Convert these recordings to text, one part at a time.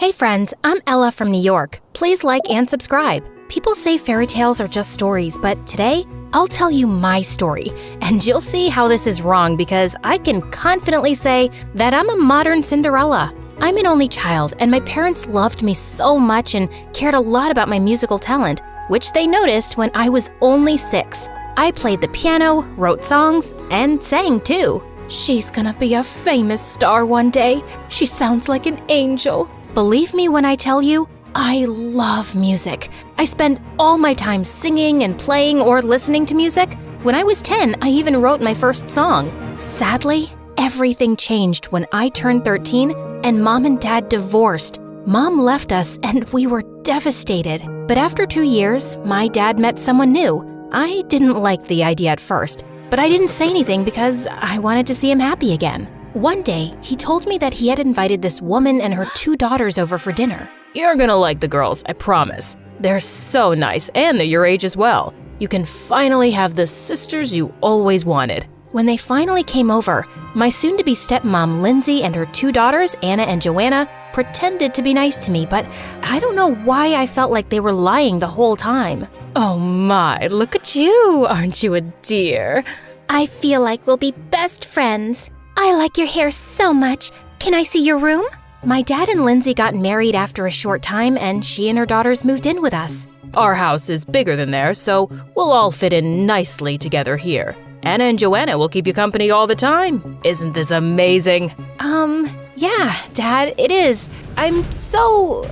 Hey friends, I'm Ella from New York. Please like and subscribe. People say fairy tales are just stories, but today, I'll tell you my story. And you'll see how this is wrong because I can confidently say that I'm a modern Cinderella. I'm an only child, and my parents loved me so much and cared a lot about my musical talent, which they noticed when I was only 6. I played the piano, wrote songs, and sang too. She's gonna be a famous star one day. She sounds like an angel. Believe me when I tell you, I love music. I spend all my time singing and playing or listening to music. When I was 10, I even wrote my first song. Sadly, everything changed when I turned 13 and Mom and Dad divorced. Mom left us and we were devastated. But after 2 years, my dad met someone new. I didn't like the idea at first, but I didn't say anything because I wanted to see him happy again. One day, he told me that he had invited this woman and her 2 daughters over for dinner. You're gonna like the girls, I promise. They're so nice, and they're your age as well. You can finally have the sisters you always wanted. When they finally came over, my soon-to-be stepmom Lindsay and her 2 daughters, Anna and Joanna, pretended to be nice to me, but I don't know why I felt like they were lying the whole time. Oh my, look at you, aren't you a dear? I feel like we'll be best friends. I like your hair so much. Can I see your room? My dad and Lindsay got married after a short time, and she and her daughters moved in with us. Our house is bigger than theirs, so we'll all fit in nicely together here. Anna and Joanna will keep you company all the time. Isn't this amazing? Yeah, Dad, it is. I'm so,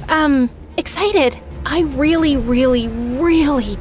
excited. I really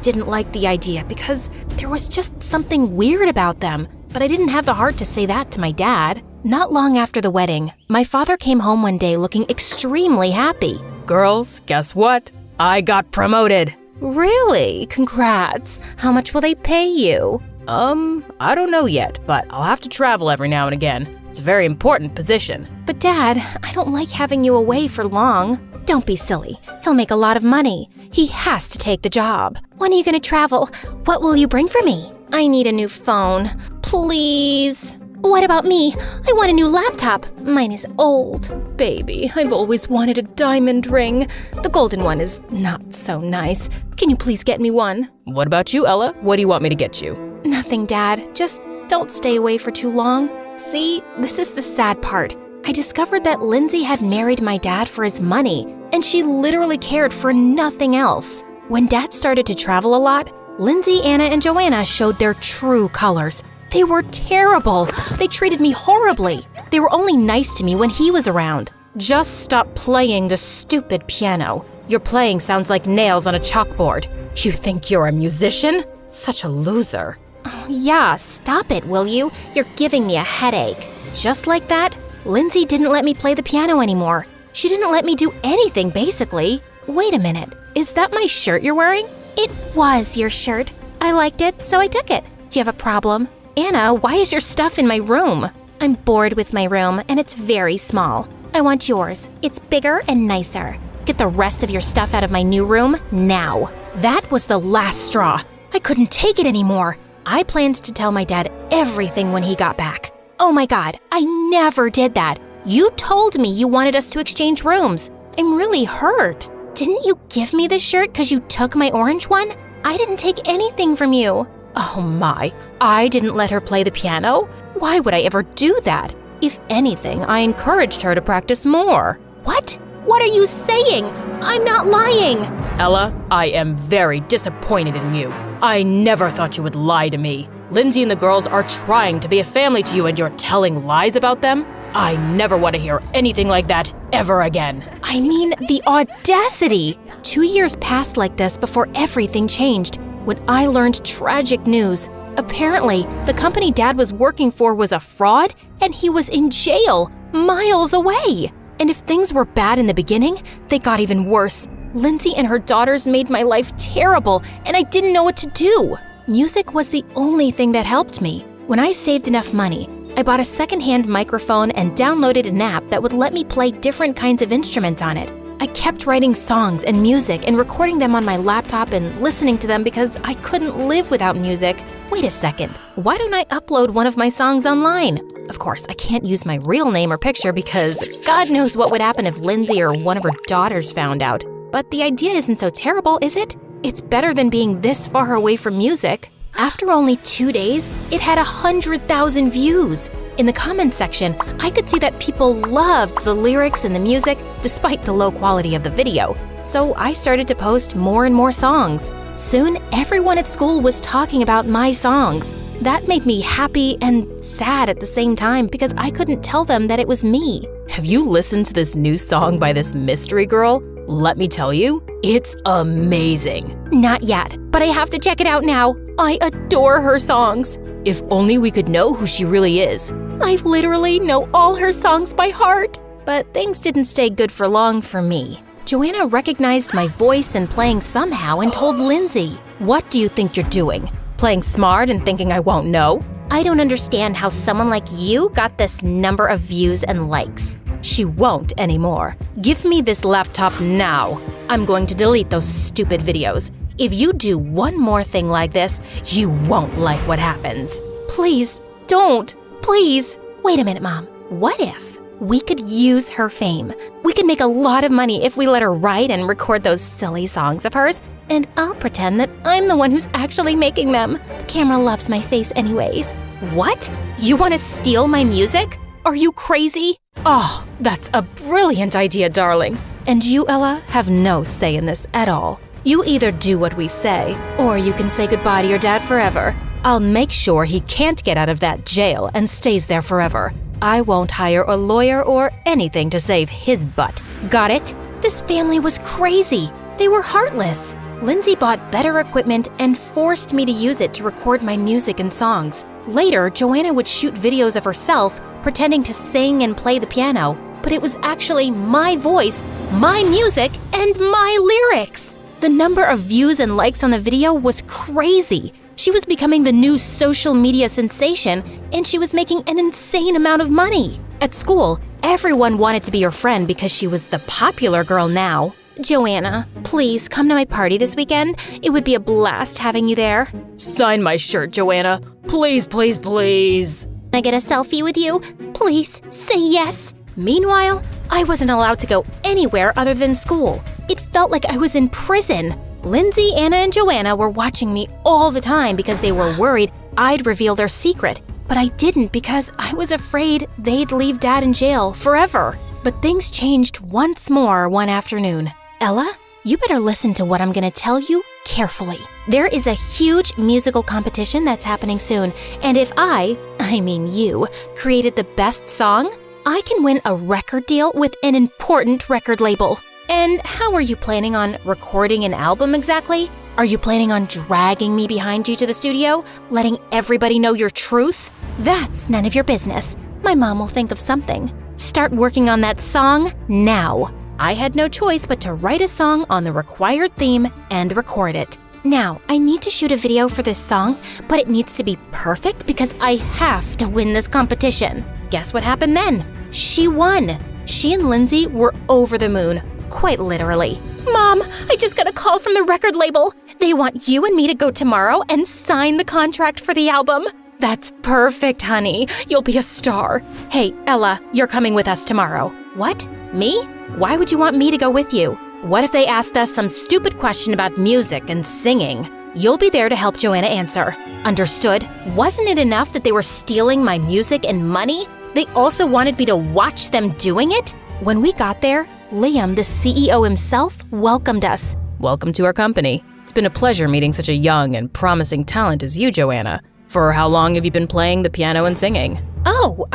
didn't like the idea because there was just something weird about them, but I didn't have the heart to say that to my dad. Not long after the wedding, my father came home one day looking extremely happy. Girls, guess what? I got promoted. Really? Congrats. How much will they pay you? I don't know yet, but I'll have to travel every now and again. It's a very important position. But Dad, I don't like having you away for long. Don't be silly. He'll make a lot of money. He has to take the job. When are you gonna travel? What will you bring for me? I need a new phone. Please. What about me? I want a new laptop. Mine is old. Baby, I've always wanted a diamond ring. The golden one is not so nice. Can you please get me one? What about you, Ella? What do you want me to get you? Nothing, Dad. Just don't stay away for too long. See, this is the sad part. I discovered that Lindsay had married my dad for his money, and she literally cared for nothing else. When Dad started to travel a lot, Lindsay, Anna, and Joanna showed their true colors. They were terrible. They treated me horribly. They were only nice to me when he was around. Just stop playing the stupid piano. Your playing sounds like nails on a chalkboard. You think you're a musician? Such a loser. Oh, yeah, stop it, will you? You're giving me a headache. Just like that, Lindsay didn't let me play the piano anymore. She didn't let me do anything, basically. Wait a minute, is that my shirt you're wearing? It was your shirt. I liked it, so I took it. Do you have a problem? Anna, why is your stuff in my room? I'm bored with my room, and it's very small. I want yours. It's bigger and nicer. Get the rest of your stuff out of my new room now. That was the last straw. I couldn't take it anymore. I planned to tell my dad everything when he got back. Oh my God, I never did that. You told me you wanted us to exchange rooms. I'm really hurt. Didn't you give me this shirt because you took my orange one? I didn't take anything from you. Oh my, I didn't let her play the piano? Why would I ever do that? If anything, I encouraged her to practice more. What? What are you saying? I'm not lying. Ella, I am very disappointed in you. I never thought you would lie to me. Lindsay and the girls are trying to be a family to you and you're telling lies about them? I never want to hear anything like that ever again. I mean, the audacity! 2 years passed like this before everything changed, when I learned tragic news. Apparently, the company Dad was working for was a fraud, and he was in jail, miles away. And if things were bad in the beginning, they got even worse. Lindsay and her daughters made my life terrible, and I didn't know what to do. Music was the only thing that helped me. When I saved enough money, I bought a secondhand microphone and downloaded an app that would let me play different kinds of instruments on it. I kept writing songs and music and recording them on my laptop and listening to them because I couldn't live without music. Wait a second, why don't I upload one of my songs online? Of course, I can't use my real name or picture because God knows what would happen if Lindsay or one of her daughters found out. But the idea isn't so terrible, is it? It's better than being this far away from music. After only 2 days, it had 100,000 views. In the comments section, I could see that people loved the lyrics and the music despite the low quality of the video. So I started to post more and more songs. Soon, everyone at school was talking about my songs. That made me happy and sad at the same time because I couldn't tell them that it was me. Have you listened to this new song by this mystery girl? Let me tell you, it's amazing. Not yet, but I have to check it out now. I adore her songs. If only we could know who she really is. I literally know all her songs by heart. But things didn't stay good for long for me. Joanna recognized my voice and playing somehow and told Lindsay. What do you think you're doing? Playing smart and thinking I won't know? I don't understand how someone like you got this number of views and likes. She won't anymore. Give me this laptop now. I'm going to delete those stupid videos. If you do one more thing like this, you won't like what happens. Please, don't. Please. Wait a minute, Mom. What if we could use her fame? We could make a lot of money if we let her write and record those silly songs of hers, and I'll pretend that I'm the one who's actually making them. The camera loves my face anyways. What? You want to steal my music? Are you crazy? Oh, that's a brilliant idea, darling. And you, Ella, have no say in this at all. You either do what we say, or you can say goodbye to your dad forever. I'll make sure he can't get out of that jail and stays there forever. I won't hire a lawyer or anything to save his butt. Got it? This family was crazy. They were heartless. Lindsay bought better equipment and forced me to use it to record my music and songs. Later, Joanna would shoot videos of herself pretending to sing and play the piano, but it was actually my voice, my music, and my lyrics. The number of views and likes on the video was crazy. She was becoming the new social media sensation, and she was making an insane amount of money. At school, everyone wanted to be her friend because she was the popular girl now. Joanna, please come to my party this weekend. It would be a blast having you there. Sign my shirt, Joanna. Please, please, please. Can I get a selfie with you? Please, say yes. Meanwhile, I wasn't allowed to go anywhere other than school. It felt like I was in prison. Lindsay, Anna, and Joanna were watching me all the time because they were worried I'd reveal their secret. But I didn't because I was afraid they'd leave Dad in jail forever. But things changed once more one afternoon. Ella, you better listen to what I'm gonna tell you carefully. There is a huge musical competition that's happening soon, and if I mean you, created the best song, I can win a record deal with an important record label. And how are you planning on recording an album exactly? Are you planning on dragging me behind you to the studio, letting everybody know your truth? That's none of your business. My mom will think of something. Start working on that song now. I had no choice but to write a song on the required theme and record it. Now, I need to shoot a video for this song, but it needs to be perfect because I have to win this competition. Guess what happened then? She won. She and Lindsay were over the moon, quite literally. Mom, I just got a call from the record label. They want you and me to go tomorrow and sign the contract for the album. That's perfect, honey. You'll be a star. Hey, Ella, you're coming with us tomorrow. What? Me? Why would you want me to go with you? What if they asked us some stupid question about music and singing? You'll be there to help Joanna answer. Understood? Wasn't it enough that they were stealing my music and money? They also wanted me to watch them doing it? When we got there, Liam, the CEO himself, welcomed us. Welcome to our company. It's been a pleasure meeting such a young and promising talent as you, Joanna. For how long have you been playing the piano and singing? Oh,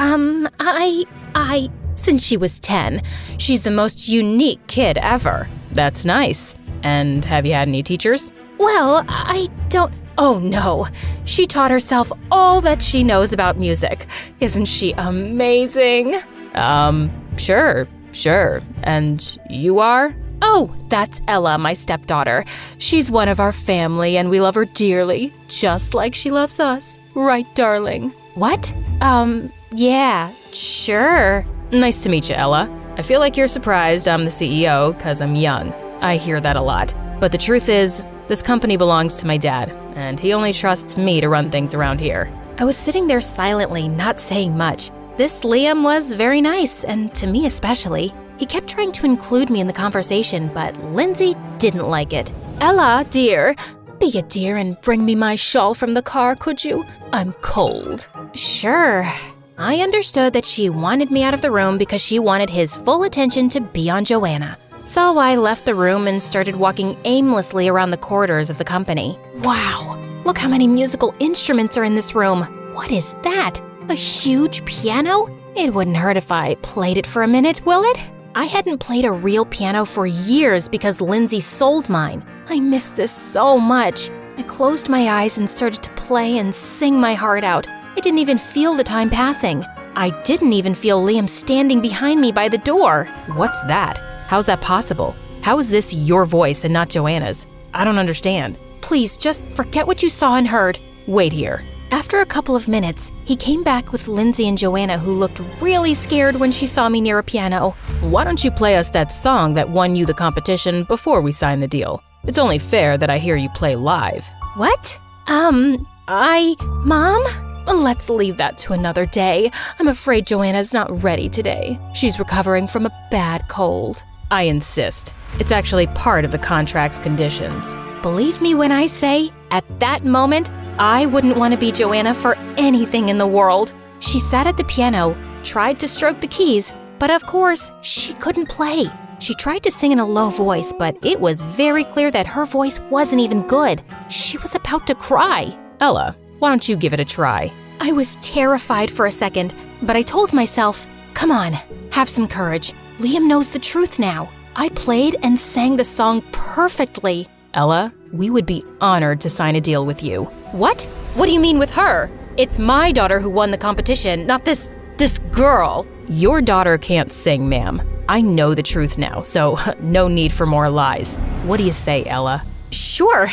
since she was 10. She's the most unique kid ever. That's nice. And have you had any teachers? Well, I don't... Oh no, she taught herself all that she knows about music. Isn't she amazing? Sure. And you are? Oh, that's Ella, my stepdaughter. She's one of our family and we love her dearly, just like she loves us. Right, darling? What? Yeah, sure. Nice to meet you, Ella. I feel like you're surprised I'm the CEO because I'm young. I hear that a lot. But the truth is, this This company belongs to my dad, and he only trusts me to run things around here. I was sitting there silently, not saying much. This Liam was very nice, and to me especially. He kept trying to include me in the conversation, but Lindsay didn't like it. Ella, dear, be a dear and bring me my shawl from the car, could you? I'm cold. Sure. I understood that she wanted me out of the room because she wanted his full attention to be on Joanna. So I left the room and started walking aimlessly around the corridors of the company. Wow, look how many musical instruments are in this room. What is that? A huge piano? It wouldn't hurt if I played it for a minute, will it? I hadn't played a real piano for years because Lindsay sold mine. I miss this so much. I closed my eyes and started to play and sing my heart out. I didn't even feel the time passing. I didn't even feel Liam standing behind me by the door. What's that? How's that possible? How is this your voice and not Joanna's? I don't understand. Please, just forget what you saw and heard. Wait here. After a couple of minutes, he came back with Lindsay and Joanna, who looked really scared when she saw me near a piano. Why don't you play us that song that won you the competition before we sign the deal? It's only fair that I hear you play live. What? Mom? Let's leave that to another day. I'm afraid Joanna's not ready today. She's recovering from a bad cold. I insist. It's actually part of the contract's conditions. Believe me when I say, at that moment, I wouldn't want to be Joanna for anything in the world. She sat at the piano, tried to stroke the keys, but of course, she couldn't play. She tried to sing in a low voice, but it was very clear that her voice wasn't even good. She was about to cry. Ella, why don't you give it a try? I was terrified for a second, but I told myself, come on, have some courage. Liam knows the truth now. I played and sang the song perfectly. Ella, we would be honored to sign a deal with you. What? What do you mean with her? It's my daughter who won the competition, not this girl. Your daughter can't sing, ma'am. I know the truth now, so no need for more lies. What do you say, Ella? Sure.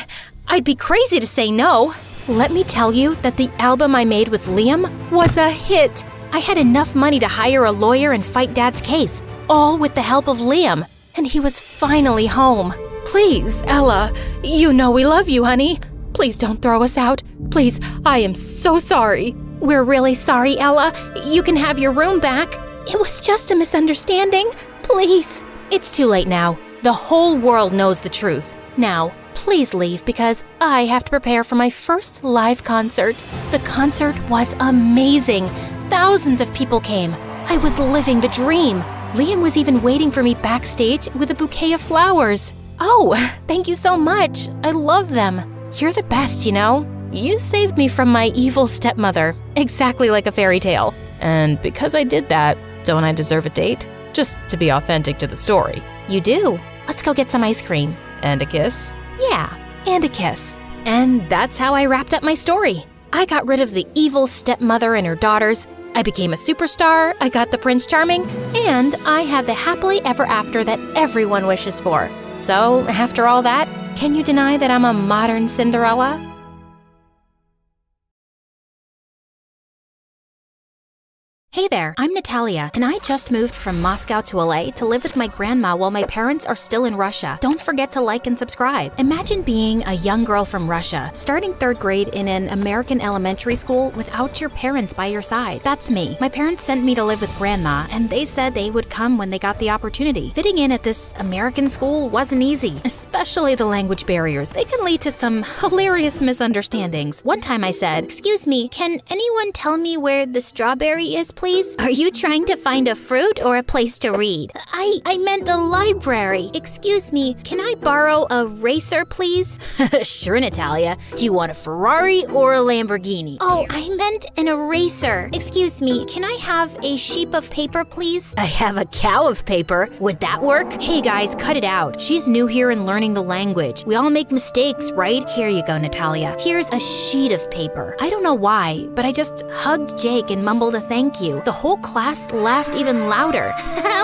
I'd be crazy to say no. Let me tell you that the album I made with Liam was a hit. I had enough money to hire a lawyer and fight Dad's case, all with the help of Liam, and he was finally home. Please, Ella, you know we love you, honey. Please don't throw us out. Please, I am so sorry. We're really sorry, Ella. You can have your room back. It was just a misunderstanding. Please. It's too late now. The whole world knows the truth. Now, please leave because I have to prepare for my first live concert. The concert was amazing. Thousands of people came. I was living the dream. Liam was even waiting for me backstage with a bouquet of flowers. Oh, thank you so much. I love them. You're the best, you know. You saved me from my evil stepmother, exactly like a fairy tale. And because I did that, don't I deserve a date? Just to be authentic to the story. You do. Let's go get some ice cream. And a kiss? Yeah, and a kiss. And that's how I wrapped up my story. I got rid of the evil stepmother and her daughters. I became a superstar, I got the Prince Charming, and I had the happily ever after that everyone wishes for. So, after all that, can you deny that I'm a modern Cinderella? Hey there, I'm Natalia, and I just moved from Moscow to LA to live with my grandma while my parents are still in Russia. Don't forget to like and subscribe. Imagine being a young girl from Russia, starting 3rd grade in an American elementary school without your parents by your side. That's me. My parents sent me to live with grandma, and they said they would come when they got the opportunity. Fitting in at this American school wasn't easy, especially the language barriers. They can lead to some hilarious misunderstandings. One time I said, "Excuse me, can anyone tell me where the strawberry is, please? Are you trying to find a fruit or a place to read?" I meant the library. "Excuse me, can I borrow a racer, please?" "Sure, Natalia. Do you want a Ferrari or a Lamborghini?" "Oh, I meant an eraser. Excuse me, can I have a sheet of paper, please?" "I have a cow of paper. Would that work?" "Hey guys, cut it out. She's new here and learning the language. We all make mistakes, right? Here you go, Natalia. Here's a sheet of paper." I don't know why, but I just hugged Jake and mumbled a thank you. The whole class laughed even louder.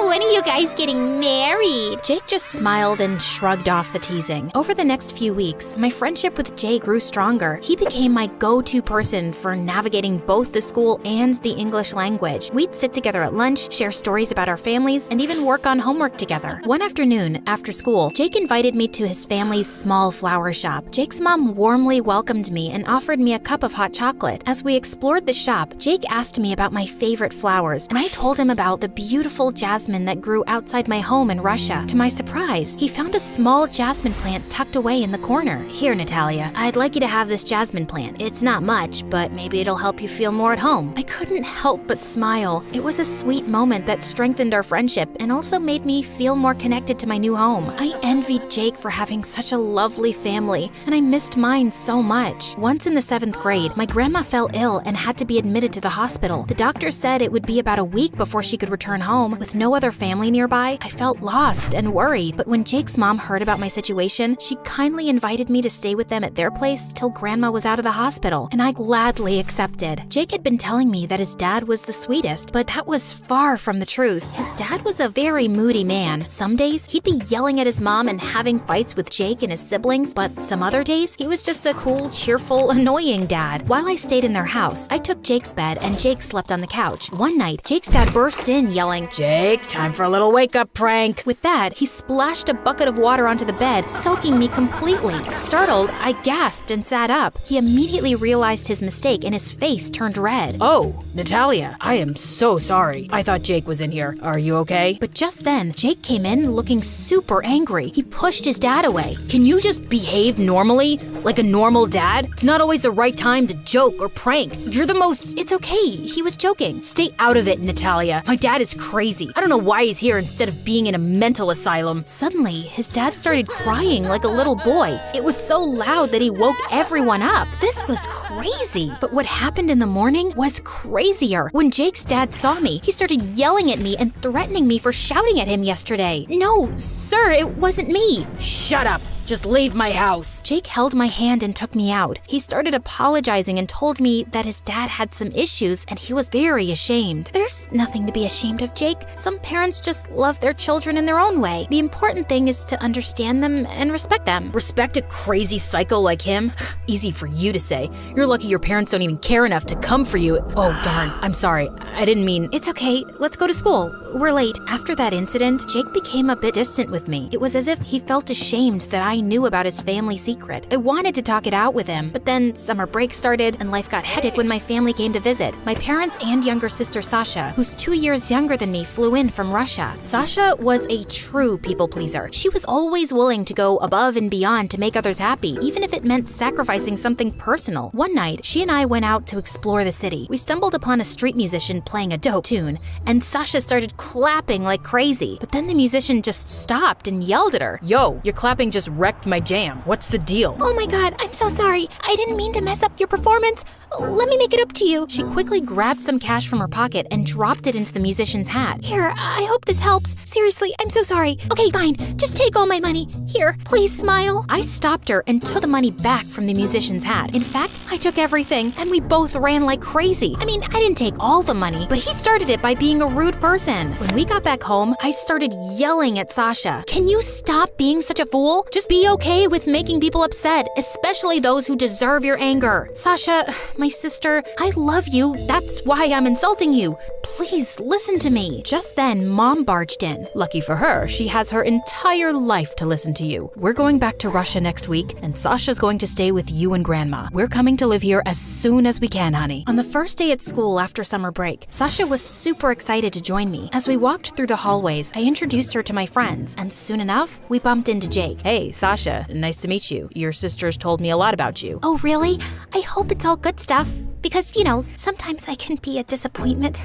"When are you guys getting married?" Jake just smiled and shrugged off the teasing. Over the next few weeks, my friendship with Jake grew stronger. He became my go-to person for navigating both the school and the English language. We'd sit together at lunch, share stories about our families, and even work on homework together. One afternoon, after school, Jake invited me me to his family's small flower shop. Jake's mom warmly welcomed me and offered me a cup of hot chocolate. As we explored the shop, Jake asked me about my favorite flowers, and I told him about the beautiful jasmine that grew outside my home in Russia. To my surprise, he found a small jasmine plant tucked away in the corner. "Here, Natalia, I'd like you to have this jasmine plant. It's not much, but maybe it'll help you feel more at home." I couldn't help but smile. It was a sweet moment that strengthened our friendship and also made me feel more connected to my new home. I envied Jake for having such a lovely family, and I missed mine so much. Once in the 7th grade, my grandma fell ill and had to be admitted to the hospital. The doctor said it would be about a week before she could return home. With no other family nearby, I felt lost and worried. But when Jake's mom heard about my situation, she kindly invited me to stay with them at their place till Grandma was out of the hospital, and I gladly accepted. Jake had been telling me that his dad was the sweetest, but that was far from the truth. His dad was a very moody man. Some days, he'd be yelling at his mom and having fights with Jake and his siblings, but some other days, he was just a cool, cheerful, annoying dad. While I stayed in their house, I took Jake's bed and Jake slept on the couch. One night, Jake's dad burst in yelling, "Jake, time for a little wake-up prank." With that, he splashed a bucket of water onto the bed, soaking me completely. Startled, I gasped and sat up. He immediately realized his mistake and his face turned red. "Oh, Natalia, I am so sorry. I thought Jake was in here. Are you okay?" But just then, Jake came in looking super angry. He pushed his dad away. Can you just behave normally? Like a normal dad? It's not always the right time to joke or prank. You're the most... It's okay, he was joking. Stay out of it, Natalia. My dad is crazy. I don't know why he's here instead of being in a mental asylum. Suddenly, his dad started crying like a little boy. It was so loud that he woke everyone up. This was crazy. But what happened in the morning was crazier. When Jake's dad saw me, he started yelling at me and threatening me for shouting at him yesterday. "No, sir, it wasn't me." Shut up. Just leave my house. Jake held my hand and took me out. He started apologizing and told me that his dad had some issues and he was very ashamed. There's nothing to be ashamed of, Jake. Some parents just love their children in their own way. The important thing is to understand them and respect them. Respect a crazy psycho like him? Easy for you to say. You're lucky your parents don't even care enough to come for you. Oh, darn. I'm sorry. I didn't mean... It's okay. Let's go to school. We're late. After that incident, Jake became a bit distant with me. It was as if he felt ashamed that I knew about his family secret. I wanted to talk it out with him, but then summer break started and life got hectic when my family came to visit. My parents and younger sister Sasha, who's 2 years younger than me, flew in from Russia. Sasha was a true people pleaser. She was always willing to go above and beyond to make others happy, even if it meant sacrificing something personal. One night, she and I went out to explore the city. We stumbled upon a street musician playing a dope tune, and Sasha started clapping like crazy. But then the musician just stopped and yelled at her. "Yo, your clapping just wrecked my jam. What's the deal?" "Oh my god, I'm so sorry. I didn't mean to mess up your performance. Let me make it up to you." She quickly grabbed some cash from her pocket and dropped it into the musician's hat. "Here, I hope this helps. Seriously, I'm so sorry. Okay, fine. Just take all my money. Here, please smile." I stopped her and took the money back from the musician's hat. In fact, I took everything and we both ran like crazy. I mean, I didn't take all the money, but he started it by being a rude person. When we got back home, I started yelling at Sasha. "Can you stop being such a fool? Just be okay with making people upset, especially those who deserve your anger. Sasha, my sister, I love you. That's why I'm insulting you. Please listen to me." Just then, Mom barged in. Lucky for her, she has her entire life to listen to you. We're going back to Russia next week, and Sasha's going to stay with you and Grandma. We're coming to live here as soon as we can, honey. On the first day at school after summer break, Sasha was super excited to join me. As we walked through the hallways, I introduced her to my friends, and soon enough, we bumped into Jake. "Hey, Sasha, nice to meet you. Your sister's told me a lot about you." "Oh, really? I hope it's all good stuff. Because, sometimes I can be a disappointment.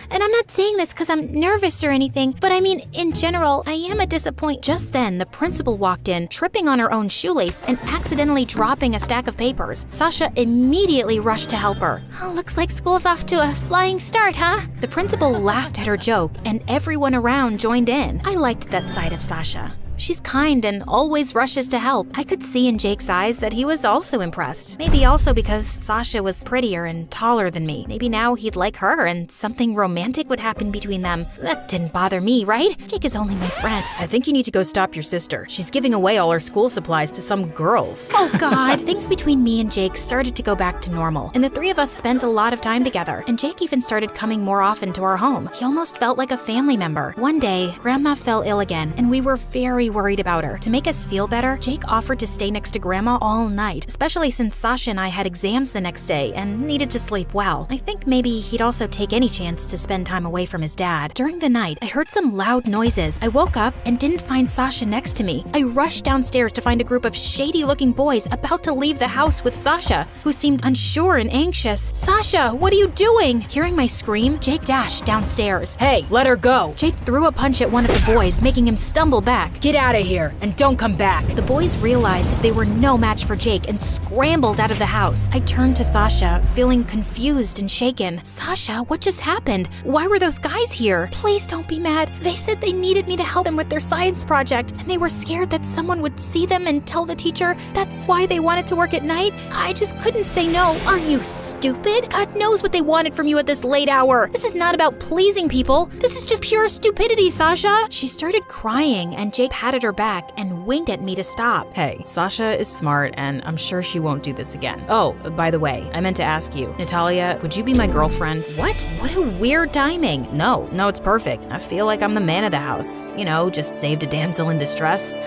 And I'm not saying this because I'm nervous or anything, but I mean, in general, I am a disappointment." Just then, the principal walked in, tripping on her own shoelace and accidentally dropping a stack of papers. Sasha immediately rushed to help her. "Oh, looks like school's off to a flying start, huh?" The principal laughed at her joke, and everyone around joined in. I liked that side of Sasha. She's kind and always rushes to help. I could see in Jake's eyes that he was also impressed. Maybe also because Sasha was prettier and taller than me. Maybe now he'd like her and something romantic would happen between them. That didn't bother me, right? Jake is only my friend. I think you need to go stop your sister. She's giving away all her school supplies to some girls. Oh God. Things between me and Jake started to go back to normal, and the three of us spent a lot of time together, and Jake even started coming more often to our home. He almost felt like a family member. One day, Grandma fell ill again, and we were very worried about her. To make us feel better, Jake offered to stay next to Grandma all night, especially since Sasha and I had exams the next day and needed to sleep well. I think maybe he'd also take any chance to spend time away from his dad. During the night, I heard some loud noises. I woke up and didn't find Sasha next to me. I rushed downstairs to find a group of shady-looking boys about to leave the house with Sasha, who seemed unsure and anxious. "Sasha, what are you doing?" Hearing my scream, Jake dashed downstairs. Hey, let her go. Jake threw a punch at one of the boys, making him stumble back. Get out of here and don't come back. The boys realized they were no match for Jake and scrambled out of the house. I turned to Sasha, feeling confused and shaken. "Sasha, what just happened? Why were those guys here?" "Please don't be mad. They said they needed me to help them with their science project, and they were scared that someone would see them and tell the teacher. That's why they wanted to work at night. I just couldn't say no." "Are you stupid? God knows what they wanted from you at this late hour. This is not about pleasing people. This is just pure stupidity, Sasha." She started crying, and Jake patted her back and winked at me to stop. Hey, Sasha is smart and I'm sure she won't do this again. Oh, by the way, I meant to ask you, Natalia, would you be my girlfriend? What? What a weird timing. No, it's perfect. I feel like I'm the man of the house. You know, just saved a damsel in distress.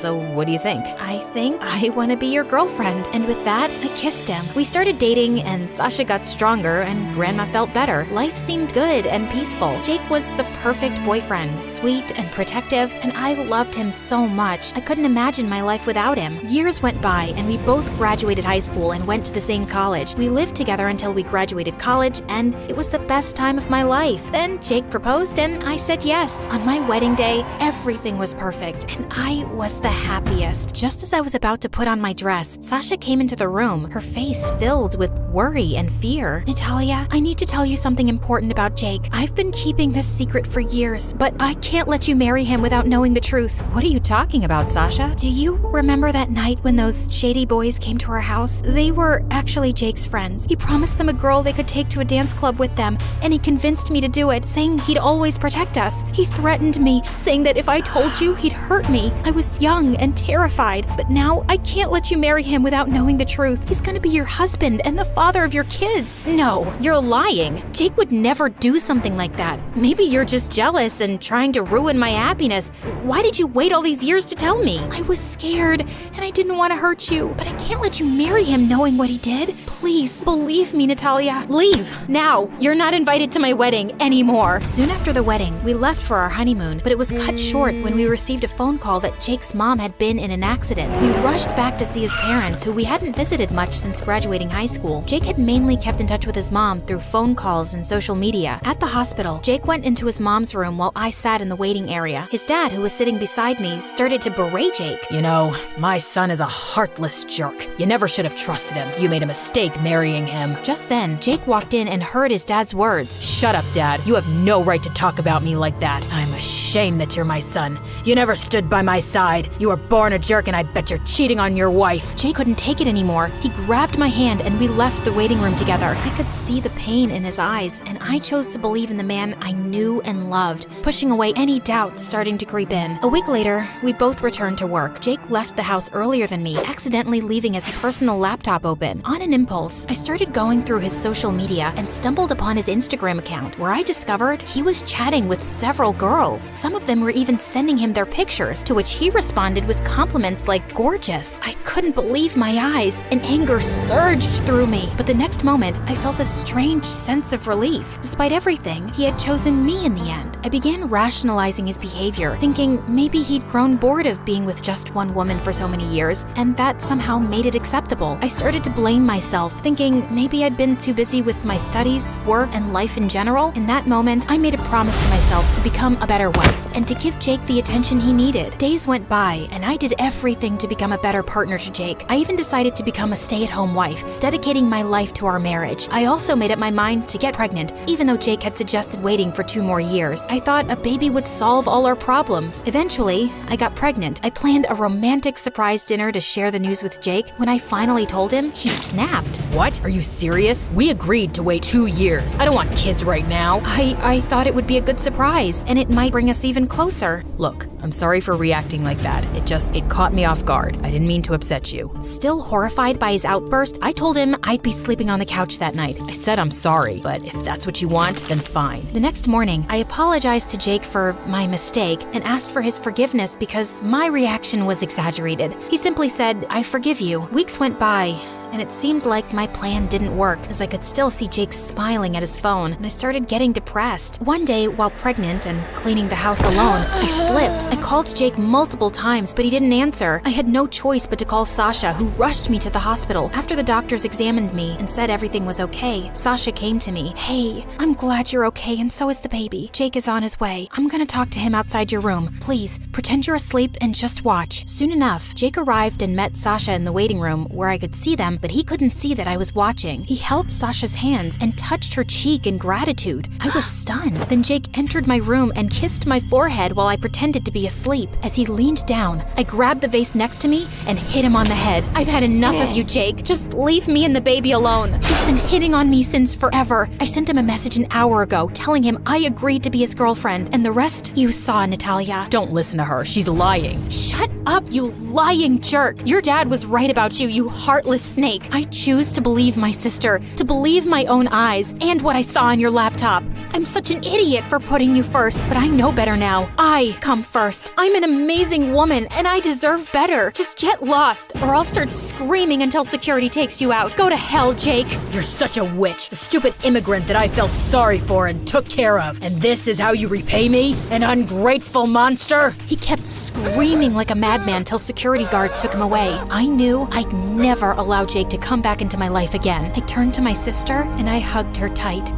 So what do you think? I think I want to be your girlfriend. And with that, I kissed him. We started dating, and Sasha got stronger and Grandma felt better. Life seemed good and peaceful. Jake was the perfect boyfriend, sweet and protective, and I loved him so much. I couldn't imagine my life without him. Years went by, and we both graduated high school and went to the same college. We lived together until we graduated college, and it was the best time of my life. Then Jake proposed, and I said yes. On my wedding day, everything was perfect, and I was the happiest. Just as I was about to put on my dress, Sasha came into the room, her face filled with worry and fear. "Natalia, I need to tell you something important about Jake. I've been keeping this secret for years, but I can't let you marry him without knowing the truth." What are you talking about, Sasha? "Do you remember that night when those shady boys came to our house? They were actually Jake's friends. He promised them a girl they could take to a dance club with them, and he convinced me to do it, saying he'd always protect us. He threatened me, saying that if I told you, he'd hurt me. I was young and terrified, but now I can't let you marry him without knowing the truth. He's gonna be your husband and the father of your kids." "No, you're lying. Jake would never do something like that. Maybe you're just jealous and trying to ruin my happiness. Why did you wait all these years to tell me?" "I was scared, and I didn't want to hurt you, but I can't let you marry him knowing what he did. Please, believe me, Natalia. Leave, now. You're not invited to my wedding anymore." Soon after the wedding, we left for our honeymoon, but it was cut short when we received a phone call that Jake's mom had been in an accident. We rushed back to see his parents, who we hadn't visited much since graduating high school. Jake had mainly kept in touch with his mom through phone calls and social media. At the hospital, Jake went into his mom's room while I sat in the waiting area. His dad, who was sitting beside me, started to berate Jake. "You know, my son is a heartless jerk. You never should have trusted him. You made a mistake marrying him." Just then, Jake walked in and heard his dad's words. "Shut up, Dad. You have no right to talk about me like that. I'm ashamed that you're my son. You never stood by my side. You were born a jerk, and I bet you're cheating on your wife." Jake couldn't take it anymore. He grabbed my hand and we left the waiting room together. I could see the pain in his eyes, and I chose to believe in the man I knew and loved, pushing away any doubts starting to creep in. A week later, we both returned to work. Jake left the house earlier than me, accidentally leaving his personal laptop open. On an impulse, I started going through his social media and stumbled upon his Instagram account, where I discovered he was chatting with several girls. Some of them were even sending him their pictures, to which he responded with compliments like gorgeous. I couldn't believe my eyes, and anger surged through me. But the next moment, I felt a strange sense of relief. Despite everything, he had chosen me in the end. I began rationalizing his behavior, thinking maybe he'd grown bored of being with just one woman for so many years, and that somehow made it acceptable. I started to blame myself, thinking maybe I'd been too busy with my studies, work, and life in general. In that moment, I made a promise to myself to become a better wife and to give Jake the attention he needed. Days went by, and I did everything to become a better partner to Jake. I even decided to become a stay-at-home wife, dedicating my life to our marriage. I also made up my mind to get pregnant, even though Jake had suggested waiting for 2 more years. I thought a baby would solve all our problems. Eventually, I got pregnant. I planned a romantic surprise dinner to share the news with Jake. When I finally told him, he snapped. "What? Are you serious? We agreed to wait 2 years. I don't want kids right now." I thought it would be a good surprise, and it might bring us even closer. "Look, I'm sorry for reacting like that. It caught me off guard. I didn't mean to upset you." Still horrified by his outburst, I told him I'd be sleeping on the couch that night. I said I'm sorry, but if that's what you want, then fine. The next morning, I apologized to Jake for my mistake and asked for his forgiveness forgiveness because my reaction was exaggerated. He simply said, "I forgive you." Weeks went by, and it seems like my plan didn't work, as I could still see Jake smiling at his phone, and I started getting depressed. One day, while pregnant and cleaning the house alone, I slipped. I called Jake multiple times, but he didn't answer. I had no choice but to call Sasha, who rushed me to the hospital. After the doctors examined me and said everything was okay, Sasha came to me. "Hey, I'm glad you're okay, and so is the baby. Jake is on his way. I'm gonna talk to him outside your room. Please, pretend you're asleep and just watch." Soon enough, Jake arrived and met Sasha in the waiting room where I could see them, but he couldn't see that I was watching. He held Sasha's hands and touched her cheek in gratitude. I was stunned. Then Jake entered my room and kissed my forehead while I pretended to be asleep. As he leaned down, I grabbed the vase next to me and hit him on the head. "I've had enough of you, Jake. Just leave me and the baby alone. He's been hitting on me since forever." I sent him a message an hour ago telling him I agreed to be his girlfriend, and the rest you saw, Natalia. Don't listen to her. She's lying. Shut up, you lying jerk. Your dad was right about you, you heartless snake. I choose to believe my sister, to believe my own eyes, and what I saw on your laptop. I'm such an idiot for putting you first, but I know better now. I come first. I'm an amazing woman, and I deserve better. Just get lost, or I'll start screaming until security takes you out. Go to hell, Jake. You're such a witch, a stupid immigrant that I felt sorry for and took care of. And this is how you repay me? An ungrateful monster? He kept screaming like a madman till security guards took him away. I knew I'd never allow Jake to come back into my life again. I turned to my sister and I hugged her tight.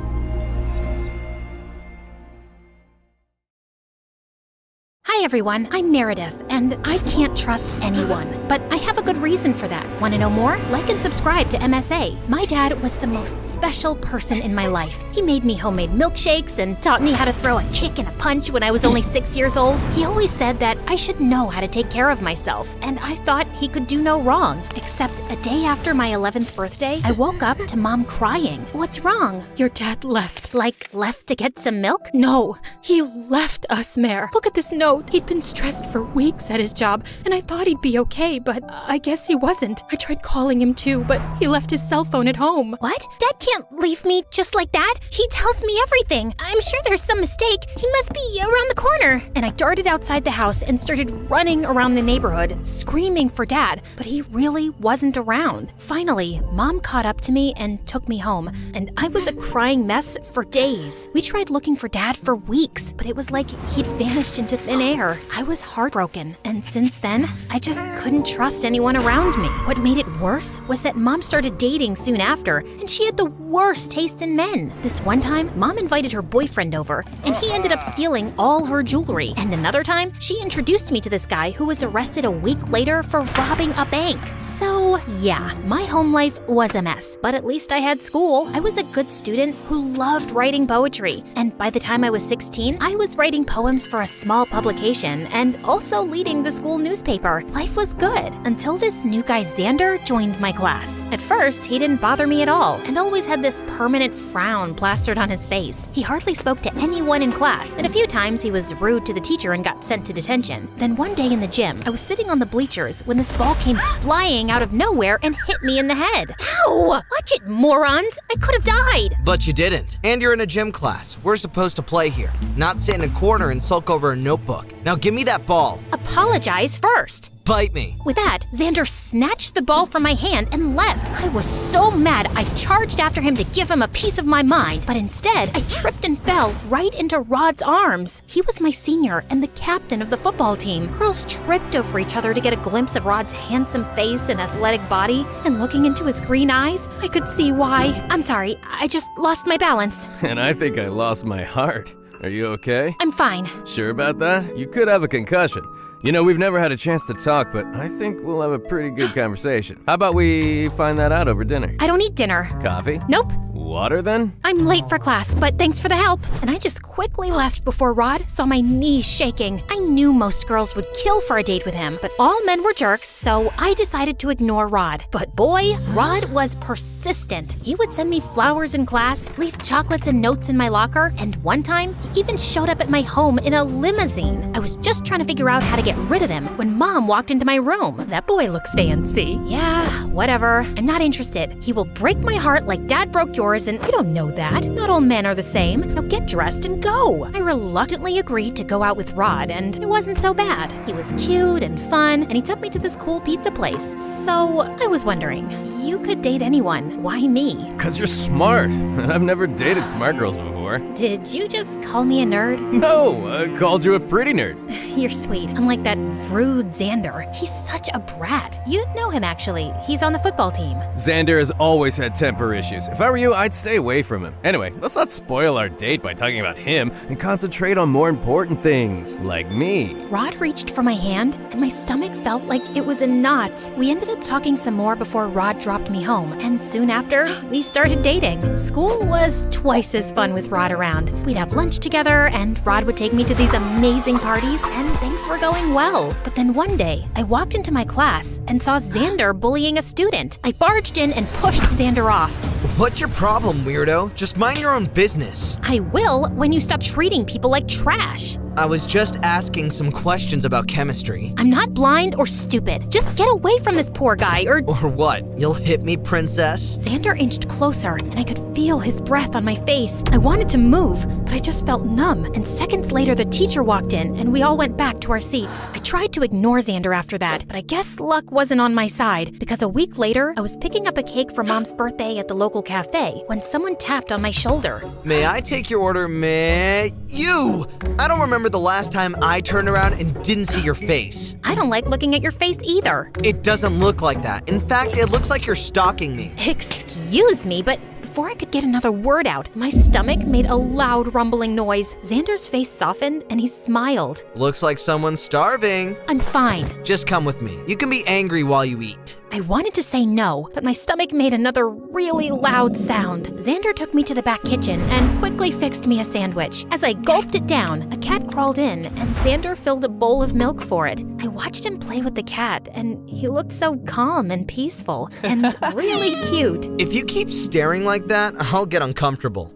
Hi everyone, I'm Meredith, and I can't trust anyone. But I have a good reason for that. Want to know more? Like and subscribe to MSA. My dad was the most special person in my life. He made me homemade milkshakes and taught me how to throw a kick and a punch when I was only 6 years old. He always said that I should know how to take care of myself, and I thought he could do no wrong. Except a day after my 11th birthday, I woke up to Mom crying. "What's wrong?" Your dad left. Like, left to get some milk? No, he left us, Mare. Look at this note. He'd been stressed for weeks at his job, and I thought he'd be okay, but I guess he wasn't. I tried calling him too, but he left his cell phone at home. What? Dad can't leave me just like that. He tells me everything. I'm sure there's some mistake. He must be around the corner. And I darted outside the house and started running around the neighborhood, screaming for Dad, but he really wasn't around. Finally, Mom caught up to me and took me home, and I was a crying mess for days. We tried looking for Dad for weeks, but it was like he'd vanished into thin air. I was heartbroken, and since then, I just couldn't trust anyone around me. What made it worse was that Mom started dating soon after, and she had the worst taste in men. This one time, Mom invited her boyfriend over, and he ended up stealing all her jewelry. And another time, she introduced me to this guy who was arrested a week later for robbing a bank. So, yeah, my home life was a mess, but at least I had school. I was a good student who loved writing poetry, and by the time I was 16, I was writing poems for a small publication and also leading the school newspaper. Life was good until this new guy Xander joined my class. At first, he didn't bother me at all and always had this permanent frown plastered on his face. He hardly spoke to anyone in class, and a few times he was rude to the teacher and got sent to detention. Then one day in the gym, I was sitting on the bleachers when this ball came flying out of nowhere and hit me in the head. Ow! Watch it, morons! I could have died! But you didn't. And you're in a gym class. We're supposed to play here, not sit in a corner and sulk over a notebook. Now give me that ball. Apologize first. Bite me. With that, Xander snatched the ball from my hand and left. I was so mad, I charged after him to give him a piece of my mind, but instead, I tripped and fell right into Rod's arms. He was my senior and the captain of the football team. Girls tripped over each other to get a glimpse of Rod's handsome face and athletic body, and looking into his green eyes, I could see why. I'm sorry, I just lost my balance. And I think I lost my heart. Are you okay? I'm fine. Sure about that? You could have a concussion. You know, we've never had a chance to talk, but I think we'll have a pretty good conversation. How about we find that out over dinner? I don't eat dinner. Coffee? Nope. Water then? I'm late for class, but thanks for the help. And I just quickly left before Rod saw my knees shaking. I knew most girls would kill for a date with him, but all men were jerks, so I decided to ignore Rod. But boy, Rod was persistent. He would send me flowers in class, leave chocolates and notes in my locker, and one time, he even showed up at my home in a limousine. I was just trying to figure out how to get rid of him when Mom walked into my room. That boy looks fancy. Yeah, whatever. I'm not interested. He will break my heart like Dad broke yours, yours, and you don't know that. Not all men are the same. Now get dressed and go. I reluctantly agreed to go out with Rod, and it wasn't so bad. He was cute and fun, and he took me to this cool pizza place. So I was wondering, you could date anyone. Why me? 'Cause you're smart. I've never dated smart girls before. Did you just call me a nerd? No, I called you a pretty nerd. You're sweet, unlike that rude Xander. He's such a brat. You'd know him, actually. He's on the football team. Xander has always had temper issues. If I were you, I'd stay away from him. Anyway, let's not spoil our date by talking about him and concentrate on more important things, like me. Rod reached for my hand, and my stomach felt like it was in knots. We ended up talking some more before Rod dropped me home, and soon after, we started dating. School was twice as fun with Rod around. We'd have lunch together, and Rod would take me to these amazing parties, and things were going well. But then one day, I walked into my class and saw Xander bullying a student. I barged in and pushed Xander off. What's your problem, weirdo? Just mind your own business. I will when you stop treating people like trash. I was just asking some questions about chemistry. I'm not blind or stupid. Just get away from this poor guy, or what? You'll hit me, princess? Xander inched closer, and I could feel his breath on my face. I wanted to move, but I just felt numb. And seconds later, the teacher walked in, and we all went back to our seats. I tried to ignore Xander after that, but I guess luck wasn't on my side, because a week later, I was picking up a cake for Mom's birthday at the local cafe when someone tapped on my shoulder. May I take your order, You! I don't remember the last time I turned around and didn't see your face. I don't like looking at your face either. It doesn't look like that. In fact, it looks like you're stalking me. Excuse me, but before I could get another word out, my stomach made a loud rumbling noise. Xander's face softened and he smiled. Looks like someone's starving. I'm fine. Just come with me. You can be angry while you eat. I wanted to say no, but my stomach made another really loud sound. Xander took me to the back kitchen and quickly fixed me a sandwich. As I gulped it down, a cat crawled in and Xander filled a bowl of milk for it. I watched him play with the cat and he looked so calm and peaceful and really cute. If you keep staring like that, I'll get uncomfortable.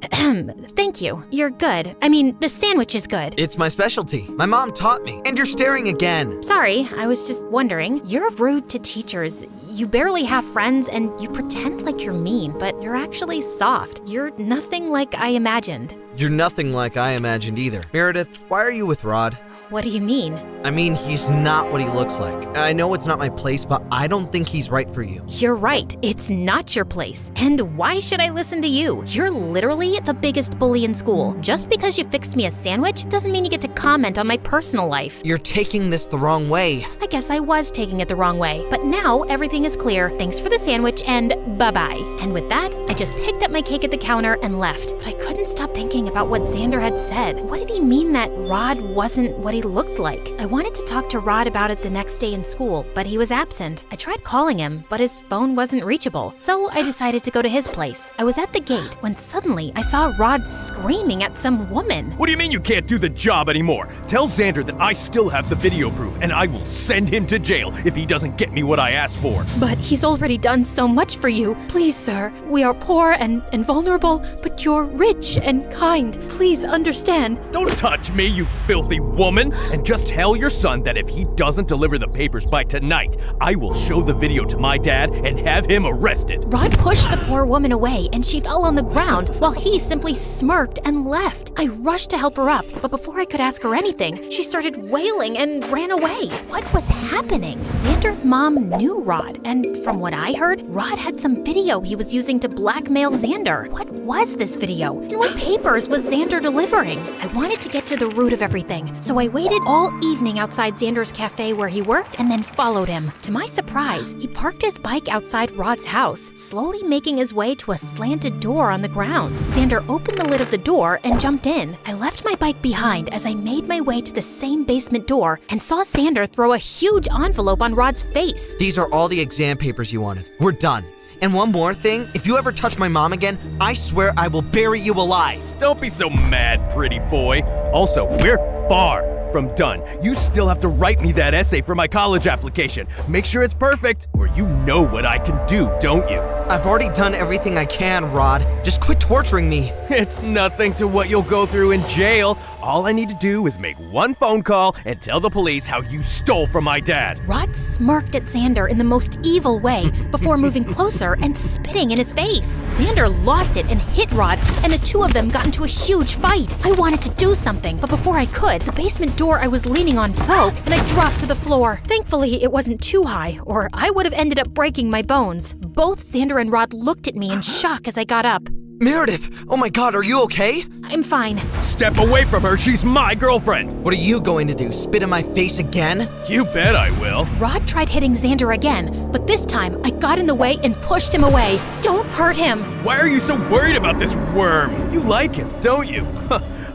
Thank you. You're good. I mean, the sandwich is good. It's my specialty. My mom taught me. And you're staring again. Sorry, I was just wondering. You're rude to teachers. You barely have friends and you pretend like you're mean, but you're actually soft. You're nothing like I imagined. You're nothing like I imagined either. Meredith, why are you with Rod? What do you mean? I mean, he's not what he looks like. I know it's not my place, but I don't think he's right for you. You're right. It's not your place. And why should I listen to you? You're literally the biggest bully in school. Just because you fixed me a sandwich doesn't mean you get to comment on my personal life. You're taking this the wrong way. I guess I was taking it the wrong way. But now everything is clear. Thanks for the sandwich and bye-bye. And with that, I just picked up my cake at the counter and left. But I couldn't stop thinking about what Xander had said. What did he mean that Rod wasn't what he looked like? I wanted to talk to Rod about it the next day in school, but he was absent. I tried calling him, but his phone wasn't reachable, so I decided to go to his place. I was at the gate when suddenly I saw Rod screaming at some woman. What do you mean you can't do the job anymore? Tell Xander that I still have the video proof, and I will send him to jail if he doesn't get me what I asked for. But he's already done so much for you. Please, sir, we are poor and vulnerable, but you're rich and kind. Please understand. Don't touch me, you filthy woman! And just tell your son that if he doesn't deliver the papers by tonight, I will show the video to my dad and have him arrested. Rod pushed the poor woman away and she fell on the ground while he simply smirked and left. I rushed to help her up, but before I could ask her anything, she started wailing and ran away. What was happening? Xander's mom knew Rod, and from what I heard, Rod had some video he was using to blackmail Xander. What was this video? And what papers was Xander delivering? I wanted to get to the root of everything, so I waited all evening outside Xander's cafe where he worked and then followed him. To my surprise, he parked his bike outside Rod's house, slowly making his way to a slanted door on the ground. Xander opened the lid of the door and jumped in. I left my bike behind as I made my way to the same basement door and saw Xander throw a huge envelope on Rod's face. These are all the exam papers you wanted. We're done. And one more thing, if you ever touch my mom again, I swear I will bury you alive. Don't be so mad, pretty boy. Also, we're far from done. You still have to write me that essay for my college application. Make sure it's perfect, or you know what I can do, don't you? I've already done everything I can, Rod. Just quit torturing me. It's nothing to what you'll go through in jail. All I need to do is make one phone call and tell the police how you stole from my dad. Rod smirked at Xander in the most evil way before moving closer and spitting in his face. Xander lost it and hit Rod, and the two of them got into a huge fight. I wanted to do something, but before I could, the basement door I was leaning on broke, and I dropped to the floor. Thankfully, it wasn't too high, or I would have ended up breaking my bones. Both Xander and Rod looked at me in shock as I got up. Meredith! Oh my god, are you okay? I'm fine. Step away from her, she's my girlfriend. What are you going to do, spit in my face again? You bet I will. Rod tried hitting Xander again, but this time I got in the way and pushed him away. Don't hurt him! Why are you so worried about this worm? You like him, don't you?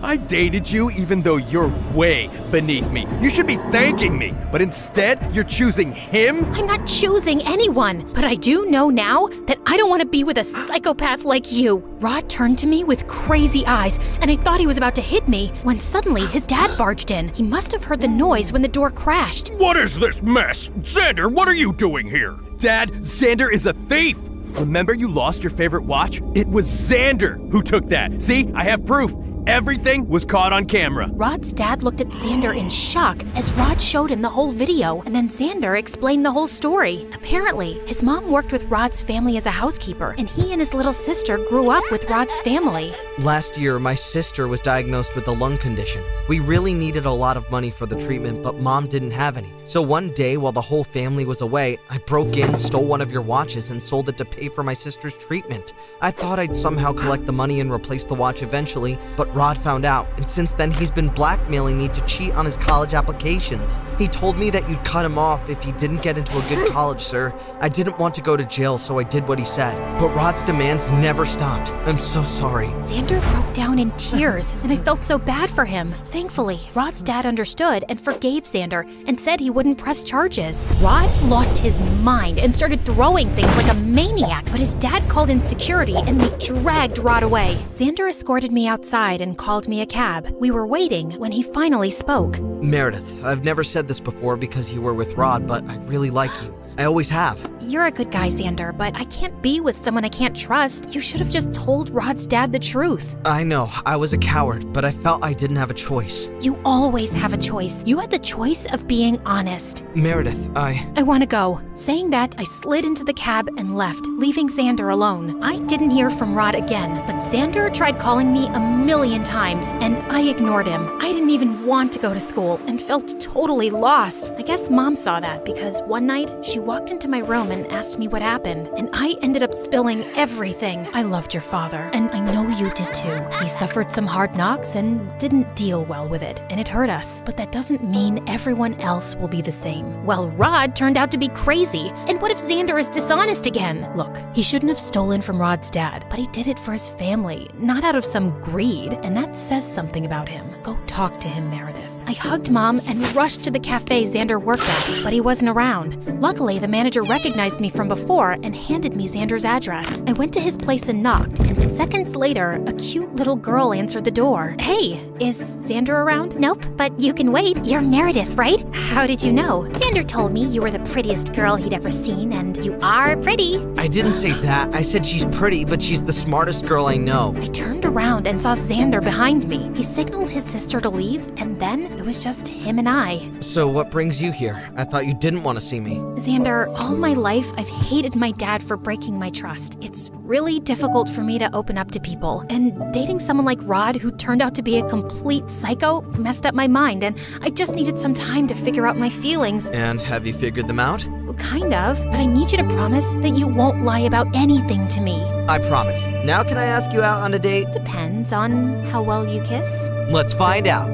I dated you even though you're way beneath me. You should be thanking me, but instead you're choosing him? I'm not choosing anyone, but I do know now that I don't want to be with a psychopath like you. Rod turned to me with crazy eyes, and I thought he was about to hit me when suddenly his dad barged in. He must have heard the noise when the door crashed. What is this mess? Xander, what are you doing here? Dad, Xander is a thief! Remember you lost your favorite watch? It was Xander who took that. See, I have proof. Everything was caught on camera. Rod's dad looked at Xander in shock as Rod showed him the whole video, and then Xander explained the whole story. Apparently, his mom worked with Rod's family as a housekeeper, and he and his little sister grew up with Rod's family. Last year, my sister was diagnosed with a lung condition. We really needed a lot of money for the treatment, but Mom didn't have any. So one day, while the whole family was away, I broke in, stole one of your watches, and sold it to pay for my sister's treatment. I thought I'd somehow collect the money and replace the watch eventually, but Rod found out, and since then he's been blackmailing me to cheat on his college applications. He told me that you'd cut him off if he didn't get into a good college, sir. I didn't want to go to jail, so I did what he said. But Rod's demands never stopped. I'm so sorry. Xander broke down in tears, and I felt so bad for him. Thankfully, Rod's dad understood and forgave Xander and said he wouldn't press charges. Rod lost his mind and started throwing things like a maniac, but his dad called in security and they dragged Rod away. Xander escorted me outside and called me a cab. We were waiting when he finally spoke. Meredith, I've never said this before because you were with Rod, but I really like you. I always have. You're a good guy, Xander, but I can't be with someone I can't trust. You should have just told Rod's dad the truth. I know, I was a coward, but I felt I didn't have a choice. You always have a choice. You had the choice of being honest. Meredith, I want to go. Saying that, I slid into the cab and left, leaving Xander alone. I didn't hear from Rod again, but Xander tried calling me a million times, and I ignored him. I didn't even want to go to school and felt totally lost. I guess Mom saw that because one night she walked into my room and asked me what happened, and I ended up spilling everything. I loved your father, and I know you did too. He suffered some hard knocks and didn't deal well with it, and it hurt us, but that doesn't mean everyone else will be the same. Well, Rod turned out to be crazy, and what if Xander is dishonest again? Look, he shouldn't have stolen from Rod's dad, but he did it for his family, not out of some greed, and that says something about him. Go talk to him, Meredith. I hugged Mom and rushed to the cafe Xander worked at, but he wasn't around. Luckily, the manager recognized me from before and handed me Xander's address. I went to his place and knocked, and seconds later, a cute little girl answered the door. Hey, is Xander around? Nope, but you can wait. You're Meredith, right? How did you know? Xander told me you were the prettiest girl he'd ever seen, and you are pretty. I didn't say that. I said she's pretty, but she's the smartest girl I know. I turned around and saw Xander behind me. He signaled his sister to leave, and then it was just him and I. So what brings you here? I thought you didn't want to see me. Xander, all my life I've hated my dad for breaking my trust. It's really difficult for me to open up to people, and dating someone like Rod, who turned out to be a complete psycho, messed up my mind, and I just needed some time to figure out my feelings. And have you figured them out? Kind of, but I need you to promise that you won't lie about anything to me. I promise. Now can I ask you out on a date? Depends on how well you kiss. Let's find out.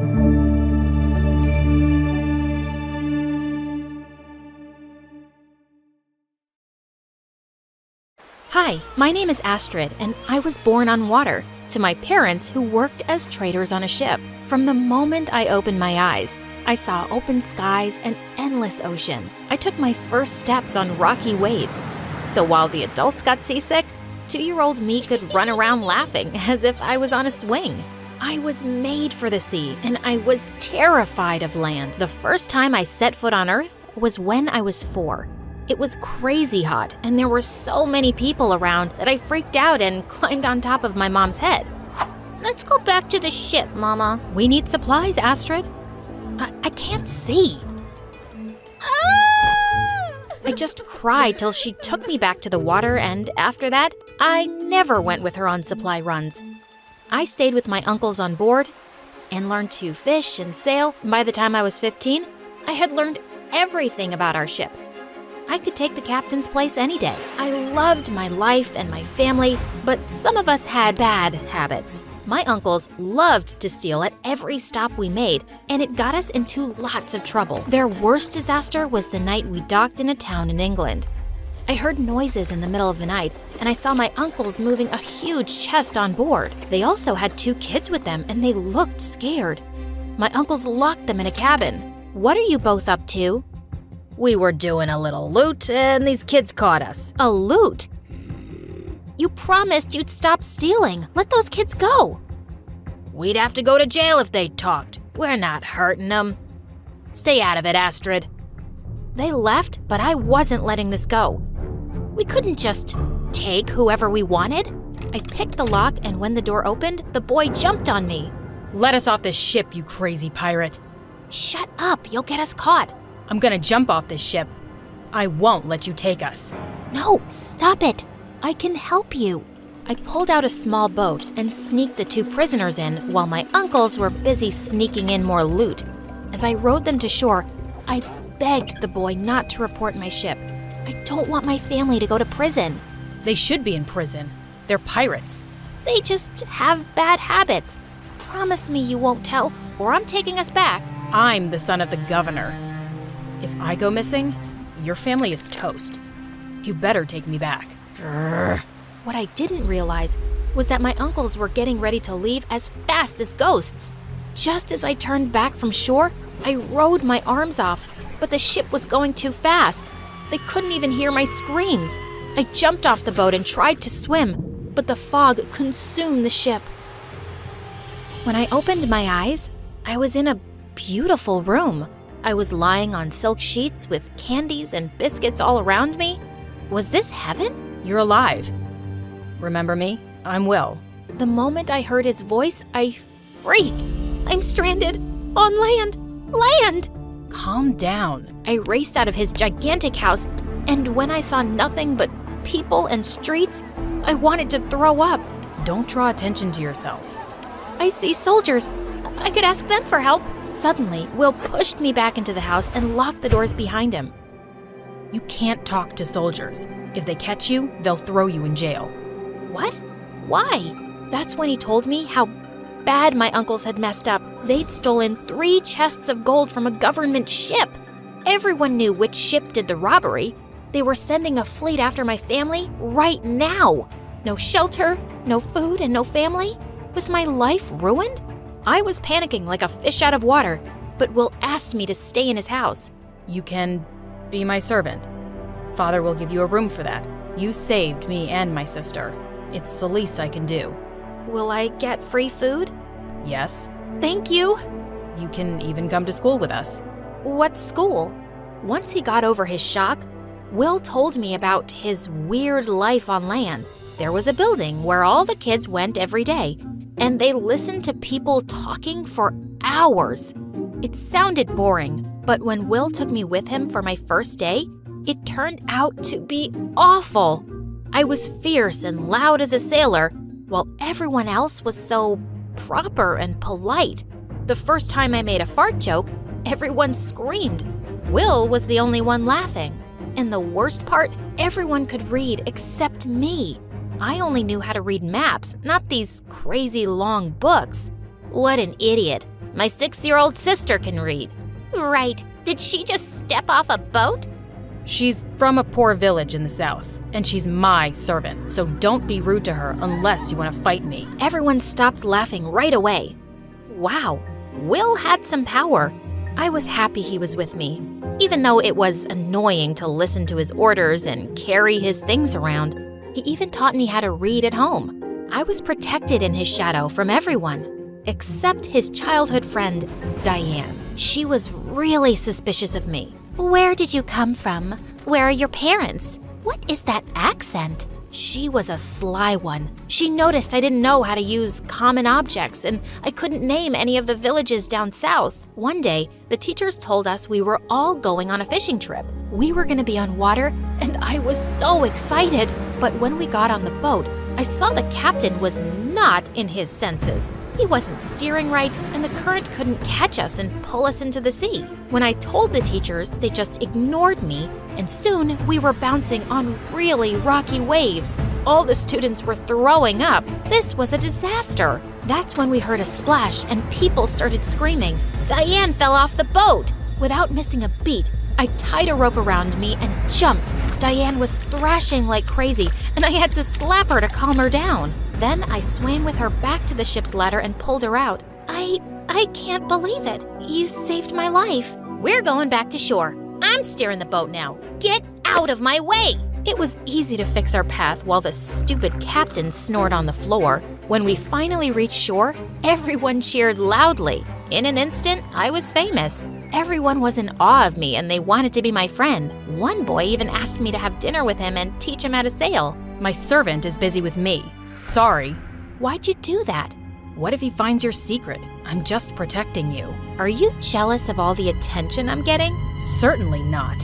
Hi, my name is Astrid, and I was born on water to my parents who worked as traders on a ship. From the moment I opened my eyes, I saw open skies and endless ocean. I took my first steps on rocky waves. So while the adults got seasick, 2-year-old me could run around laughing as if I was on a swing. I was made for the sea, and I was terrified of land. The first time I set foot on Earth was when I was 4. It was crazy hot, and there were so many people around that I freaked out and climbed on top of my mom's head. Let's go back to the ship, Mama. We need supplies, Astrid. I can't see. I just cried till she took me back to the water, and after that, I never went with her on supply runs. I stayed with my uncles on board and learned to fish and sail. By the time I was 15, I had learned everything about our ship. I could take the captain's place any day. I loved my life and my family, but some of us had bad habits. My uncles loved to steal at every stop we made, and it got us into lots of trouble. Their worst disaster was the night we docked in a town in England. I heard noises in the middle of the night, and I saw my uncles moving a huge chest on board. They also had 2 kids with them, and they looked scared. My uncles locked them in a cabin. What are you both up to? We were doing a little loot, and these kids caught us. A loot? You promised you'd stop stealing. Let those kids go. We'd have to go to jail if they talked. We're not hurting them. Stay out of it, Astrid. They left, but I wasn't letting this go. We couldn't just take whoever we wanted. I picked the lock, and when the door opened, the boy jumped on me. Let us off this ship, you crazy pirate. Shut up, you'll get us caught. I'm gonna jump off this ship. I won't let you take us. No, stop it. I can help you. I pulled out a small boat and sneaked the 2 prisoners in while my uncles were busy sneaking in more loot. As I rowed them to shore, I begged the boy not to report my ship. I don't want my family to go to prison. They should be in prison. They're pirates. They just have bad habits. Promise me you won't tell, or I'm taking us back. I'm the son of the governor. If I go missing, your family is toast. You better take me back. What I didn't realize was that my uncles were getting ready to leave as fast as ghosts. Just as I turned back from shore, I rode my arms off, but the ship was going too fast. They couldn't even hear my screams. I jumped off the boat and tried to swim, but the fog consumed the ship. When I opened my eyes, I was in a beautiful room. I was lying on silk sheets with candies and biscuits all around me. Was this heaven? You're alive. Remember me? I'm Will. The moment I heard his voice, I freaked. I'm stranded on land. Land! Calm down. I raced out of his gigantic house, and when I saw nothing but people and streets, I wanted to throw up. Don't draw attention to yourself. I see soldiers. I could ask them for help. Suddenly, Will pushed me back into the house and locked the doors behind him. You can't talk to soldiers. If they catch you, they'll throw you in jail. What? Why? That's when he told me how bad my uncles had messed up. They'd stolen 3 chests of gold from a government ship. Everyone knew which ship did the robbery. They were sending a fleet after my family right now. No shelter, no food, and no family. Was my life ruined? I was panicking like a fish out of water, but Will asked me to stay in his house. You can be my servant. Father will give you a room for that. You saved me and my sister. It's the least I can do. Will I get free food? Yes. Thank you. You can even come to school with us. What school? Once he got over his shock, Will told me about his weird life on land. There was a building where all the kids went every day, and they listened to people talking for hours. It sounded boring, but when Will took me with him for my first day, it turned out to be awful. I was fierce and loud as a sailor, while everyone else was so proper and polite. The first time I made a fart joke, everyone screamed. Will was the only one laughing. And the worst part, everyone could read except me. I only knew how to read maps, not these crazy long books. What an idiot. My 6-year-old sister can read. Right. Did she just step off a boat? She's from a poor village in the south, and she's my servant, so don't be rude to her unless you want to fight me. Everyone stopped laughing right away. Wow, Will had some power. I was happy he was with me, even though it was annoying to listen to his orders and carry his things around. He even taught me how to read at home. I was protected in his shadow from everyone, except his childhood friend, Diane. She was really suspicious of me. Where did you come from? Where are your parents? What is that accent? She was a sly one. She noticed I didn't know how to use common objects and I couldn't name any of the villages down south. One day, the teachers told us we were all going on a fishing trip. We were going to be on water and I was so excited. But when we got on the boat, I saw the captain was not in his senses. He wasn't steering right, and the current couldn't catch us and pull us into the sea. When I told the teachers, they just ignored me, and soon we were bouncing on really rocky waves. All the students were throwing up. This was a disaster. That's when we heard a splash and people started screaming. Diane fell off the boat! Without missing a beat, I tied a rope around me and jumped. Diane was thrashing like crazy, and I had to slap her to calm her down. Then I swam with her back to the ship's ladder and pulled her out. I can't believe it. You saved my life. We're going back to shore. I'm steering the boat now. Get out of my way! It was easy to fix our path while the stupid captain snored on the floor. When we finally reached shore, everyone cheered loudly. In an instant, I was famous. Everyone was in awe of me and they wanted to be my friend. One boy even asked me to have dinner with him and teach him how to sail. My servant is busy with me. Sorry. Why'd you do that? What if he finds your secret? I'm just protecting you. Are you jealous of all the attention I'm getting? Certainly not.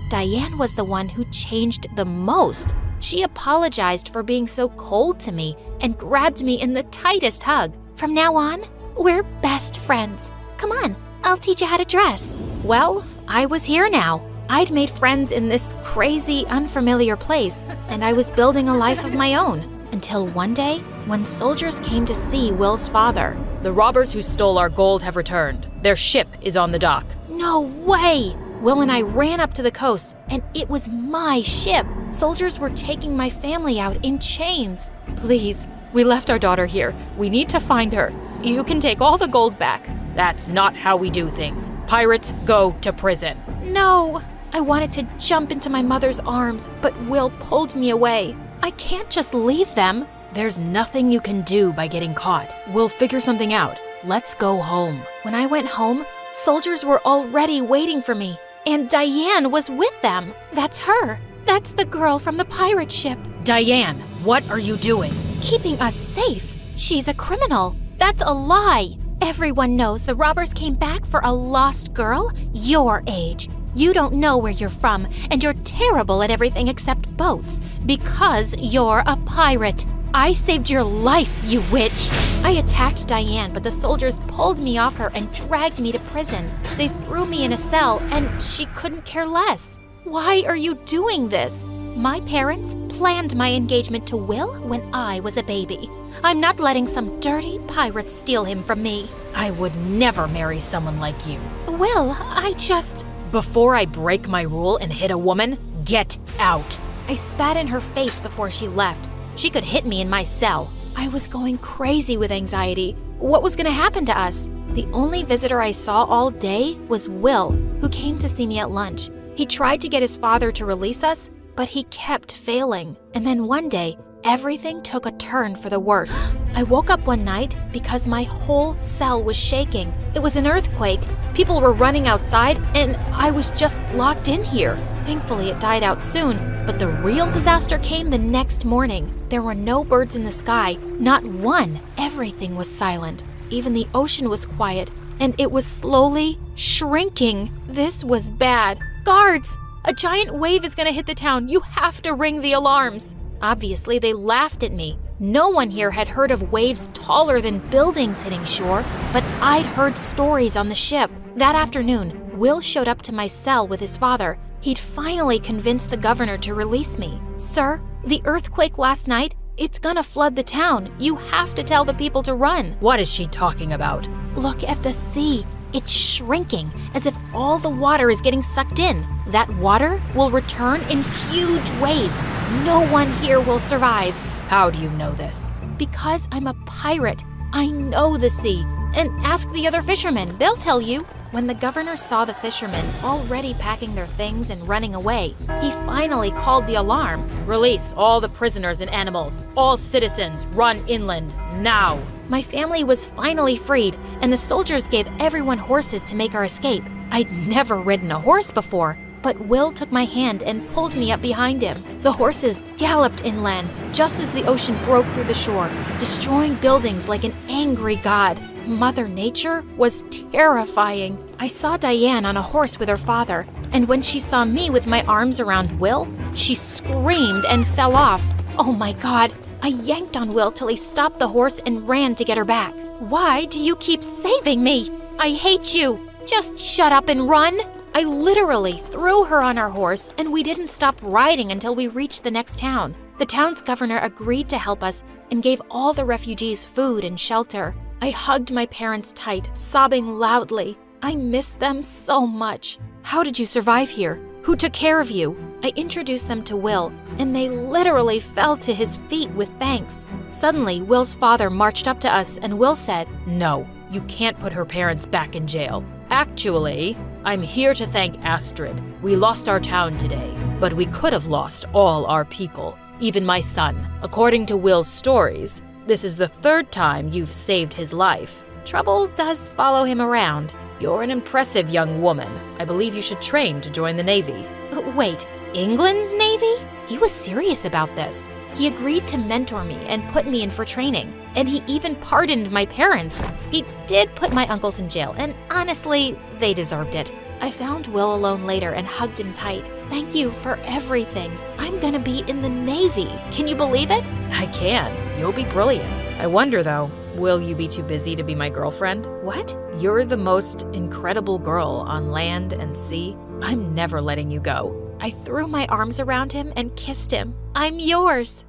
Diane was the one who changed the most. She apologized for being so cold to me and grabbed me in the tightest hug. From now on, we're best friends. Come on, I'll teach you how to dress. Well, I was here now. I'd made friends in this crazy, unfamiliar place, and I was building a life of my own. Until one day, when soldiers came to see Will's father. The robbers who stole our gold have returned. Their ship is on the dock. No way! Will and I ran up to the coast, and it was my ship. Soldiers were taking my family out in chains. Please, we left our daughter here. We need to find her. You can take all the gold back. That's not how we do things. Pirates go to prison. No! I wanted to jump into my mother's arms, but Will pulled me away. I can't just leave them. There's nothing you can do by getting caught. We'll figure something out. Let's go home. When I went home, soldiers were already waiting for me, and Diane was with them. That's her. That's the girl from the pirate ship. Diane, what are you doing? Keeping us safe. She's a criminal. That's a lie. Everyone knows the robbers came back for a lost girl your age. You don't know where you're from, and you're terrible at everything except boats, because you're a pirate. I saved your life, you witch! I attacked Diane, but the soldiers pulled me off her and dragged me to prison. They threw me in a cell, and she couldn't care less. Why are you doing this? My parents planned my engagement to Will when I was a baby. I'm not letting some dirty pirate steal him from me. I would never marry someone like you. Will, I just... Before I break my rule and hit a woman, get out. I spat in her face before she left. She could hit me in my cell. I was going crazy with anxiety. What was going to happen to us? The only visitor I saw all day was Will, who came to see me at lunch. He tried to get his father to release us, but he kept failing. And then one day, everything took a turn for the worst. I woke up one night because my whole cell was shaking. It was an earthquake. People were running outside, and I was just locked in here. Thankfully, it died out soon, but the real disaster came the next morning. There were no birds in the sky, not one. Everything was silent. Even the ocean was quiet, and it was slowly shrinking. This was bad. Guards! A giant wave is gonna hit the town. You have to ring the alarms. Obviously, they laughed at me. No one here had heard of waves taller than buildings hitting shore, but I'd heard stories on the ship. That afternoon, Will showed up to my cell with his father. He'd finally convinced the governor to release me. Sir, the earthquake last night, it's gonna flood the town. You have to tell the people to run. What is she talking about? Look at the sea. It's shrinking, as if all the water is getting sucked in. That water will return in huge waves. No one here will survive. How do you know this? Because I'm a pirate. I know the sea. And ask the other fishermen, they'll tell you. When the governor saw the fishermen already packing their things and running away, he finally called the alarm. Release all the prisoners and animals. All citizens run inland, now. My family was finally freed, and the soldiers gave everyone horses to make our escape. I'd never ridden a horse before, but Will took my hand and pulled me up behind him. The horses galloped inland just as the ocean broke through the shore, destroying buildings like an angry god. Mother Nature was terrifying. I saw Diane on a horse with her father, and when she saw me with my arms around Will, she screamed and fell off. Oh my God. I yanked on Will till he stopped the horse and ran to get her back. Why do you keep saving me? I hate you. Just shut up and run. I literally threw her on our horse, and we didn't stop riding until we reached the next town. The town's governor agreed to help us and gave all the refugees food and shelter. I hugged my parents tight, sobbing loudly. I miss them so much. How did you survive here? Who took care of you? I introduced them to Will, and they literally fell to his feet with thanks. Suddenly, Will's father marched up to us, and Will said, No, you can't put her parents back in jail. Actually, I'm here to thank Astrid. We lost our town today, but we could have lost all our people, even my son. According to Will's stories, this is the third time you've saved his life. Trouble does follow him around. You're an impressive young woman. I believe you should train to join the Navy. Wait, England's Navy? He was serious about this. He agreed to mentor me and put me in for training, and he even pardoned my parents. He did put my uncles in jail, and honestly, they deserved it. I found Will alone later and hugged him tight. Thank you for everything. I'm gonna be in the Navy. Can you believe it? I can. You'll be brilliant. I wonder, though, will you be too busy to be my girlfriend? What? You're the most incredible girl on land and sea. I'm never letting you go. I threw my arms around him and kissed him. I'm yours.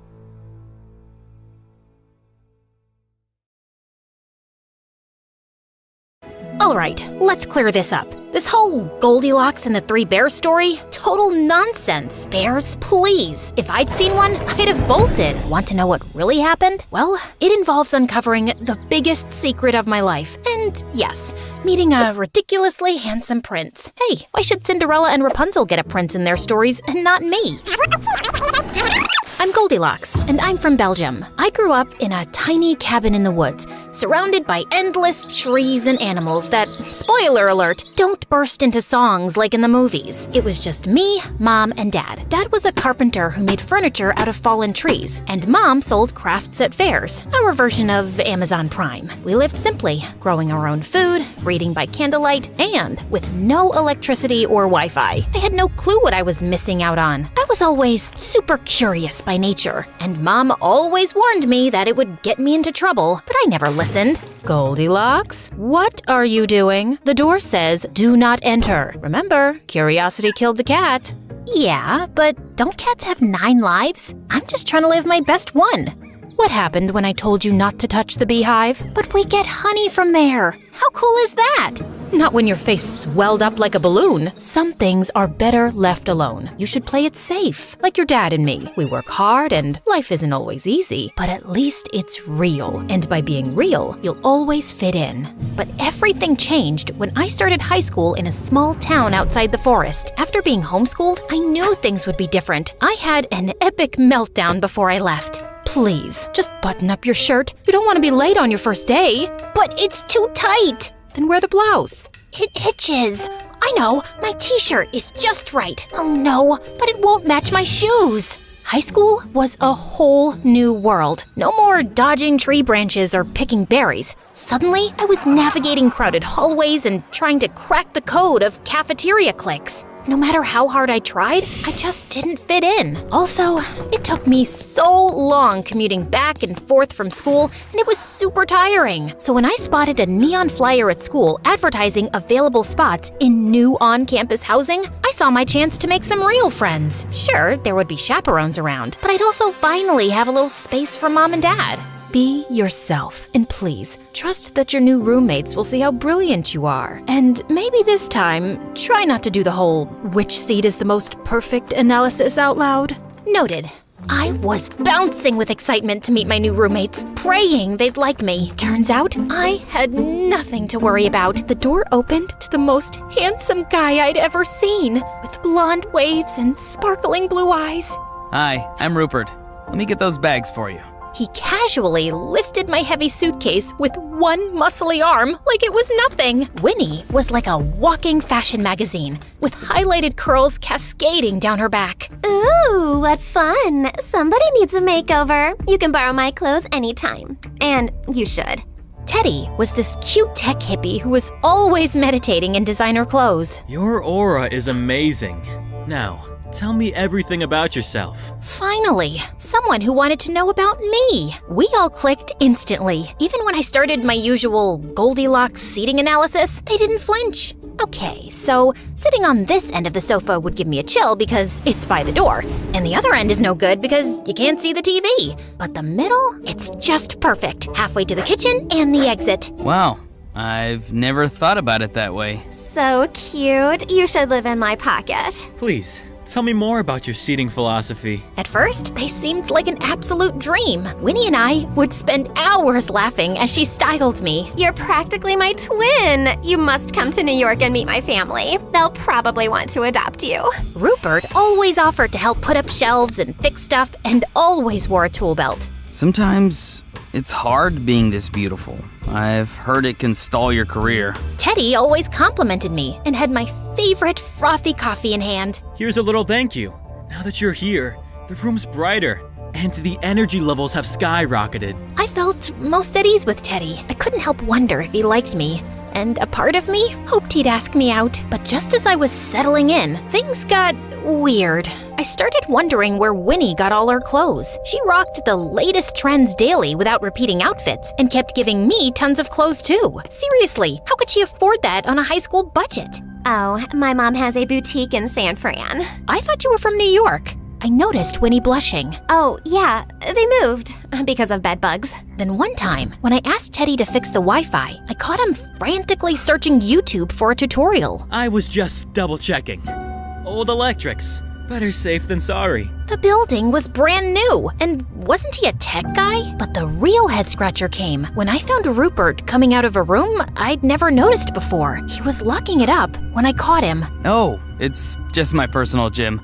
All right, let's clear this up. This whole Goldilocks and the Three Bears story, total nonsense. Bears, please. If I'd seen one, I'd have bolted. Want to know what really happened? Well, it involves uncovering the biggest secret of my life. And yes, meeting a ridiculously handsome prince. Hey, why should Cinderella and Rapunzel get a prince in their stories and not me? I'm Goldilocks, and I'm from Belgium. I grew up in a tiny cabin in the woods, surrounded by endless trees and animals that, spoiler alert, don't burst into songs like in the movies. It was just me, Mom, and Dad. Dad was a carpenter who made furniture out of fallen trees, and Mom sold crafts at fairs, our version of Amazon Prime. We lived simply, growing our own food, reading by candlelight, and with no electricity or Wi-Fi. I had no clue what I was missing out on. I was always super curious by nature, and Mom always warned me that it would get me into trouble, but I never listened. Goldilocks, what are you doing? The door says, do not enter. Remember, curiosity killed the cat. Yeah, but don't cats have 9 lives? I'm just trying to live my best one. What happened when I told you not to touch the beehive? But we get honey from there. How cool is that? Not when your face swelled up like a balloon. Some things are better left alone. You should play it safe, like your dad and me. We work hard and life isn't always easy, but at least it's real. And by being real, you'll always fit in. But everything changed when I started high school in a small town outside the forest. After being homeschooled, I knew things would be different. I had an epic meltdown before I left. Please, just button up your shirt. You don't want to be late on your first day. But it's too tight. Then wear the blouse. It itches. I know, my t-shirt is just right. Oh no, but it won't match my shoes. High school was a whole new world. No more dodging tree branches or picking berries. Suddenly, I was navigating crowded hallways and trying to crack the code of cafeteria cliques. No matter how hard I tried, I just didn't fit in. Also, it took me so long commuting back and forth from school, and it was super tiring. So when I spotted a neon flyer at school advertising available spots in new on-campus housing, I saw my chance to make some real friends. Sure, there would be chaperones around, but I'd also finally have a little space for Mom and Dad. Be yourself, and please, trust that your new roommates will see how brilliant you are. And maybe this time, try not to do the whole which seat is the most perfect analysis out loud. Noted. I was bouncing with excitement to meet my new roommates, praying they'd like me. Turns out, I had nothing to worry about. The door opened to the most handsome guy I'd ever seen, with blonde waves and sparkling blue eyes. Hi, I'm Rupert. Let me get those bags for you. He casually lifted my heavy suitcase with one muscly arm like it was nothing. Winnie was like a walking fashion magazine, with highlighted curls cascading down her back. Ooh, what fun. Somebody needs a makeover. You can borrow my clothes anytime. And you should. Teddy was this cute tech hippie who was always meditating in designer clothes. Your aura is amazing. Now, tell me everything about yourself. Finally, someone who wanted to know about me. We all clicked instantly. Even when I started my usual Goldilocks seating analysis, they didn't flinch. Okay, so sitting on this end of the sofa would give me a chill because it's by the door, and the other end is no good because you can't see the TV. But the middle, it's just perfect, halfway to the kitchen and the exit. Wow, I've never thought about it that way. So cute. You should live in my pocket. Please, tell me more about your seating philosophy. At first, they seemed like an absolute dream. Winnie and I would spend hours laughing as she styled me. You're practically my twin. You must come to New York and meet my family. They'll probably want to adopt you. Rupert always offered to help put up shelves and fix stuff and always wore a tool belt. Sometimes it's hard being this beautiful. I've heard it can stall your career. Teddy always complimented me and had my favorite frothy coffee in hand. Here's a little thank you. Now that you're here, the room's brighter, and the energy levels have skyrocketed. I felt most at ease with Teddy. I couldn't help wonder if he liked me, and a part of me hoped he'd ask me out. But just as I was settling in, things got weird. I started wondering where Winnie got all her clothes. She rocked the latest trends daily without repeating outfits and kept giving me tons of clothes too. Seriously, how could she afford that on a high school budget? Oh, my mom has a boutique in San Fran. I thought you were from New York. I noticed Winnie blushing. Oh, yeah, they moved because of bed bugs. Then one time, when I asked Teddy to fix the Wi-Fi, I caught him frantically searching YouTube for a tutorial. I was just double checking. Old electrics. Better safe than sorry. The building was brand new, and wasn't he a tech guy? But the real head-scratcher came when I found Rupert coming out of a room I'd never noticed before. He was locking it up when I caught him. Oh, it's just my personal gym.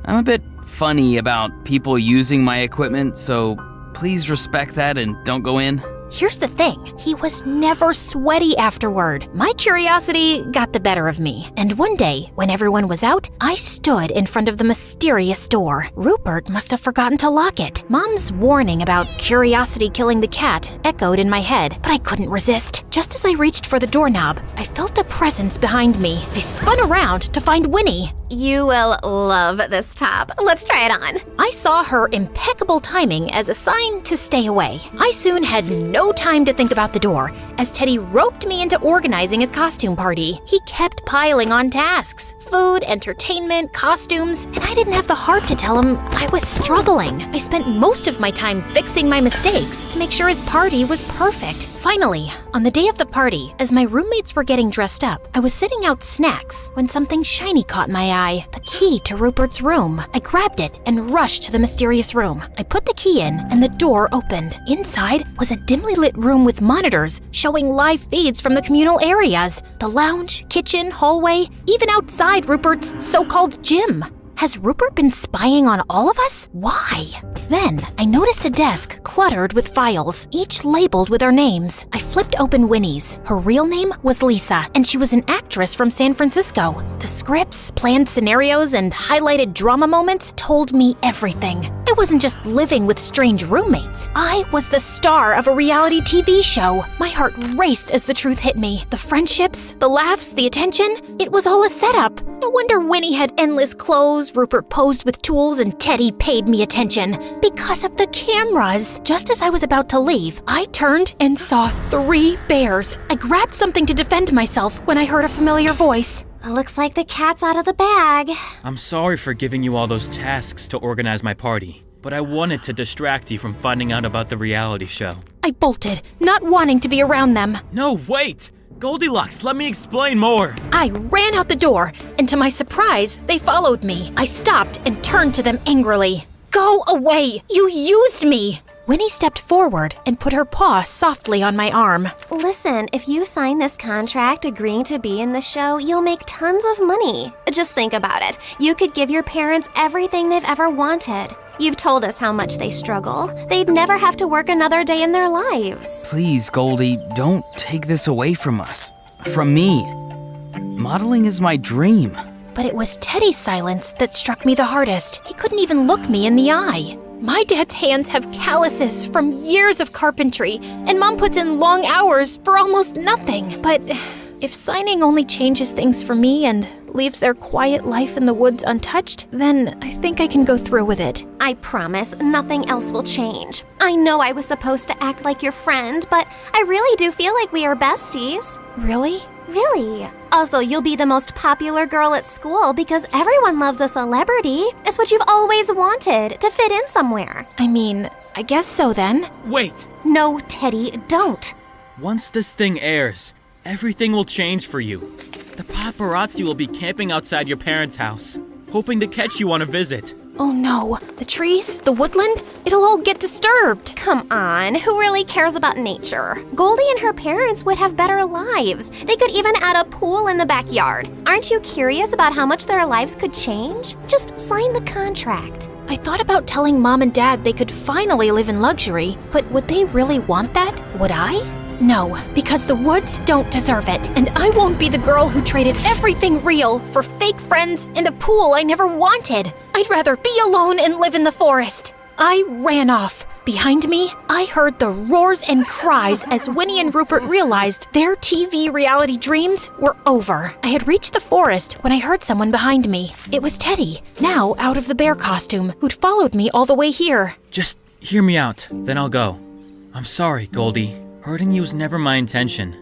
I'm a bit funny about people using my equipment, so please respect that and don't go in. Here's the thing, he was never sweaty afterward. My curiosity got the better of me, and one day, when everyone was out, I stood in front of the mysterious door. Rupert must have forgotten to lock it. Mom's warning about curiosity killing the cat echoed in my head, but I couldn't resist. Just as I reached for the doorknob, I felt a presence behind me. I spun around to find Winnie. You will love this top. Let's try it on. I saw her impeccable timing as a sign to stay away. I soon had no time to think about the door as Teddy roped me into organizing his costume party. He kept piling on tasks. Food, entertainment, costumes, and I didn't have the heart to tell him I was struggling. I spent most of my time fixing my mistakes to make sure his party was perfect. Finally, on the day of the party, as my roommates were getting dressed up, I was sitting out snacks when something shiny caught my eye. The key to Rupert's room. I grabbed it and rushed to the mysterious room. I put the key in and the door opened. Inside was a dimly lit room with monitors showing live feeds from the communal areas. The lounge, kitchen, hallway, even outside Rupert's so-called gym. Has Rupert been spying on all of us? Why? Then, I noticed a desk cluttered with files, each labeled with our names. I flipped open Winnie's. Her real name was Lisa, and she was an actress from San Francisco. The scripts, planned scenarios, and highlighted drama moments told me everything. I wasn't just living with strange roommates. I was the star of a reality TV show. My heart raced as the truth hit me. The friendships, the laughs, the attention, it was all a setup. No wonder Winnie had endless clothes, Rupert posed with tools, and Teddy paid me attention. Because of the cameras. Just as I was about to leave, I turned and saw 3 bears. I grabbed something to defend myself when I heard a familiar voice. Looks like the cat's out of the bag. I'm sorry for giving you all those tasks to organize my party, but I wanted to distract you from finding out about the reality show. I bolted, not wanting to be around them. No, wait! Goldilocks, let me explain more! I ran out the door, and to my surprise, they followed me. I stopped and turned to them angrily. Go away! You used me! Winnie stepped forward and put her paw softly on my arm. Listen, if you sign this contract agreeing to be in the show, you'll make tons of money. Just think about it. You could give your parents everything they've ever wanted. You've told us how much they struggle. They'd never have to work another day in their lives. Please, Goldie, don't take this away from us. From me. Modeling is my dream. But it was Teddy's silence that struck me the hardest. He couldn't even look me in the eye. My dad's hands have calluses from years of carpentry, and Mom puts in long hours for almost nothing. But if signing only changes things for me and leaves their quiet life in the woods untouched, then I think I can go through with it. I promise nothing else will change. I know I was supposed to act like your friend, but I really do feel like we are besties. Really? Really. Also, you'll be the most popular girl at school because everyone loves a celebrity. It's what you've always wanted, to fit in somewhere. I mean, I guess so then. Wait! No, Teddy, don't. Once this thing airs, everything will change for you. The paparazzi will be camping outside your parents' house, hoping to catch you on a visit. Oh no, the trees, the woodland, it'll all get disturbed. Come on, who really cares about nature? Goldie and her parents would have better lives. They could even add a pool in the backyard. Aren't you curious about how much their lives could change? Just sign the contract. I thought about telling Mom and Dad they could finally live in luxury, but would they really want that? Would I? No, because the woods don't deserve it, and I won't be the girl who traded everything real for fake friends and a pool I never wanted. I'd rather be alone and live in the forest. I ran off. Behind me, I heard the roars and cries as Winnie and Rupert realized their TV reality dreams were over. I had reached the forest when I heard someone behind me. It was Teddy, now out of the bear costume, who'd followed me all the way here. Just hear me out, then I'll go. I'm sorry, Goldie. Hurting you was never my intention.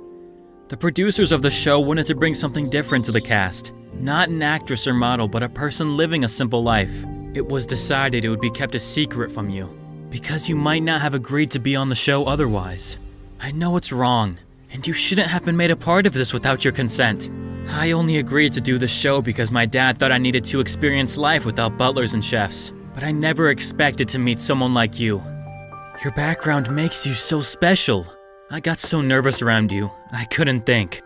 The producers of the show wanted to bring something different to the cast. Not an actress or model, but a person living a simple life. It was decided it would be kept a secret from you, because you might not have agreed to be on the show otherwise. I know it's wrong, and you shouldn't have been made a part of this without your consent. I only agreed to do the show because my dad thought I needed to experience life without butlers and chefs, but I never expected to meet someone like you. Your background makes you so special. I got so nervous around you, I couldn't think.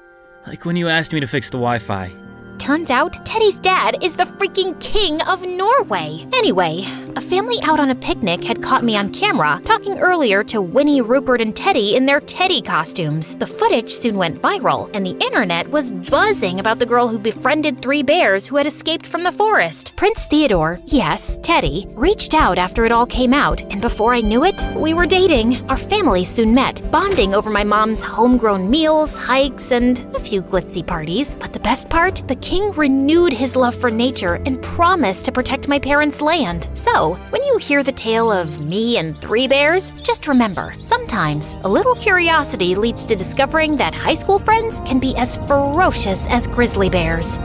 Like when you asked me to fix the Wi-Fi. Turns out, Teddy's dad is the freaking king of Norway. Anyway, a family out on a picnic had caught me on camera talking earlier to Winnie, Rupert, and Teddy in their Teddy costumes. The footage soon went viral, and the internet was buzzing about the girl who befriended 3 bears who had escaped from the forest. Prince Theodore, yes, Teddy, reached out after it all came out, and before I knew it, we were dating. Our families soon met, bonding over my mom's homegrown meals, hikes, and a few glitzy parties. But the best part? The king renewed his love for nature and promised to protect my parents' land. So, when you hear the tale of me and 3 bears, just remember, sometimes a little curiosity leads to discovering that high school friends can be as ferocious as grizzly bears.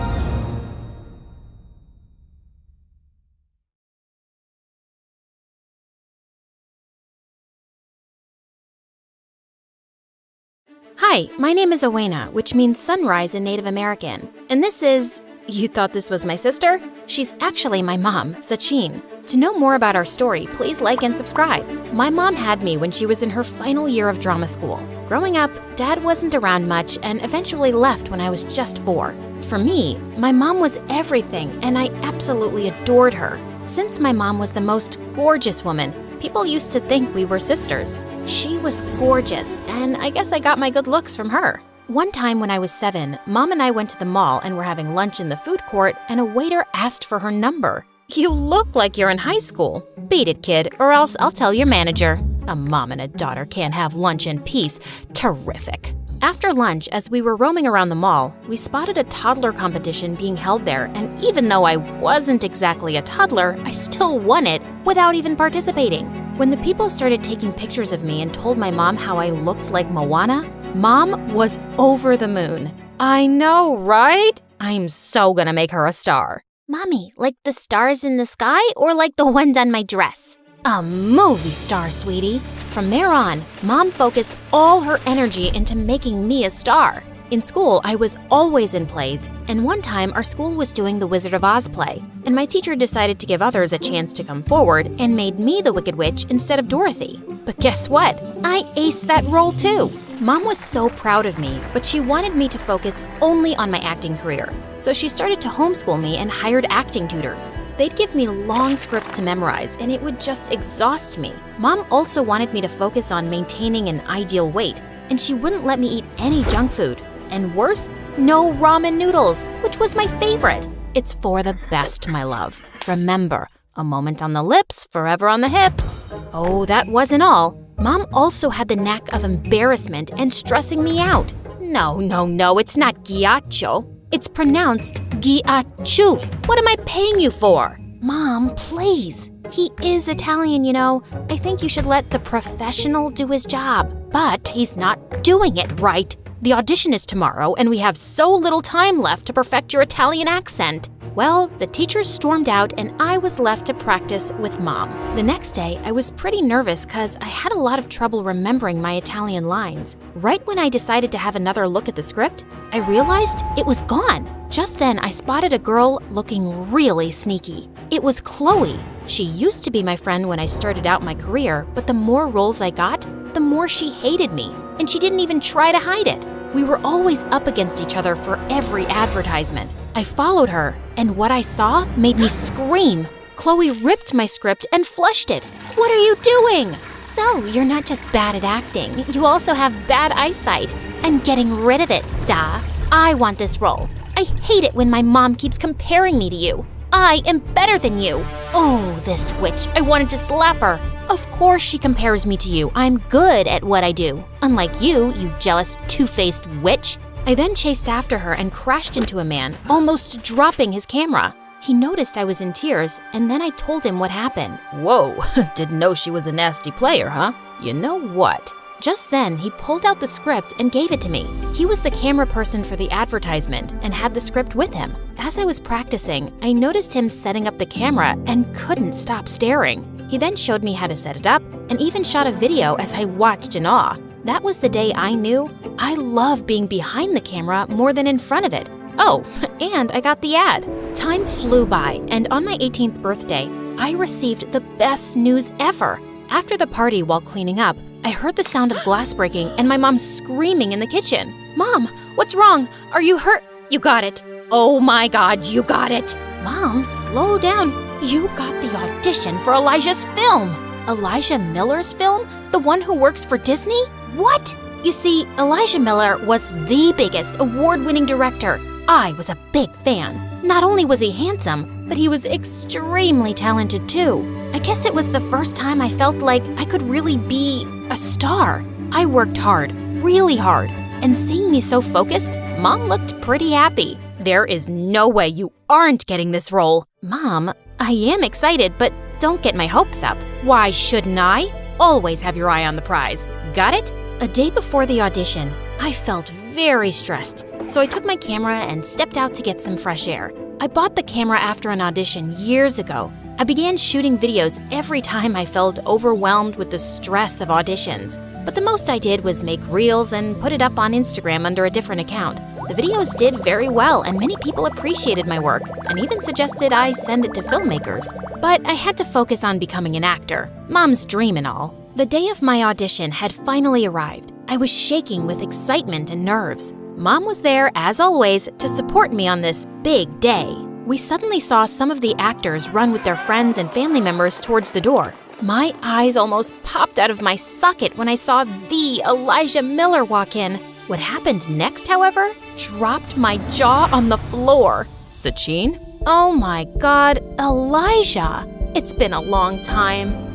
Hi, my name is Owena, which means sunrise in Native American. And this is... You thought this was my sister? She's actually my mom, Sachin. To know more about our story, please like and subscribe. My mom had me when she was in her final year of drama school. Growing up, Dad wasn't around much and eventually left when I was just 4. For me, my mom was everything, and I absolutely adored her. Since my mom was the most gorgeous woman, people used to think we were sisters. She was gorgeous, and I guess I got my good looks from her. One time when I was 7, Mom and I went to the mall and were having lunch in the food court, and a waiter asked for her number. You look like you're in high school. Beat it, kid, or else I'll tell your manager. A mom and a daughter can't have lunch in peace. Terrific. After lunch, as we were roaming around the mall, we spotted a toddler competition being held there, and even though I wasn't exactly a toddler, I still won it without even participating. When the people started taking pictures of me and told my mom how I looked like Moana, Mom was over the moon. I know, right? I'm so gonna make her a star. Mommy, like the stars in the sky or like the ones on my dress? A movie star, sweetie. From there on, Mom focused all her energy into making me a star. In school, I was always in plays, and one time our school was doing the Wizard of Oz play, and my teacher decided to give others a chance to come forward and made me the Wicked Witch instead of Dorothy. But guess what? I aced that role too. Mom was so proud of me, but she wanted me to focus only on my acting career. So she started to homeschool me and hired acting tutors. They'd give me long scripts to memorize, and it would just exhaust me. Mom also wanted me to focus on maintaining an ideal weight, and she wouldn't let me eat any junk food. And worse, no ramen noodles, which was my favorite. It's for the best, my love. Remember, a moment on the lips, forever on the hips. Oh, that wasn't all. Mom also had the knack of embarrassment and stressing me out. No, it's not ghiaccio. It's pronounced ghiacciu. What am I paying you for? Mom, please. He is Italian, you know. I think you should let the professional do his job. But he's not doing it right. The audition is tomorrow, and we have so little time left to perfect your Italian accent. Well, the teachers stormed out, and I was left to practice with Mom. The next day, I was pretty nervous because I had a lot of trouble remembering my Italian lines. Right when I decided to have another look at the script, I realized it was gone. Just then, I spotted a girl looking really sneaky. It was Chloe. She used to be my friend when I started out my career, but the more roles I got, the more she hated me, and she didn't even try to hide it. We were always up against each other for every advertisement. I followed her, and what I saw made me scream. Chloe ripped my script and flushed it. What are you doing? So, you're not just bad at acting, you also have bad eyesight. I'm getting rid of it, duh. I want this role. I hate it when my mom keeps comparing me to you. I am better than you. Oh, this witch. I wanted to slap her. Of course she compares me to you. I'm good at what I do. Unlike you, you jealous, two-faced witch. I then chased after her and crashed into a man, almost dropping his camera. He noticed I was in tears, and then I told him what happened. Whoa, didn't know she was a nasty player, huh? You know what? Just then, he pulled out the script and gave it to me. He was the camera person for the advertisement and had the script with him. As I was practicing, I noticed him setting up the camera and couldn't stop staring. He then showed me how to set it up and even shot a video as I watched in awe. That was the day I knew I love being behind the camera more than in front of it. Oh, and I got the ad. Time flew by, and on my 18th birthday, I received the best news ever. After the party while cleaning up, I heard the sound of glass breaking and my mom screaming in the kitchen. Mom, what's wrong? Are you hurt? You got it. Oh my God, you got it. Mom, slow down. You got the audition for Elijah's film. Elijah Miller's film? The one who works for Disney? What? You see, Elijah Miller was the biggest award-winning director. I was a big fan. Not only was he handsome, but he was extremely talented too. I guess it was the first time I felt like I could really be a star. I worked hard, really hard, and seeing me so focused, Mom looked pretty happy. There is no way you aren't getting this role. Mom, I am excited, but don't get my hopes up. Why shouldn't I? Always have your eye on the prize. Got it? A day before the audition, I felt very stressed, so I took my camera and stepped out to get some fresh air. I bought the camera after an audition years ago. I began shooting videos every time I felt overwhelmed with the stress of auditions. But the most I did was make reels and put it up on Instagram under a different account. The videos did very well, and many people appreciated my work and even suggested I send it to filmmakers. But I had to focus on becoming an actor, Mom's dream and all. The day of my audition had finally arrived. I was shaking with excitement and nerves. Mom was there, as always, to support me on this big day. We suddenly saw some of the actors run with their friends and family members towards the door. My eyes almost popped out of my socket when I saw the Elijah Miller walk in. What happened next, however, dropped my jaw on the floor. Sachin? Oh my God, Elijah! It's been a long time.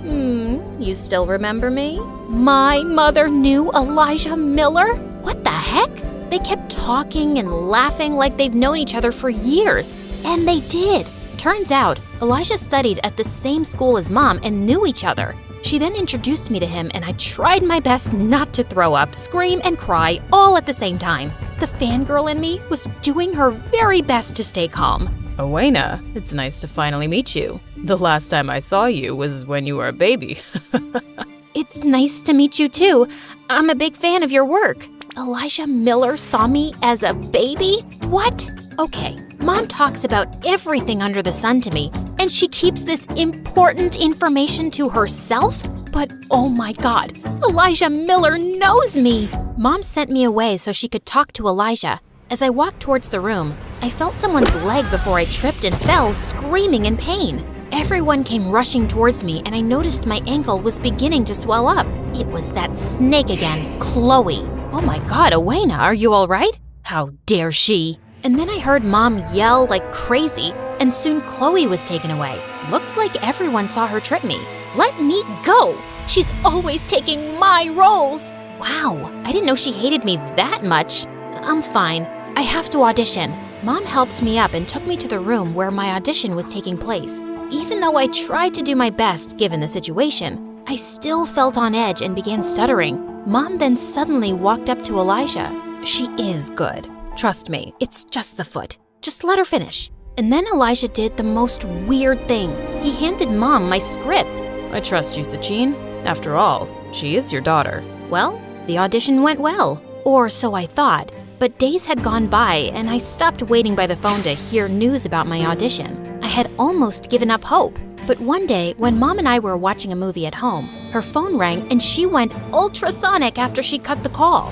You still remember me? My mother knew Elijah Miller? What the heck? They kept talking and laughing like they've known each other for years. And they did. Turns out, Elijah studied at the same school as Mom and knew each other. She then introduced me to him, and I tried my best not to throw up, scream, and cry all at the same time. The fangirl in me was doing her very best to stay calm. Owena, it's nice to finally meet you. The last time I saw you was when you were a baby. It's nice to meet you too. I'm a big fan of your work. Elijah Miller saw me as a baby? What? Okay, Mom talks about everything under the sun to me, and she keeps this important information to herself? But oh my God, Elijah Miller knows me! Mom sent me away so she could talk to Elijah. As I walked towards the room, I felt someone's leg before I tripped and fell, screaming in pain. Everyone came rushing towards me, and I noticed my ankle was beginning to swell up. It was that snake again, Chloe. Oh my God, Owena, are you all right? How dare she? And then I heard Mom yell like crazy, and soon Chloe was taken away. Looked like everyone saw her trip me. Let me go! She's always taking my roles! Wow, I didn't know she hated me that much. I'm fine. I have to audition. Mom helped me up and took me to the room where my audition was taking place. Even though I tried to do my best given the situation, I still felt on edge and began stuttering. Mom then suddenly walked up to Elijah. She is good. Trust me, it's just the foot. Just let her finish. And then Elijah did the most weird thing. He handed Mom my script. I trust you, Sachin. After all, she is your daughter. Well, the audition went well. Or so I thought. But days had gone by, and I stopped waiting by the phone to hear news about my audition. I had almost given up hope. But one day, when Mom and I were watching a movie at home, her phone rang and she went ultrasonic after she cut the call.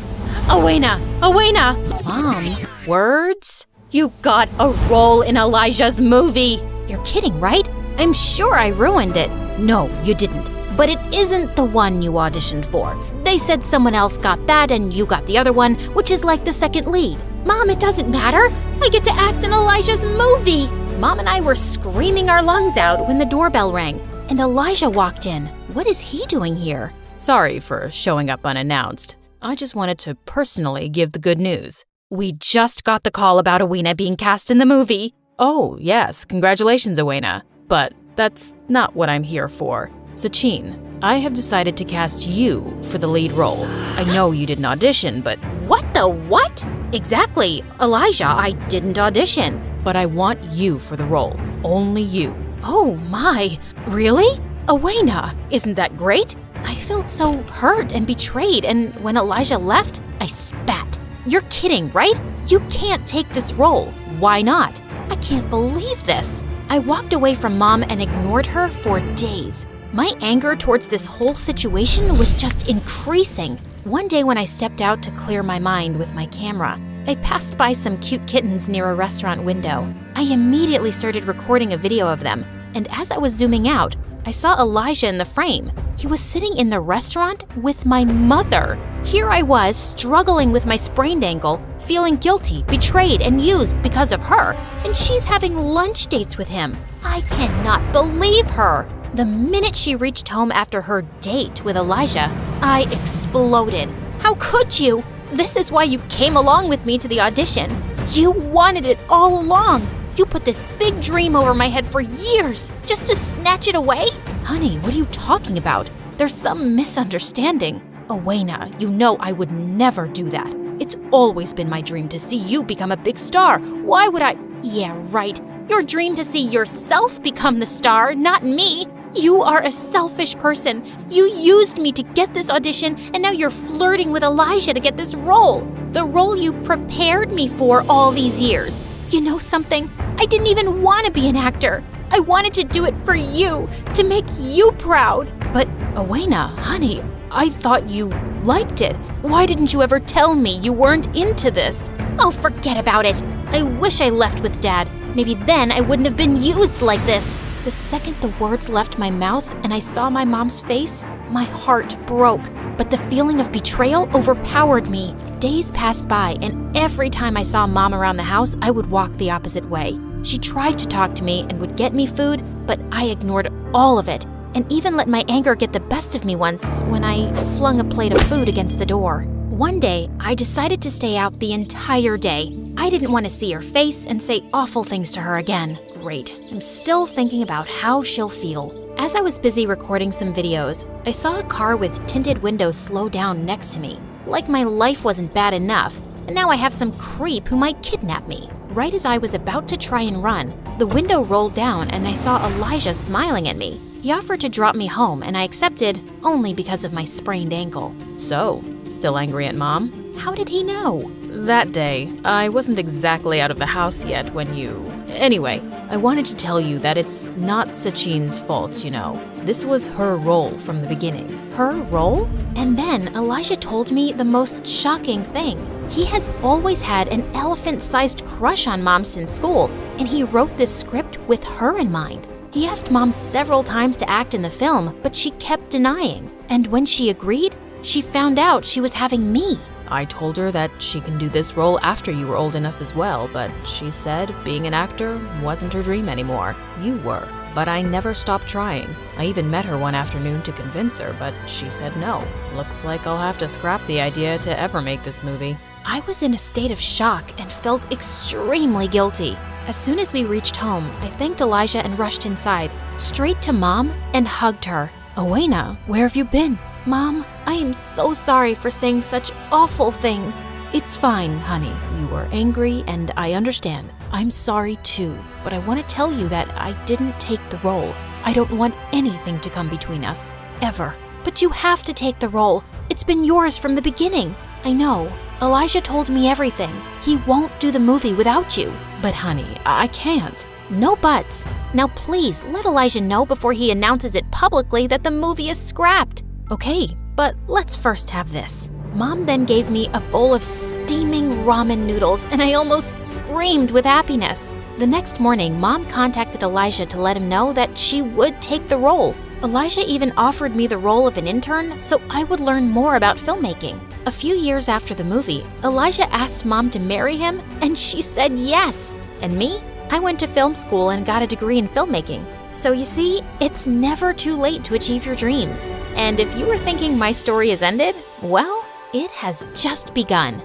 Owena! Owena! Mom, Words? You got a role in Elijah's movie! you're kidding, right? I'm sure I ruined it. No, you didn't. But it isn't the one you auditioned for. They said someone else got that and you got the other one, which is like the second lead. Mom, it doesn't matter. I get to act in Elijah's movie. Mom and I were screaming our lungs out when the doorbell rang, and Elijah walked in. What is he doing here? Sorry for showing up unannounced. I just wanted to personally give the good news. We just got the call about Owena being cast in the movie. Oh, yes, congratulations, Owena. But that's not what I'm here for. Sachin, I have decided to cast you for the lead role. I know you didn't audition, but What the what? Exactly. Elijah, I didn't audition. but I want you for the role. Only you. Oh my, really? Owena, isn't that great? I felt so hurt and betrayed, and when Elijah left, I spat. You're kidding, right? You can't take this role. Why not? I can't believe this. I walked away from Mom and ignored her for days. My anger towards this whole situation was just increasing. One day when I stepped out to clear my mind with my camera, I passed by some cute kittens near a restaurant window. I immediately started recording a video of them, and as I was zooming out, I saw Elijah in the frame. He was sitting in the restaurant with my mother. Here I was, struggling with my sprained ankle, feeling guilty, betrayed, and used because of her, and she's having lunch dates with him. I cannot believe her. The minute she reached home after her date with Elijah, I exploded. How could you? This is why you came along with me to the audition. You wanted it all along. You put this big dream over my head for years just to snatch it away? Honey, what are you talking about? There's some misunderstanding. Owena, you know I would never do that. It's always been my dream to see you become a big star. Why would I? Yeah, right. Your dream to see yourself become the star, not me. You are a selfish person. You used me to get this audition, and now you're flirting with Elijah to get this role. The role you prepared me for all these years. You know something? I didn't even want to be an actor. I wanted to do it for you, to make you proud. But, Owena, honey, I thought you liked it. Why didn't you ever tell me you weren't into this? Oh, forget about it. I wish I left with Dad. Maybe then I wouldn't have been used like this. The second the words left my mouth and I saw my mom's face, my heart broke. But the feeling of betrayal overpowered me. Days passed by, and every time I saw Mom around the house, I would walk the opposite way. She tried to talk to me and would get me food, but I ignored all of it, and even let my anger get the best of me once when I flung a plate of food against the door. One day, I decided to stay out the entire day. I didn't want to see her face and say awful things to her again. Great. I'm still thinking about how she'll feel. As I was busy recording some videos, I saw a car with tinted windows slow down next to me. Like my life wasn't bad enough, and now I have some creep who might kidnap me. Right as I was about to try and run, the window rolled down and I saw Elijah smiling at me. He offered to drop me home, and I accepted only because of my sprained ankle. So, still angry at Mom? How did he know? That day, I wasn't exactly out of the house yet when you... Anyway, I wanted to tell you that it's not Sachin's fault, you know. This was her role from the beginning. Her role? And then Elijah told me the most shocking thing. He has always had an elephant-sized crush on Mom since school, and he wrote this script with her in mind. He asked Mom several times to act in the film, but she kept denying. And when she agreed, she found out she was having me. I told her that she can do this role after you were old enough as well, but she said being an actor wasn't her dream anymore. You were. But I never stopped trying. I even met her one afternoon to convince her, but she said no. Looks like I'll have to scrap the idea to ever make this movie. I was in a state of shock and felt extremely guilty. As soon as we reached home, I thanked Elijah and rushed inside, straight to Mom, and hugged her. Owena, where have you been? Mom, I am so sorry for saying such awful things. It's fine, honey. You were angry, and I understand. I'm sorry too, but I want to tell you that I didn't take the role. I don't want anything to come between us, ever. But you have to take the role. It's been yours from the beginning. I know. Elijah told me everything. He won't do the movie without you. But honey, I can't. No buts. Now please let Elijah know before he announces it publicly that the movie is scrapped. Okay, but let's first have this. Mom then gave me a bowl of steaming ramen noodles, and I almost screamed with happiness. The next morning, Mom contacted Elijah to let him know that she would take the role. Elijah even offered me the role of an intern so I would learn more about filmmaking. A few years after the movie, Elijah asked Mom to marry him, and she said yes. And me? I went to film school and got a degree in filmmaking. So you see, it's never too late to achieve your dreams. And if you were thinking my story has ended, well, it has just begun.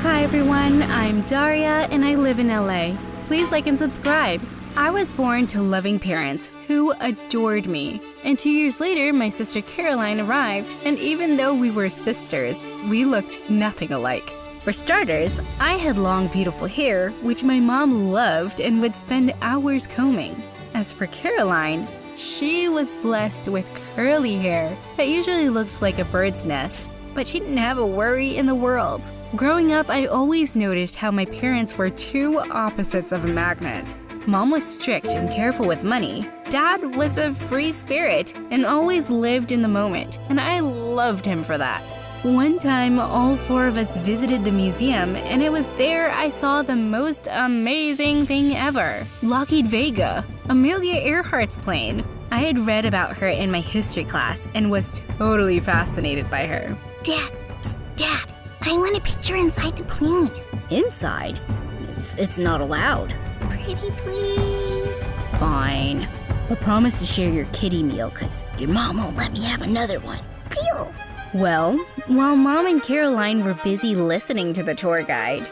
Hi everyone, I'm Daria and I live in LA. Please like and subscribe. I was born to loving parents who adored me. And 2 years later, my sister Caroline arrived, and even though we were sisters, we looked nothing alike. For starters, I had long, beautiful hair, which my mom loved and would spend hours combing. As for Caroline, she was blessed with curly hair that usually looks like a bird's nest, but she didn't have a worry in the world. Growing up, I always noticed how my parents were two opposites of a magnet. Mom was strict and careful with money. Dad was a free spirit and always lived in the moment, and I loved him for that. One time, all four of us visited the museum, and it was there I saw the most amazing thing ever. Lockheed Vega, Amelia Earhart's plane. I had read about her in my history class and was totally fascinated by her. Dad, psst, Dad, I want a picture inside the plane. Inside? It's not allowed. Pretty please. Fine. But promise to share your kiddie meal, cause your mom won't let me have another one. Deal. Well, while Mom and Caroline were busy listening to the tour guide,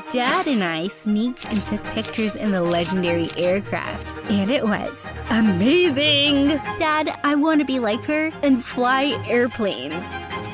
Dad and I sneaked and took pictures in the legendary aircraft, and it was amazing! Dad, I want to be like her and fly airplanes.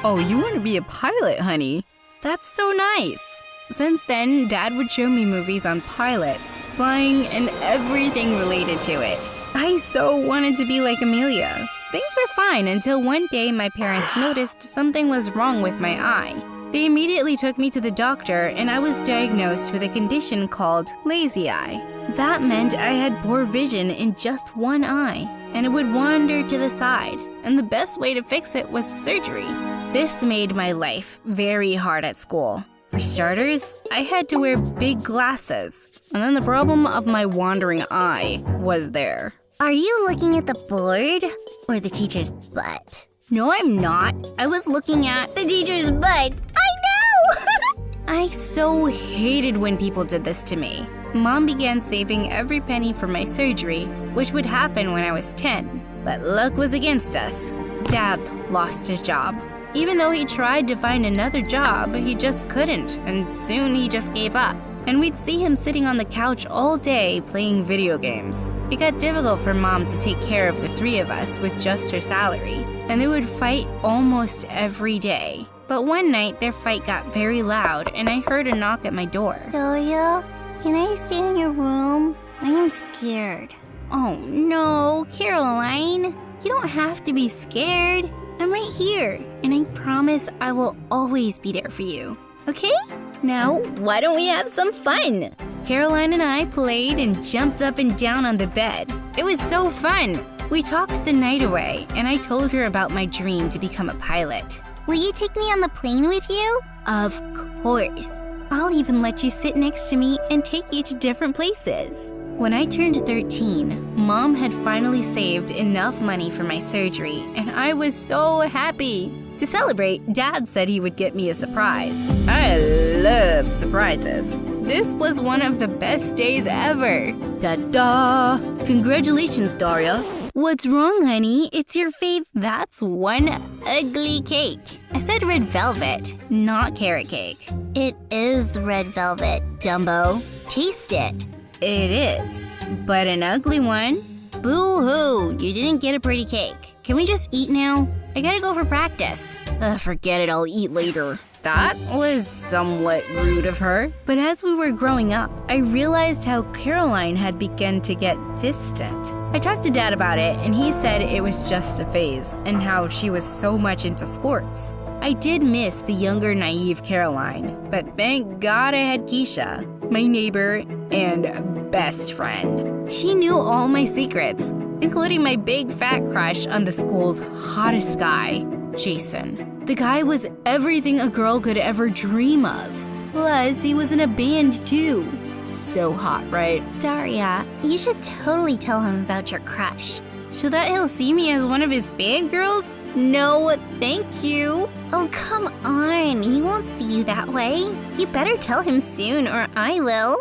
Oh, you want to be a pilot, honey? That's so nice. Since then, Dad would show me movies on pilots, flying, and everything related to it. I so wanted to be like Amelia. Things were fine until one day my parents noticed something was wrong with my eye. They immediately took me to the doctor and I was diagnosed with a condition called lazy eye. That meant I had poor vision in just one eye, and it would wander to the side, and the best way to fix it was surgery. This made my life very hard at school. For starters, I had to wear big glasses, and then the problem of my wandering eye was there. Are you looking at the board or the teacher's butt? No, I'm not. I was looking at The teacher's butt. I know! I so hated when people did this to me. Mom began saving every penny for my surgery, which would happen when I was 10. But luck was against us. Dad lost his job. Even though he tried to find another job, he just couldn't, and soon he just gave up. And we'd see him sitting on the couch all day playing video games. It got difficult for Mom to take care of the three of us with just her salary, and they would fight almost every day. But one night, their fight got very loud, and I heard a knock at my door. Doya, can I stay in your room? I am scared. Oh no, Caroline, you don't have to be scared. I'm right here, and I promise I will always be there for you. Okay? Now, why don't we have some fun? Caroline and I played and jumped up and down on the bed. It was so fun. We talked the night away, and I told her about my dream to become a pilot. Will you take me on the plane with you? Of course. I'll even let you sit next to me and take you to different places. When I turned 13, Mom had finally saved enough money for my surgery, and I was so happy. To celebrate, Dad said he would get me a surprise. I loved surprises. This was one of the best days ever. Ta-da! Congratulations, Daria. What's wrong, honey? It's your fave. That's one ugly cake. I said red velvet, not carrot cake. It is red velvet, Dumbo. Taste it. It is, but an ugly one. Boo-hoo, you didn't get a pretty cake. Can we just eat now? I gotta go for practice. Forget it, I'll eat later. That was somewhat rude of her. But as we were growing up, I realized how Caroline had begun to get distant. I talked to Dad about it, and he said it was just a phase, and how she was so much into sports. I did miss the younger, naive Caroline, but thank God I had Keisha, my neighbor and best friend. She knew all my secrets, including my big fat crush on the school's hottest guy, Jason. The guy was everything a girl could ever dream of. Plus, he was in a band too. So hot, right? Daria, you should totally tell him about your crush. So that he'll see me as one of his fangirls? No, thank you. Oh, come on. He won't see you that way. You better tell him soon or I will.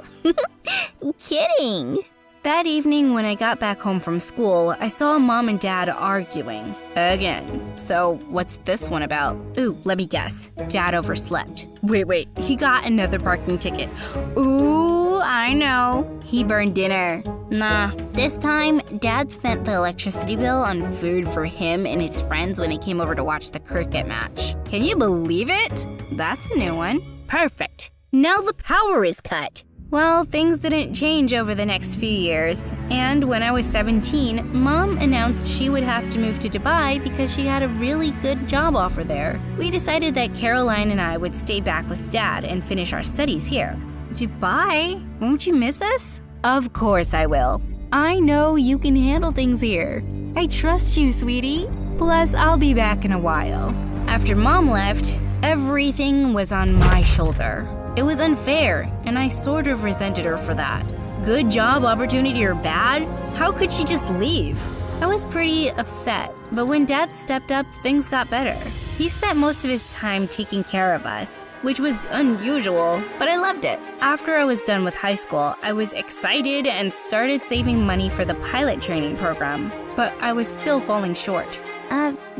Kidding. That evening when I got back home from school, I saw Mom and Dad arguing. Again. So what's this one about? Ooh, let me guess. Dad overslept. Wait, he got another parking ticket. Ooh, I know. He burned dinner. Nah, this time, Dad spent the electricity bill on food for him and his friends when he came over to watch the cricket match. Can you believe it? That's a new one. Perfect. Now the power is cut. Well, things didn't change over the next few years, and when I was 17, Mom announced she would have to move to Dubai because she had a really good job offer there. We decided that Caroline and I would stay back with Dad and finish our studies here. Dubai? Won't you miss us? Of course I will. I know you can handle things here. I trust you, sweetie. Plus, I'll be back in a while. After Mom left, everything was on my shoulder. It was unfair, and I sort of resented her for that. Good job opportunity or bad? How could she just leave? I was pretty upset, but when Dad stepped up, things got better. He spent most of his time taking care of us, which was unusual, but I loved it. After I was done with high school, I was excited and started saving money for the pilot training program, but I was still falling short.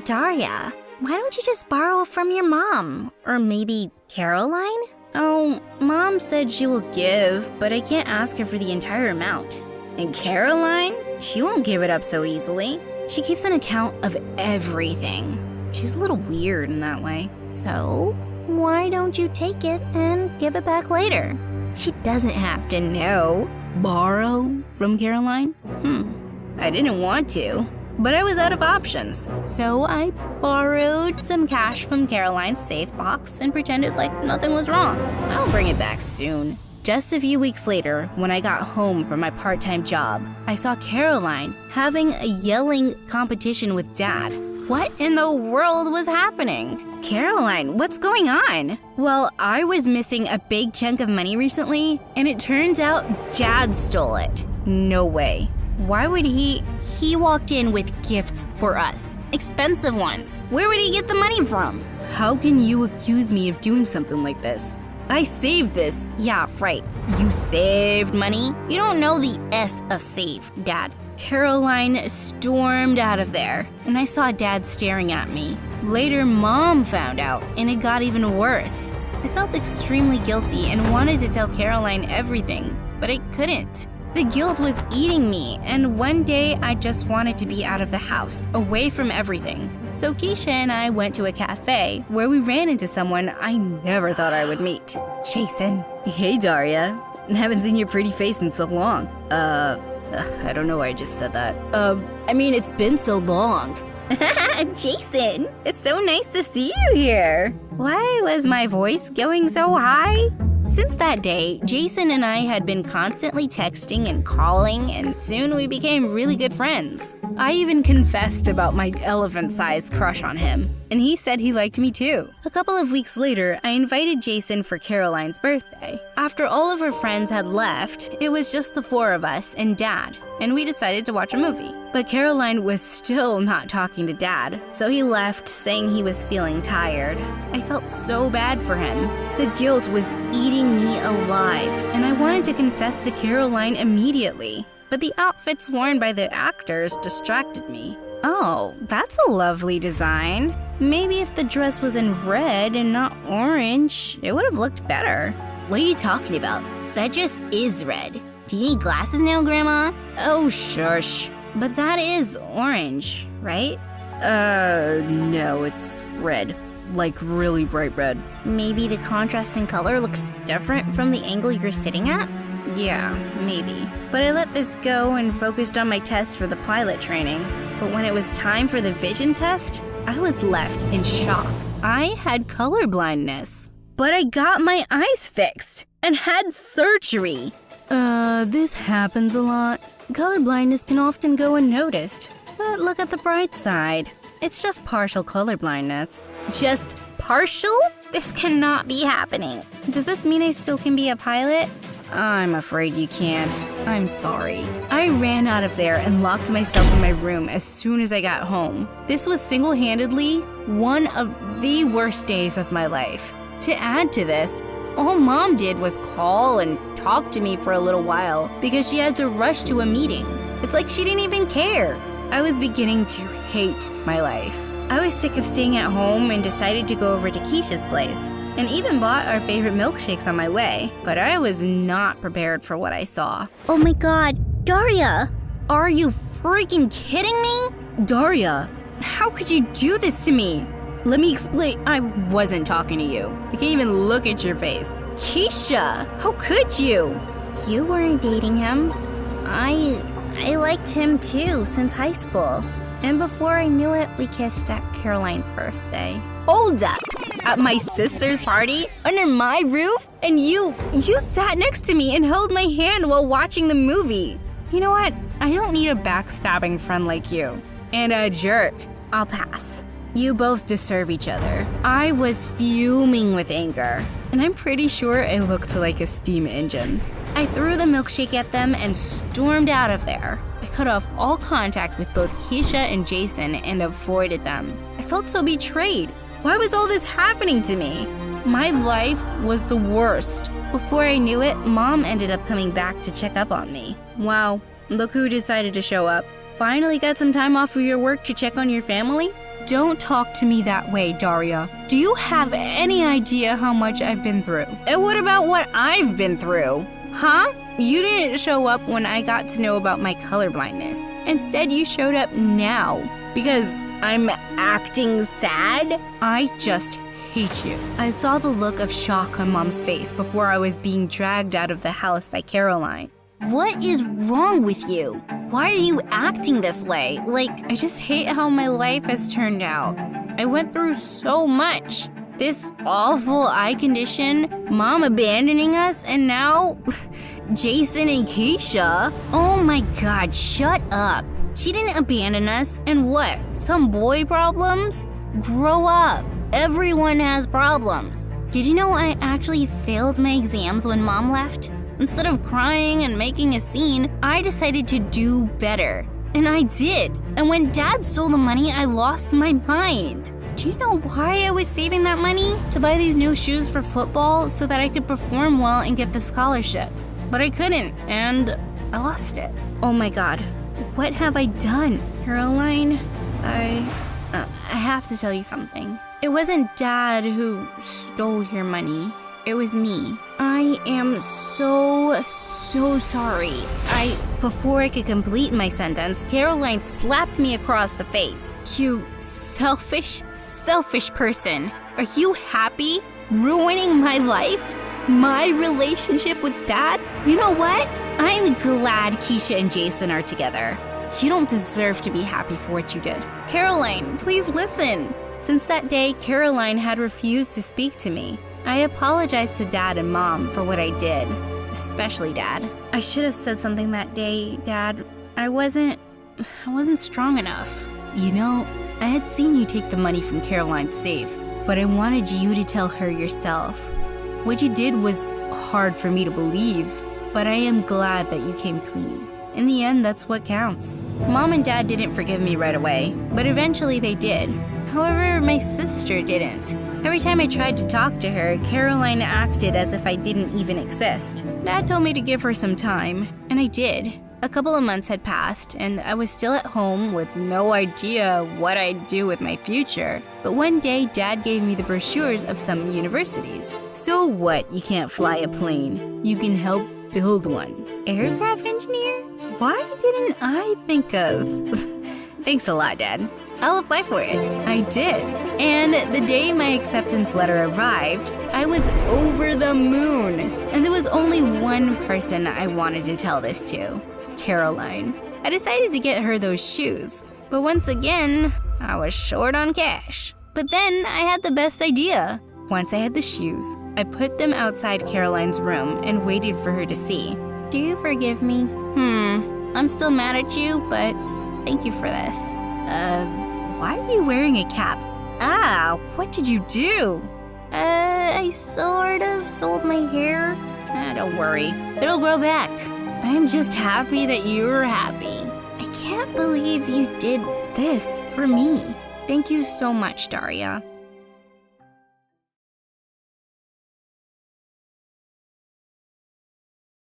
Daria, why don't you just borrow from your mom? Or maybe Caroline? Oh, Mom said she will give, but I can't ask her for the entire amount. And Caroline? She won't give it up so easily. She keeps an account of everything. She's a little weird in that way. So, why don't you take it and give it back later? She doesn't have to know. Borrow from Caroline? I didn't want to, but I was out of options. So I borrowed some cash from Caroline's safe box and pretended like nothing was wrong. I'll bring it back soon. Just a few weeks later, when I got home from my part-time job, I saw Caroline having a yelling competition with Dad. What in the world was happening? Caroline, what's going on? Well, I was missing a big chunk of money recently, and it turns out Dad stole it. No way. Why would he? He walked in with gifts for us. Expensive ones. Where would he get the money from? How can you accuse me of doing something like this? I saved this. Yeah, right. You saved money? You don't know the S of save, Dad. Caroline stormed out of there, and I saw Dad staring at me. Later, Mom found out, and it got even worse. I felt extremely guilty and wanted to tell Caroline everything, but I couldn't. The guilt was eating me, and one day I just wanted to be out of the house, away from everything. So Keisha and I went to a cafe where we ran into someone I never thought I would meet. Jason. Hey, Daria. Haven't seen your pretty face in so long. I don't know why I just said that. I mean, it's been so long. Jason, it's so nice to see you here. Why was my voice going so high? Since that day, Jason and I had been constantly texting and calling, and soon we became really good friends. I even confessed about my elephant-sized crush on him, and he said he liked me too. A couple of weeks later, I invited Jason for Caroline's birthday. After all of her friends had left, it was just the four of us and Dad, and we decided to watch a movie. But Caroline was still not talking to Dad, so he left saying he was feeling tired. I felt so bad for him. The guilt was eating me alive, and I wanted to confess to Caroline immediately. But the outfits worn by the actors distracted me. Oh, that's a lovely design. Maybe if the dress was in red and not orange, it would have looked better. What are you talking about? That dress is red. Do you need glasses now, Grandma? Oh, shush. But that is orange, right? No, it's red. Like really bright red. Maybe the contrast in color looks different from the angle you're sitting at? Yeah, maybe. But I let this go and focused on my test for the pilot training. But when it was time for the vision test, I was left in shock. I had color blindness. But I got my eyes fixed and had surgery. This happens a lot. Color blindness can often go unnoticed. But look at the bright side. It's just partial color blindness. Just partial? This cannot be happening. Does this mean I still can be a pilot? I'm afraid you can't. I'm sorry. I ran out of there and locked myself in my room as soon as I got home. This was single-handedly one of the worst days of my life. To add to this, all Mom did was call and talk to me for a little while because she had to rush to a meeting. It's like she didn't even care. I was beginning to hate my life. I was sick of staying at home and decided to go over to Keisha's place, and even bought our favorite milkshakes on my way, but I was not prepared for what I saw. Oh my god, Daria! Are you freaking kidding me? Daria, how could you do this to me? Let me explain. I wasn't talking to you. I can't even look at your face. Keisha, how could you? You weren't dating him. I liked him too since high school. And before I knew it, we kissed at Caroline's birthday. Hold up! At my sister's party? Under my roof? And you sat next to me and held my hand while watching the movie. You know what? I don't need a backstabbing friend like you. And a jerk. I'll pass. You both deserve each other. I was fuming with anger, and I'm pretty sure I looked like a steam engine. I threw the milkshake at them and stormed out of there. I cut off all contact with both Keisha and Jason and avoided them. I felt so betrayed. Why was all this happening to me? My life was the worst. Before I knew it, Mom ended up coming back to check up on me. Wow, look who decided to show up. Finally got some time off of your work to check on your family? Don't talk to me that way, Daria. Do you have any idea how much I've been through? And what about what I've been through? Huh? You didn't show up when I got to know about my colorblindness. Instead, you showed up now. Because I'm acting sad? I just hate you. I saw the look of shock on Mom's face before I was being dragged out of the house by Caroline. What is wrong with you? Why are you acting this way? I just hate how my life has turned out. I went through so much. This awful eye condition, Mom abandoning us, and now Jason and Keisha. Oh my god, shut up. She didn't abandon us, and what? Some boy problems? Grow up. Everyone has problems. Did you know I actually failed my exams when Mom left? Instead of crying and making a scene, I decided to do better. And I did. And when Dad stole the money, I lost my mind. Do you know why I was saving that money? To buy these new shoes for football so that I could perform well and get the scholarship. But I couldn't, and I lost it. Oh my god, what have I done? Caroline, I have to tell you something. It wasn't Dad who stole your money. It was me. I am so sorry. Before I could complete my sentence, Caroline slapped me across the face. You selfish person. Are you happy? Ruining my life? My relationship with Dad? You know what? I'm glad Keisha and Jason are together. You don't deserve to be happy for what you did. Caroline, please listen. Since that day, Caroline had refused to speak to me. I apologized to Dad and Mom for what I did, especially Dad. I should have said something that day, Dad. I wasn't strong enough. You know, I had seen you take the money from Caroline's safe, but I wanted you to tell her yourself. What you did was hard for me to believe, but I am glad that you came clean. In the end, that's what counts. Mom and Dad didn't forgive me right away, but eventually they did. However, my sister didn't. Every time I tried to talk to her, Caroline acted as if I didn't even exist. Dad told me to give her some time, and I did. A couple of months had passed, and I was still at home with no idea what I'd do with my future. But one day, Dad gave me the brochures of some universities. So what? You can't fly a plane. You can help build one. Aircraft engineer? Why didn't I think of... Thanks a lot, Dad. I'll apply for it. I did. And the day my acceptance letter arrived, I was over the moon. And there was only one person I wanted to tell this to. Caroline. I decided to get her those shoes. But once again, I was short on cash. But then I had the best idea. Once I had the shoes, I put them outside Caroline's room and waited for her to see. Do you forgive me? I'm still mad at you, but thank you for this. Why are you wearing a cap? What did you do? I sort of sold my hair. Don't worry, it'll grow back. I'm just happy that you're happy. I can't believe you did this for me. Thank you so much, Daria.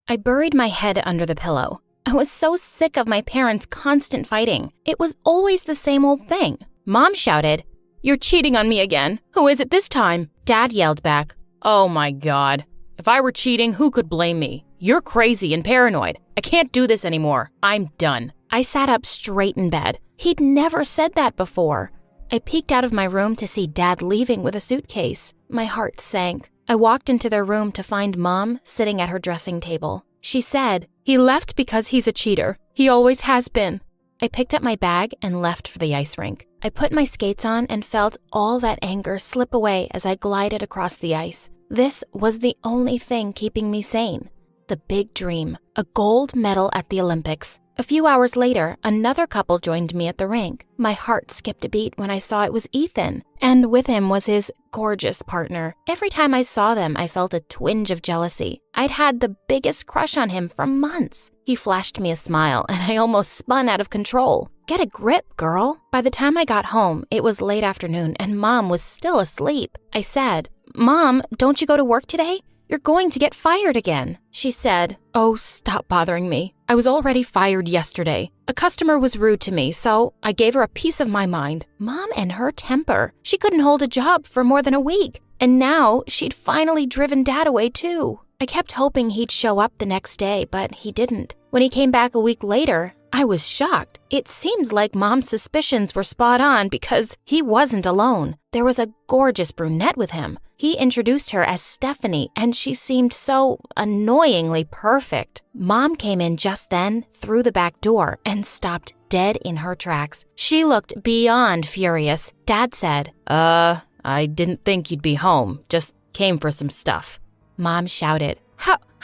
I buried my head under the pillow. I was so sick of my parents' constant fighting. It was always the same old thing. Mom shouted, "You're cheating on me again. Who is it this time?" Dad yelled back, "Oh my God. If I were cheating, who could blame me? You're crazy and paranoid. I can't do this anymore. I'm done." I sat up straight in bed. He'd never said that before. I peeked out of my room to see Dad leaving with a suitcase. My heart sank. I walked into their room to find Mom sitting at her dressing table. She said, "He left because he's a cheater. He always has been." I picked up my bag and left for the ice rink. I put my skates on and felt all that anger slip away as I glided across the ice. This was the only thing keeping me sane. The big dream, a gold medal at the Olympics. A few hours later, another couple joined me at the rink. My heart skipped a beat when I saw it was Ethan, and with him was his gorgeous partner. Every time I saw them, I felt a twinge of jealousy. I'd had the biggest crush on him for months. He flashed me a smile, and I almost spun out of control. "Get a grip, girl." By the time I got home, it was late afternoon, and Mom was still asleep. I said, "Mom, don't you go to work today? You're going to get fired again." She said, "Oh, stop bothering me. I was already fired yesterday. A customer was rude to me, so I gave her a piece of my mind." Mom and her temper. She couldn't hold a job for more than a week. And now she'd finally driven Dad away too. I kept hoping he'd show up the next day, but he didn't. When he came back a week later, I was shocked. It seems like Mom's suspicions were spot on because he wasn't alone. There was a gorgeous brunette with him. He introduced her as Stephanie, and she seemed so annoyingly perfect. Mom came in just then, through the back door, and stopped dead in her tracks. She looked beyond furious. Dad said, I didn't think you'd be home. Just came for some stuff." Mom shouted,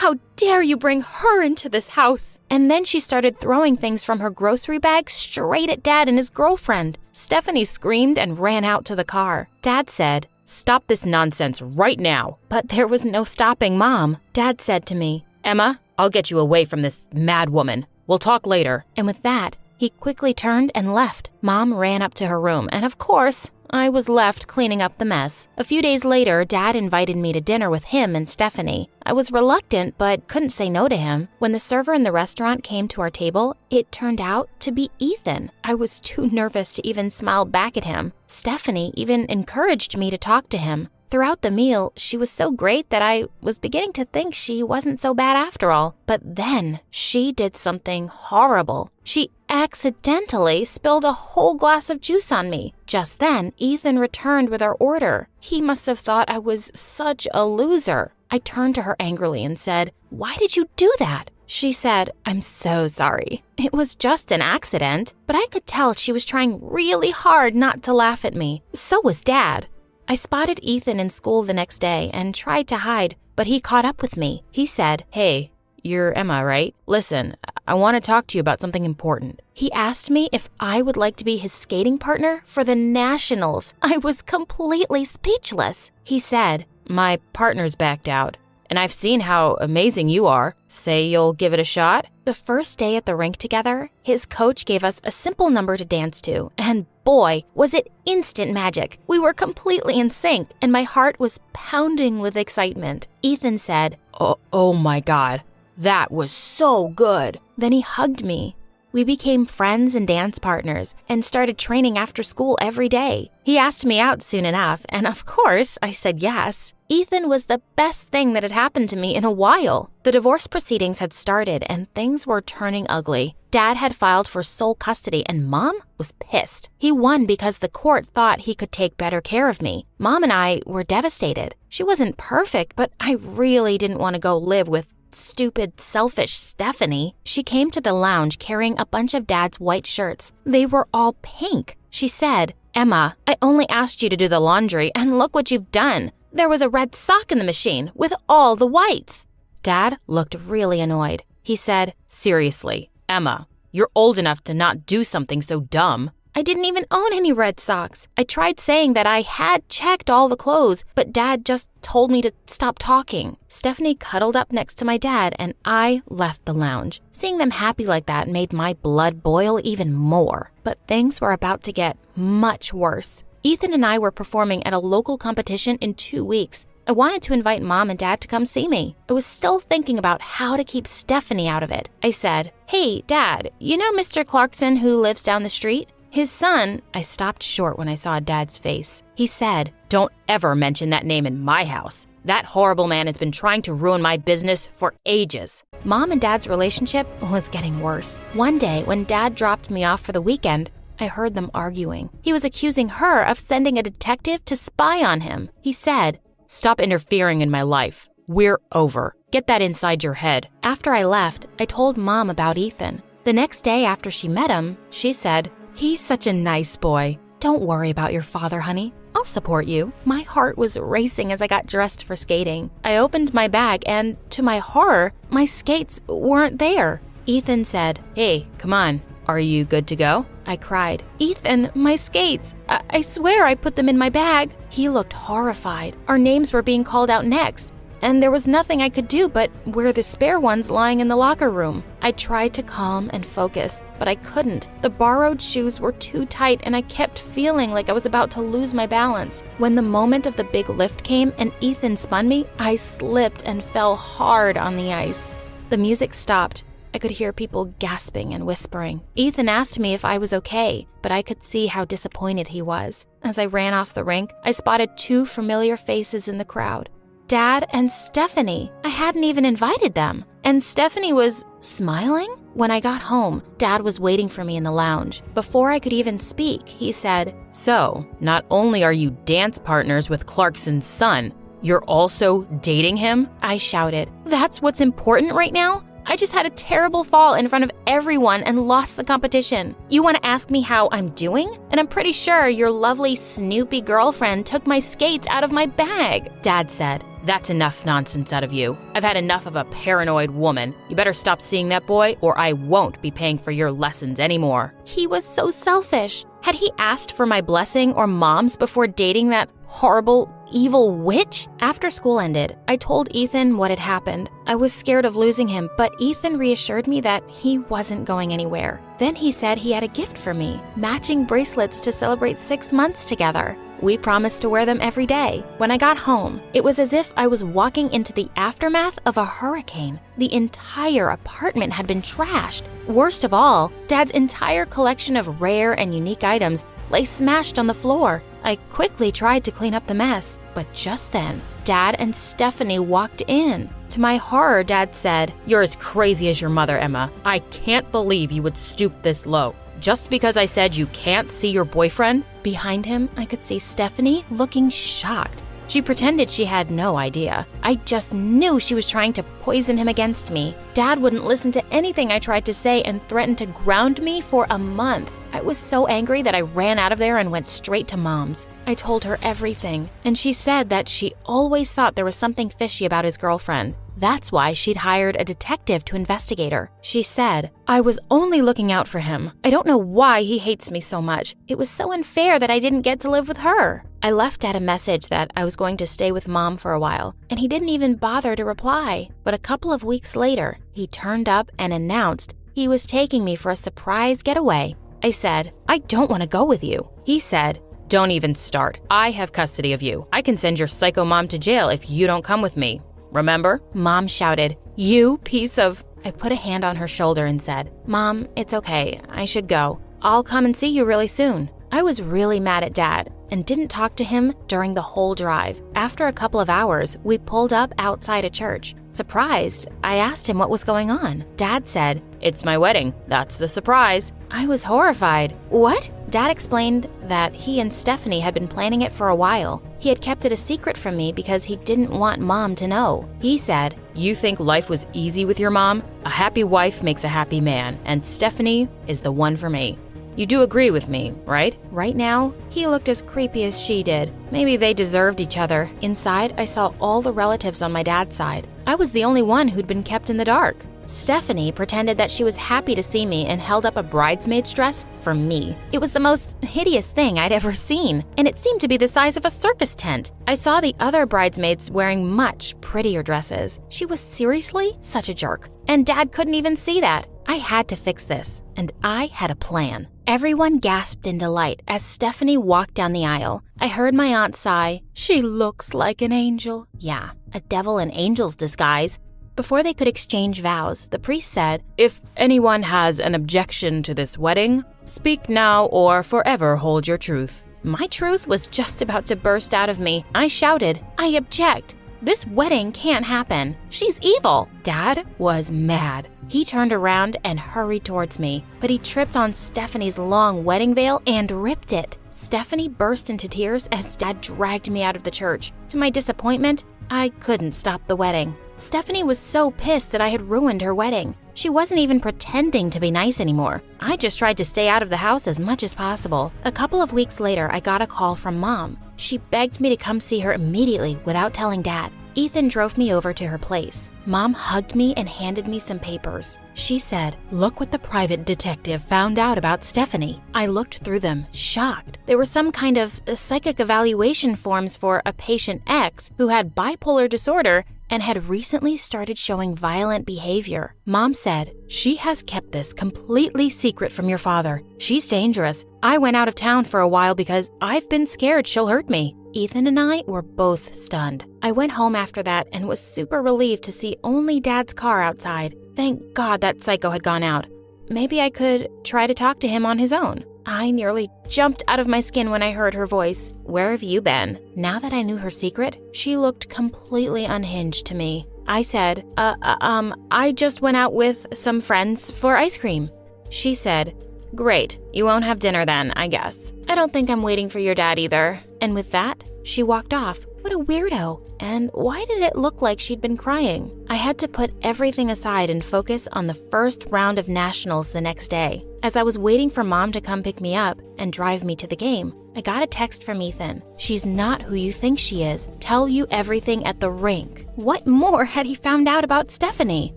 How dare you bring her into this house?" And then she started throwing things from her grocery bag straight at Dad and his girlfriend. Stephanie screamed and ran out to the car. Dad said, "Stop this nonsense right now." But there was no stopping Mom. Dad said to me, "Emma, I'll get you away from this mad woman. We'll talk later." And with that, he quickly turned and left. Mom ran up to her room, and of course, I was left cleaning up the mess. A few days later, Dad invited me to dinner with him and Stephanie. I was reluctant, but couldn't say no to him. When the server in the restaurant came to our table, it turned out to be Ethan. I was too nervous to even smile back at him. Stephanie even encouraged me to talk to him. Throughout the meal, she was so great that I was beginning to think she wasn't so bad after all. But then she did something horrible. She accidentally spilled a whole glass of juice on me. Just then, Ethan returned with our order. He must have thought I was such a loser. I turned to her angrily and said, "Why did you do that? She said, "I'm so sorry. It was just an accident," but I could tell she was trying really hard not to laugh at me. So was Dad. I spotted Ethan in school the next day and tried to hide, but he caught up with me. He said, "Hey, you're Emma, right? Listen, I want to talk to you about something important." He asked me if I would like to be his skating partner for the Nationals. I was completely speechless. He said, "My partner's backed out, and I've seen how amazing you are. Say you'll give it a shot?" The first day at the rink together, his coach gave us a simple number to dance to, and boy, was it instant magic. We were completely in sync, and my heart was pounding with excitement. Ethan said, Oh my God, that was so good." Then he hugged me. We became friends and dance partners and started training after school every day. He asked me out soon enough, and of course, I said yes. Ethan was the best thing that had happened to me in a while. The divorce proceedings had started and things were turning ugly. Dad had filed for sole custody and Mom was pissed. He won because the court thought he could take better care of me. Mom and I were devastated. She wasn't perfect, but I really didn't want to go live with stupid, selfish Stephanie. She came to the lounge carrying a bunch of Dad's white shirts. They were all pink. She said, "Emma, I only asked you to do the laundry and look what you've done. There was a red sock in the machine with all the whites." Dad looked really annoyed. He said, "Seriously, Emma, you're old enough to not do something so dumb." I didn't even own any red socks. I tried saying that I had checked all the clothes, but Dad just told me to stop talking. Stephanie cuddled up next to my dad and I left the lounge. Seeing them happy like that made my blood boil even more. But things were about to get much worse. Ethan and I were performing at a local competition in 2 weeks. I wanted to invite Mom and Dad to come see me. I was still thinking about how to keep Stephanie out of it. I said, "Hey, Dad, you know Mr. Clarkson who lives down the street? His son." I stopped short when I saw Dad's face. He said, "Don't ever mention that name in my house. That horrible man has been trying to ruin my business for ages." Mom and Dad's relationship was getting worse. One day, when Dad dropped me off for the weekend, I heard them arguing. He was accusing her of sending a detective to spy on him. He said, "Stop interfering in my life. We're over. Get that inside your head." After I left, I told Mom about Ethan. The next day after she met him, she said, "He's such a nice boy. Don't worry about your father, honey. I'll support you." My heart was racing as I got dressed for skating. I opened my bag and, to my horror, my skates weren't there. Ethan said, "Hey, come on. Are you good to go?" I cried, "Ethan, my skates. I swear I put them in my bag." He looked horrified. Our names were being called out next, and there was nothing I could do but wear the spare ones lying in the locker room. I tried to calm and focus, but I couldn't. The borrowed shoes were too tight and I kept feeling like I was about to lose my balance. When the moment of the big lift came and Ethan spun me, I slipped and fell hard on the ice. The music stopped. I could hear people gasping and whispering. Ethan asked me if I was okay, but I could see how disappointed he was. As I ran off the rink, I spotted 2 familiar faces in the crowd. Dad and Stephanie. I hadn't even invited them. And Stephanie was smiling? When I got home, Dad was waiting for me in the lounge. Before I could even speak, he said, "So, not only are you dance partners with Clarkson's son, you're also dating him?" I shouted, "That's what's important right now? I just had a terrible fall in front of everyone and lost the competition. You want to ask me how I'm doing? And I'm pretty sure your lovely Snoopy girlfriend took my skates out of my bag." Dad said, "That's enough nonsense out of you. I've had enough of a paranoid woman. You better stop seeing that boy or I won't be paying for your lessons anymore." He was so selfish. Had he asked for my blessing or Mom's before dating that horrible, evil witch? After school ended, I told Ethan what had happened. I was scared of losing him, but Ethan reassured me that he wasn't going anywhere. Then he said he had a gift for me, matching bracelets to celebrate 6 months together. We promised to wear them every day. When I got home, it was as if I was walking into the aftermath of a hurricane. The entire apartment had been trashed. Worst of all, Dad's entire collection of rare and unique items lay smashed on the floor. I quickly tried to clean up the mess, but just then, Dad and Stephanie walked in. To my horror, Dad said, "You're as crazy as your mother, Emma. I can't believe you would stoop this low. Just because I said you can't see your boyfriend?" Behind him, I could see Stephanie looking shocked. She pretended she had no idea. I just knew she was trying to poison him against me. Dad wouldn't listen to anything I tried to say and threatened to ground me for a month. I was so angry that I ran out of there and went straight to Mom's. I told her everything, and she said that she always thought there was something fishy about his girlfriend. That's why she'd hired a detective to investigate her. She said, I was only looking out for him. I don't know why he hates me so much. It was so unfair that I didn't get to live with her. I left Dad a message that I was going to stay with Mom for a while, and he didn't even bother to reply. But a couple of weeks later, he turned up and announced he was taking me for a surprise getaway. I said, I don't want to go with you. He said, don't even start. I have custody of you. I can send your psycho mom to jail if you don't come with me. Remember? Mom shouted, you piece of... I put a hand on her shoulder and said, Mom, it's okay. I should go. I'll come and see you really soon. I was really mad at Dad and didn't talk to him during the whole drive. After a couple of hours, we pulled up outside a church. Surprised, I asked him what was going on. Dad said, it's my wedding. That's the surprise. I was horrified. What? Dad explained that he and Stephanie had been planning it for a while. He had kept it a secret from me because he didn't want Mom to know. He said, you think life was easy with your mom? A happy wife makes a happy man, and Stephanie is the one for me. You do agree with me, right? Right now, he looked as creepy as she did. Maybe they deserved each other. Inside, I saw all the relatives on my dad's side. I was the only one who'd been kept in the dark. Stephanie pretended that she was happy to see me and held up a bridesmaid's dress for me. It was the most hideous thing I'd ever seen, and it seemed to be the size of a circus tent. I saw the other bridesmaids wearing much prettier dresses. She was seriously such a jerk, and Dad couldn't even see that. I had to fix this, and I had a plan. Everyone gasped in delight as Stephanie walked down the aisle. I heard my aunt sigh, she looks like an angel. Yeah, a devil in angel's disguise. Before they could exchange vows, the priest said, if anyone has an objection to this wedding, speak now or forever hold your truth. My truth was just about to burst out of me. I shouted, I object. This wedding can't happen. She's evil. Dad was mad. He turned around and hurried towards me, but he tripped on Stephanie's long wedding veil and ripped it. Stephanie burst into tears as Dad dragged me out of the church. To my disappointment, I couldn't stop the wedding. Stephanie was so pissed that I had ruined her wedding. She wasn't even pretending to be nice anymore. I just tried to stay out of the house as much as possible. A couple of weeks later, I got a call from Mom. She begged me to come see her immediately without telling Dad. Ethan drove me over to her place. Mom hugged me and handed me some papers. She said, look what the private detective found out about Stephanie. I looked through them, shocked. There were some kind of psychic evaluation forms for a patient X who had bipolar disorder and had recently started showing violent behavior. Mom said, she has kept this completely secret from your father. She's dangerous. I went out of town for a while because I've been scared she'll hurt me. Ethan and I were both stunned. I went home after that and was super relieved to see only Dad's car outside. Thank God that psycho had gone out. Maybe I could try to talk to him on his own. I nearly jumped out of my skin when I heard her voice. Where have you been? Now that I knew her secret, she looked completely unhinged to me. I said, I just went out with some friends for ice cream. She said, great, you won't have dinner then, I guess. I don't think I'm waiting for your dad either. And with that, she walked off. What a weirdo. And why did it look like she'd been crying? I had to put everything aside and focus on the first round of nationals the next day. As I was waiting for Mom to come pick me up and drive me to the game, I got a text from Ethan. She's not who you think she is. Tell you everything at the rink. What more had he found out about Stephanie?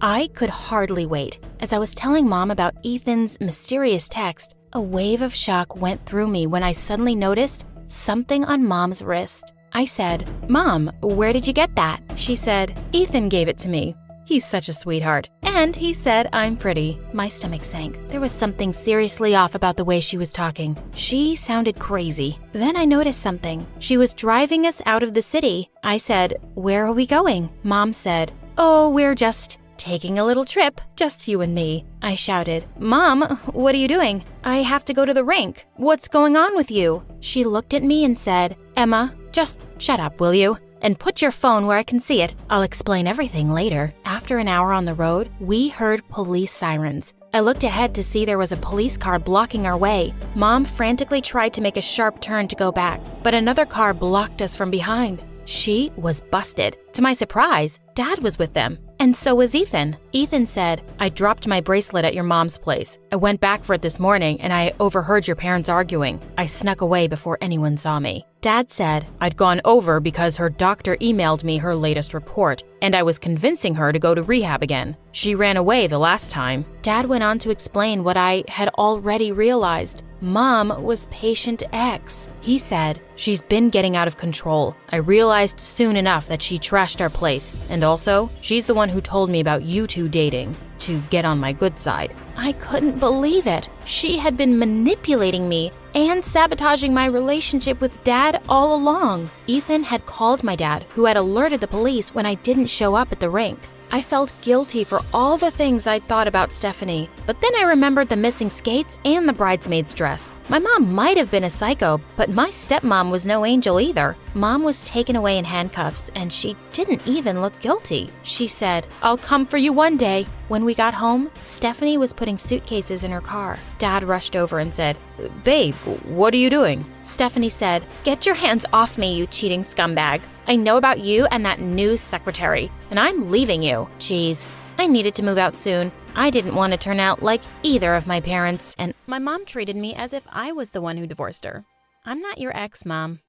I could hardly wait. As I was telling Mom about Ethan's mysterious text, a wave of shock went through me when I suddenly noticed something on Mom's wrist. I said, Mom, where did you get that? She said, Ethan gave it to me. He's such a sweetheart. And he said I'm pretty. My stomach sank. There was something seriously off about the way she was talking. She sounded crazy. Then I noticed something. She was driving us out of the city. I said, where are we going? Mom said, oh, we're just taking a little trip, just you and me. I shouted, Mom, what are you doing? I have to go to the rink. What's going on with you? She looked at me and said, Emma, just shut up, will you? And put your phone where I can see it. I'll explain everything later. After an hour on the road, we heard police sirens. I looked ahead to see there was a police car blocking our way. Mom frantically tried to make a sharp turn to go back, but another car blocked us from behind. She was busted. To my surprise, Dad was with them, and so was Ethan. Ethan said, "I dropped my bracelet at your mom's place. I went back for it this morning and I overheard your parents arguing. I snuck away before anyone saw me." Dad said, "I'd gone over because her doctor emailed me her latest report, and I was convincing her to go to rehab again. She ran away the last time." Dad went on to explain what I had already realized. Mom was patient X. He said, "She's been getting out of control. I realized soon enough that she trashed our place. And also, she's the one who told me about you two dating, to get on my good side." I couldn't believe it. She had been manipulating me and sabotaging my relationship with Dad all along. Ethan had called my dad, who had alerted the police when I didn't show up at the rink. I felt guilty for all the things I'd thought about Stephanie, but then I remembered the missing skates and the bridesmaid's dress. My mom might have been a psycho, but my stepmom was no angel either. Mom was taken away in handcuffs, and she didn't even look guilty. She said, "I'll come for you one day." When we got home, Stephanie was putting suitcases in her car. Dad rushed over and said, "Babe, what are you doing?" Stephanie said, "Get your hands off me, you cheating scumbag. I know about you and that new secretary, and I'm leaving you." Jeez, I needed to move out soon. I didn't want to turn out like either of my parents, and my mom treated me as if I was the one who divorced her. I'm not your ex, Mom.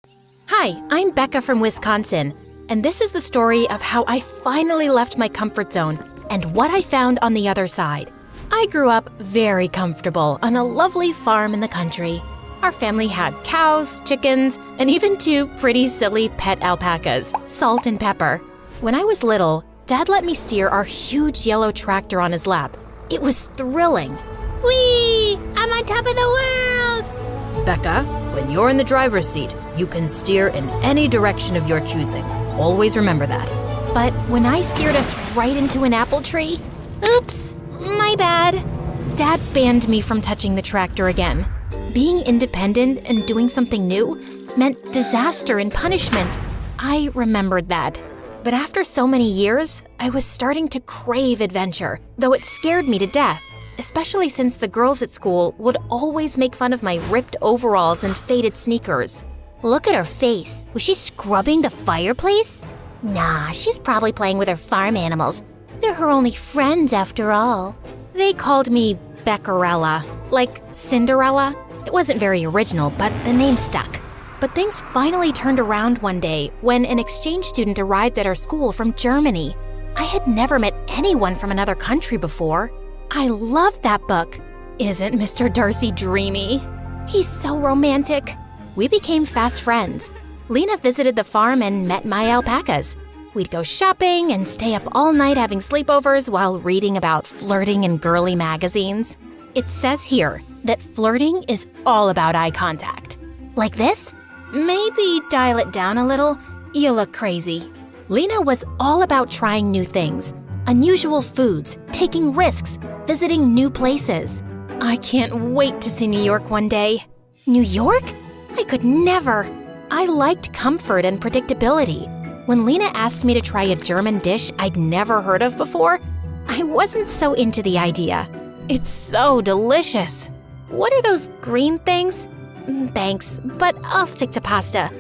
Hi, I'm Becca from Wisconsin, and this is the story of how I finally left my comfort zone and what I found on the other side. I grew up very comfortable on a lovely farm in the country. Our family had cows, chickens, and even two pretty silly pet alpacas, Salt and Pepper. When I was little, Dad let me steer our huge yellow tractor on his lap. It was thrilling. Whee! I'm on top of the world! Becca, when you're in the driver's seat, you can steer in any direction of your choosing. Always remember that. But when I steered us right into an apple tree, oops, my bad. Dad banned me from touching the tractor again. Being independent and doing something new meant disaster and punishment. I remembered that. But after so many years, I was starting to crave adventure, though it scared me to death, especially since the girls at school would always make fun of my ripped overalls and faded sneakers. Look at her face. Was she scrubbing the fireplace? Nah, she's probably playing with her farm animals. They're her only friends after all. They called me Beccarella, like Cinderella. It wasn't very original, but the name stuck. But things finally turned around one day when an exchange student arrived at our school from Germany. I had never met anyone from another country before. I loved that book. Isn't Mr. Darcy dreamy? He's so romantic. We became fast friends. Lena visited the farm and met my alpacas. We'd go shopping and stay up all night having sleepovers while reading about flirting in girly magazines. It says here that flirting is all about eye contact. Like this? Maybe dial it down a little. You look crazy. Lena was all about trying new things, unusual foods, taking risks, visiting new places. I can't wait to see New York one day. New York? I could never. I liked comfort and predictability. When Lena asked me to try a German dish I'd never heard of before, I wasn't so into the idea. It's so delicious. What are those green things? Thanks, but I'll stick to pasta.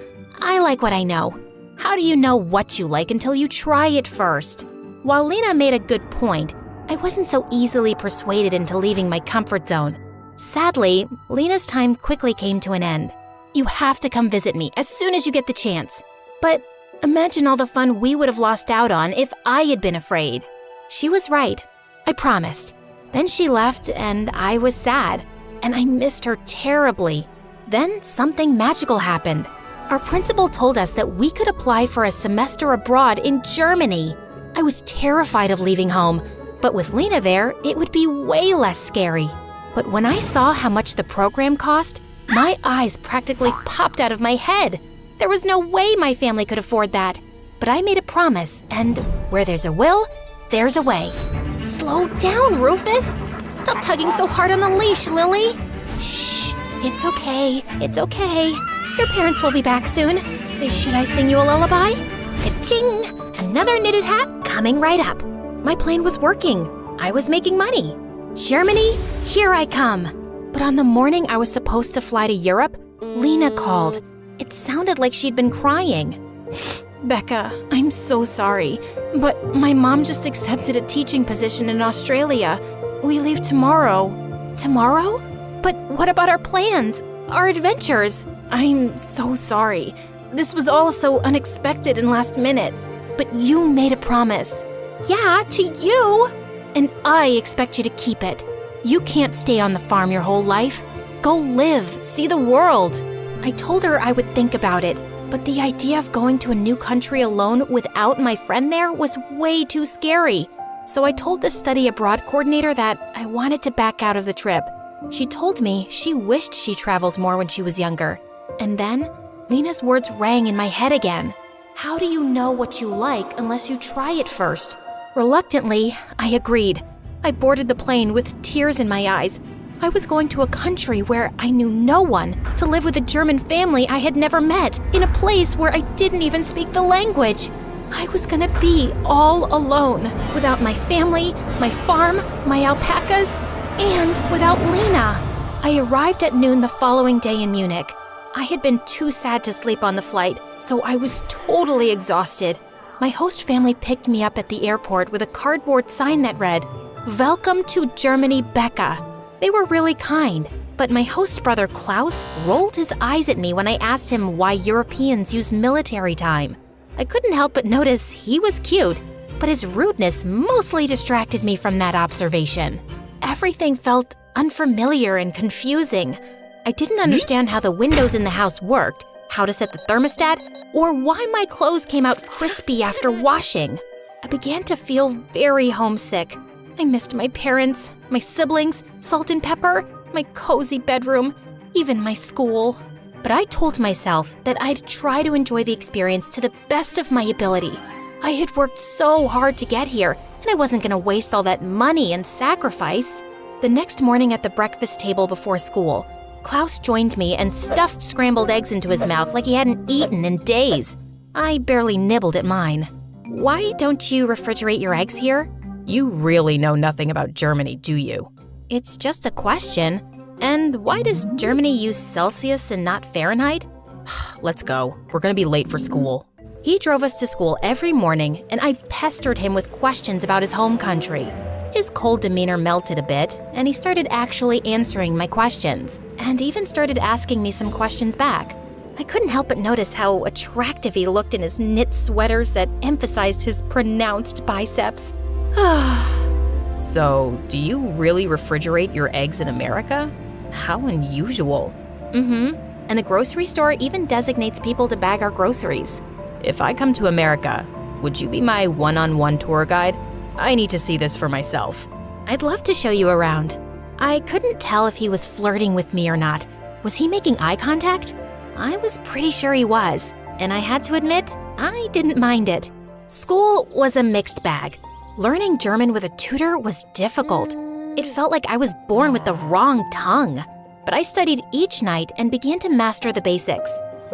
I like what I know. How do you know what you like until you try it first? While Lena made a good point, I wasn't so easily persuaded into leaving my comfort zone. Sadly, Lena's time quickly came to an end. You have to come visit me as soon as you get the chance. But imagine all the fun we would have lost out on if I had been afraid. She was right. I promised. Then she left and I was sad, and I missed her terribly. Then something magical happened. Our principal told us that we could apply for a semester abroad in Germany. I was terrified of leaving home, but with Lena there, it would be way less scary. But when I saw how much the program cost, my eyes practically popped out of my head. There was no way my family could afford that. But I made a promise, and where there's a will, there's a way. Slow down, Rufus! Stop tugging so hard on the leash, Lily! Shh, it's okay, it's okay. Your parents will be back soon. Should I sing you a lullaby? Ka-ching! Another knitted hat coming right up. My plan was working. I was making money. Germany, here I come. But on the morning I was supposed to fly to Europe, Lena called. It sounded like she'd been crying. Becca, I'm so sorry, but my mom just accepted a teaching position in Australia. We leave tomorrow. Tomorrow? But what about our plans? Our adventures? I'm so sorry. This was all so unexpected and last minute. But you made a promise. Yeah, to you. And I expect you to keep it. You can't stay on the farm your whole life. Go live, see the world. I told her I would think about it, but the idea of going to a new country alone without my friend there was way too scary. So I told the study abroad coordinator that I wanted to back out of the trip. She told me she wished she traveled more when she was younger. And then Lena's words rang in my head again. How do you know what you like unless you try it first? Reluctantly, I agreed. I boarded the plane with tears in my eyes. I was going to a country where I knew no one, to live with a German family I had never met, in a place where I didn't even speak the language. I was gonna be all alone, without my family, my farm, my alpacas, and without Lena. I arrived at noon the following day in Munich. I had been too sad to sleep on the flight, so I was totally exhausted. My host family picked me up at the airport with a cardboard sign that read, "Welcome to Germany, Becca." They were really kind, but my host brother Klaus rolled his eyes at me when I asked him why Europeans use military time. I couldn't help but notice he was cute, but his rudeness mostly distracted me from that observation. Everything felt unfamiliar and confusing. I didn't understand how the windows in the house worked, how to set the thermostat, or why my clothes came out crispy after washing. I began to feel very homesick. I missed my parents, my siblings, salt and pepper, my cozy bedroom, even my school. But I told myself that I'd try to enjoy the experience to the best of my ability. I had worked so hard to get here, and I wasn't going to waste all that money and sacrifice. The next morning at the breakfast table before school, Klaus joined me and stuffed scrambled eggs into his mouth like he hadn't eaten in days. I barely nibbled at mine. Why don't you refrigerate your eggs here? You really know nothing about Germany, do you? It's just a question. And why does Germany use Celsius and not Fahrenheit? Let's go. We're gonna be late for school. He drove us to school every morning, and I pestered him with questions about his home country. His cold demeanor melted a bit, and he started actually answering my questions, and even started asking me some questions back. I couldn't help but notice how attractive he looked in his knit sweaters that emphasized his pronounced biceps. So, do you really refrigerate your eggs in America? How unusual. And the grocery store even designates people to bag our groceries. If I come to America, would you be my one-on-one tour guide? I need to see this for myself. I'd love to show you around. I couldn't tell if he was flirting with me or not. Was he making eye contact? I was pretty sure he was, and I had to admit, I didn't mind it. School was a mixed bag. Learning German with a tutor was difficult. It felt like I was born with the wrong tongue. But I studied each night and began to master the basics.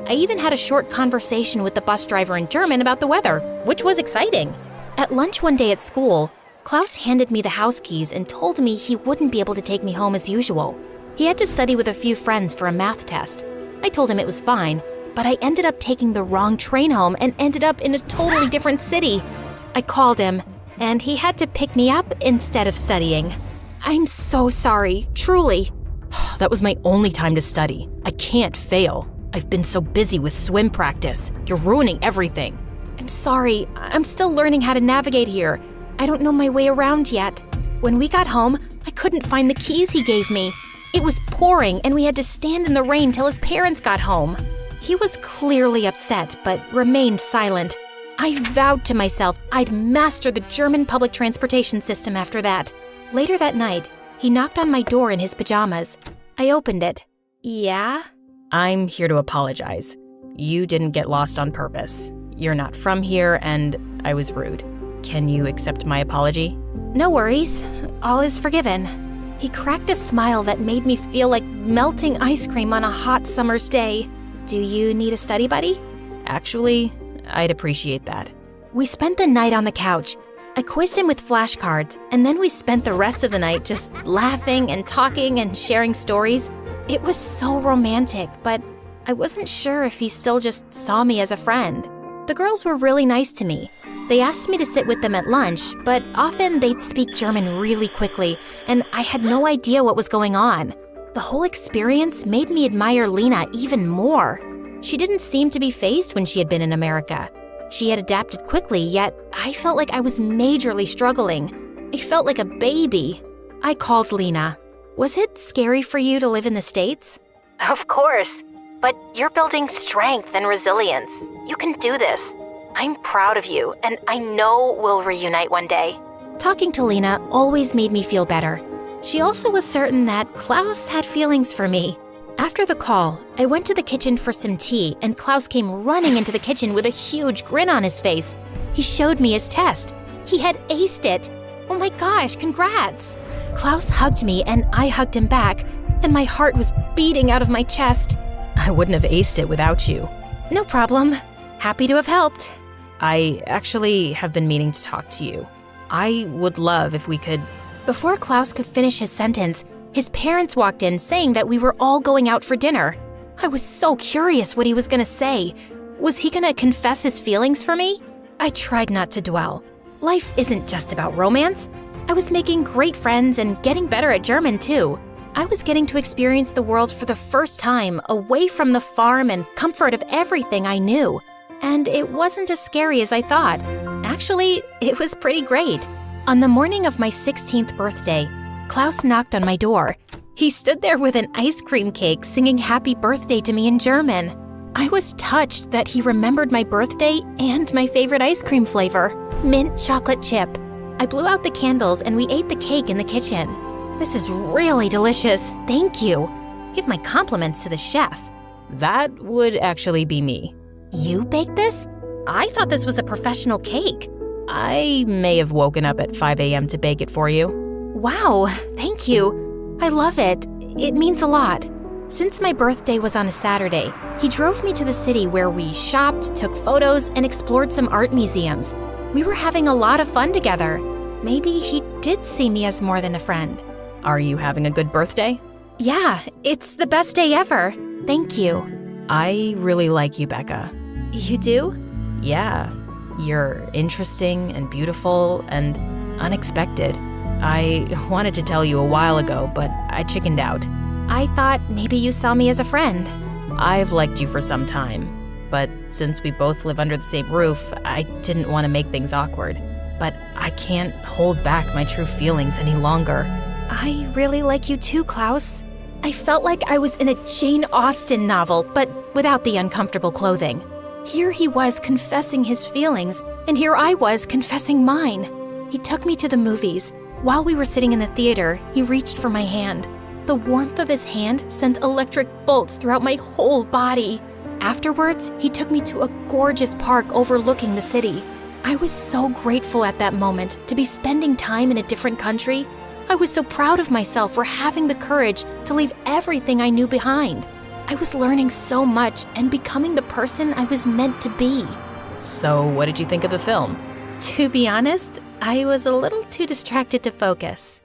I even had a short conversation with the bus driver in German about the weather, which was exciting. At lunch one day at school, Klaus handed me the house keys and told me he wouldn't be able to take me home as usual. He had to study with a few friends for a math test. I told him it was fine, but I ended up taking the wrong train home and ended up in a totally different city. I called him, and he had to pick me up instead of studying. I'm so sorry, truly. That was my only time to study. I can't fail. I've been so busy with swim practice. You're ruining everything. I'm sorry. I'm still learning how to navigate here. I don't know my way around yet. When we got home, I couldn't find the keys he gave me. It was pouring, and we had to stand in the rain till his parents got home. He was clearly upset, but remained silent. I vowed to myself I'd master the German public transportation system after that. Later that night, he knocked on my door in his pajamas. I opened it. Yeah? I'm here to apologize. You didn't get lost on purpose. You're not from here, and I was rude. Can you accept my apology? No worries. All is forgiven. He cracked a smile that made me feel like melting ice cream on a hot summer's day. Do you need a study buddy? Actually, I'd appreciate that. We spent the night on the couch. I quizzed him with flashcards, and then we spent the rest of the night just laughing and talking and sharing stories. It was so romantic, but I wasn't sure if he still just saw me as a friend. The girls were really nice to me. They asked me to sit with them at lunch, but often they'd speak German really quickly, and I had no idea what was going on. The whole experience made me admire Lena even more. She didn't seem to be fazed when she had been in America. She had adapted quickly, yet I felt like I was majorly struggling. I felt like a baby. I called Lena. Was it scary for you to live in the States? Of course, but you're building strength and resilience. You can do this. I'm proud of you, and I know we'll reunite one day. Talking to Lena always made me feel better. She also was certain that Klaus had feelings for me. After the call, I went to the kitchen for some tea, and Klaus came running into the kitchen with a huge grin on his face. He showed me his test. He had aced it. Oh my gosh, congrats! Klaus hugged me, and I hugged him back, and my heart was beating out of my chest. I wouldn't have aced it without you. No problem. Happy to have helped. I actually have been meaning to talk to you. I would love if we could... Before Klaus could finish his sentence, his parents walked in saying that we were all going out for dinner. I was so curious what he was going to say. Was he going to confess his feelings for me? I tried not to dwell. Life isn't just about romance. I was making great friends and getting better at German too. I was getting to experience the world for the first time, away from the farm and comfort of everything I knew. And it wasn't as scary as I thought. Actually, it was pretty great. On the morning of my 16th birthday, Klaus knocked on my door. He stood there with an ice cream cake singing happy birthday to me in German. I was touched that he remembered my birthday and my favorite ice cream flavor, mint chocolate chip. I blew out the candles and we ate the cake in the kitchen. This is really delicious, thank you. Give my compliments to the chef. That would actually be me. You baked this? I thought this was a professional cake. I may have woken up at 5 a.m. to bake it for you. Wow, thank you. I love it. It means a lot. Since my birthday was on a Saturday, he drove me to the city where we shopped, took photos, and explored some art museums. We were having a lot of fun together. Maybe he did see me as more than a friend. Are you having a good birthday? Yeah, it's the best day ever. Thank you. I really like you, Becca. You do? Yeah. You're interesting and beautiful and unexpected. I wanted to tell you a while ago, but I chickened out. I thought maybe you saw me as a friend. I've liked you for some time, but since we both live under the same roof, I didn't want to make things awkward. But I can't hold back my true feelings any longer. I really like you too, Klaus. I felt like I was in a Jane Austen novel, but without the uncomfortable clothing. Here he was confessing his feelings, and here I was confessing mine. He took me to the movies. While we were sitting in the theater, he reached for my hand. The warmth of his hand sent electric bolts throughout my whole body. Afterwards, he took me to a gorgeous park overlooking the city. I was so grateful at that moment to be spending time in a different country. I was so proud of myself for having the courage to leave everything I knew behind. I was learning so much and becoming the person I was meant to be. So, what did you think of the film? To be honest, I was a little too distracted to focus.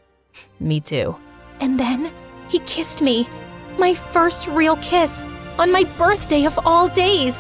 Me too. And then he kissed me. My first real kiss on my birthday of all days.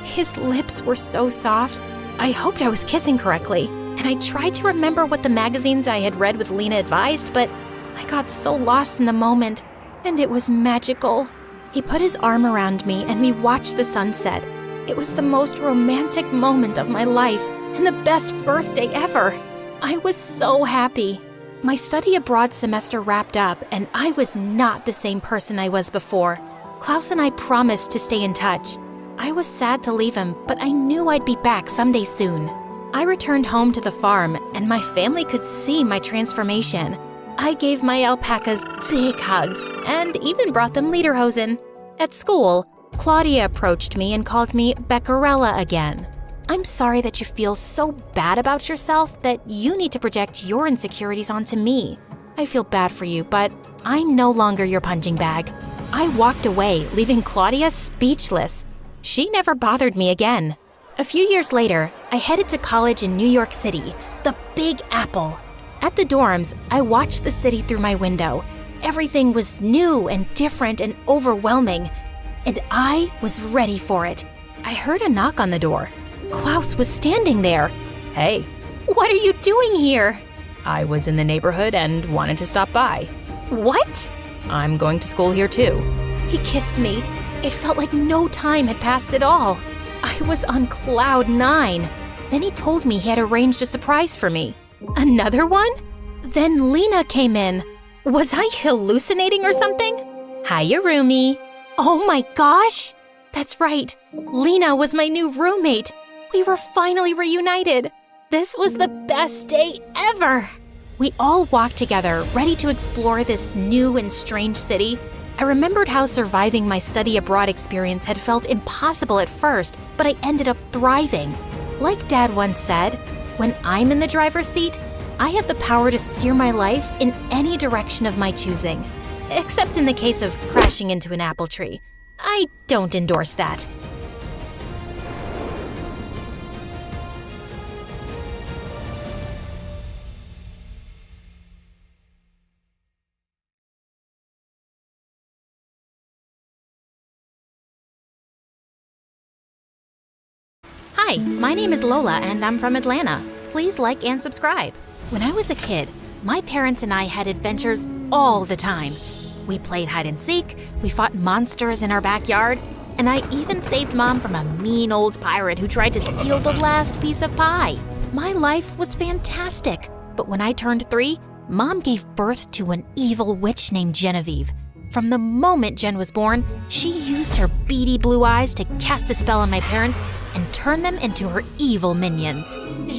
His lips were so soft. I hoped I was kissing correctly, and I tried to remember what the magazines I had read with Lena advised, but I got so lost in the moment, and it was magical. He put his arm around me and we watched the sunset. It was the most romantic moment of my life and the best birthday ever. I was so happy. My study abroad semester wrapped up and I was not the same person I was before. Klaus and I promised to stay in touch. I was sad to leave him, but I knew I'd be back someday soon. I returned home to the farm and my family could see my transformation. I gave my alpacas big hugs and even brought them lederhosen. At school, Claudia approached me and called me Beccarella again. I'm sorry that you feel so bad about yourself that you need to project your insecurities onto me. I feel bad for you, but I'm no longer your punching bag. I walked away, leaving Claudia speechless. She never bothered me again. A few years later, I headed to college in New York City, the Big Apple. At the dorms, I watched the city through my window. Everything was new and different and overwhelming, and I was ready for it. I heard a knock on the door. Klaus was standing there. Hey, What are you doing here? I was in the neighborhood and wanted to stop by. What? I'm going to school here too. He kissed me. It felt like no time had passed at all. I was on cloud 9. Then he told me he had arranged a surprise for me. Another one? Then Lena came in. Was I hallucinating or something? Hiya, roomie. Oh my gosh! That's right. Lena was my new roommate. We were finally reunited. This was the best day ever. We all walked together, ready to explore this new and strange city. I remembered how surviving my study abroad experience had felt impossible at first, but I ended up thriving. Like Dad once said, when I'm in the driver's seat, I have the power to steer my life in any direction of my choosing. Except in the case of crashing into an apple tree. I don't endorse that. Hi, my name is Lola and I'm from Atlanta. Please like and subscribe. When I was a kid, my parents and I had adventures all the time. We played hide and seek, we fought monsters in our backyard, and I even saved Mom from a mean old pirate who tried to steal the last piece of pie. My life was fantastic, but when I turned 3, Mom gave birth to an evil witch named Genevieve. From the moment Jen was born, she used her beady blue eyes to cast a spell on my parents and turn them into her evil minions.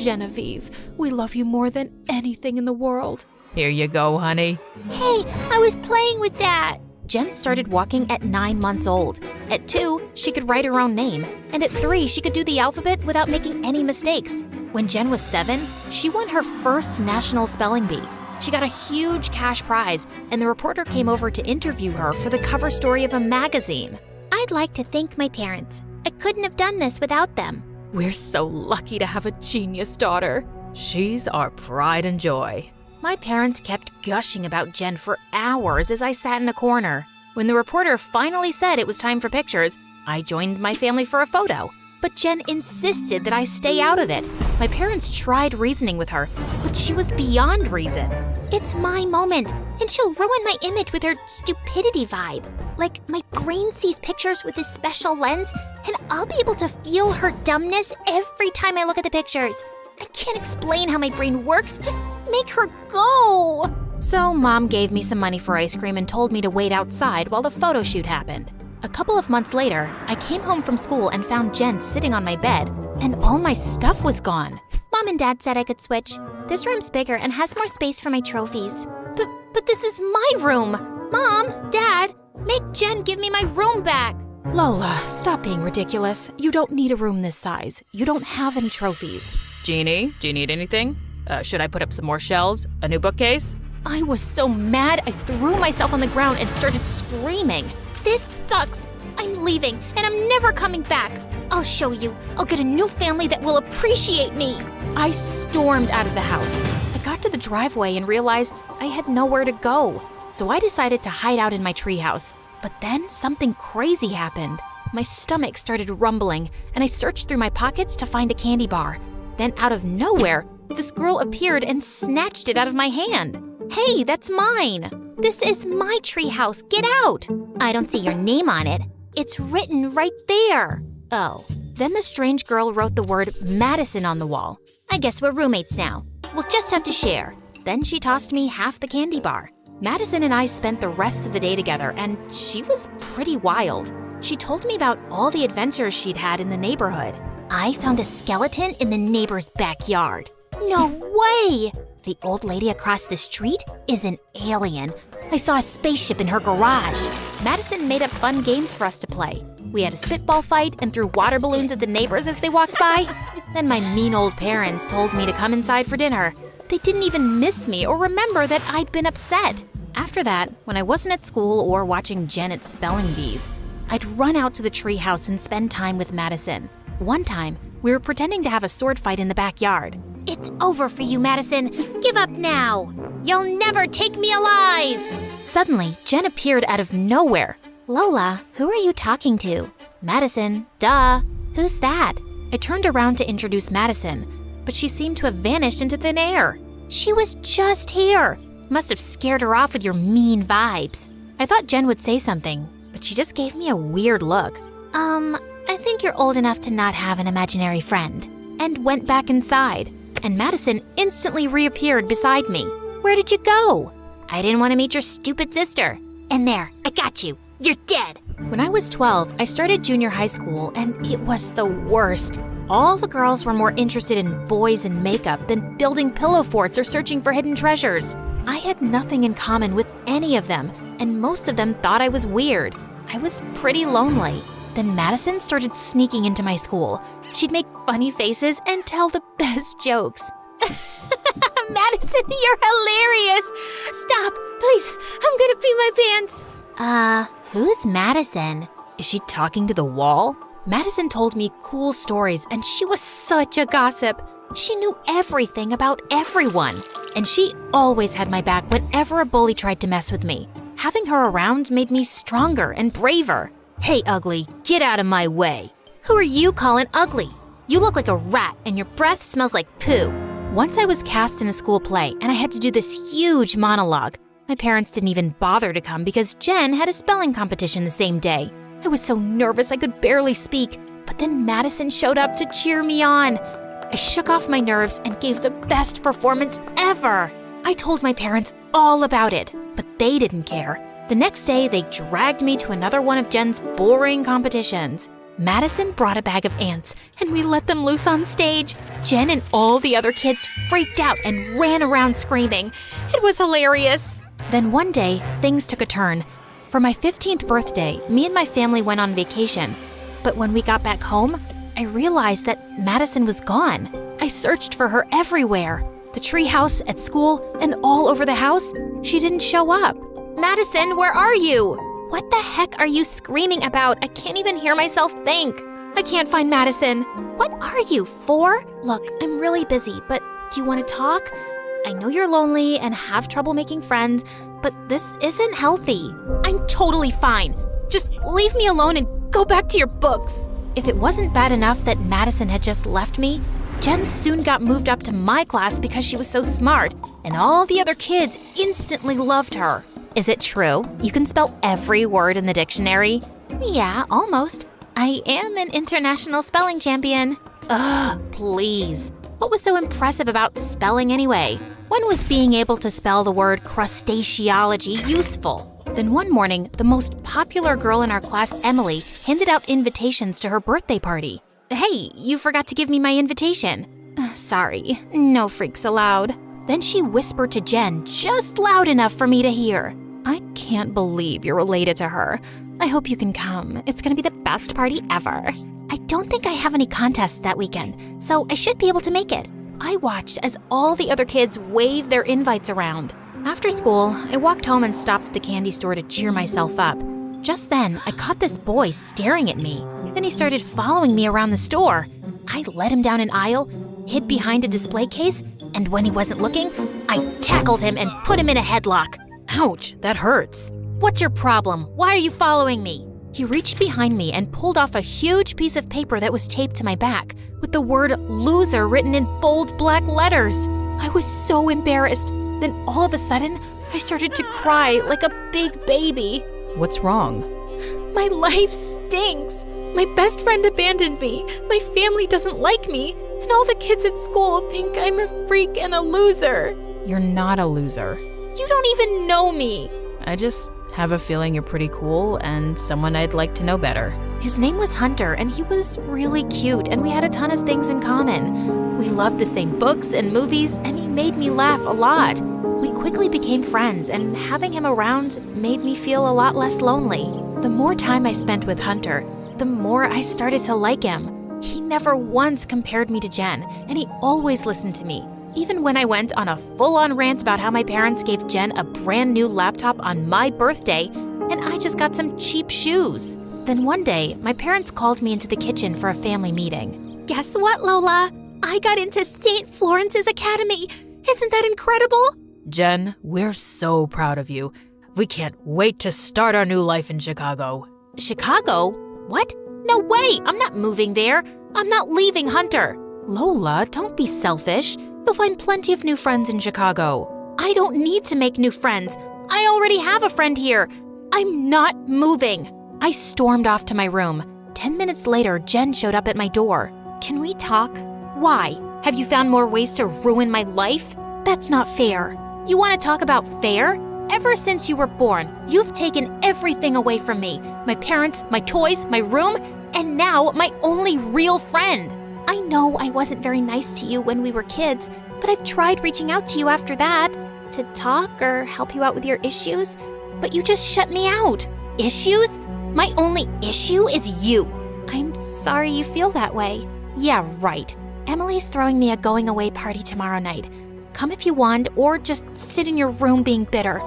Genevieve, we love you more than anything in the world. Here you go, honey. Hey, I was playing with that. Jen started walking at 9 months old. At 2, she could write her own name. And at 3, she could do the alphabet without making any mistakes. When Jen was 7, she won her first national spelling bee. She got a huge cash prize, and the reporter came over to interview her for the cover story of a magazine. I'd like to thank my parents. I couldn't have done this without them. We're so lucky to have a genius daughter. She's our pride and joy. My parents kept gushing about Jen for hours as I sat in the corner. When the reporter finally said it was time for pictures, I joined my family for a photo. But Jen insisted that I stay out of it. My parents tried reasoning with her, but she was beyond reason. It's my moment, and she'll ruin my image with her stupidity vibe. Like, my brain sees pictures with this special lens, and I'll be able to feel her dumbness every time I look at the pictures. I can't explain how my brain works, just make her go. So Mom gave me some money for ice cream and told me to wait outside while the photo shoot happened. A couple of months later, I came home from school and found Jen sitting on my bed, and all my stuff was gone. Mom and Dad said I could switch. This room's bigger and has more space for my trophies. But this is my room! Mom, Dad, make Jen give me my room back! Lola, stop being ridiculous. You don't need a room this size. You don't have any trophies. Jeannie, do you need anything? Should I put up some more shelves? A new bookcase? I was so mad I threw myself on the ground and started screaming. This sucks. I'm leaving and I'm never coming back. I'll show you. I'll get a new family that will appreciate me. I stormed out of the house. I got to the driveway and realized I had nowhere to go. So I decided to hide out in my treehouse. But then something crazy happened. My stomach started rumbling and I searched through my pockets to find a candy bar. Then out of nowhere, this girl appeared and snatched it out of my hand. Hey, that's mine. This is my treehouse. Get out. I don't see your name on it. It's written right there. Oh. Then the strange girl wrote the word Madison on the wall. I guess we're roommates now. We'll just have to share. Then she tossed me half the candy bar. Madison and I spent the rest of the day together, and she was pretty wild. She told me about all the adventures she'd had in the neighborhood. I found a skeleton in the neighbor's backyard. No way! The old lady across the street is an alien. I saw a spaceship in her garage. Madison made up fun games for us to play. We had a spitball fight and threw water balloons at the neighbors as they walked by. Then my mean old parents told me to come inside for dinner. They didn't even miss me or remember that I'd been upset. After that, when I wasn't at school or watching Janet's spelling bees, I'd run out to the treehouse and spend time with Madison. One time, we were pretending to have a sword fight in the backyard. It's over for you, Madison. Give up now. You'll never take me alive. Suddenly, Jen appeared out of nowhere. Lola, who are you talking to? Madison, duh. Who's that? I turned around to introduce Madison, but she seemed to have vanished into thin air. She was just here. Must have scared her off with your mean vibes. I thought Jen would say something, but she just gave me a weird look. I think you're old enough to not have an imaginary friend. And went back inside, and Madison instantly reappeared beside me. Where did you go? I didn't want to meet your stupid sister. And there, I got you. You're dead. When I was 12, I started junior high school, and it was the worst. All the girls were more interested in boys and makeup than building pillow forts or searching for hidden treasures. I had nothing in common with any of them, and most of them thought I was weird. I was pretty lonely. Then Madison started sneaking into my school. She'd make funny faces and tell the best jokes. Madison, you're hilarious. Stop, please. I'm gonna pee my pants. Who's Madison? Is she talking to the wall? Madison told me cool stories, and she was such a gossip. She knew everything about everyone, and she always had my back whenever a bully tried to mess with me. Having her around made me stronger and braver. Hey, ugly, get out of my way. Who are you calling ugly? You look like a rat, and your breath smells like poo. Once I was cast in a school play, and I had to do this huge monologue. My parents didn't even bother to come because Jen had a spelling competition the same day. I was so nervous I could barely speak, but then Madison showed up to cheer me on. I shook off my nerves and gave the best performance ever. I told my parents all about it, but they didn't care. The next day, they dragged me to another one of Jen's boring competitions. Madison brought a bag of ants, and we let them loose on stage. Jen and all the other kids freaked out and ran around screaming. It was hilarious. Then one day, things took a turn. For my 15th birthday, me and my family went on vacation. But when we got back home, I realized that Madison was gone. I searched for her everywhere. The treehouse, at school, and all over the house. She didn't show up. Madison, where are you? What the heck are you screaming about? I can't even hear myself think. I can't find Madison. What are you, 4? Look, I'm really busy, but do you want to talk? I know you're lonely and have trouble making friends, but this isn't healthy. I'm totally fine. Just leave me alone and go back to your books. If it wasn't bad enough that Madison had just left me, Jen soon got moved up to my class because she was so smart, and all the other kids instantly loved her. Is it true? You can spell every word in the dictionary? Yeah, almost. I am an international spelling champion. Ugh, please. What was so impressive about spelling anyway? When was being able to spell the word crustaceology useful? Then one morning, the most popular girl in our class, Emily, handed out invitations to her birthday party. Hey, you forgot to give me my invitation. Sorry, no freaks allowed. Then she whispered to Jen just loud enough for me to hear. I can't believe you're related to her. I hope you can come. It's gonna be the best party ever. I don't think I have any contests that weekend, so I should be able to make it. I watched as all the other kids waved their invites around. After school, I walked home and stopped at the candy store to cheer myself up. Just then, I caught this boy staring at me. Then he started following me around the store. I led him down an aisle, hid behind a display case, and when he wasn't looking, I tackled him and put him in a headlock. Ouch, that hurts. What's your problem? Why are you following me? He reached behind me and pulled off a huge piece of paper that was taped to my back with the word loser written in bold black letters. I was so embarrassed. Then all of a sudden, I started to cry like a big baby. What's wrong? My life stinks. My best friend abandoned me. My family doesn't like me. And all the kids at school think I'm a freak and a loser. You're not a loser. You don't even know me. I just have a feeling you're pretty cool and someone I'd like to know better. His name was Hunter, and he was really cute, and we had a ton of things in common. We loved the same books and movies, and he made me laugh a lot. We quickly became friends, and having him around made me feel a lot less lonely. The more time I spent with Hunter, the more I started to like him. He never once compared me to Jen, and he always listened to me. Even when I went on a full-on rant about how my parents gave Jen a brand new laptop on my birthday, and I just got some cheap shoes. Then one day, my parents called me into the kitchen for a family meeting. Guess what, Lola? I got into St. Florence's Academy. Isn't that incredible? Jen, we're so proud of you. We can't wait to start our new life in Chicago. Chicago? What? No way! I'm not moving there. I'm not leaving Hunter. Lola, don't be selfish. You'll find plenty of new friends in Chicago. I don't need to make new friends. I already have a friend here. I'm not moving. I stormed off to my room. 10 minutes later, Jen showed up at my door. Can we talk? Why? Have you found more ways to ruin my life? That's not fair. You want to talk about fair? Ever since you were born, you've taken everything away from me. My parents, my toys, my room, and now my only real friend. I know I wasn't very nice to you when we were kids, but I've tried reaching out to you after that to talk or help you out with your issues, but you just shut me out. Issues? My only issue is you. I'm sorry you feel that way. Yeah, right. Emily's throwing me a going away party tomorrow night. Come if you want, or just sit in your room being bitter.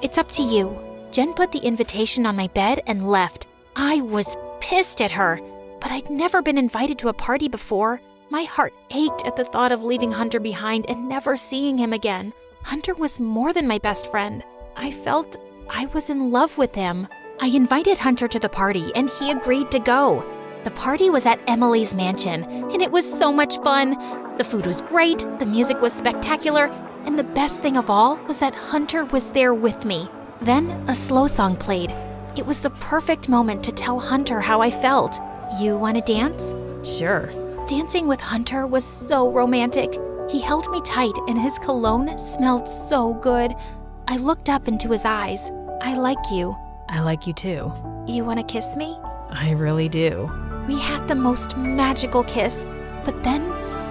It's up to you. Jen put the invitation on my bed and left. I was pissed at her, but I'd never been invited to a party before. My heart ached at the thought of leaving Hunter behind and never seeing him again. Hunter was more than my best friend. I felt I was in love with him. I invited Hunter to the party, and he agreed to go. The party was at Emily's mansion, and it was so much fun. The food was great, the music was spectacular, and the best thing of all was that Hunter was there with me. Then a slow song played. It was the perfect moment to tell Hunter how I felt. You want to dance? Sure. Dancing with Hunter was so romantic. He held me tight, and his cologne smelled so good. I looked up into his eyes. I like you. I like you too. You want to kiss me? I really do. We had the most magical kiss, but then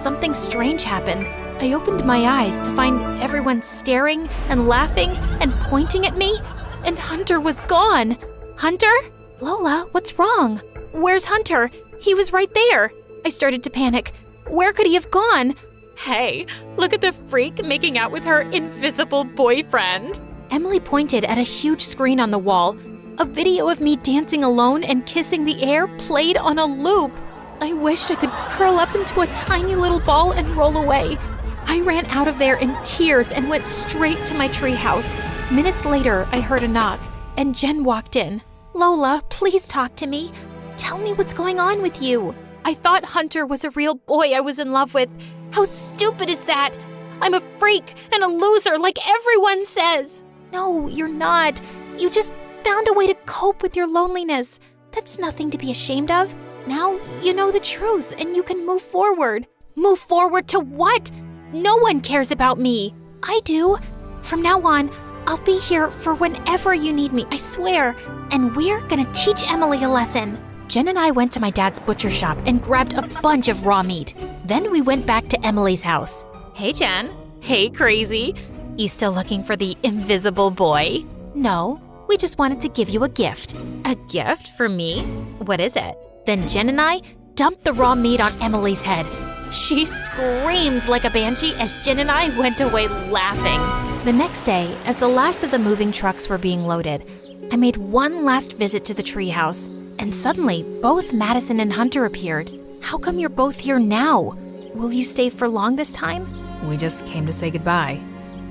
something strange happened. I opened my eyes to find everyone staring and laughing and pointing at me, and Hunter was gone. Hunter? Lola, what's wrong? Where's Hunter? He was right there. I started to panic. Where could he have gone? Hey, look at the freak making out with her invisible boyfriend. Emily pointed at a huge screen on the wall. A video of me dancing alone and kissing the air played on a loop. I wished I could curl up into a tiny little ball and roll away. I ran out of there in tears and went straight to my treehouse. Minutes later, I heard a knock, and Jen walked in. Lola, please talk to me. Tell me what's going on with you. I thought Hunter was a real boy I was in love with. How stupid is that? I'm a freak and a loser like everyone says. No, you're not. You just found a way to cope with your loneliness. That's nothing to be ashamed of. Now you know the truth and you can move forward. Move forward to what? No one cares about me. I do. From now on, I'll be here for whenever you need me, I swear. And we're gonna teach Emily a lesson. Jen and I went to my dad's butcher shop and grabbed a bunch of raw meat. Then we went back to Emily's house. Hey, Jen. Hey, crazy. You still looking for the invisible boy? No, we just wanted to give you a gift. A gift for me? What is it? Then Jen and I dumped the raw meat on Emily's head. She screamed like a banshee as Jen and I went away laughing. The next day, as the last of the moving trucks were being loaded, I made one last visit to the treehouse, and suddenly both Madison and Hunter appeared. How come you're both here now? Will you stay for long this time? We just came to say goodbye.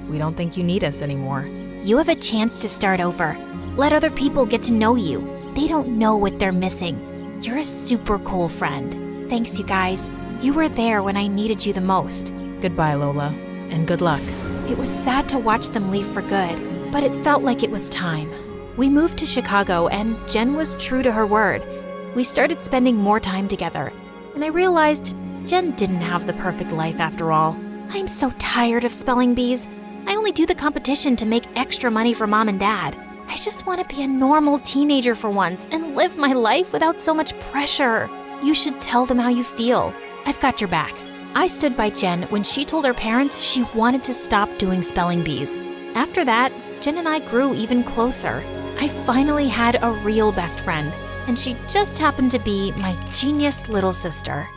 We don't think you need us anymore. You have a chance to start over. Let other people get to know you. They don't know what they're missing. You're a super cool friend. Thanks, you guys. You were there when I needed you the most. Goodbye, Lola, and good luck. It was sad to watch them leave for good, but it felt like it was time. We moved to Chicago, and Jen was true to her word. We started spending more time together, and I realized Jen didn't have the perfect life after all. I'm so tired of spelling bees. I only do the competition to make extra money for mom and dad. I just want to be a normal teenager for once and live my life without so much pressure. You should tell them how you feel. I've got your back. I stood by Jen when she told her parents she wanted to stop doing spelling bees. After that, Jen and I grew even closer. I finally had a real best friend, and she just happened to be my genius little sister.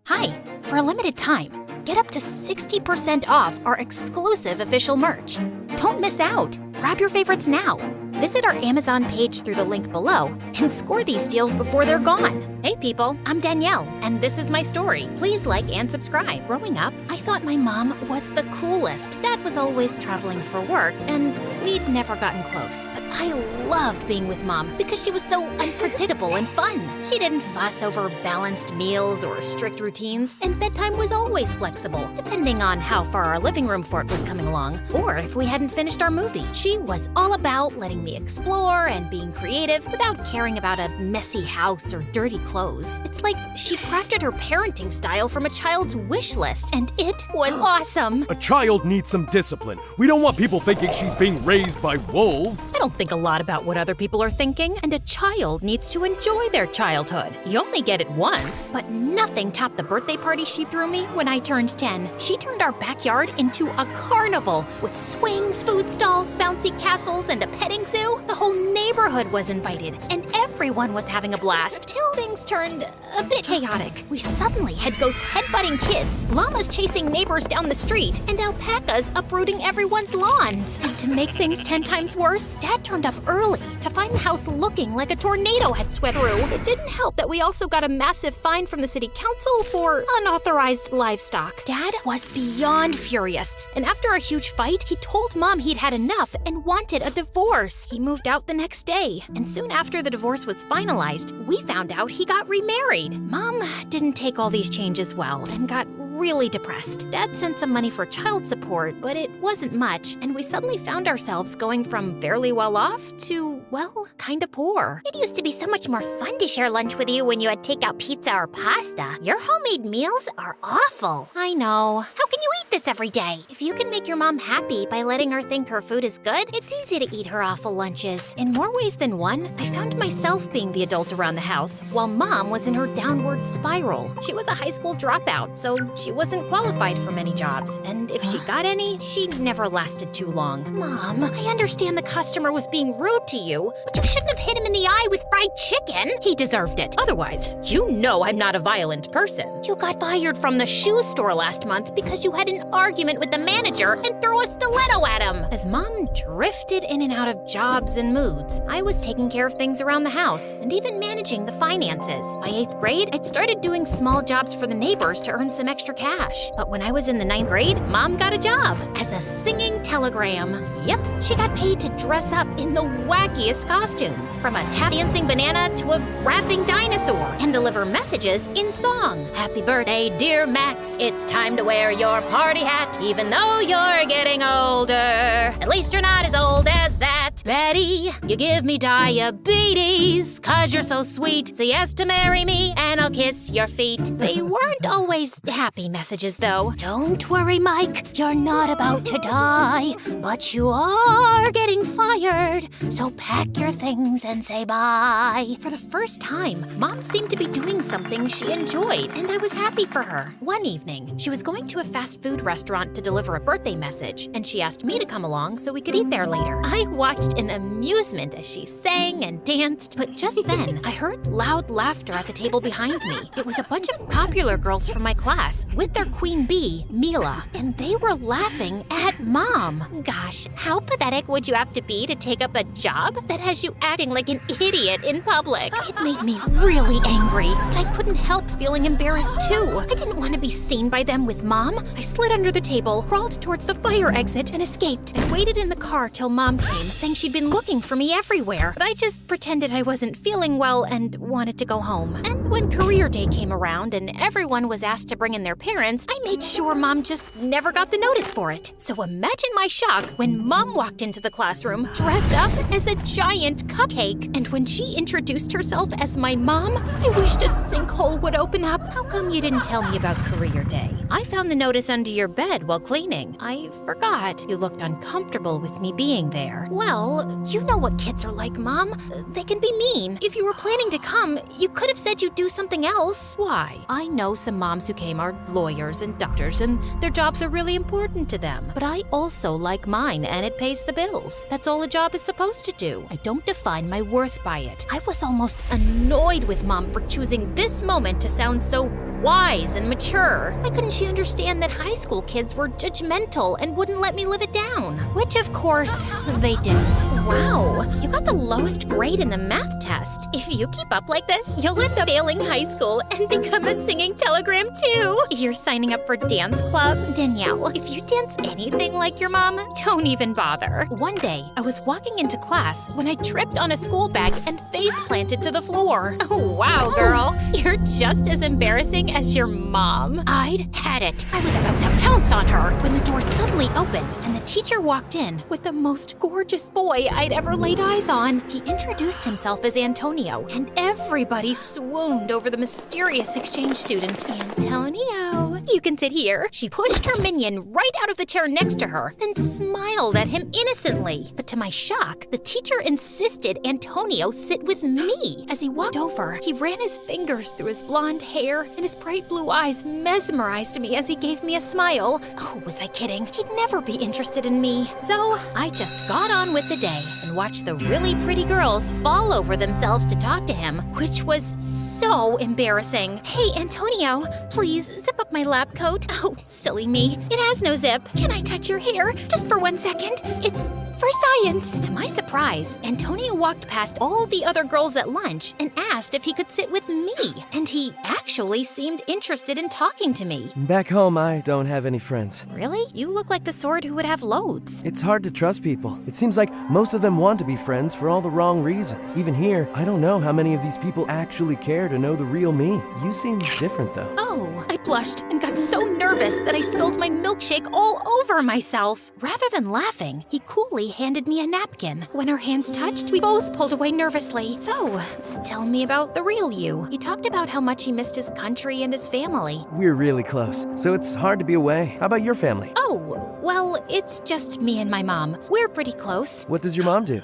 Hi, for a limited time, get up to 60% off our exclusive official merch. Don't miss out. Grab your favorites now. Visit our Amazon page through the link below and score these deals before they're gone. Hey people, I'm Danielle, and this is my story. Please like and subscribe. Growing up, I thought my mom was the coolest. Dad was always traveling for work, and we'd never gotten close. But I loved being with Mom because she was so unpredictable and fun. She didn't fuss over balanced meals or strict routines, and bedtime was always flexible, depending on how far our living room fort was coming along, or if we hadn't finished our movie. She was all about letting me explore and being creative without caring about a messy house or dirty clothes. It's like she crafted her parenting style from a child's wish list, and it was awesome. A child needs some discipline. We don't want people thinking she's being raised by wolves. I don't think a lot about what other people are thinking, and a child needs to enjoy their childhood. You only get it once. But nothing topped the birthday party she threw me when I turned 10. She turned our backyard into a carnival with swings, food stalls, bouncy castles, and a petting zoo. The whole neighborhood was invited, and everyone was having a blast till things turned a bit chaotic. We suddenly had goats headbutting kids, llamas chasing neighbors down the street, and alpacas uprooting everyone's lawns. And to make things 10 times worse, Dad turned up early to find the house looking like a tornado had swept through. It didn't help that we also got a massive fine from the city council for unauthorized livestock. Dad was beyond furious, and after a huge fight, he told Mom he'd had enough and wanted a divorce. He moved out the next day, and soon after the divorce was finalized, we found out he got remarried. Mom didn't take all these changes well and got really depressed. Dad sent some money for child support, but it wasn't much, and we suddenly found ourselves going from fairly well off to, well, kinda poor. It used to be so much more fun to share lunch with you when you had takeout pizza or pasta. Your homemade meals are awful. I know. How can you eat this every day? If you can make your mom happy by letting her think her food is good, it's easy to eat her awful lunches. In more ways than one, I found myself being the adult around the house while Mom was in her downward spiral. She was a high school dropout, so she wasn't qualified for many jobs, and if she got any, she never lasted too long. Mom, I understand the customer was being rude to you, but you shouldn't have hit him in the eye with fried chicken. He deserved it. Otherwise, you know I'm not a violent person. You got fired from the shoe store last month because you had an argument with the manager and threw a stiletto at him. As Mom drifted in and out of jobs and moods, I was taking care of things around the house and even managing the finances. By 8th grade, I'd started doing small jobs for the neighbors to earn some extra cash. But when I was in the 9th grade, Mom got a job as a singing telegram. Yep, she got paid to dress up in the wackiest costumes, from a tap dancing banana to a rapping dinosaur, and deliver messages in song. Happy birthday, dear Max. It's time to wear your party hat, even though you're getting older. At least you're not as old as that. Betty, you give me diabetes, 'cause you're so sweet. Say yes to marry me, and I'll kiss your feet. They weren't always happy messages, though. Don't worry, Mike, you're not about to die, but you are getting fired, so pack your things and say bye. For the first time, Mom seemed to be doing something she enjoyed, and I was happy for her. One evening, she was going to a fast food restaurant to deliver a birthday message, and she asked me to come along so we could eat there later. I watched in amusement as she sang and danced, but just then, I heard loud laughter at the table behind me. It was a bunch of popular girls from my class with their queen bee, Mila, and they were laughing at Mom. Gosh, how pathetic would you have to be to take up a job that has you acting like an idiot in public? It made me really angry, but I couldn't help feeling embarrassed too. I didn't want to be seen by them with Mom. I slid under the table, crawled towards the fire exit, and escaped. I waited in the car till Mom came, saying she'd been looking for me everywhere, but I just pretended I wasn't feeling well and wanted to go home. And when career day came around and everyone was asked to bring in their parents, I made sure Mom just never got the notice for it. So imagine my shock when Mom walked into the classroom dressed up as a giant cupcake. And when she introduced herself as my mom, I wished a sinkhole would open up. How come you didn't tell me about career day? I found the notice under your bed while cleaning. I forgot. You looked uncomfortable with me being there. Well, you know what kids are like, Mom. They can be mean. If you were planning to come, you could have said you'd do something else. Why? I know some moms who came are lawyers and doctors, and their jobs are really important to them. But I also like mine, and it pays the bills. That's all a job is supposed to do. I don't define my worth by it. I was almost annoyed with Mom for choosing this moment to sound so wise and mature. Why couldn't she understand that high school kids were judgmental and wouldn't let me live it down? Which, of course, they didn't. Wow, you got the lowest grade in the math test. If you keep up like this, you'll end up failing high school and become a singing telegram too. You're signing up for dance club? Danielle, if you dance anything like your mom, don't even bother. One day, I was walking into class when I tripped on a school bag and face planted to the floor. Oh, wow, girl. You're just as embarrassing as your mom. I'd had it. I was about to pounce on her when the door suddenly opened and the teacher walked in with the most gorgeous boy I'd ever laid eyes on. He introduced himself as Antonio, and everybody swooned over the mysterious exchange student. Antonio, you can sit here. She pushed her minion right out of the chair next to her, then smiled at him innocently. But to my shock, the teacher insisted Antonio sit with me. As he walked over, he ran his fingers through his blonde hair, and his bright blue eyes mesmerized me as he gave me a smile. Oh, was I kidding? He'd never be interested in me. So I just got on with the day and watched the really pretty girls fall over themselves to talk to him, which was so embarrassing. Hey, Antonio, please zip up my lab coat. Oh, silly me. It has no zip. Can I touch your hair? Just for 1 second. It's for science. To my surprise, Antonio walked past all the other girls at lunch and asked if he could sit with me. And he actually seemed interested in talking to me. Back home, I don't have any friends. Really? You look like the sort who would have loads. It's hard to trust people. It seems like most of them want to be friends for all the wrong reasons. Even here, I don't know how many of these people actually care to know the real me. You seem different, though. Oh, I blushed and got so nervous that I spilled my milkshake all over myself. Rather than laughing, he coolly handed me a napkin. When our hands touched, we both pulled away nervously. So, tell me about the real you. He talked about how much he missed his country and his family. We're really close, so it's hard to be away. How about your family? Oh, well, it's just me and my mom. We're pretty close. What does your mom do?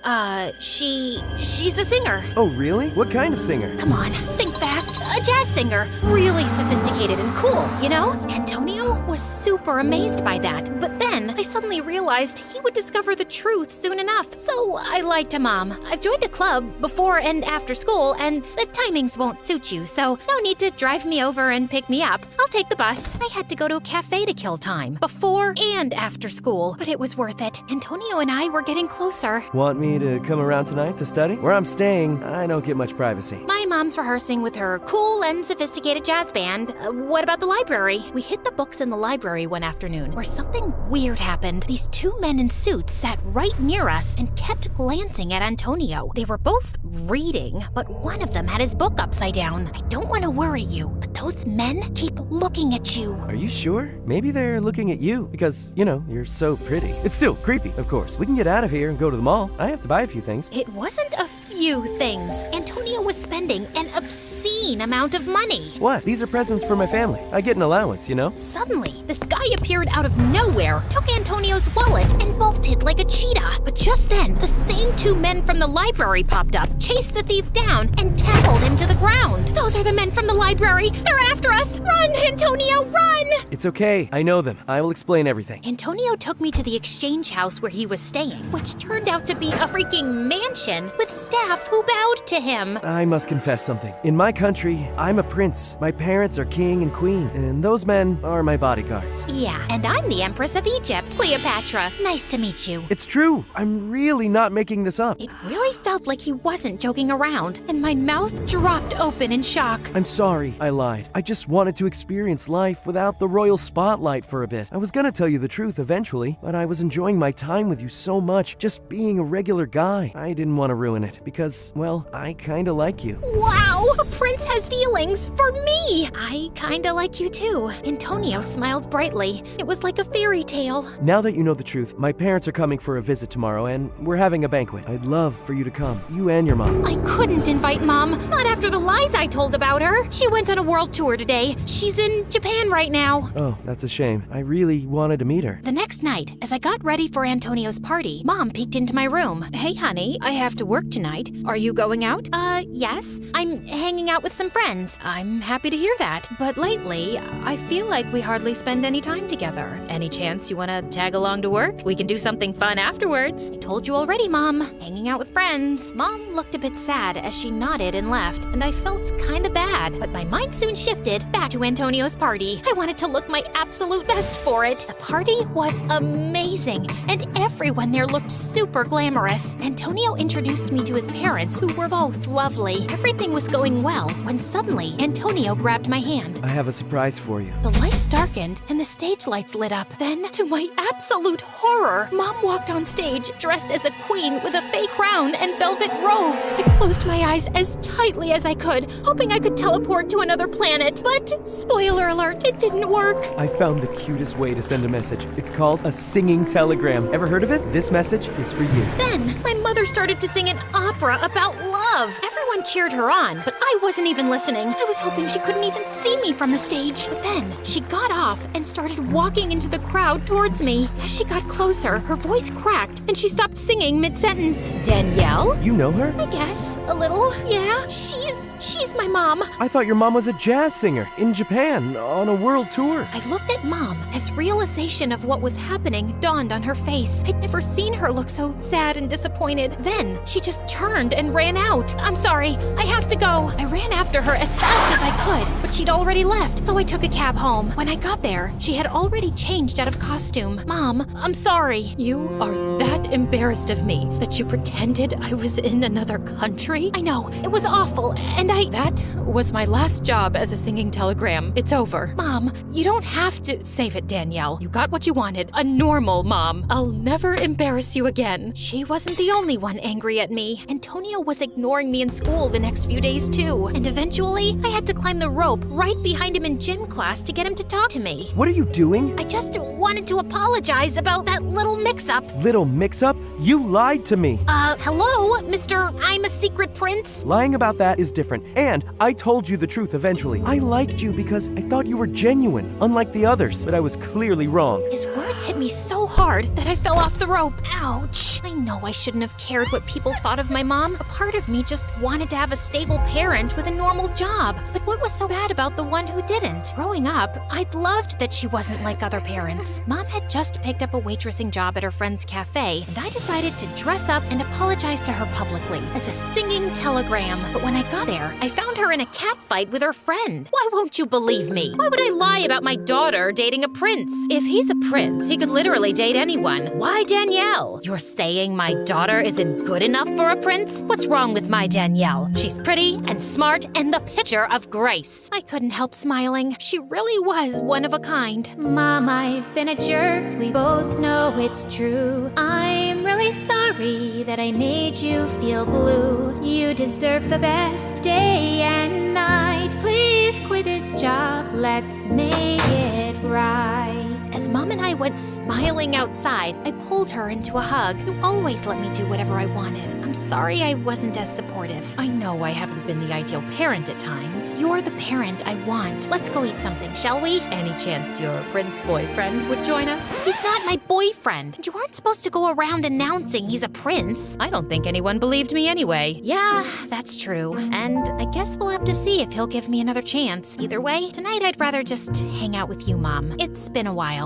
She's a singer. Oh, really? What kind of singer? Come on, think fast. A jazz singer. Really sophisticated and cool, you know? Antonio was super amazed by that. But then I suddenly realized he would discover the truth soon enough. So I lied to Mom. I've joined a club before and after school, and the timings won't suit you, so no need to drive me over and pick me up. I'll take the bus. I had to go to a cafe to kill time, before and after school, but it was worth it. Antonio and I were getting closer. Want me to come around tonight to study? Where I'm staying, I don't get much privacy. My mom's rehearsing with her cool and sophisticated jazz band. What about the library? We hit the books in the library one afternoon where something weird happened. These two men in suits sat right near us and kept glancing at Antonio. They were both reading, but one of them had his book upside down. I don't want to worry you, but those men keep looking at you. Are you sure? Maybe they're looking at you because, you know, you're so pretty. It's still creepy, of course. We can get out of here and go to the mall. I have to buy a few things. It wasn't a few things. Antonio was spending an obscene amount of money. What? These are presents for my family. I get an allowance, you know? Suddenly, this guy appeared out of nowhere, took Antonio's wallet, and bolted like a cheetah. But just then, the same two men from the library popped up, chased the thief down, and tackled him to the ground. Those are the men from the library. They're after us. Run, Antonio, run! It's okay. I know them. I will explain everything. Antonio took me to the exchange house where he was staying, which turned out to be a freaking mansion with staff who bowed to him. I must confess something. In my country, I'm a prince. My parents are king and queen, and those men are my bodyguards. Yeah, and I'm the Empress of Egypt, Cleopatra. Nice to meet you. It's true. I'm really not making this up. It really felt like he wasn't joking around, and my mouth dropped open in shock. I'm sorry, I lied. I just wanted to experience life without the royal spotlight for a bit. I was gonna tell you the truth eventually, but I was enjoying my time with you so much, just being a regular guy. I didn't want to ruin it because, well, I kinda like you. Wow! A prince has feelings for me! I kinda like you too. Antonio smiled brightly. It was like a fairy tale. Now that you know the truth, my parents are coming for a visit tomorrow and we're having a banquet. I'd love for you to come, you and your mom. I couldn't invite Mom, not after the lies I told about her. She went on a world tour today. She's in Japan right now. Oh, that's a shame. I really wanted to meet her. The next night, as I got ready for Antonio's party, Mom peeked into my room. Hey, honey, I have to work tonight. Are you going out? Yes. I'm hanging out with some some friends. I'm happy to hear that. But lately, I feel like we hardly spend any time together. Any chance you want to tag along to work? We can do something fun afterwards. I told you already, Mom. Hanging out with friends. Mom looked a bit sad as she nodded and left, and I felt kinda bad. But my mind soon shifted back to Antonio's party. I wanted to look my absolute best for it. The party was amazing, and everyone there looked super glamorous. Antonio introduced me to his parents, who were both lovely. Everything was going well when suddenly Antonio grabbed my hand. I have a surprise for you. The lights darkened and the stage lights lit up. Then, to my absolute horror, Mom walked on stage dressed as a queen with a fake crown and velvet robes. I closed my eyes as tightly as I could, hoping I could teleport to another planet. But, spoiler alert, it didn't work. I found the cutest way to send a message. It's called a singing telegram. Ever heard of it? This message is for you. Then, my mother started to sing an opera about love. Everyone cheered her on, but I wasn't even listening. I was hoping she couldn't even see me from the stage. But then, she got off and started walking into the crowd towards me. As she got closer, her voice cracked and she stopped singing mid-sentence. Danielle? You know her? I guess, a little, yeah. She's my mom. I thought your mom was a jazz singer in Japan on a world tour. I looked at Mom as realization of what was happening dawned on her face. I'd never seen her look so sad and disappointed. Then she just turned and ran out. I'm sorry, I have to go. I ran after her as fast as I could, but she'd already left, so I took a cab home. When I got there, she had already changed out of costume. Mom, I'm sorry. You are that embarrassed of me that you pretended I was in another country? I know, it was awful, and That was my last job as a singing telegram. It's over. Mom, You don't have to save it, Danielle. You got what you wanted. A normal mom. I'll never embarrass you again. she wasn't the only one angry at me. Antonio was ignoring me in school the next few days too. And eventually, I had to climb the rope right behind him in gym class to get him to talk to me. What are you doing? I just wanted to apologize about that little mix-up. Little mix-up? You lied to me. Hello, Mr. I'm a secret prince? Lying about that is different. And I told you the truth eventually. I liked you because I thought you were genuine, unlike the others, but I was clearly wrong. His words hit me so hard that I fell off the rope. Ouch. I know I shouldn't have cared what people thought of my mom. A part of me just wanted to have a stable parent with a normal job. But what was so bad about the one who didn't? Growing up, I'd loved that she wasn't like other parents. Mom had just picked up a waitressing job at her friend's cafe, and I decided to dress up and apologize to her publicly as a singing telegram. But when I got there, I found her in a cat fight with her friend. Why won't you believe me? Why would I lie about my daughter dating a prince? If he's a prince, he could literally date anyone. Why Danielle? You're saying my daughter isn't good enough for a prince? What's wrong with my Danielle? She's pretty and smart and the picture of grace. I couldn't help smiling. She really was one of a kind. Mom, I've been a jerk. We both know it's true. I'm really sorry that I made you feel blue. You deserve the best day and night. Please quit this job. Let's make it right. As Mom and I went smiling outside, I pulled her into a hug. You always let me do whatever I wanted. I'm sorry I wasn't as supportive. I know I haven't been the ideal parent at times. You're the parent I want. Let's go eat something, shall we? Any chance your prince boyfriend would join us? He's not my boyfriend. And you aren't supposed to go around announcing he's a prince. I don't think anyone believed me anyway. Yeah, that's true. And I guess we'll have to see if he'll give me another chance. Either way, tonight I'd rather just hang out with you, Mom. It's been a while.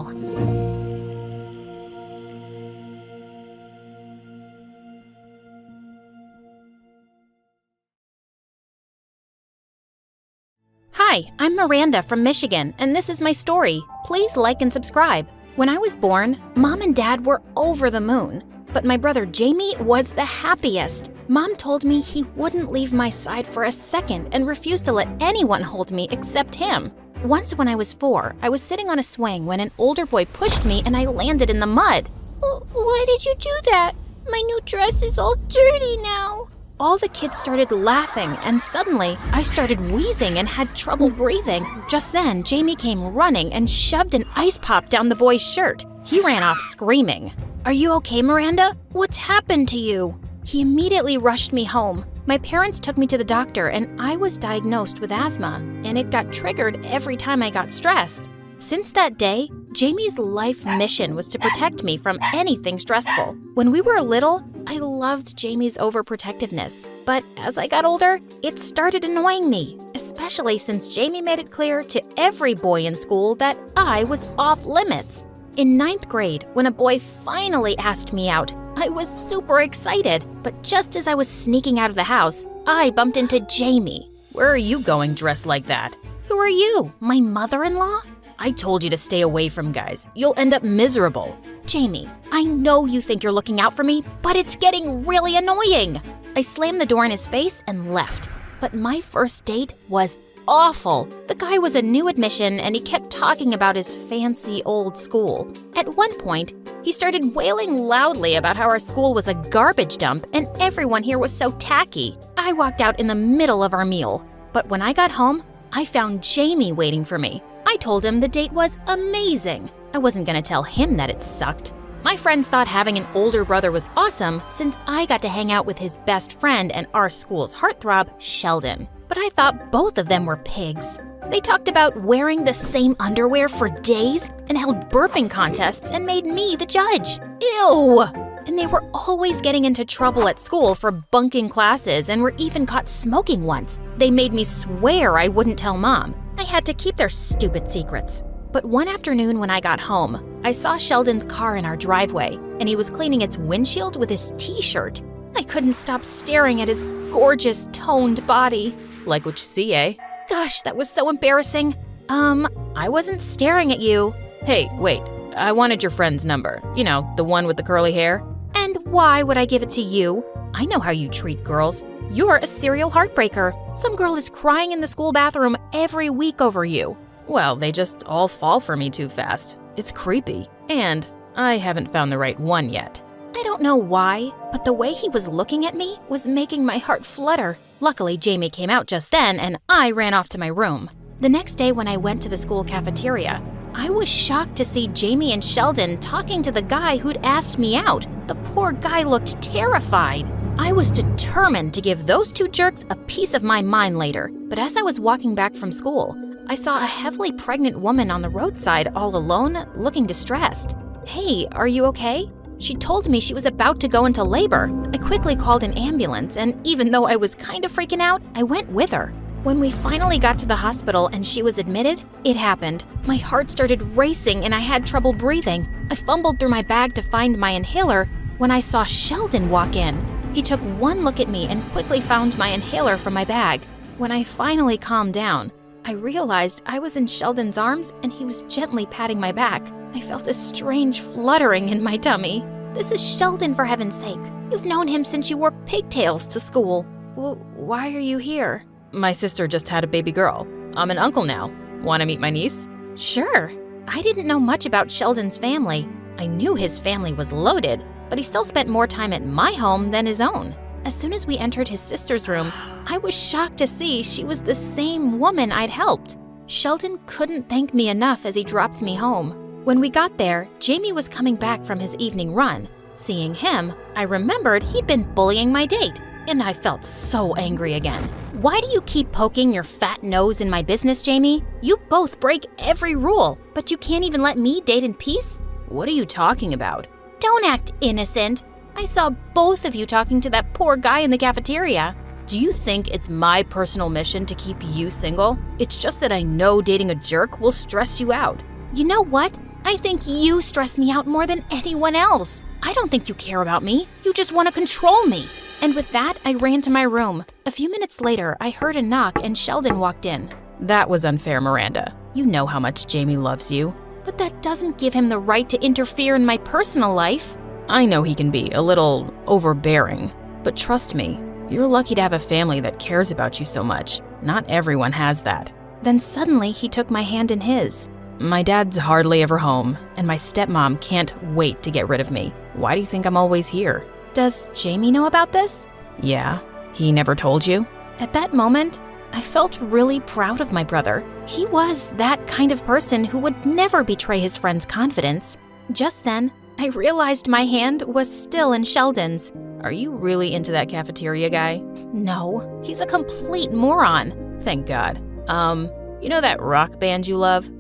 Hi, I'm Miranda from Michigan, and this is my story. Please like and subscribe. When I was born, Mom and Dad were over the moon, but my brother Jamie was the happiest. Mom told me he wouldn't leave my side for a second and refused to let anyone hold me except him. Once when I was 4, I was sitting on a swing when an older boy pushed me and I landed in the mud. Why did you do that? My new dress is all dirty now. All the kids started laughing, and suddenly I started wheezing and had trouble breathing. Just then, Jamie came running and shoved an ice pop down the boy's shirt. He ran off screaming. Are you okay, Miranda? What's happened to you? He immediately rushed me home. My parents took me to the doctor, and I was diagnosed with asthma, and it got triggered every time I got stressed. Since that day, Jamie's life mission was to protect me from anything stressful. When we were little, I loved Jamie's overprotectiveness, but as I got older, it started annoying me, especially especially since Jamie made it clear to every boy in school that I was off limits. In 9th grade, when a boy finally asked me out, I was super excited, but just as I was sneaking out of the house, I bumped into Jamie. Where are you going dressed like that? Who are you, my mother-in-law? I told you to stay away from guys. You'll end up miserable. Jamie, I know you think you're looking out for me, but it's getting really annoying. I slammed the door in his face and left. But my first date was awful. The guy was a new admission and he kept talking about his fancy old school. At one point, he started wailing loudly about how our school was a garbage dump and everyone here was so tacky. I walked out in the middle of our meal. But when I got home, I found Jamie waiting for me. I told him the date was amazing. I wasn't gonna tell him that it sucked. My friends thought having an older brother was awesome since I got to hang out with his best friend and our school's heartthrob, Sheldon. But I thought both of them were pigs. They talked about wearing the same underwear for days and held burping contests and made me the judge. Ew! And they were always getting into trouble at school for bunking classes and were even caught smoking once. They made me swear I wouldn't tell Mom. I had to keep their stupid secrets. But one afternoon when I got home, I saw Sheldon's car in our driveway, and he was cleaning its windshield with his t-shirt. I couldn't stop staring at his gorgeous, toned body. Like what you see, eh? Gosh, that was so embarrassing. I wasn't staring at you. Hey, wait. I wanted your friend's number. You know, the one with the curly hair. And why would I give it to you? I know how you treat girls. You're a serial heartbreaker. Some girl is crying in the school bathroom every week over you. Well, they just all fall for me too fast. It's creepy. And I haven't found the right one yet. I don't know why, but the way he was looking at me was making my heart flutter. Luckily, Jamie came out just then, and I ran off to my room. The next day when I went to the school cafeteria, I was shocked to see Jamie and Sheldon talking to the guy who'd asked me out. The poor guy looked terrified. I was determined to give those two jerks a piece of my mind later, but as I was walking back from school, I saw a heavily pregnant woman on the roadside all alone, looking distressed. Hey, are you okay? She told me she was about to go into labor. I quickly called an ambulance, and even though I was kind of freaking out, I went with her. When we finally got to the hospital and she was admitted, it happened. My heart started racing and I had trouble breathing. I fumbled through my bag to find my inhaler when I saw Sheldon walk in. He took one look at me and quickly found my inhaler from my bag. When I finally calmed down, I realized I was in Sheldon's arms and he was gently patting my back. I felt a strange fluttering in my tummy. This is Sheldon, for heaven's sake. You've known him since you wore pigtails to school. Why are you here? My sister just had a baby girl. I'm an uncle now. Want to meet my niece? Sure. I didn't know much about Sheldon's family. I knew his family was loaded, but he still spent more time at my home than his own. As soon as we entered his sister's room, I was shocked to see she was the same woman I'd helped. Sheldon couldn't thank me enough as he dropped me home. When we got there, Jamie was coming back from his evening run. Seeing him, I remembered he'd been bullying my date, and I felt so angry again. Why do you keep poking your fat nose in my business, Jamie? You both break every rule, but you can't even let me date in peace? What are you talking about? Don't act innocent. I saw both of you talking to that poor guy in the cafeteria. Do you think it's my personal mission to keep you single? It's just that I know dating a jerk will stress you out. You know what? I think you stress me out more than anyone else. I don't think you care about me. You just want to control me. And with that, I ran to my room. A few minutes later, I heard a knock and Sheldon walked in. That was unfair, Miranda. You know how much Jamie loves you. But that doesn't give him the right to interfere in my personal life. I know he can be a little overbearing, but trust me, you're lucky to have a family that cares about you so much. Not everyone has that. Then suddenly he took my hand in his. My dad's hardly ever home, and my stepmom can't wait to get rid of me. Why do you think I'm always here? Does Jamie know about this? Yeah, he never told you? At that moment, I felt really proud of my brother. He was that kind of person who would never betray his friend's confidence. Just then, I realized my hand was still in Sheldon's. Are you really into that cafeteria guy? No, he's a complete moron. Thank God. You know that rock band you love?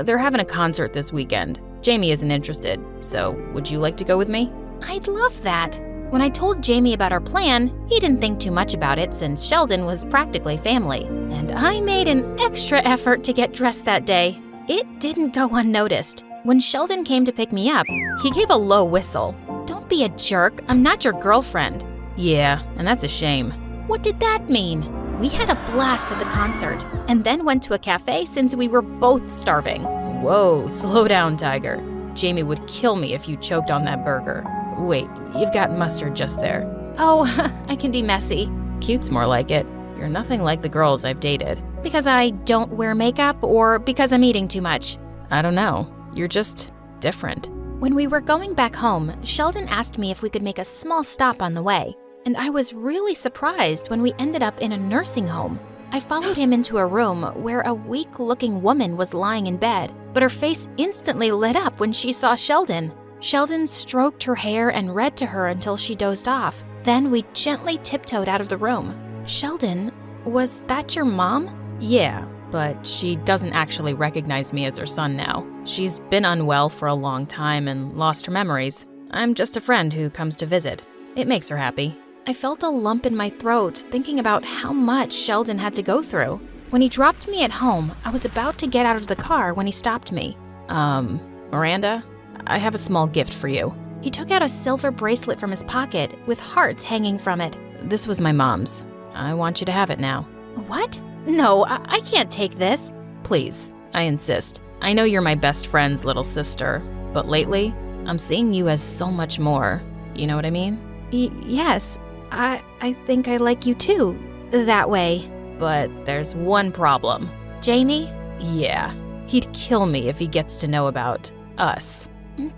They're having a concert this weekend. Jamie isn't interested, so would you like to go with me? I'd love that. When I told Jamie about our plan, he didn't think too much about it since Sheldon was practically family. And I made an extra effort to get dressed that day. It didn't go unnoticed. When Sheldon came to pick me up, he gave a low whistle. Don't be a jerk, I'm not your girlfriend. Yeah, and that's a shame. What did that mean? We had a blast at the concert, and then went to a cafe since we were both starving. Whoa, slow down, Tiger. Jamie would kill me if you choked on that burger. Wait, you've got mustard just there. Oh, I can be messy. Cute's more like it. You're nothing like the girls I've dated. Because I don't wear makeup or because I'm eating too much? I don't know. You're just different. When we were going back home, Sheldon asked me if we could make a small stop on the way. And I was really surprised when we ended up in a nursing home. I followed him into a room where a weak-looking woman was lying in bed, but her face instantly lit up when she saw Sheldon. Sheldon stroked her hair and read to her until she dozed off. Then we gently tiptoed out of the room. Sheldon, was that your mom? Yeah, but she doesn't actually recognize me as her son now. She's been unwell for a long time and lost her memories. I'm just a friend who comes to visit. It makes her happy. I felt a lump in my throat thinking about how much Sheldon had to go through. When he dropped me at home, I was about to get out of the car when he stopped me. Miranda, I have a small gift for you. He took out a silver bracelet from his pocket with hearts hanging from it. This was my mom's. I want you to have it now. What? No, I can't take this. Please, I insist. I know you're my best friend's little sister, but lately, I'm seeing you as so much more. You know what I mean? Yes. I think I like you too, that way. But there's one problem. Jamie? Yeah. He'd kill me if he gets to know about us.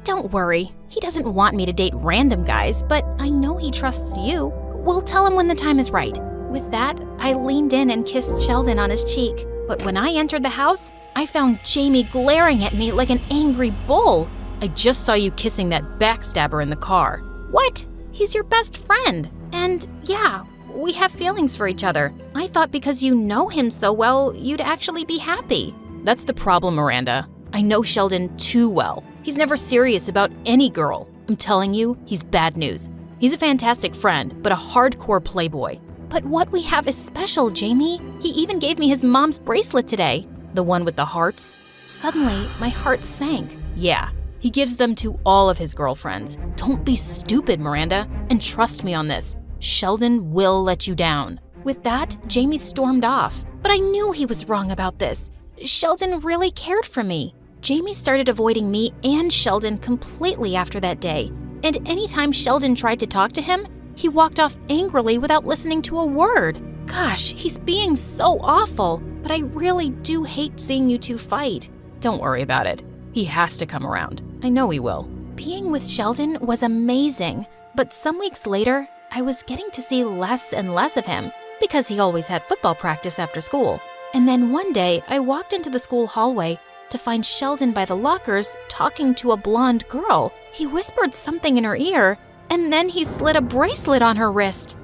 Don't worry. He doesn't want me to date random guys, but I know he trusts you. We'll tell him when the time is right. With that, I leaned in and kissed Sheldon on his cheek. But when I entered the house, I found Jamie glaring at me like an angry bull. I just saw you kissing that backstabber in the car. What? He's your best friend. And yeah, we have feelings for each other. I thought because you know him so well, you'd actually be happy. That's the problem, Miranda. I know Sheldon too well. He's never serious about any girl. I'm telling you, he's bad news. He's a fantastic friend, but a hardcore playboy. But what we have is special, Jamie. He even gave me his mom's bracelet today. The one with the hearts? Suddenly, my heart sank. Yeah, he gives them to all of his girlfriends. Don't be stupid, Miranda, and trust me on this. Sheldon will let you down. With that, Jamie stormed off. But I knew he was wrong about this. Sheldon really cared for me. Jamie started avoiding me and Sheldon completely after that day. And anytime Sheldon tried to talk to him, he walked off angrily without listening to a word. Gosh, he's being so awful. But I really do hate seeing you two fight. Don't worry about it. He has to come around. I know he will. Being with Sheldon was amazing. But some weeks later, I was getting to see less and less of him because he always had football practice after school. And then one day, I walked into the school hallway to find Sheldon by the lockers talking to a blonde girl. He whispered something in her ear, and then he slid a bracelet on her wrist.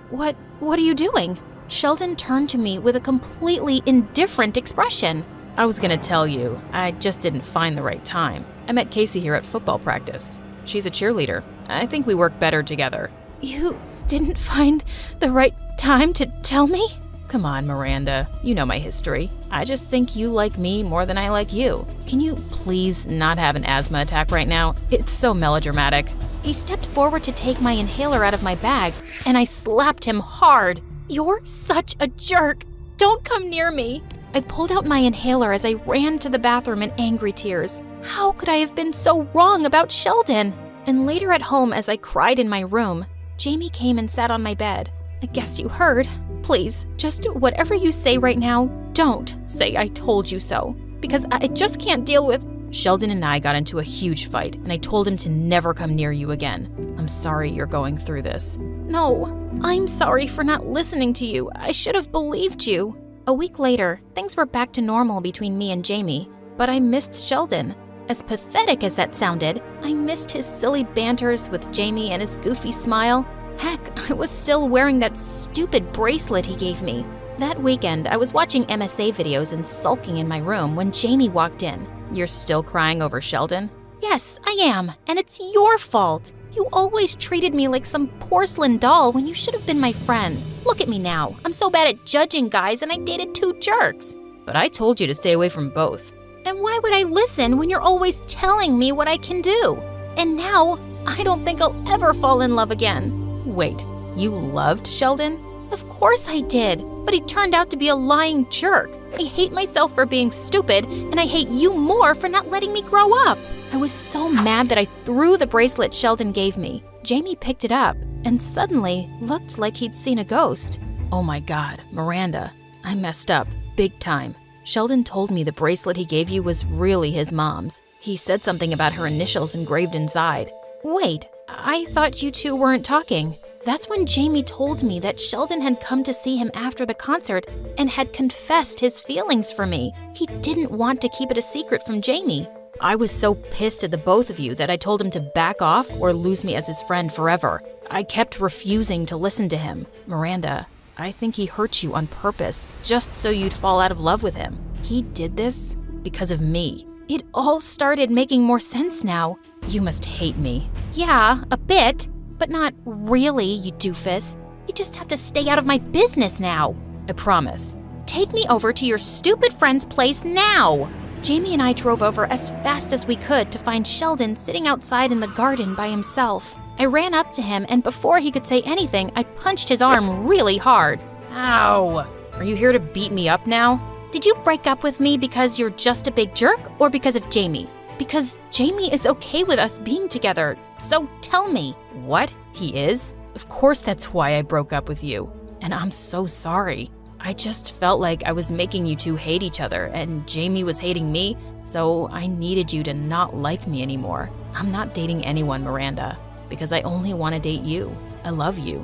What are you doing? Sheldon turned to me with a completely indifferent expression. I was gonna tell you, I just didn't find the right time. I met Casey here at football practice. She's a cheerleader. I think we work better together. You didn't find the right time to tell me? Come on, Miranda. You know my history. I just think you like me more than I like you. Can you please not have an asthma attack right now? It's so melodramatic. He stepped forward to take my inhaler out of my bag, and I slapped him hard. You're such a jerk. Don't come near me. I pulled out my inhaler as I ran to the bathroom in angry tears. How could I have been so wrong about Sheldon? And later at home, as I cried in my room, Jamie came and sat on my bed. I guess you heard. Please, just whatever you say right now, don't say I told you so. Because I just can't deal with... Sheldon and I got into a huge fight, and I told him to never come near you again. I'm sorry you're going through this. No, I'm sorry for not listening to you. I should have believed you. A week later, things were back to normal between me and Jamie, but I missed Sheldon. As pathetic as that sounded, I missed his silly banters with Jamie and his goofy smile. Heck, I was still wearing that stupid bracelet he gave me. That weekend, I was watching MSA videos and sulking in my room when Jamie walked in. You're still crying over Sheldon? Yes, I am, and it's your fault. You always treated me like some porcelain doll when you should have been my friend. Look at me now. I'm so bad at judging guys and I dated 2 jerks. But I told you to stay away from both. And why would I listen when you're always telling me what I can do? And now, I don't think I'll ever fall in love again. Wait, you loved Sheldon? Of course I did, but he turned out to be a lying jerk. I hate myself for being stupid, and I hate you more for not letting me grow up. I was so mad that I threw the bracelet Sheldon gave me. Jamie picked it up, and suddenly looked like he'd seen a ghost. Oh my God, Miranda, I messed up, big time. Sheldon told me the bracelet he gave you was really his mom's. He said something about her initials engraved inside. Wait, I thought you two weren't talking. That's when Jamie told me that Sheldon had come to see him after the concert and had confessed his feelings for me. He didn't want to keep it a secret from Jamie. I was so pissed at the both of you that I told him to back off or lose me as his friend forever. I kept refusing to listen to him. Miranda, I think he hurt you on purpose, just so you'd fall out of love with him. He did this because of me. It all started making more sense now. You must hate me. Yeah, a bit, but not really, you doofus. You just have to stay out of my business now. I promise. Take me over to your stupid friend's place now. Jamie and I drove over as fast as we could to find Sheldon sitting outside in the garden by himself. I ran up to him, and before he could say anything, I punched his arm really hard. Ow! Are you here to beat me up now? Did you break up with me because you're just a big jerk, or because of Jamie? Because Jamie is okay with us being together, so tell me. What? He is? Of course that's why I broke up with you. And I'm so sorry. I just felt like I was making you two hate each other, and Jamie was hating me, so I needed you to not like me anymore. I'm not dating anyone, Miranda, because I only want to date you. I love you.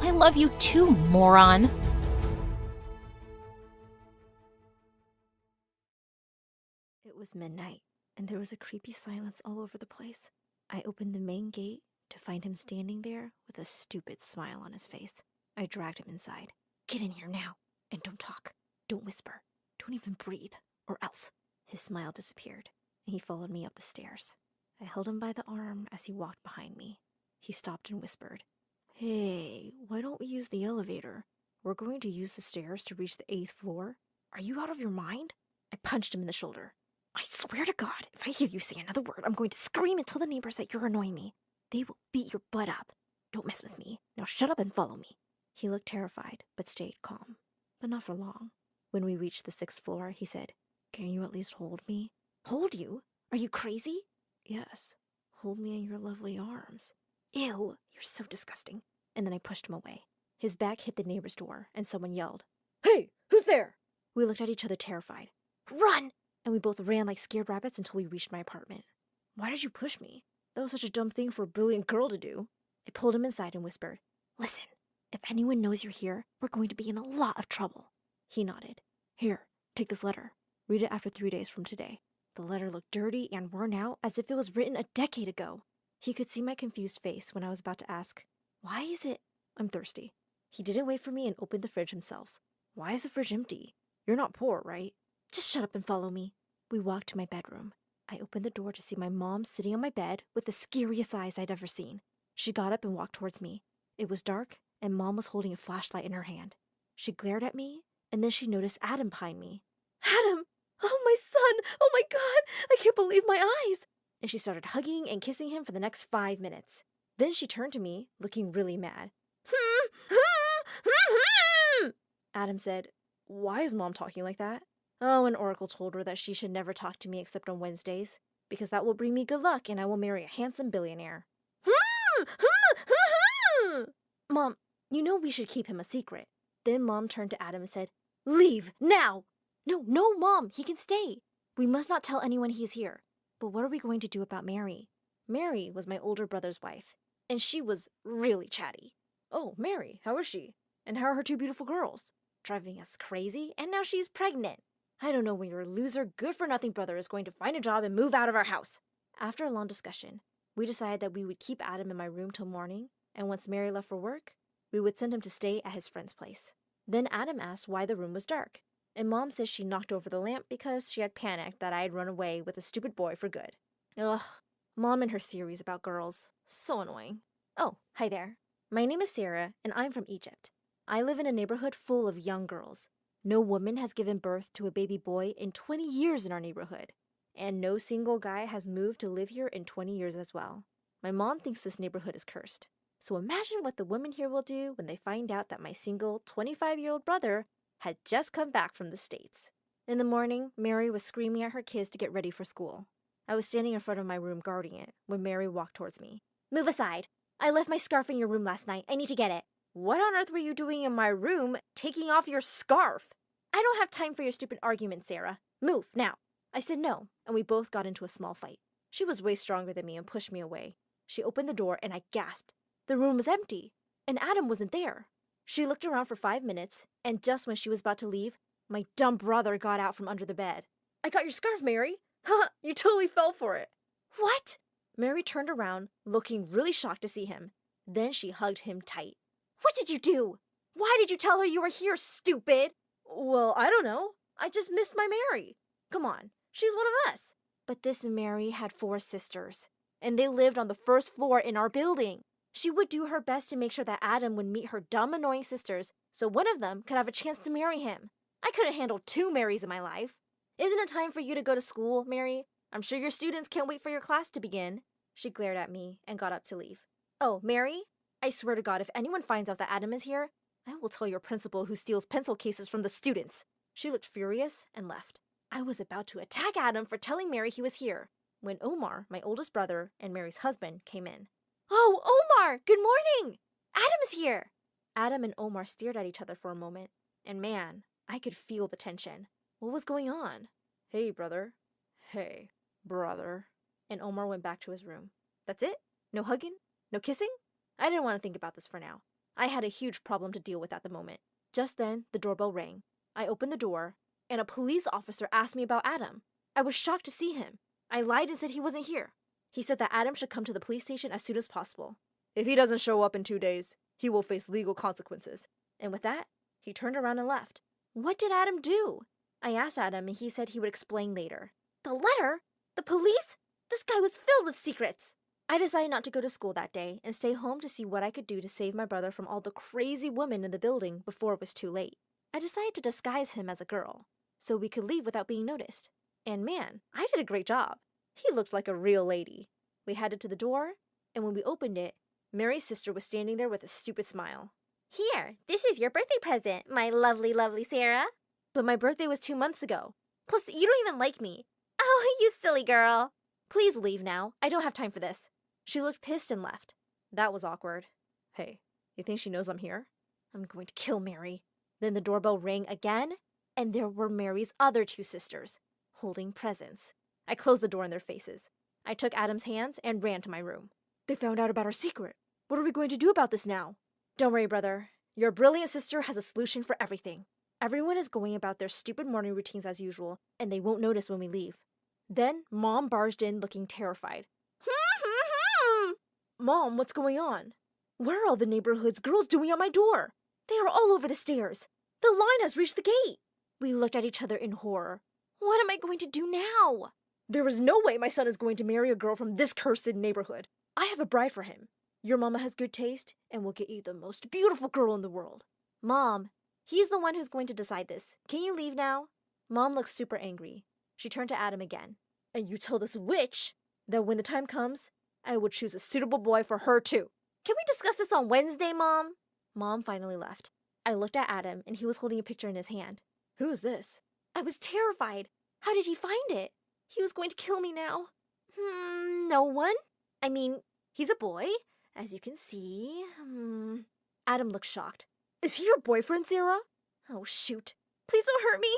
I love you too, moron. It was midnight, and there was a creepy silence all over the place. I opened the main gate to find him standing there with a stupid smile on his face. I dragged him inside. Get in here now, and don't talk. Don't whisper. Don't even breathe, or else. His smile disappeared, and he followed me up the stairs. I held him by the arm as he walked behind me. He stopped and whispered, "Hey, why don't we use the elevator? We're going to use the stairs to reach the 8th floor. Are you out of your mind?" I punched him in the shoulder. "I swear to God, if I hear you say another word, I'm going to scream and tell the neighbors that you're annoying me. They will beat your butt up. Don't mess with me. Now shut up and follow me." He looked terrified, but stayed calm. But not for long. When we reached the 6th floor, he said, "Can you at least hold me?" "Hold you? Are you crazy?" "Yes. Hold me in your lovely arms." "Ew, you're so disgusting." And then I pushed him away. His back hit the neighbor's door, and someone yelled, "Hey, who's there?" We looked at each other terrified. "Run!" And we both ran like scared rabbits until we reached my apartment. "Why did you push me? That was such a dumb thing for a brilliant girl to do." I pulled him inside and whispered, "Listen, if anyone knows you're here, we're going to be in a lot of trouble." He nodded. "Here, take this letter. Read it after 3 days from today." The letter looked dirty and worn out, as if it was written a decade ago. He could see my confused face when I was about to ask, "Why is it?" "I'm thirsty." He didn't wait for me and opened the fridge himself. "Why is the fridge empty? You're not poor, right?" "Just shut up and follow me." We walked to my bedroom. I opened the door to see my mom sitting on my bed with the scariest eyes I'd ever seen. She got up and walked towards me. It was dark, and Mom was holding a flashlight in her hand. She glared at me, and then she noticed Adam behind me. "Adam! Oh, my son! Oh, my God! I can't believe my eyes!" And she started hugging and kissing him for the next 5 minutes. Then she turned to me, looking really mad. Adam said, "Why is Mom talking like that?" "Oh, an oracle told her that she should never talk to me except on Wednesdays, because that will bring me good luck and I will marry a handsome billionaire." "Mom, you know we should keep him a secret." Then Mom turned to Adam and said, "Leave, now!" No, Mom, he can stay. We must not tell anyone he is here." "But what are we going to do about Mary?" Mary was my older brother's wife, and she was really chatty. "Oh, Mary, how is she? And how are her 2 beautiful girls?" "Driving us crazy, and now she's pregnant." "I don't know when your loser, good-for-nothing brother is going to find a job and move out of our house." After a long discussion, we decided that we would keep Adam in my room till morning, and once Mary left for work, we would send him to stay at his friend's place. Then Adam asked why the room was dark, and Mom says she knocked over the lamp because she had panicked that I had run away with a stupid boy for good. Ugh, Mom and her theories about girls. So annoying. Oh, hi there. My name is Sarah, and I'm from Egypt. I live in a neighborhood full of young girls. No woman has given birth to a baby boy in 20 years in our neighborhood. And no single guy has moved to live here in 20 years as well. My mom thinks this neighborhood is cursed. So imagine what the women here will do when they find out that my single 25-year-old brother had just come back from the States. In the morning, Mary was screaming at her kids to get ready for school. I was standing in front of my room guarding it when Mary walked towards me. Move aside. I left my scarf in your room last night. I need to get it. What on earth were you doing in my room taking off your scarf? I don't have time for your stupid argument, Sarah. Move, now. I said no, and we both got into a small fight. She was way stronger than me and pushed me away. She opened the door and I gasped. The room was empty, and Adam wasn't there. She looked around for 5 minutes, and just when she was about to leave, my dumb brother got out from under the bed. I got your scarf, Mary. Huh, you totally fell for it. What? Mary turned around, looking really shocked to see him. Then she hugged him tight. What did you do? Why did you tell her you were here, stupid? Well, I don't know. I just missed my Mary. Come on, she's one of us. But this Mary had 4 sisters, and they lived on the first floor in our building. She would do her best to make sure that Adam would meet her dumb, annoying sisters so one of them could have a chance to marry him. I couldn't handle 2 Marys in my life. Isn't it time for you to go to school, Mary? I'm sure your students can't wait for your class to begin. She glared at me and got up to leave. Oh, Mary? I swear to God, if anyone finds out that Adam is here, I will tell your principal who steals pencil cases from the students. She looked furious and left. I was about to attack Adam for telling Mary he was here when Omar, my oldest brother and Mary's husband, came in. Oh, Omar! Good morning! Adam is here! Adam and Omar stared at each other for a moment, and man, I could feel the tension. What was going on? Hey, brother. Hey, brother. And Omar went back to his room. That's it? No hugging? No kissing? I didn't want to think about this for now. I had a huge problem to deal with at the moment. Just then, the doorbell rang. I opened the door, and a police officer asked me about Adam. I was shocked to see him. I lied and said he wasn't here. He said that Adam should come to the police station as soon as possible. If he doesn't show up in 2 days, he will face legal consequences. And with that, he turned around and left. What did Adam do? I asked Adam, and he said he would explain later. The letter? The police? This guy was filled with secrets. I decided not to go to school that day and stay home to see what I could do to save my brother from all the crazy women in the building before it was too late. I decided to disguise him as a girl, so we could leave without being noticed. And man, I did a great job. He looked like a real lady. We headed to the door, and when we opened it, Mary's sister was standing there with a stupid smile. Here, this is your birthday present, my lovely, lovely Sarah. But my birthday was 2 months ago. Plus, you don't even like me. Oh, you silly girl. Please leave now. I don't have time for this. She looked pissed and left. That was awkward. Hey, you think she knows I'm here? I'm going to kill Mary. Then the doorbell rang again, and there were Mary's other 2 sisters, holding presents. I closed the door in their faces. I took Adam's hands and ran to my room. They found out about our secret. What are we going to do about this now? Don't worry, brother. Your brilliant sister has a solution for everything. Everyone is going about their stupid morning routines as usual, and they won't notice when we leave. Then Mom barged in looking terrified. Mom, what's going on? What are all the neighborhood's girls doing at my door? They are all over the stairs. The line has reached the gate. We looked at each other in horror. What am I going to do now? There is no way my son is going to marry a girl from this cursed neighborhood. I have a bride for him. Your mama has good taste and will get you the most beautiful girl in the world. Mom, he's the one who's going to decide this. Can you leave now? Mom looked super angry. She turned to Adam again. And you tell this witch that when the time comes, I will choose a suitable boy for her too. Can we discuss this on Wednesday, Mom? Mom finally left. I looked at Adam and he was holding a picture in his hand. Who is this? I was terrified. How did he find it? He was going to kill me now. No one? I mean, he's a boy, as you can see. Adam looked shocked. Is he your boyfriend, Sarah? Oh, shoot. Please don't hurt me.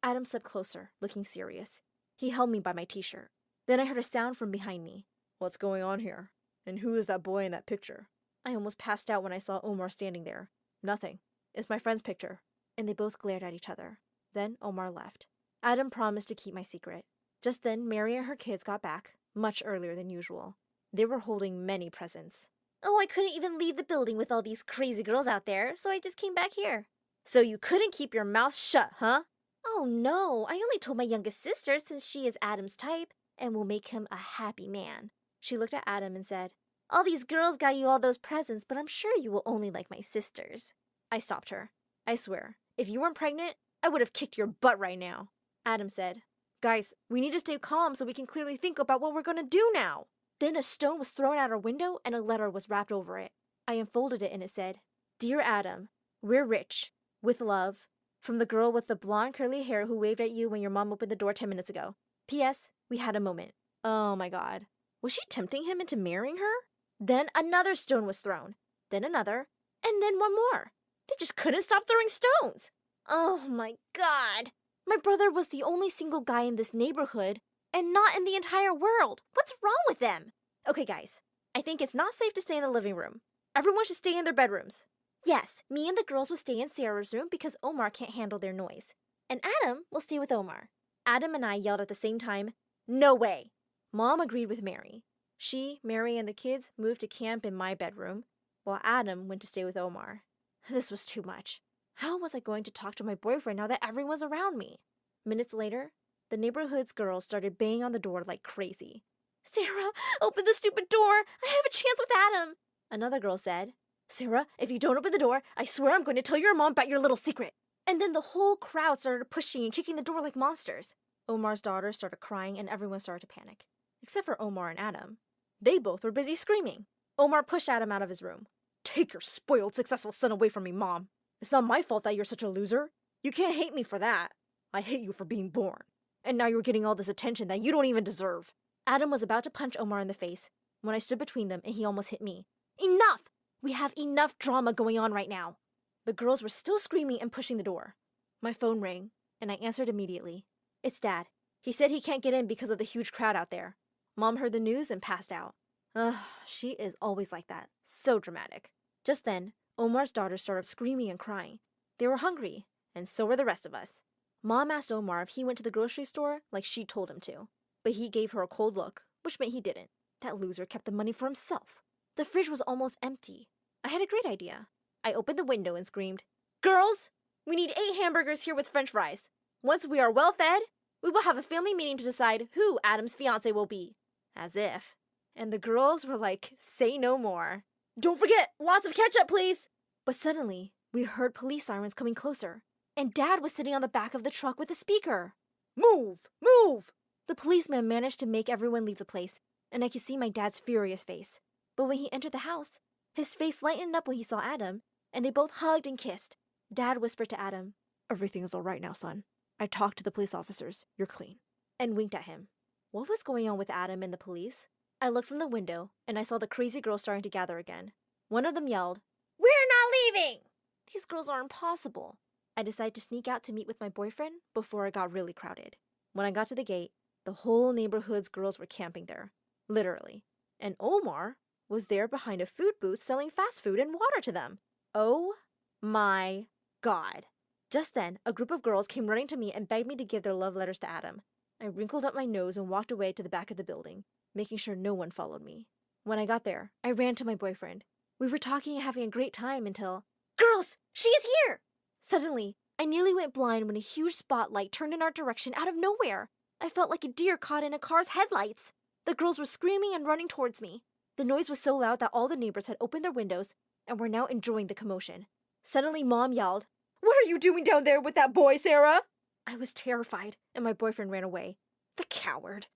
Adam stepped closer, looking serious. He held me by my t-shirt. Then I heard a sound from behind me. What's going on here? And who is that boy in that picture? I almost passed out when I saw Omar standing there. Nothing. It's my friend's picture. And they both glared at each other. Then Omar left. Adam promised to keep my secret. Just then, Mary and her kids got back, much earlier than usual. They were holding many presents. Oh, I couldn't even leave the building with all these crazy girls out there, so I just came back here. So you couldn't keep your mouth shut, huh? Oh no, I only told my youngest sister since she is Adam's type and will make him a happy man. She looked at Adam and said, "All these girls got you all those presents, but I'm sure you will only like my sisters." I stopped her. "I swear, if you weren't pregnant, I would have kicked your butt right now." Adam said, "Guys, we need to stay calm so we can clearly think about what we're gonna do now." Then a stone was thrown out our window and a letter was wrapped over it. I unfolded it and it said, "Dear Adam, we're rich. With love. From the girl with the blonde curly hair who waved at you when your mom opened the door 10 minutes ago. P.S. We had a moment." Oh my god. Was she tempting him into marrying her? Then another stone was thrown. Then another. And then one more. They just couldn't stop throwing stones. Oh my god. My brother was the only single guy in this neighborhood and not in the entire world. What's wrong with them? Okay, guys. I think it's not safe to stay in the living room. Everyone should stay in their bedrooms. Yes, me and the girls will stay in Sarah's room because Omar can't handle their noise. And Adam will stay with Omar. Adam and I yelled at the same time, "No way!" Mom agreed with Mary. She, Mary, and the kids moved to camp in my bedroom, while Adam went to stay with Omar. This was too much. How was I going to talk to my boyfriend now that everyone's around me? Minutes later, the neighborhood's girls started banging on the door like crazy. "Sarah, open the stupid door! I have a chance with Adam!" Another girl said, "Sarah, if you don't open the door, I swear I'm going to tell your mom about your little secret." And then the whole crowd started pushing and kicking the door like monsters. Omar's daughter started crying and everyone started to panic. Except for Omar and Adam. They both were busy screaming. Omar pushed Adam out of his room. "Take your spoiled, successful son away from me, Mom. It's not my fault that you're such a loser. You can't hate me for that. I hate you for being born. And now you're getting all this attention that you don't even deserve." Adam was about to punch Omar in the face when I stood between them and he almost hit me. "Enough! We have enough drama going on right now." The girls were still screaming and pushing the door. My phone rang, and I answered immediately. "It's Dad. He said he can't get in because of the huge crowd out there." Mom heard the news and passed out. Ugh, she is always like that. So dramatic. Just then, Omar's daughter started screaming and crying. They were hungry, and so were the rest of us. Mom asked Omar if he went to the grocery store like she told him to. But he gave her a cold look, which meant he didn't. That loser kept the money for himself. The fridge was almost empty. I had a great idea. I opened the window and screamed, "Girls, we need 8 hamburgers here with french fries. Once we are well fed, we will have a family meeting to decide who Adam's fiancé will be." As if. And the girls were like, say no more. "Don't forget, lots of ketchup, please." But suddenly, we heard police sirens coming closer, and Dad was sitting on the back of the truck with a speaker. "Move! Move!" The policeman managed to make everyone leave the place, and I could see my dad's furious face. But when he entered the house, his face lightened up when he saw Adam, and they both hugged and kissed. Dad whispered to Adam, "Everything is all right now, son. I talked to the police officers. You're clean." And winked at him. What was going on with Adam and the police? I looked from the window, and I saw the crazy girls starting to gather again. One of them yelled, "We're not leaving!" These girls are impossible. I decided to sneak out to meet with my boyfriend before it got really crowded. When I got to the gate, the whole neighborhood's girls were camping there. Literally. And Omar was there behind a food booth selling fast food and water to them. Oh my god. Just then, a group of girls came running to me and begged me to give their love letters to Adam. I wrinkled up my nose and walked away to the back of the building, making sure no one followed me. When I got there, I ran to my boyfriend. We were talking and having a great time until, "Girls, she is here!" Suddenly, I nearly went blind when a huge spotlight turned in our direction out of nowhere. I felt like a deer caught in a car's headlights. The girls were screaming and running towards me. The noise was so loud that all the neighbors had opened their windows and were now enjoying the commotion. Suddenly, Mom yelled, "What are you doing down there with that boy, Sarah?" I was terrified, and my boyfriend ran away. The coward.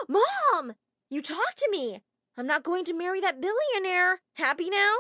"Mom! You talked to me! I'm not going to marry that billionaire. Happy now?"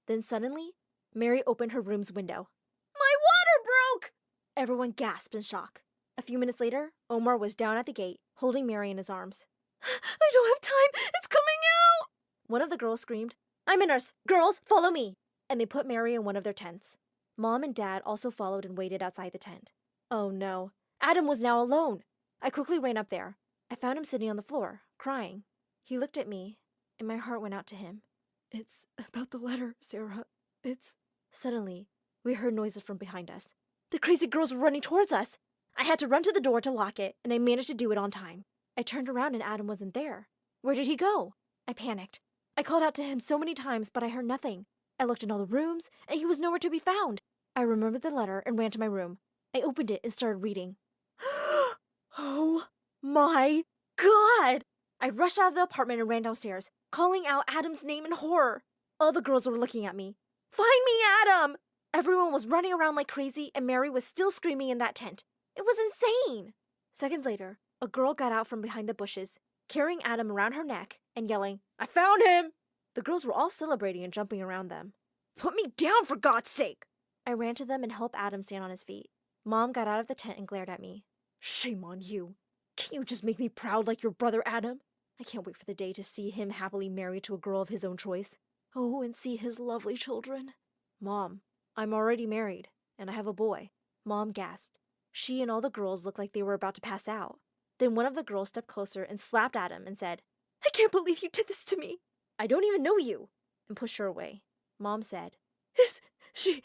Then suddenly, Mary opened her room's window. "My water broke!" Everyone gasped in shock. A few minutes later, Omar was down at the gate, holding Mary in his arms. "I don't have time! It's coming out!" One of the girls screamed, "I'm a nurse! Girls, follow me!" And they put Mary in one of their tents. Mom and Dad also followed and waited outside the tent. Oh no, Adam was now alone. I quickly ran up there. I found him sitting on the floor, crying. He looked at me, and my heart went out to him. "It's about the letter, Sarah. It's..." Suddenly, we heard noises from behind us. The crazy girls were running towards us. I had to run to the door to lock it, and I managed to do it on time. I turned around and Adam wasn't there. Where did he go? I panicked. I called out to him so many times, but I heard nothing. I looked in all the rooms, and he was nowhere to be found. I remembered the letter and ran to my room. I opened it and started reading. Oh my god! I rushed out of the apartment and ran downstairs, calling out Adam's name in horror. All the girls were looking at me. Find me, Adam! Everyone was running around like crazy, and Mary was still screaming in that tent. It was insane! Seconds later, a girl got out from behind the bushes, carrying Adam around her neck and yelling, "I found him!" The girls were all celebrating and jumping around them. "Put me down, for God's sake!" I ran to them and helped Adam stand on his feet. Mom got out of the tent and glared at me. "Shame on you. Can't you just make me proud like your brother Adam? I can't wait for the day to see him happily married to a girl of his own choice. Oh, and see his lovely children." "Mom, I'm already married, and I have a boy." Mom gasped. She and all the girls looked like they were about to pass out. Then one of the girls stepped closer and slapped Adam and said, "I can't believe you did this to me. I don't even know you," and pushed her away. Mom said, "Is she,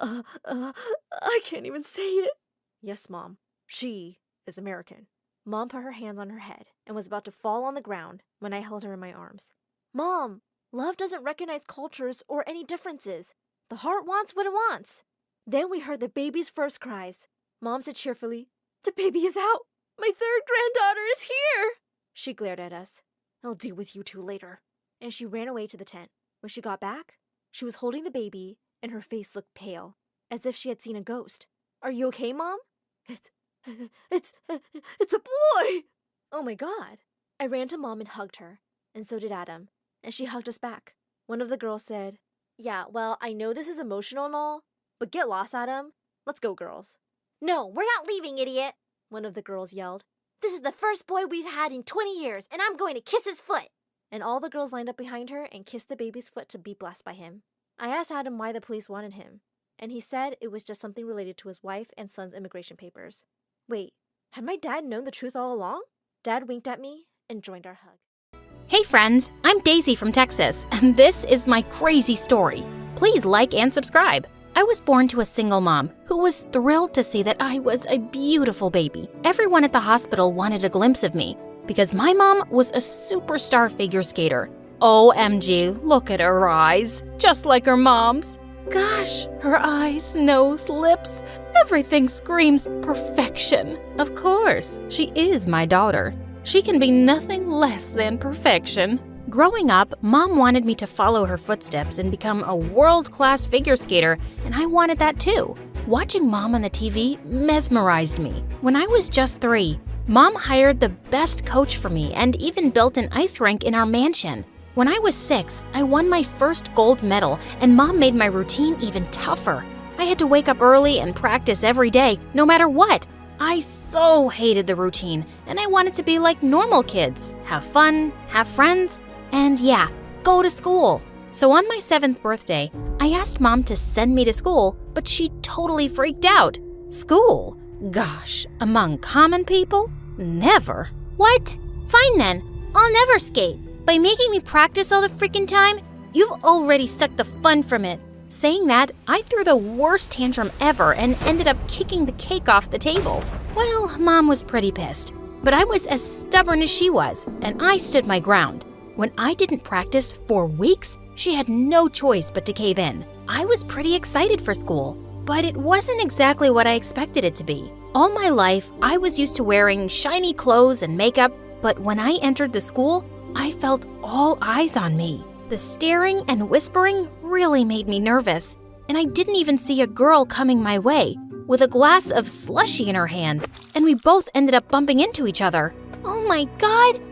I can't even say it." "Yes, Mom, she is American." Mom put her hands on her head and was about to fall on the ground when I held her in my arms. "Mom, love doesn't recognize cultures or any differences. The heart wants what it wants." Then we heard the baby's first cries. Mom said cheerfully, "The baby is out. My third granddaughter is here." She glared at us. "I'll deal with you two later." And she ran away to the tent. When she got back, she was holding the baby and her face looked pale, as if she had seen a ghost. "Are you okay, Mom?" It's a boy!" "Oh my God." I ran to Mom and hugged her, and so did Adam, and she hugged us back. One of the girls said, "Yeah, well, I know this is emotional and all, but get lost, Adam. Let's go, girls." No, we're not leaving, idiot, one of the girls yelled. "This is the first boy we've had in 20 years, and I'm going to kiss his foot." And all the girls lined up behind her and kissed the baby's foot to be blessed by him. I asked Adam why the police wanted him, and he said it was just something related to his wife and son's immigration papers. Wait, had my dad known the truth all along? Dad winked at me and joined our hug. Hey friends, I'm Daisy from Texas, and this is my crazy story. Please like and subscribe. I was born to a single mom who was thrilled to see that I was a beautiful baby. Everyone at the hospital wanted a glimpse of me because my mom was a superstar figure skater. OMG, look at her eyes, just like her mom's. Gosh, her eyes, nose, lips, everything screams perfection. Of course, she is my daughter. She can be nothing less than perfection. Growing up, Mom wanted me to follow her footsteps and become a world-class figure skater, and I wanted that too. Watching Mom on the TV mesmerized me. When I was just 3, Mom hired the best coach for me and even built an ice rink in our mansion. When I was 6, I won my first gold medal, and Mom made my routine even tougher. I had to wake up early and practice every day, no matter what. I so hated the routine, and I wanted to be like normal kids, have fun, have friends, and yeah, go to school. So on my 7th birthday, I asked Mom to send me to school, but she totally freaked out. School? Gosh, among common people? Never. What? Fine then, I'll never skate. By making me practice all the freaking time, you've already sucked the fun from it. Saying that, I threw the worst tantrum ever and ended up kicking the cake off the table. Well, Mom was pretty pissed, but I was as stubborn as she was, and I stood my ground. When I didn't practice for weeks, she had no choice but to cave in. I was pretty excited for school, but it wasn't exactly what I expected it to be. All my life, I was used to wearing shiny clothes and makeup, but when I entered the school, I felt all eyes on me. The staring and whispering really made me nervous, and I didn't even see a girl coming my way with a glass of slushy in her hand, and we both ended up bumping into each other. Oh my God,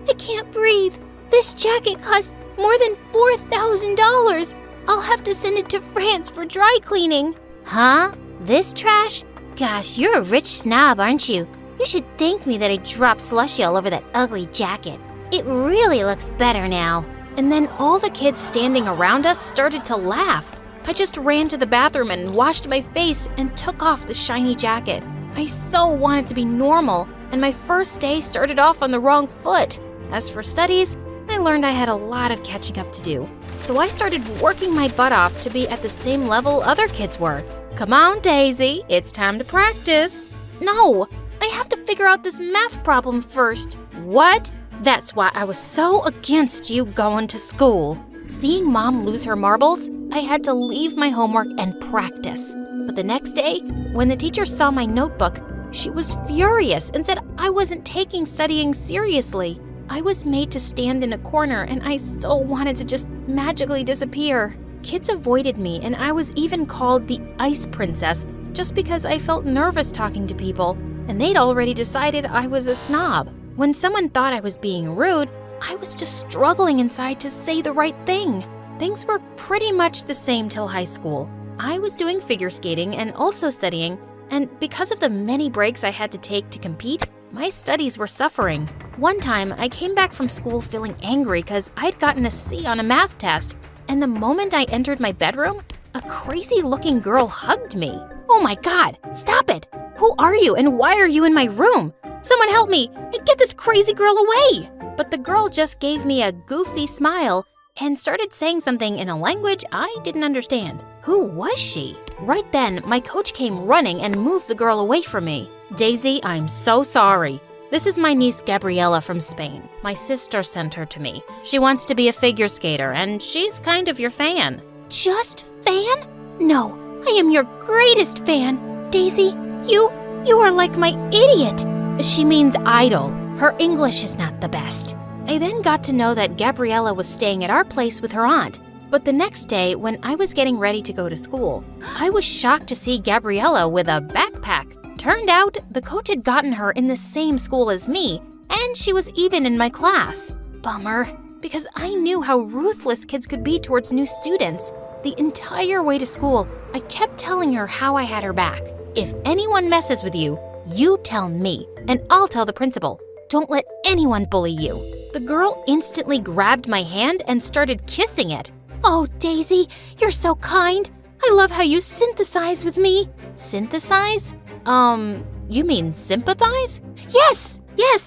I can't breathe. This jacket costs more than $4,000. I'll have to send it to France for dry cleaning. Huh? This trash? Gosh, you're a rich snob, aren't you? You should thank me that I dropped slushy all over that ugly jacket. It really looks better now. And then all the kids standing around us started to laugh. I just ran to the bathroom and washed my face and took off the shiny jacket. I so wanted to be normal, and my first day started off on the wrong foot. As for studies, I learned I had a lot of catching up to do. So I started working my butt off to be at the same level other kids were. Come on, Daisy, it's time to practice. No, I have to figure out this math problem first. What? That's why I was so against you going to school. Seeing Mom lose her marbles, I had to leave my homework and practice. But the next day, when the teacher saw my notebook, She was furious and said I wasn't taking studying seriously. I was made to stand in a corner and I so wanted to just magically disappear. Kids avoided me and I was even called the Ice Princess just because I felt nervous talking to people, and they'd already decided I was a snob. When someone thought I was being rude, I was just struggling inside to say the right thing. Things were pretty much the same till high school. I was doing figure skating and also studying, and because of the many breaks I had to take to compete, my studies were suffering. One time, I came back from school feeling angry because I'd gotten a C on a math test, and the moment I entered my bedroom, a crazy-looking girl hugged me. Oh my God, stop it! Who are you and why are you in my room? Someone help me and get this crazy girl away! But the girl just gave me a goofy smile and started saying something in a language I didn't understand. Who was she? Right then, my coach came running and moved the girl away from me. Daisy, I'm so sorry. This is my niece Gabriella from Spain. My sister sent her to me. She wants to be a figure skater and she's kind of your fan. Just fan? No, I am your greatest fan. Daisy, you are like my idiot. She means idol. Her English is not the best. I then got to know that Gabriella was staying at our place with her aunt. But the next day, when I was getting ready to go to school, I was shocked to see Gabriella with a backpack. Turned out, the coach had gotten her in the same school as me, and she was even in my class. Bummer, because I knew how ruthless kids could be towards new students. The entire way to school, I kept telling her how I had her back. If anyone messes with you, you tell me, and I'll tell the principal. Don't let anyone bully you. The girl instantly grabbed my hand and started kissing it. Oh, Daisy, you're so kind. I love how you synthesize with me. Synthesize? You mean sympathize? Yes,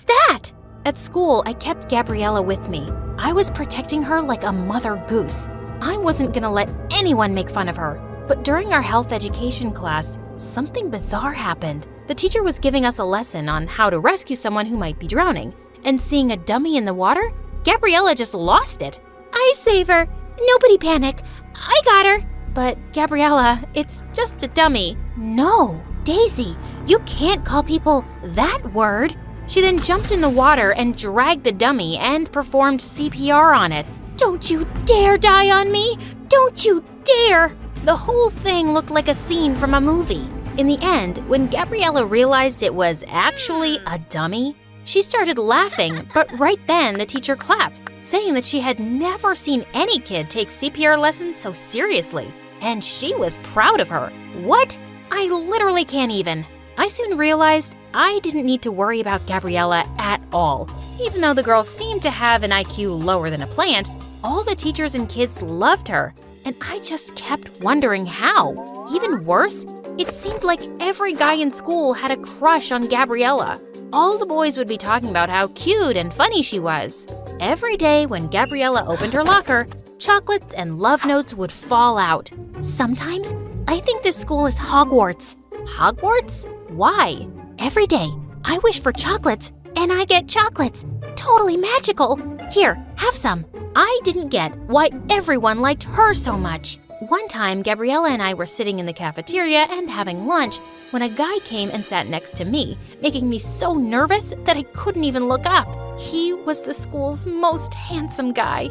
that! At school, I kept Gabriella with me. I was protecting her like a mother goose. I wasn't gonna let anyone make fun of her. But during our health education class, something bizarre happened. The teacher was giving us a lesson on how to rescue someone who might be drowning. And seeing a dummy in the water, Gabriella just lost it. I save her. Nobody panic. I got her. But Gabriella, it's just a dummy. No, Daisy, you can't call people that word. She then jumped in the water and dragged the dummy and performed CPR on it. Don't you dare die on me! Don't you dare! The whole thing looked like a scene from a movie. In the end, when Gabriella realized it was actually a dummy, she started laughing, but right then the teacher clapped, saying that she had never seen any kid take CPR lessons so seriously. And she was proud of her. What? I literally can't even. I soon realized I didn't need to worry about Gabriella at all. Even though the girl seemed to have an IQ lower than a plant, all the teachers and kids loved her, and I just kept wondering how. Even worse, it seemed like every guy in school had a crush on Gabriella. All the boys would be talking about how cute and funny she was. Every day when Gabriella opened her locker, chocolates and love notes would fall out. Sometimes I think this school is Hogwarts. Hogwarts? Why? Every day, I wish for chocolates, and I get chocolates. Totally magical. Here, have some. I didn't get why everyone liked her so much. One time, Gabriella and I were sitting in the cafeteria and having lunch when a guy came and sat next to me, making me so nervous that I couldn't even look up. He was the school's most handsome guy.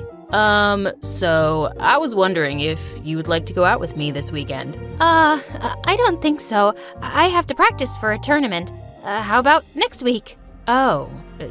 So I was wondering if you would like to go out with me this weekend. I don't think so. I have to practice for a tournament. How about next week? Oh,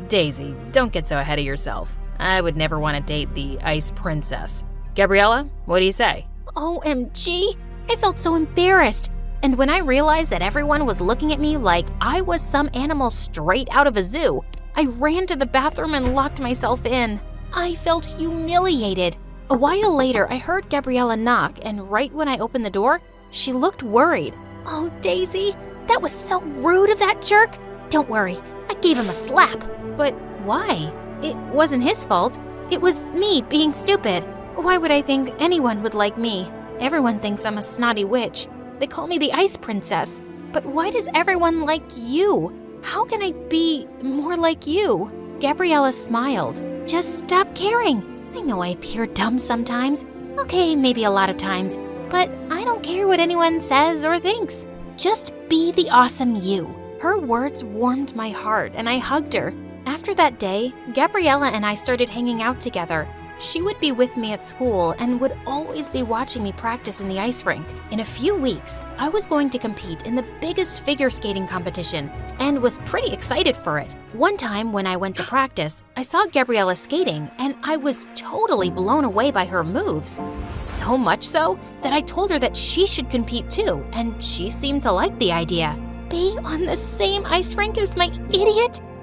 Daisy, don't get so ahead of yourself. I would never want to date the Ice Princess. Gabriella, what do you say? OMG, I felt so embarrassed. And when I realized that everyone was looking at me like I was some animal straight out of a zoo, I ran to the bathroom and locked myself in. I felt humiliated. A while later, I heard Gabriella knock, and right when I opened the door, she looked worried. Oh, Daisy, that was so rude of that jerk. Don't worry, I gave him a slap. But why? It wasn't his fault. It was me being stupid. Why would I think anyone would like me? Everyone thinks I'm a snotty witch. They call me the Ice Princess. But why does everyone like you? How can I be more like you? Gabriella smiled. Just stop caring. I know I appear dumb sometimes. Okay, maybe a lot of times. But I don't care what anyone says or thinks. Just be the awesome you. Her words warmed my heart and I hugged her. After that day, Gabriella and I started hanging out together. She would be with me at school and would always be watching me practice in the ice rink. In a few weeks, I was going to compete in the biggest figure skating competition and was pretty excited for it. One time when I went to practice, I saw Gabriella skating and I was totally blown away by her moves. So much so that I told her that she should compete too, and she seemed to like the idea. Be on the same ice rink as my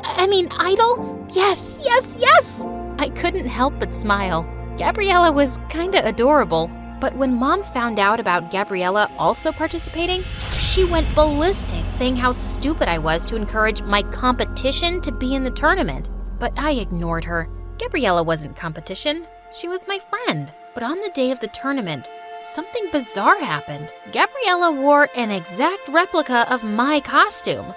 idol? Yes, yes, yes! I couldn't help but smile. Gabriella was kinda adorable. But when Mom found out about Gabriella also participating, she went ballistic, saying how stupid I was to encourage my competition to be in the tournament. But I ignored her. Gabriella wasn't competition. She was my friend. But on the day of the tournament, something bizarre happened. Gabriella wore an exact replica of my costume.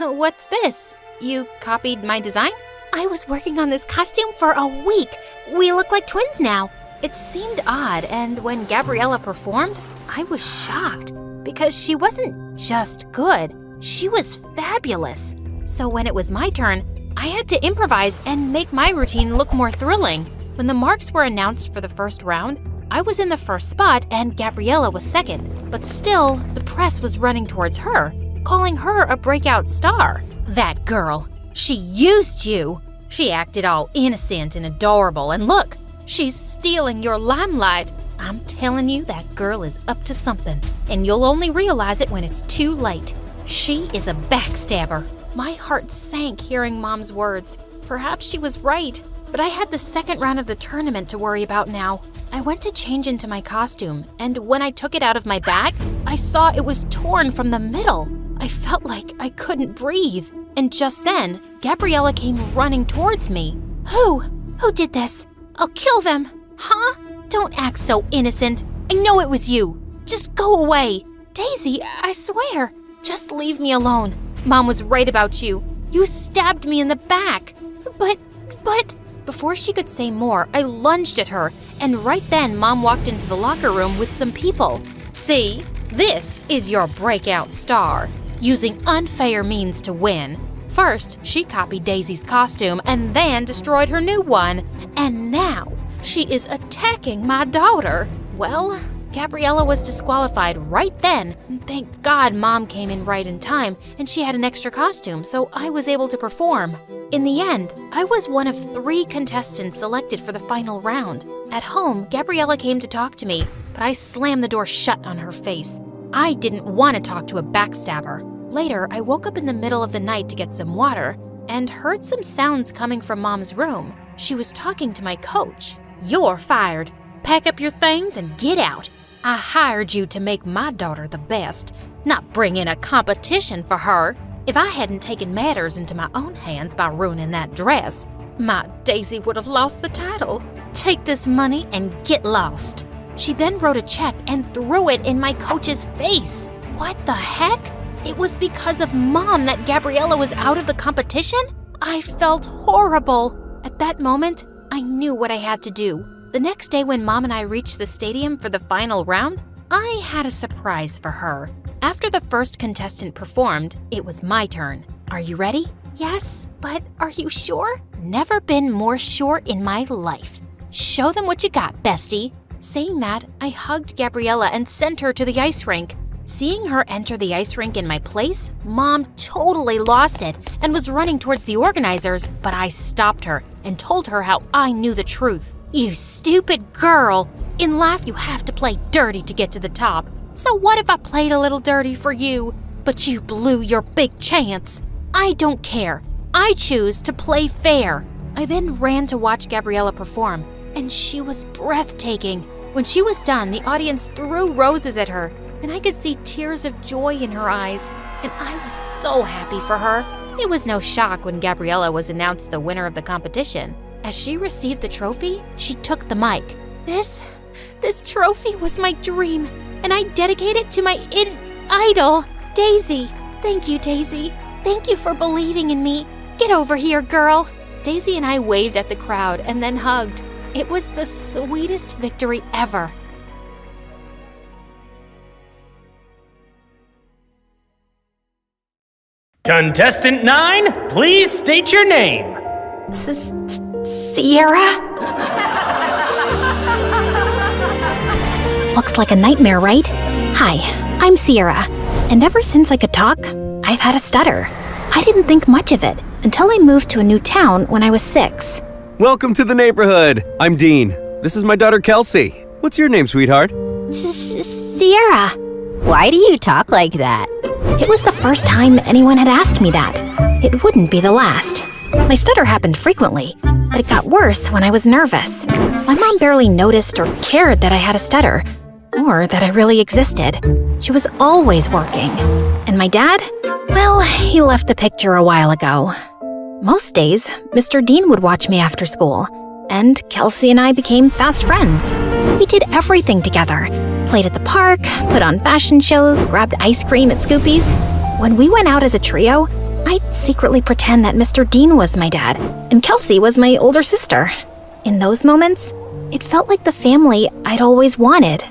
What's this? You copied my design? I was working on this costume for a week. We look like twins now. It seemed odd, and when Gabriella performed, I was shocked because she wasn't just good, she was fabulous. So when it was my turn, I had to improvise and make my routine look more thrilling. When the marks were announced for the first round, I was in the first spot and Gabriella was second. But still, the press was running towards her, calling her a breakout star. That girl, she used you. She acted all innocent and adorable, and look, she's stealing your limelight. I'm telling you, that girl is up to something, and you'll only realize it when it's too late. She is a backstabber. My heart sank hearing Mom's words. Perhaps she was right, but I had the second round of the tournament to worry about now. I went to change into my costume, and when I took it out of my bag, I saw it was torn from the middle. I felt like I couldn't breathe. And just then, Gabriella came running towards me. Who did this? I'll kill them. Huh? Don't act so innocent. I know it was you. Just go away. Daisy, I swear. Just leave me alone. Mom was right about you. You stabbed me in the back. But... Before she could say more, I lunged at her, and right then Mom walked into the locker room with some people. See, this is your breakout star. Using unfair means to win. First, she copied Daisy's costume and then destroyed her new one. And now, she is attacking my daughter. Well, Gabriella was disqualified right then. And thank God Mom came in right in time and she had an extra costume, so I was able to perform. In the end, I was one of 3 contestants selected for the final round. At home, Gabriella came to talk to me, but I slammed the door shut on her face. I didn't want to talk to a backstabber. Later, I woke up in the middle of the night to get some water and heard some sounds coming from Mom's room. She was talking to my coach. You're fired. Pack up your things and get out. I hired you to make my daughter the best, not bring in a competition for her. If I hadn't taken matters into my own hands by ruining that dress, my Daisy would have lost the title. Take this money and get lost. She then wrote a check and threw it in my coach's face. What the heck? It was because of Mom that Gabriella was out of the competition? I felt horrible. At that moment, I knew what I had to do. The next day when Mom and I reached the stadium for the final round, I had a surprise for her. After the first contestant performed, it was my turn. Are you ready? Yes, but are you sure? Never been more sure in my life. Show them what you got, bestie. Saying that, I hugged Gabriella and sent her to the ice rink. Seeing her enter the ice rink in my place, Mom totally lost it and was running towards the organizers, but I stopped her and told her how I knew the truth. You stupid girl! In life, you have to play dirty to get to the top. So what if I played a little dirty for you? But you blew your big chance. I don't care. I choose to play fair. I then ran to watch Gabriella perform, and she was breathtaking. When she was done, the audience threw roses at her, and I could see tears of joy in her eyes, and I was so happy for her. It was no shock when Gabriella was announced the winner of the competition. As she received the trophy, she took the mic. This trophy was my dream, and I dedicate it to my idol, Daisy. Thank you, Daisy. Thank you for believing in me. Get over here, girl. Daisy and I waved at the crowd and then hugged. It was the sweetest victory ever. Contestant 9, please state your name. Sierra? Looks like a nightmare, right? Hi, I'm Sierra, and ever since I could talk, I've had a stutter. I didn't think much of it until I moved to a new town when I was 6. Welcome to the neighborhood. I'm Dean. This is my daughter Kelsey. What's your name, sweetheart? Sierra. Why do you talk like that? It was the first time anyone had asked me that. It wouldn't be the last. My stutter happened frequently, but it got worse when I was nervous. My mom barely noticed or cared that I had a stutter, or that I really existed. She was always working. And my dad? Well, he left the picture a while ago. Most days, Mr. Dean would watch me after school, and Kelsey and I became fast friends. We did everything together. Played at the park, put on fashion shows, grabbed ice cream at Scoopy's. When we went out as a trio, I'd secretly pretend that Mr. Dean was my dad, and Kelsey was my older sister. In those moments, it felt like the family I'd always wanted.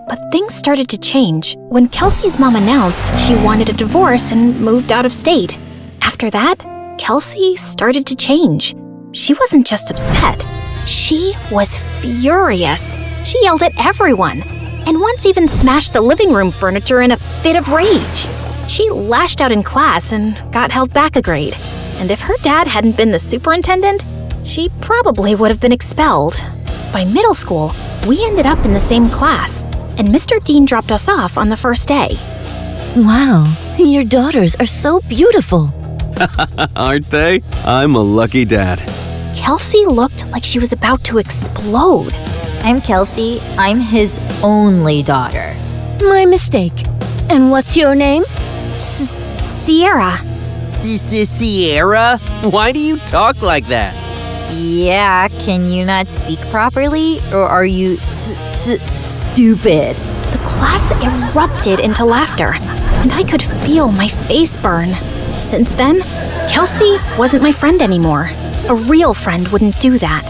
But things started to change when Kelsey's mom announced she wanted a divorce and moved out of state. After that, Kelsey started to change. She wasn't just upset. She was furious. She yelled at everyone, and once even smashed the living room furniture in a fit of rage. She lashed out in class and got held back a grade. And if her dad hadn't been the superintendent, she probably would have been expelled. By middle school, we ended up in the same class, and Mr. Dean dropped us off on the first day. Wow, your daughters are so beautiful. Aren't they? I'm a lucky dad. Kelsey looked like she was about to explode. I'm Kelsey. I'm his only daughter. My mistake. And what's your name? Sierra. Sierra? Why do you talk like that? Yeah, can you not speak properly? Or are you stupid? The class erupted into laughter, and I could feel my face burn. Since then, Kelsey wasn't my friend anymore. A real friend wouldn't do that.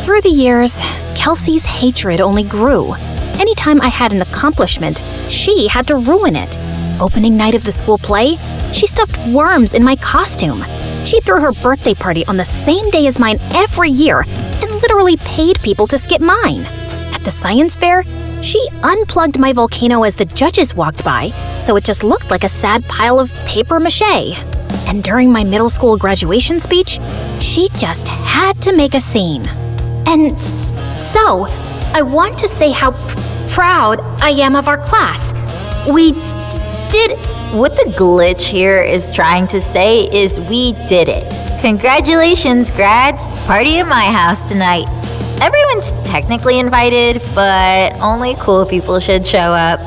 Through the years, Kelsey's hatred only grew. Anytime I had an accomplishment, she had to ruin it. Opening night of the school play, she stuffed worms in my costume. She threw her birthday party on the same day as mine every year and literally paid people to skip mine. At the science fair, she unplugged my volcano as the judges walked by, so it just looked like a sad pile of paper mache. And during my middle school graduation speech, she just had to make a scene. And so, I want to say how proud I am of our class. We did. What the glitch here is trying to say is we did it. Congratulations, grads. Party at my house tonight. Everyone's technically invited, but only cool people should show up.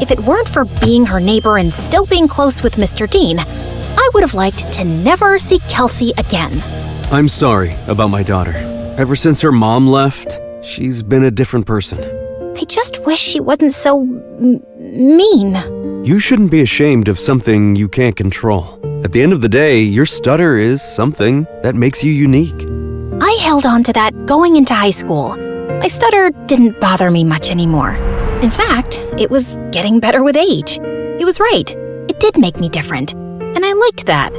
If it weren't for being her neighbor and still being close with Mr. Dean, I would have liked to never see Kelsey again. I'm sorry about my daughter. Ever since her mom left, she's been a different person. I just wish she wasn't so mean. You shouldn't be ashamed of something you can't control. At the end of the day, your stutter is something that makes you unique. I held on to that going into high school. My stutter didn't bother me much anymore. In fact, it was getting better with age. He was right. It did make me different, and I liked that.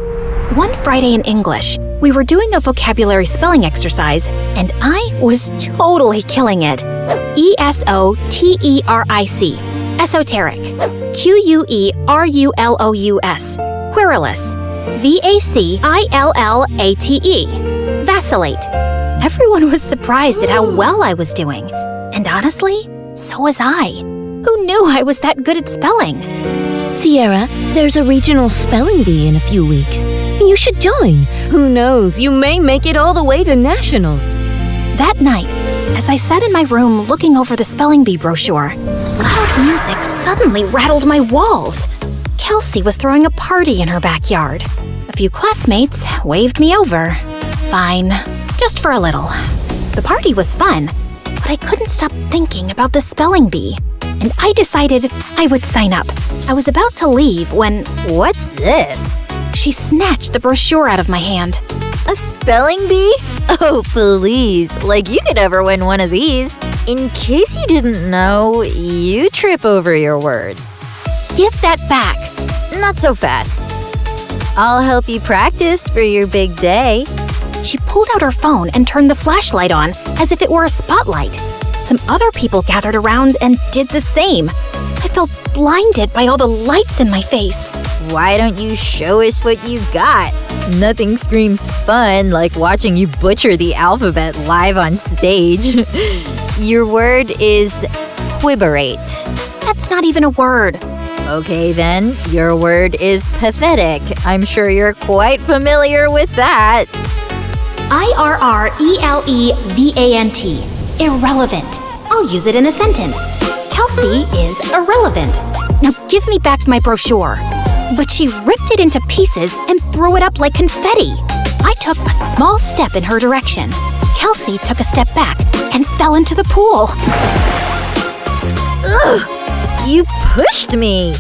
One Friday in English, we were doing a vocabulary spelling exercise, and I was totally killing it. ESOTERIC, esoteric. QUERULOUS, querulous. VACILLATE, vacillate. Everyone was surprised at how well I was doing, and honestly, so was I. Who knew I was that good at spelling? Sierra, there's a regional spelling bee in a few weeks. You should join. Who knows, you may make it all the way to nationals. That night, as I sat in my room looking over the spelling bee brochure, loud music suddenly rattled my walls. Kelsey was throwing a party in her backyard. A few classmates waved me over. Fine, just for a little. The party was fun, but I couldn't stop thinking about the spelling bee, and I decided I would sign up. I was about to leave when... What's this? She snatched the brochure out of my hand. A spelling bee? Oh, please. Like you could ever win one of these. In case you didn't know, you trip over your words. Give that back. Not so fast. I'll help you practice for your big day. She pulled out her phone and turned the flashlight on as if it were a spotlight. Some other people gathered around and did the same. I felt blinded by all the lights in my face. Why don't you show us what you got? Nothing screams fun like watching you butcher the alphabet live on stage. Your word is quiberate. That's not even a word. Okay then, your word is pathetic. I'm sure you're quite familiar with that. IRRELEVANT. Irrelevant. I'll use it in a sentence. Kelsey is irrelevant. Now give me back my brochure. But she ripped it into pieces and threw it up like confetti. I took a small step in her direction. Kelsey took a step back and fell into the pool. Ugh! You pushed me!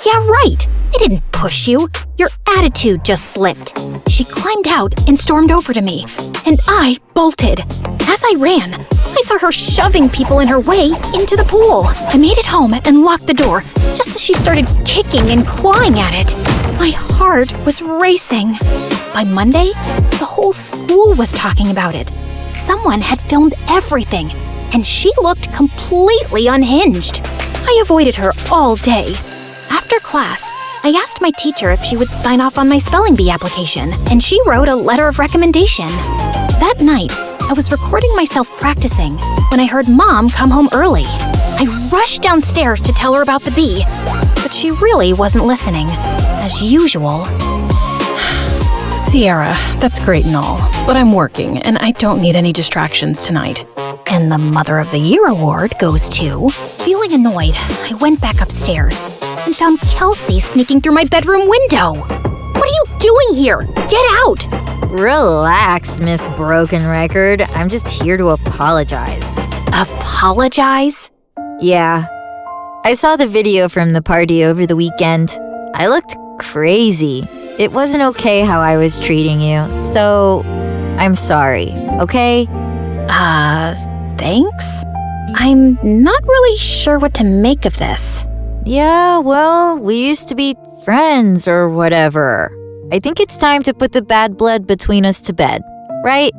Yeah, right. I didn't push you. Your attitude just slipped. She climbed out and stormed over to me, and I bolted. As I ran, I saw her shoving people in her way into the pool. I made it home and locked the door just as she started kicking and clawing at it. My heart was racing. By Monday, the whole school was talking about it. Someone had filmed everything, and she looked completely unhinged. I avoided her all day. After class, I asked my teacher if she would sign off on my spelling bee application, and she wrote a letter of recommendation. That night, I was recording myself practicing when I heard Mom come home early. I rushed downstairs to tell her about the bee, but she really wasn't listening, as usual. Sierra, that's great and all, but I'm working and I don't need any distractions tonight. And the Mother of the Year award goes to... Feeling annoyed, I went back upstairs and found Kelsey sneaking through my bedroom window. What are you doing here? Get out! Relax, Miss Broken Record. I'm just here to apologize. Apologize? Yeah. I saw the video from the party over the weekend. I looked crazy. It wasn't okay how I was treating you, so I'm sorry, okay? Thanks? I'm not really sure what to make of this. Yeah, well, we used to be friends or whatever. I think it's time to put the bad blood between us to bed, right?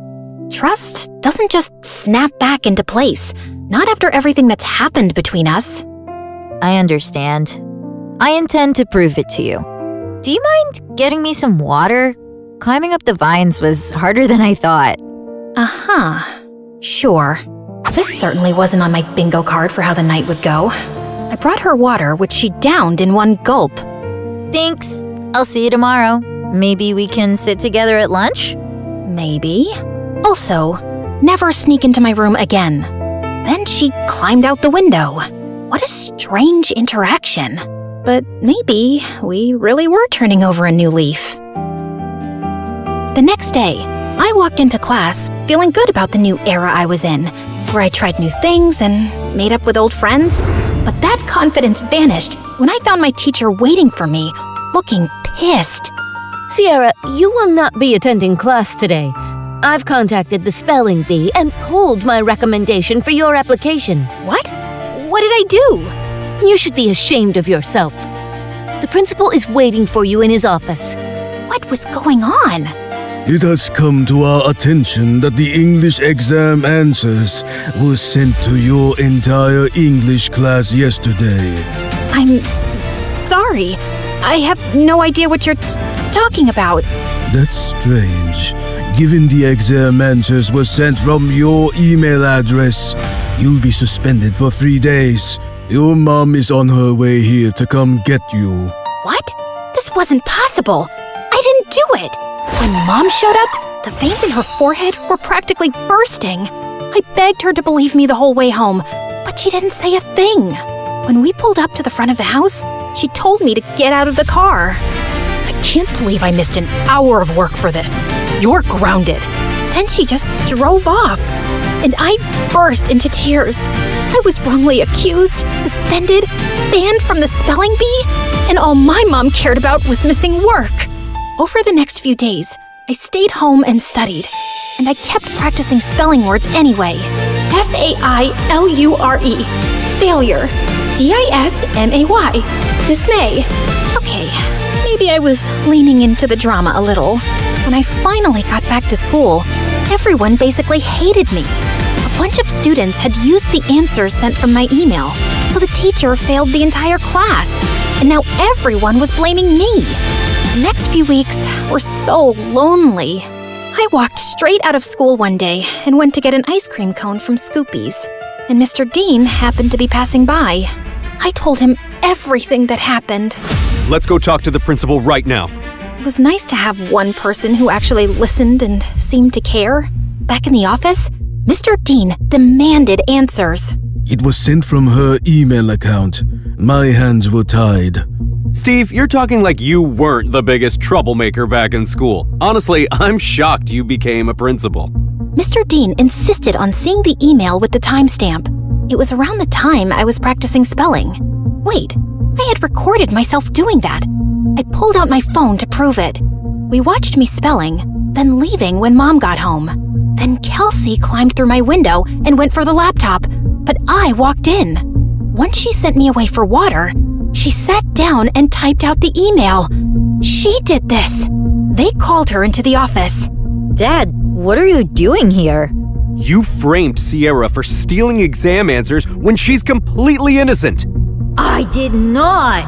Trust doesn't just snap back into place, not after everything that's happened between us. I understand. I intend to prove it to you. Do you mind getting me some water? Climbing up the vines was harder than I thought. Uh-huh. Sure. This certainly wasn't on my bingo card for how the night would go. I brought her water, which she downed in one gulp. Thanks. I'll see you tomorrow. Maybe we can sit together at lunch? Maybe. Also, never sneak into my room again. Then she climbed out the window. What a strange interaction. But maybe we really were turning over a new leaf. The next day, I walked into class feeling good about the new era I was in, where I tried new things and made up with old friends. But that confidence vanished when I found my teacher waiting for me, looking pissed. Sierra, you will not be attending class today. I've contacted the spelling bee and pulled my recommendation for your application. What? What did I do? You should be ashamed of yourself. The principal is waiting for you in his office. What was going on? It has come to our attention that the English exam answers were sent to your entire English class yesterday. I'm sorry. I have no idea what you're talking about. That's strange. Given the exam answers were sent from your email address, you'll be suspended for 3 days. Your mom is on her way here to come get you. What? This wasn't possible. I didn't do it. When Mom showed up, the veins in her forehead were practically bursting. I begged her to believe me the whole way home, but she didn't say a thing. When we pulled up to the front of the house, she told me to get out of the car. I can't believe I missed an hour of work for this. You're grounded. Then she just drove off, and I burst into tears. I was wrongly accused, suspended, banned from the spelling bee, and all my mom cared about was missing work. Over the next few days, I stayed home and studied, and I kept practicing spelling words anyway. F-A-I-L-U-R-E. Failure. D-I-S-M-A-Y. Dismay. Okay, maybe I was leaning into the drama a little. When I finally got back to school, everyone basically hated me. A bunch of students had used the answers sent from my email, so the teacher failed the entire class, and now everyone was blaming me. The next few weeks were so lonely. I walked straight out of school one day and went to get an ice cream cone from Scoopy's, and Mr. Dean happened to be passing by. I told him everything that happened. Let's go talk to the principal right now. It was nice to have one person who actually listened and seemed to care. Back in the office, Mr. Dean demanded answers. It was sent from her email account. My hands were tied. Steve, you're talking like you weren't the biggest troublemaker back in school. Honestly, I'm shocked you became a principal. Mr. Dean insisted on seeing the email with the timestamp. It was around the time I was practicing spelling. Wait, I had recorded myself doing that. I pulled out my phone to prove it. We watched me spelling, then leaving when Mom got home. Then Kelsey climbed through my window and went for the laptop, but I walked in. Once she sent me away for water, she sat down and typed out the email. She did this. They called her into the office. Dad, what are you doing here? You framed Sierra for stealing exam answers when she's completely innocent. I did not.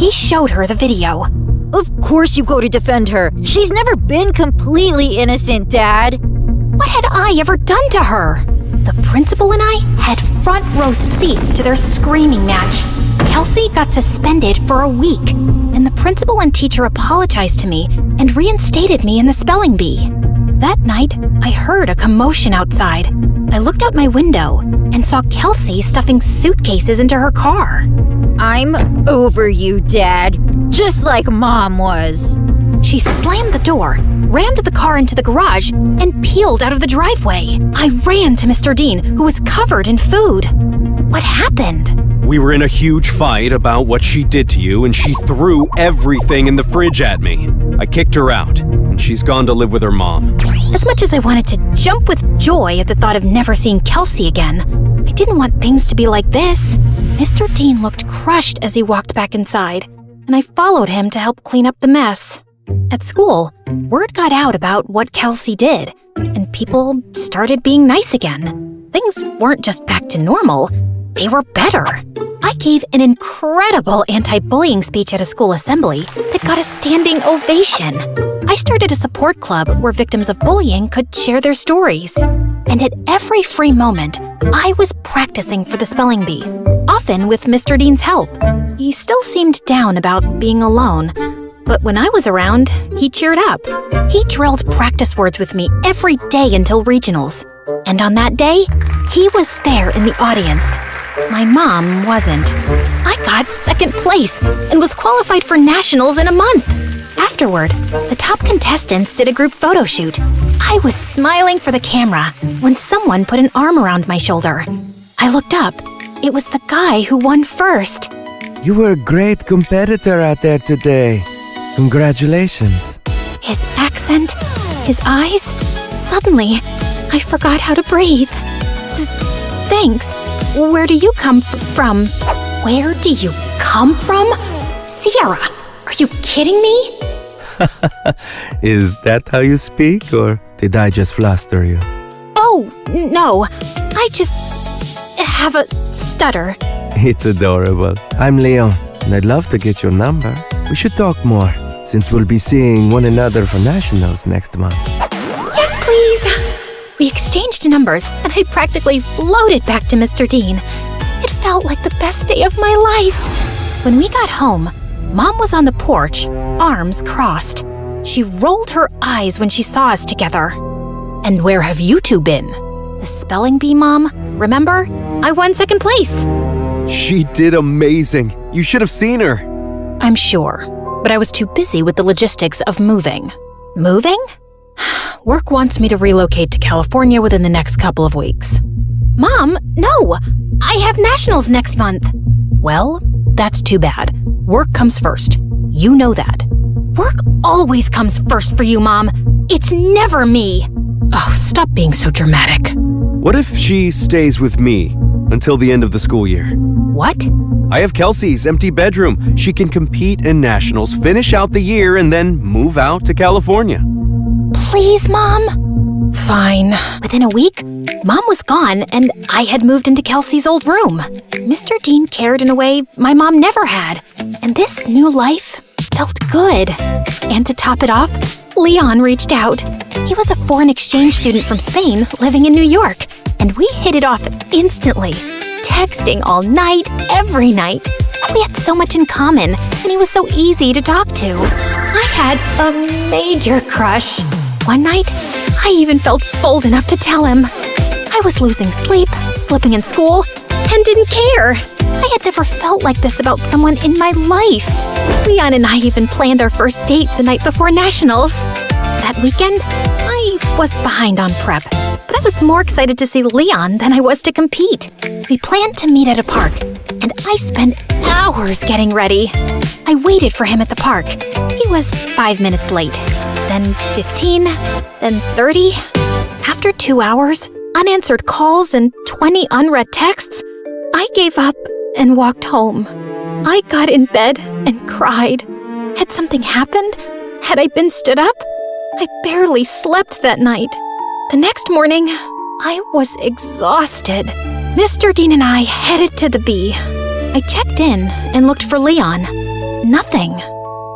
He showed her the video. Of course you go to defend her. She's never been completely innocent, Dad. What had I ever done to her? The principal and I had front row seats to their screaming match. Kelsey got suspended for a week, and the principal and teacher apologized to me and reinstated me in the spelling bee. That night, I heard a commotion outside. I looked out my window and saw Kelsey stuffing suitcases into her car. I'm over you, Dad. Just like Mom was. She slammed the door, rammed the car into the garage, and peeled out of the driveway. I ran to Mr. Dean, who was covered in food. What happened? We were in a huge fight about what she did to you, and she threw everything in the fridge at me. I kicked her out, and she's gone to live with her mom. As much as I wanted to jump with joy at the thought of never seeing Kelsey again, I didn't want things to be like this. Mr. Dean looked crushed as he walked back inside, and I followed him to help clean up the mess. At school, word got out about what Kelsey did, and people started being nice again. Things weren't just back to normal, they were better. I gave an incredible anti-bullying speech at a school assembly that got a standing ovation. I started a support club where victims of bullying could share their stories. And at every free moment, I was practicing for the spelling bee, often with Mr. Dean's help. He still seemed down about being alone, but when I was around, he cheered up. He drilled practice words with me every day until regionals. And on that day, he was there in the audience. My mom wasn't. I got second place and was qualified for nationals in a month. Afterward, the top contestants did a group photo shoot. I was smiling for the camera when someone put an arm around my shoulder. I looked up. It was the guy who won first. You were a great competitor out there today. Congratulations. His accent, his eyes. Suddenly, I forgot how to breathe. Thanks. Where do you come from? Where do you come from? Sierra, are you kidding me? Is that how you speak, or did I just fluster you? Oh, no. I just have a stutter. It's adorable. I'm Leon, and I'd love to get your number. We should talk more, since we'll be seeing one another for nationals next month. Yes, please. We exchanged numbers, and I practically floated back to Mr. Dean. It felt like the best day of my life. When we got home, Mom was on the porch, arms crossed. She rolled her eyes when she saw us together. And where have you two been? The spelling bee, Mom. Remember? I won second place. She did amazing. You should have seen her. I'm sure, but I was too busy with the logistics of moving. Moving? Work wants me to relocate to California within the next couple of weeks. Mom, no! I have nationals next month. Well, that's too bad. Work comes first. You know that. Work always comes first for you, Mom. It's never me. Oh, stop being so dramatic. What if she stays with me until the end of the school year? What? I have Kelsey's empty bedroom. She can compete in nationals, finish out the year, and then move out to California. Please, Mom? Fine. Within a week, Mom was gone, and I had moved into Kelsey's old room. Mr. Dean cared in a way my mom never had, and this new life felt good. And to top it off, Leon reached out. He was a foreign exchange student from Spain living in New York, and we hit it off instantly, texting all night, every night. We had so much in common, and he was so easy to talk to. I had a major crush. One night, I even felt bold enough to tell him. I was losing sleep, slipping in school, and didn't care. I had never felt like this about someone in my life. Leon and I even planned our first date the night before nationals. That weekend, I was behind on prep, but I was more excited to see Leon than I was to compete. We planned to meet at a park, and I spent hours getting ready. I waited for him at the park. He was 5 minutes late, then 15, then 30. After 2 hours, unanswered calls, and 20 unread texts, I gave up and walked home. I got in bed and cried. Had something happened? Had I been stood up? I barely slept that night. The next morning, I was exhausted. Mr. Dean and I headed to the B. I checked in and looked for Leon. Nothing.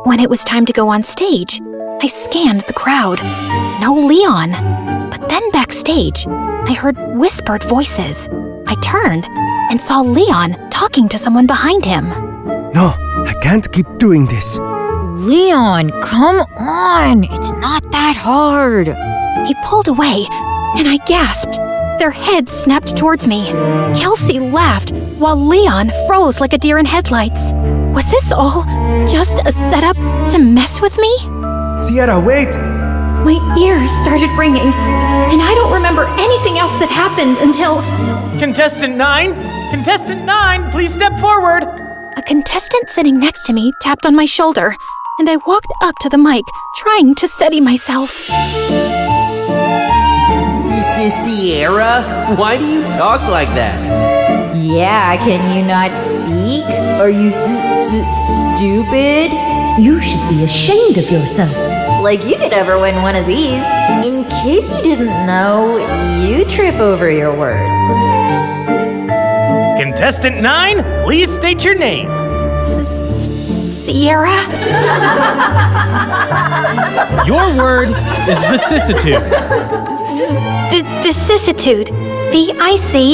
When it was time to go on stage, I scanned the crowd. No Leon. But then backstage, I heard whispered voices. I turned and saw Leon talking to someone behind him. No, I can't keep doing this. Leon, come on! It's not that hard. He pulled away, and I gasped. Their heads snapped towards me. Kelsey laughed, while Leon froze like a deer in headlights. Was this all just a setup to mess with me? Sierra, wait! My ears started ringing, and I don't remember anything else that happened until... Contestant 9? Contestant 9, please step forward! A contestant sitting next to me tapped on my shoulder, and I walked up to the mic, trying to steady myself. Sierra, why do you talk like that? Yeah, can you not speak? Are you stupid? You should be ashamed of yourself. Like you could ever win one of these. In case you didn't know, you trip over your words. Contestant 9, please state your name. Sierra? Your word is vicissitude. Vicissitude. Vicissitude.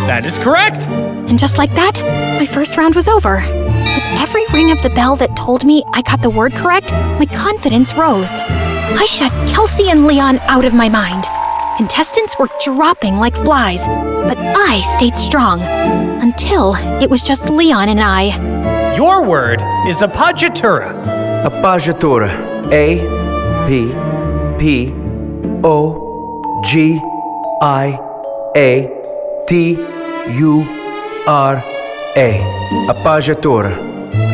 That is correct. And just like that, my first round was over. With every ring of the bell that told me I got the word correct, my confidence rose. I shut Kelsey and Leon out of my mind. Contestants were dropping like flies, but I stayed strong until it was just Leon and I. Your word is appoggiatura. Appoggiatura. A-P-O-G-I-A-T-U-R-A. Appoggiatura.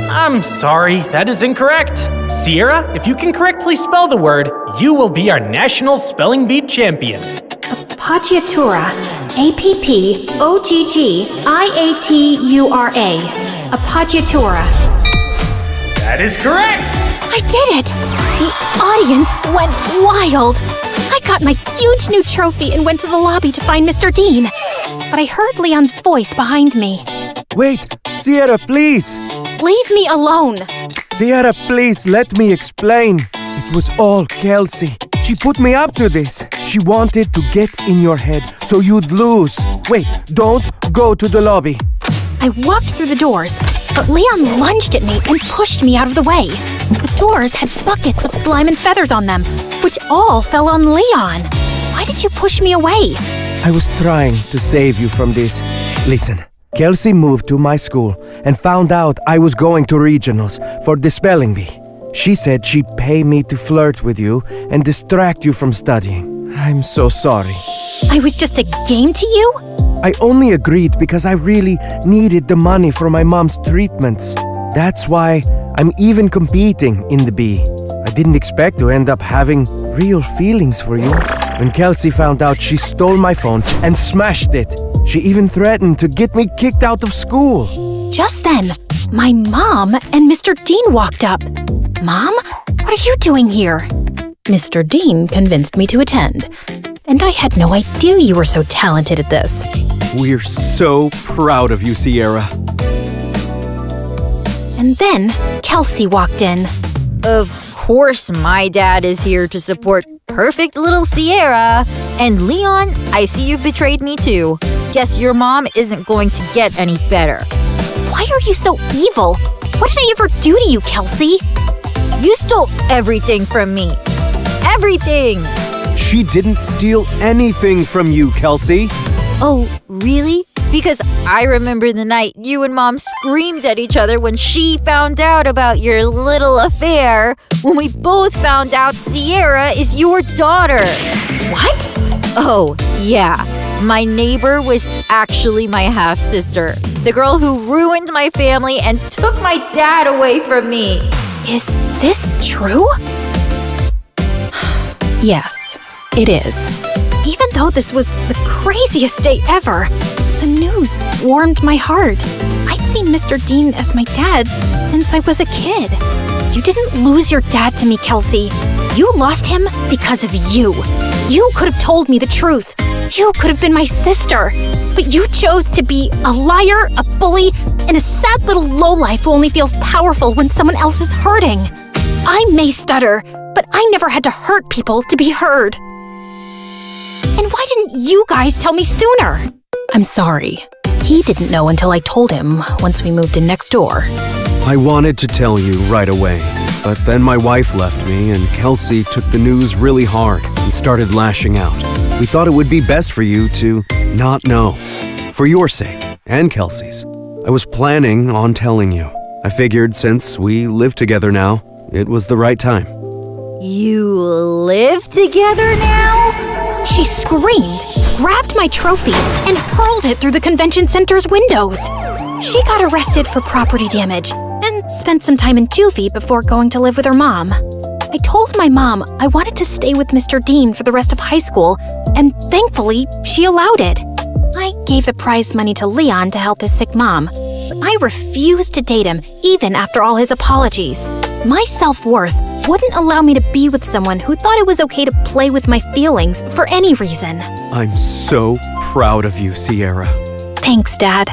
I'm sorry, that is incorrect. Sierra, if you can correctly spell the word, you will be our national spelling bee champion. Appoggiatura. A-P-P-O-G-G-I-A-T-U-R-A. Appoggiatura. That is correct! I did it! The audience went wild. I got my huge new trophy and went to the lobby to find Mr. Dean. But I heard Leon's voice behind me. Wait, Sierra, please! Leave me alone! Sierra, please, let me explain. It was all Kelsey. She put me up to this. She wanted to get in your head so you'd lose. Wait, don't go to the lobby. I walked through the doors, but Leon lunged at me and pushed me out of the way. The doors had buckets of slime and feathers on them, which all fell on Leon. Why did you push me away? I was trying to save you from this. Listen, Kelsey moved to my school and found out I was going to regionals for the spelling bee. She said she'd pay me to flirt with you and distract you from studying. I'm so sorry. I was just a game to you? I only agreed because I really needed the money for my mom's treatments. That's why I'm even competing in the bee. I didn't expect to end up having real feelings for you. When Kelsey found out, she stole my phone and smashed it. She even threatened to get me kicked out of school. Just then, my mom and Mr. Dean walked up. Mom, what are you doing here? Mr. Dean convinced me to attend. And I had no idea you were so talented at this. We're so proud of you, Sierra. And then Kelsey walked in. Of course, my dad is here to support perfect little Sierra. And Leon, I see you've betrayed me too. Guess your mom isn't going to get any better. Why are you so evil? What did I ever do to you, Kelsey? You stole everything from me. Everything! She didn't steal anything from you, Kelsey. Oh, really? Because I remember the night you and Mom screamed at each other when she found out about your little affair, when we both found out Sierra is your daughter. What? Oh, yeah. My neighbor was actually my half-sister, the girl who ruined my family and took my dad away from me. Is this true? Yes, it is. Even though this was the craziest day ever, the news warmed my heart. I'd seen Mr. Dean as my dad since I was a kid. You didn't lose your dad to me, Kelsey. You lost him because of you. You could have told me the truth. You could have been my sister. But you chose to be a liar, a bully, and a sad little lowlife who only feels powerful when someone else is hurting. I may stutter, but I never had to hurt people to be heard. And why didn't you guys tell me sooner? I'm sorry. He didn't know until I told him once we moved in next door. I wanted to tell you right away, but then my wife left me and Kelsey took the news really hard and started lashing out. We thought it would be best for you to not know, for your sake and Kelsey's. I was planning on telling you. I figured since we live together now, it was the right time. You live together now? She screamed, grabbed my trophy, and hurled it through the convention center's windows. She got arrested for property damage and spent some time in juvie before going to live with her mom. I told my mom I wanted to stay with Mr. Dean for the rest of high school, and thankfully, she allowed it. I gave the prize money to Leon to help his sick mom, but I refused to date him even after all his apologies. My self-worth wouldn't allow me to be with someone who thought it was okay to play with my feelings for any reason. I'm so proud of you, Sierra. Thanks, Dad.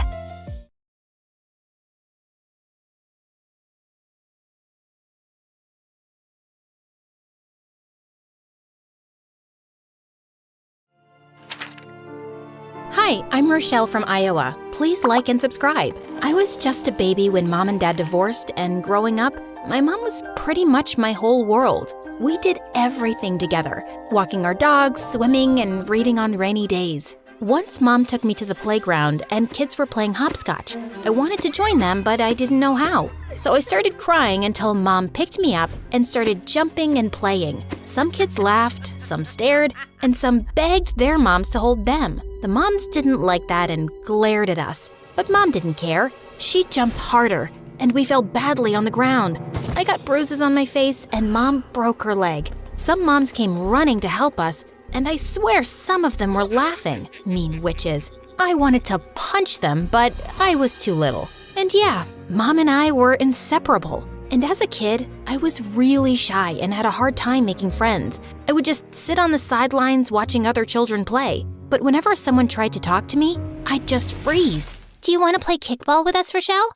Hi, I'm Rochelle from Iowa. Please like and subscribe. I was just a baby when Mom and Dad divorced, and growing up, my mom was pretty much my whole world. We did everything together, walking our dogs, swimming, and reading on rainy days. Once Mom took me to the playground and kids were playing hopscotch. I wanted to join them, but I didn't know how. So I started crying until Mom picked me up and started jumping and playing. Some kids laughed, some stared, and some begged their moms to hold them. The moms didn't like that and glared at us, but Mom didn't care. She jumped harder, and we fell badly on the ground. I got bruises on my face, and Mom broke her leg. Some moms came running to help us, and I swear some of them were laughing. Mean witches. I wanted to punch them, but I was too little. And yeah, Mom and I were inseparable. And as a kid, I was really shy and had a hard time making friends. I would just sit on the sidelines watching other children play. But whenever someone tried to talk to me, I'd just freeze. Do you want to play kickball with us, Rochelle?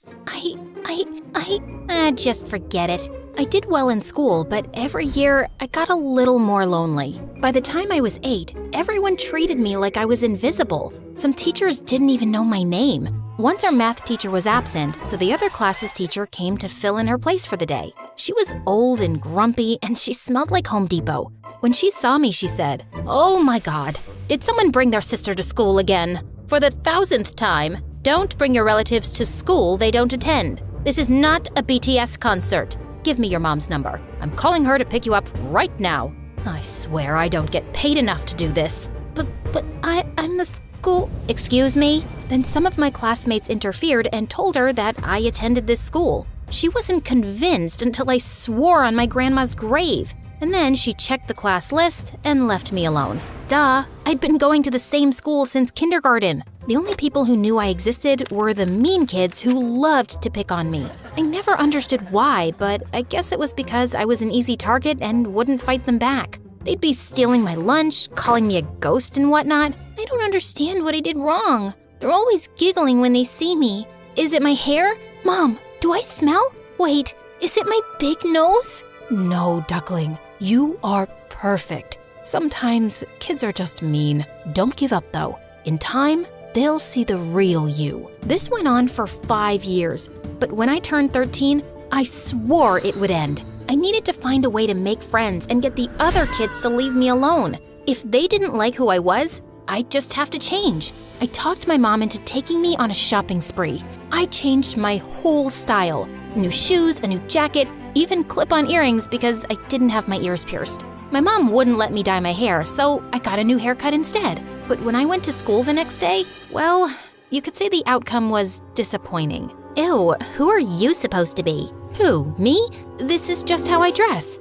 Just forget it. I did well in school, but every year I got a little more lonely. By the time I was 8, everyone treated me like I was invisible. Some teachers didn't even know my name. Once our math teacher was absent, so the other class's teacher came to fill in her place for the day. She was old and grumpy, and she smelled like Home Depot. When she saw me, she said, "Oh my God, did someone bring their sister to school again? For the 1000th time, don't bring your relatives to school they don't attend. This is not a BTS concert. Give me your mom's number. I'm calling her to pick you up right now." I swear I don't get paid enough to do this. But I'm the school... Excuse me? Then some of my classmates interfered and told her that I attended this school. She wasn't convinced until I swore on my grandma's grave. And then she checked the class list and left me alone. Duh, I'd been going to the same school since kindergarten. The only people who knew I existed were the mean kids who loved to pick on me. I never understood why, but I guess it was because I was an easy target and wouldn't fight them back. They'd be stealing my lunch, calling me a ghost and whatnot. I don't understand what I did wrong. They're always giggling when they see me. Is it my hair? Mom, do I smell? Wait, is it my big nose? No, duckling, you are perfect. Sometimes kids are just mean. Don't give up though. In time, they'll see the real you. This went on for 5 years, but when I turned 13, I swore it would end. I needed to find a way to make friends and get the other kids to leave me alone. If they didn't like who I was, I'd just have to change. I talked my mom into taking me on a shopping spree. I changed my whole style. New shoes, a new jacket, even clip-on earrings because I didn't have my ears pierced. My mom wouldn't let me dye my hair, so I got a new haircut instead. But when I went to school the next day, well, you could say the outcome was disappointing. Ew, who are you supposed to be? Who, me? This is just how I dress.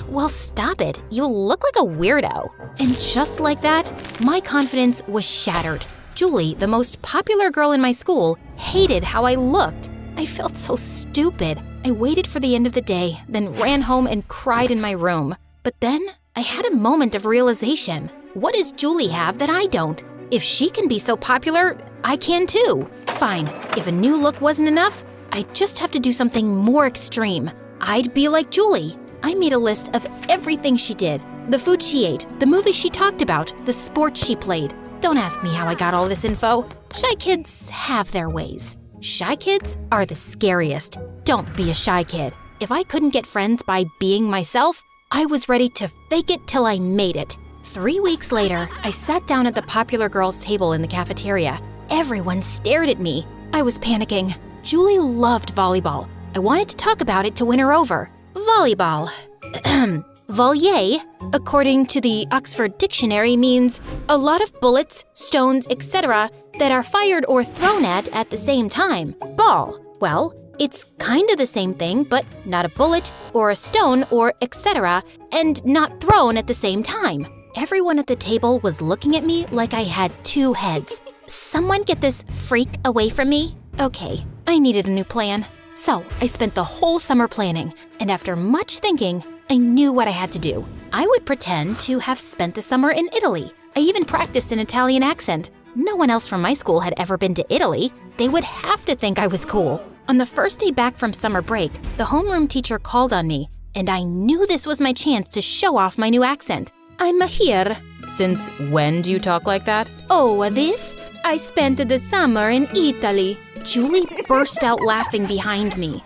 Well, stop it. You look like a weirdo. And just like that, my confidence was shattered. Julie, the most popular girl in my school, hated how I looked. I felt so stupid. I waited for the end of the day, then ran home and cried in my room. But then I had a moment of realization. What does Julie have that I don't? If she can be so popular, I can too. Fine, if a new look wasn't enough, I'd just have to do something more extreme. I'd be like Julie. I made a list of everything she did. The food she ate, the movies she talked about, the sports she played. Don't ask me how I got all this info. Shy kids have their ways. Shy kids are the scariest. Don't be a shy kid. If I couldn't get friends by being myself, I was ready to fake it till I made it. 3 weeks later, I sat down at the popular girls' table in the cafeteria. Everyone stared at me. I was panicking. Julie loved volleyball. I wanted to talk about it to win her over. Volleyball. Volley, according to the Oxford Dictionary, means a lot of bullets, stones, etc. that are fired or thrown at the same time. Ball. Well, it's kind of the same thing, but not a bullet or a stone or etc. and not thrown at the same time. Everyone at the table was looking at me like I had 2 heads. Someone get this freak away from me. Okay, I needed a new plan. So I spent the whole summer planning, and after much thinking, I knew what I had to do. I would pretend to have spent the summer in Italy. I even practiced an Italian accent. No one else from my school had ever been to Italy. They would have to think I was cool. On the first day back from summer break, the homeroom teacher called on me, and I knew this was my chance to show off my new accent. I'm here. Since when do you talk like that? Oh, this? I spent the summer in Italy. Julie burst out laughing behind me.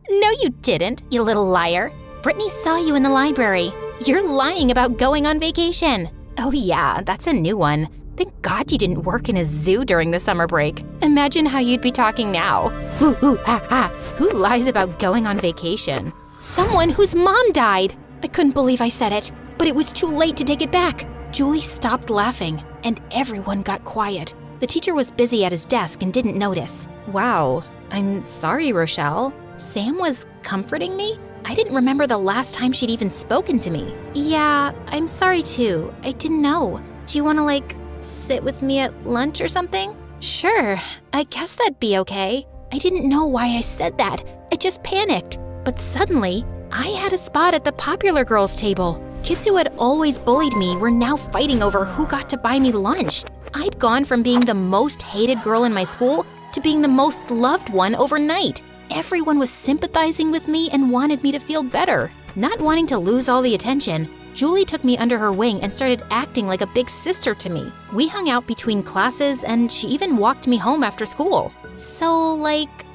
No, you didn't, you little liar. Brittany saw you in the library. You're lying about going on vacation. Oh yeah, that's a new one. Thank God you didn't work in a zoo during the summer break. Imagine how you'd be talking now. Who lies about going on vacation? Someone whose mom died. I couldn't believe I said it, but it was too late to take it back. Julie stopped laughing, and everyone got quiet. The teacher was busy at his desk and didn't notice. Wow, I'm sorry, Rochelle. Sam was comforting me? I didn't remember the last time she'd even spoken to me. Yeah, I'm sorry too. I didn't know. Do you want to, sit with me at lunch or something? Sure, I guess that'd be okay. I didn't know why I said that. I just panicked. But suddenly, I had a spot at the popular girls' table. Kids who had always bullied me were now fighting over who got to buy me lunch. I'd gone from being the most hated girl in my school to being the most loved one overnight. Everyone was sympathizing with me and wanted me to feel better. Not wanting to lose all the attention, Julie took me under her wing and started acting like a big sister to me. We hung out between classes and she even walked me home after school. So,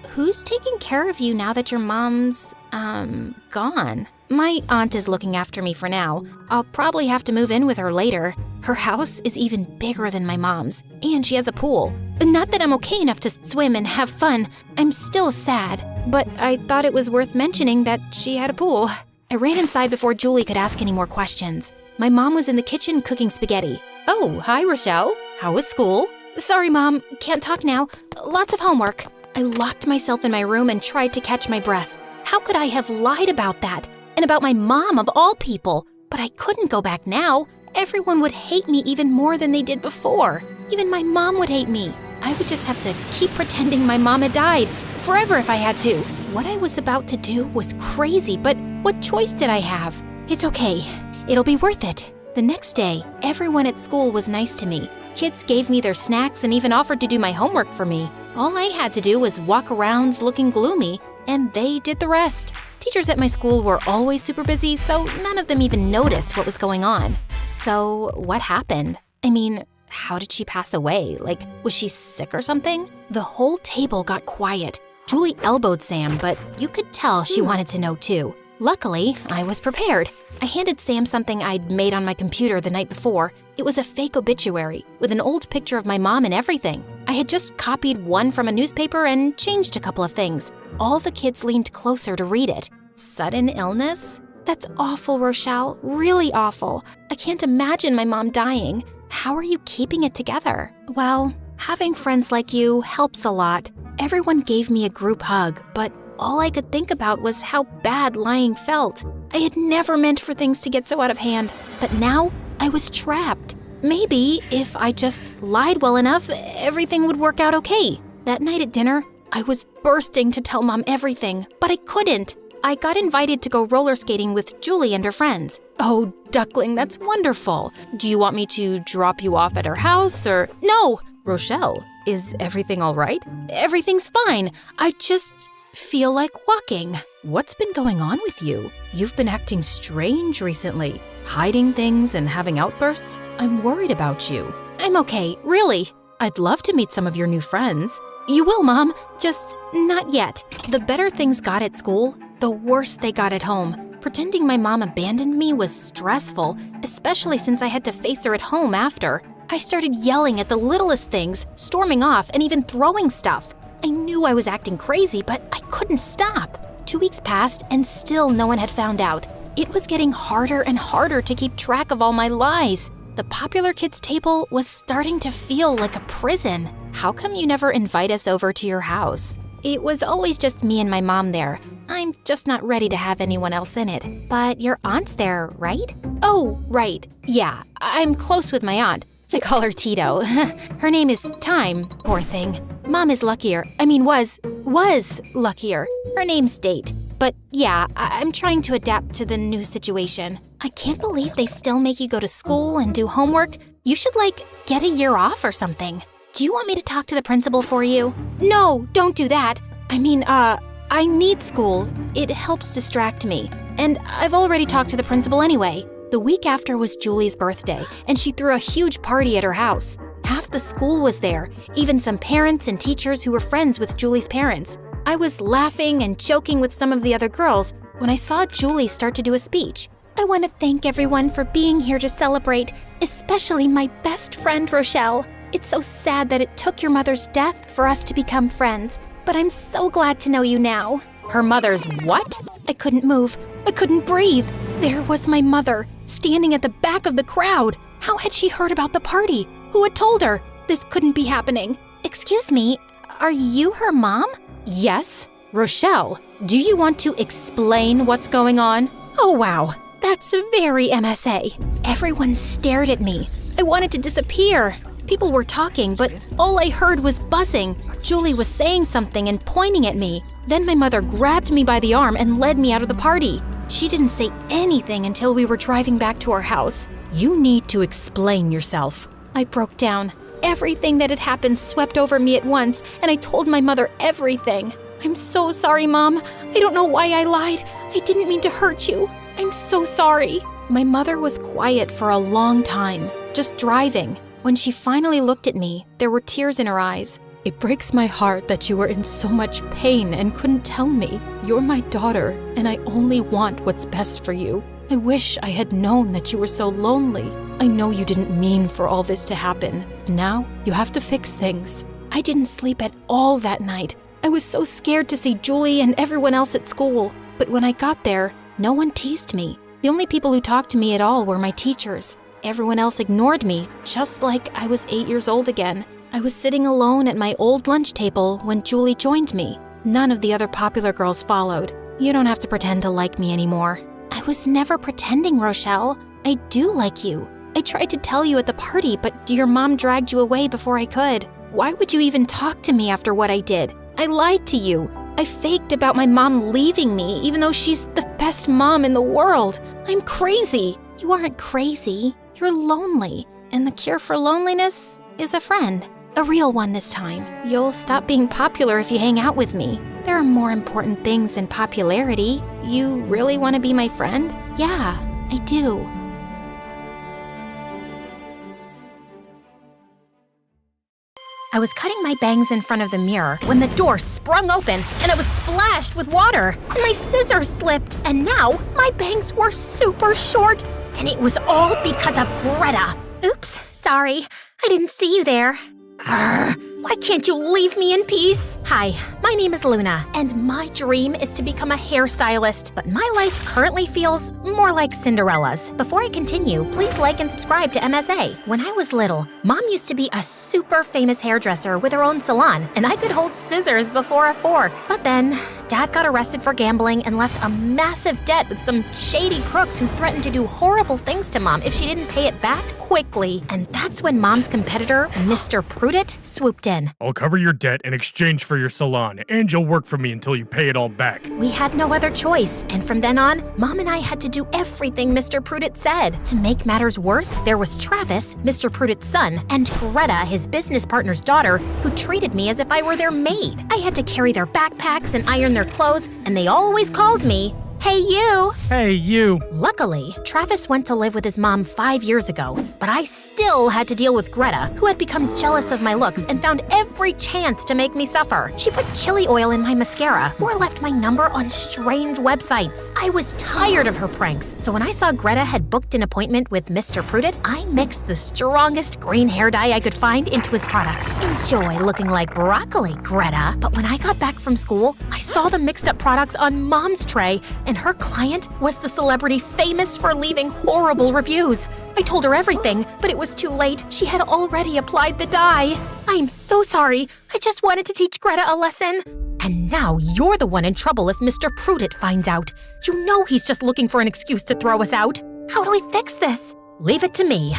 who's taking care of you now that your mom's, gone? My aunt is looking after me for now. I'll probably have to move in with her later. Her house is even bigger than my mom's, and she has a pool. Not that I'm okay enough to swim and have fun. I'm still sad, but I thought it was worth mentioning that she had a pool. I ran inside before Julie could ask any more questions. My mom was in the kitchen cooking spaghetti. Oh, hi, Rochelle. How was school? Sorry, Mom. Can't talk now. Lots of homework. I locked myself in my room and tried to catch my breath. How could I have lied about that? And about my mom of all people? But I couldn't go back now. everyone would hate me even more than they did before. Even my mom would hate me. I would just have to keep pretending my mom had died, forever if I had to. What I was about to do was crazy, but what choice did I have? It's okay. It'll be worth it. The next day, everyone at school was nice to me. Kids gave me their snacks and even offered to do my homework for me. All I had to do was walk around looking gloomy, and they did the rest. Teachers at my school were always super busy, so none of them even noticed what was going on. So, what happened? I mean, how did she pass away? Like, was she sick or something? The whole table got quiet. Julie elbowed Sam, but you could tell she wanted to know too. Luckily, I was prepared. I handed Sam something I'd made on my computer the night before. It was a fake obituary with an old picture of my mom and everything. I had just copied one from a newspaper and changed a couple of things. All the kids leaned closer to read it. Sudden illness? That's awful, Rochelle. Really awful. I can't imagine my mom dying. How are you keeping it together? Well, having friends like you helps a lot. Everyone gave me a group hug, but all I could think about was how bad lying felt. I had never meant for things to get so out of hand, but now I was trapped. Maybe if I just lied well enough, everything would work out okay. That night at dinner, I was bursting to tell Mom everything, but I couldn't. I got invited to go roller skating with Julie and her friends. Oh, Duckling, that's wonderful. Do you want me to drop you off at her house or… No! Rochelle, is everything all right? Everything's fine. I just feel like walking. What's been going on with you? You've been acting strange recently, hiding things and having outbursts. I'm worried about you. I'm okay, really. I'd love to meet some of your new friends. You will, Mom, just not yet. The better things got at school, the worse they got at home. Pretending my mom abandoned me was stressful, especially since I had to face her at home after. I started yelling at the littlest things, storming off, and even throwing stuff. I knew I was acting crazy, but I couldn't stop. 2 weeks passed, and still no one had found out. It was getting harder and harder to keep track of all my lies. The popular kids' table was starting to feel like a prison. How come you never invite us over to your house? It was always just me and my mom there. I'm just not ready to have anyone else in it. But your aunt's there, right? Oh, right. Yeah, I'm close with my aunt. I call her Tito. Her name is Time, poor thing. Mom is luckier. Was luckier. Her name's Date. But yeah, I'm trying to adapt to the new situation. I can't believe they still make you go to school and do homework. You should, get a year off or something. Do you want me to talk to the principal for you? No, don't do that. I need school. It helps distract me. And I've already talked to the principal anyway. The week after was Julie's birthday, and she threw a huge party at her house. Half the school was there, even some parents and teachers who were friends with Julie's parents. I was laughing and joking with some of the other girls when I saw Julie start to do a speech. I want to thank everyone for being here to celebrate, especially my best friend, Rochelle. It's so sad that it took your mother's death for us to become friends, but I'm so glad to know you now. Her mother's what? I couldn't move. I couldn't breathe. There was my mother, standing at the back of the crowd. How had she heard about the party? Who had told her? This couldn't be happening. Excuse me, are you her mom? Yes. Rochelle, do you want to explain what's going on? Oh, wow. That's very MSA. Everyone stared at me. I wanted to disappear. People were talking, but all I heard was buzzing. Julie was saying something and pointing at me. Then my mother grabbed me by the arm and led me out of the party. She didn't say anything until we were driving back to our house. You need to explain yourself. I broke down. Everything that had happened swept over me at once, and I told my mother everything. I'm so sorry, Mom. I don't know why I lied. I didn't mean to hurt you. I'm so sorry. My mother was quiet for a long time, just driving. When she finally looked at me, there were tears in her eyes. It breaks my heart that you were in so much pain and couldn't tell me. You're my daughter, and I only want what's best for you. I wish I had known that you were so lonely. I know you didn't mean for all this to happen. Now, you have to fix things. I didn't sleep at all that night. I was so scared to see Julie and everyone else at school. But when I got there, no one teased me. The only people who talked to me at all were my teachers. Everyone else ignored me, just like I was 8 years old again. I was sitting alone at my old lunch table when Julie joined me. None of the other popular girls followed. You don't have to pretend to like me anymore. I was never pretending, Rochelle. I do like you. I tried to tell you at the party, but your mom dragged you away before I could. Why would you even talk to me after what I did? I lied to you. I faked about my mom leaving me, even though she's the best mom in the world. I'm crazy. You aren't crazy. You're lonely. And the cure for loneliness is a friend. A real one this time. You'll stop being popular if you hang out with me. There are more important things than popularity. You really want to be my friend? Yeah, I do. I was cutting my bangs in front of the mirror when the door sprung open and I was splashed with water. And my scissors slipped, and now my bangs were super short. And it was all because of Greta. Oops, sorry. I didn't see you there. Arrgh, why can't you leave me in peace? Hi, my name is Luna, and my dream is to become a hairstylist, but my life currently feels more like Cinderella's. Before I continue, please like and subscribe to MSA. When I was little, Mom used to be a super famous hairdresser with her own salon, and I could hold scissors before a fork. But then, Dad got arrested for gambling and left a massive debt with some shady crooks who threatened to do horrible things to Mom if she didn't pay it back quickly. And that's when Mom's competitor, Mr. Prudent, swooped in. I'll cover your debt in exchange for your salon, and you'll work for me until you pay it all back. We had no other choice, and from then on, Mom and I had to do everything Mr. Prudent said. To make matters worse, there was Travis, Mr. Prudent's son, and Greta, his business partner's daughter, who treated me as if I were their maid. I had to carry their backpacks and iron their clothes, and they always called me, "Hey, you!" Hey, you! Luckily, Travis went to live with his mom 5 years ago, but I still had to deal with Greta, who had become jealous of my looks and found every chance to make me suffer. She put chili oil in my mascara or left my number on strange websites. I was tired of her pranks, so when I saw Greta had booked an appointment with Mr. Prudent, I mixed the strongest green hair dye I could find into his products. Enjoy looking like broccoli, Greta. But when I got back from school, I saw the mixed up products on Mom's tray, and her client was the celebrity famous for leaving horrible reviews. I told her everything, but it was too late. She had already applied the dye. I'm so sorry. I just wanted to teach Greta a lesson. And now you're the one in trouble if Mr. Prudent finds out. You know he's just looking for an excuse to throw us out. How do we fix this? Leave it to me.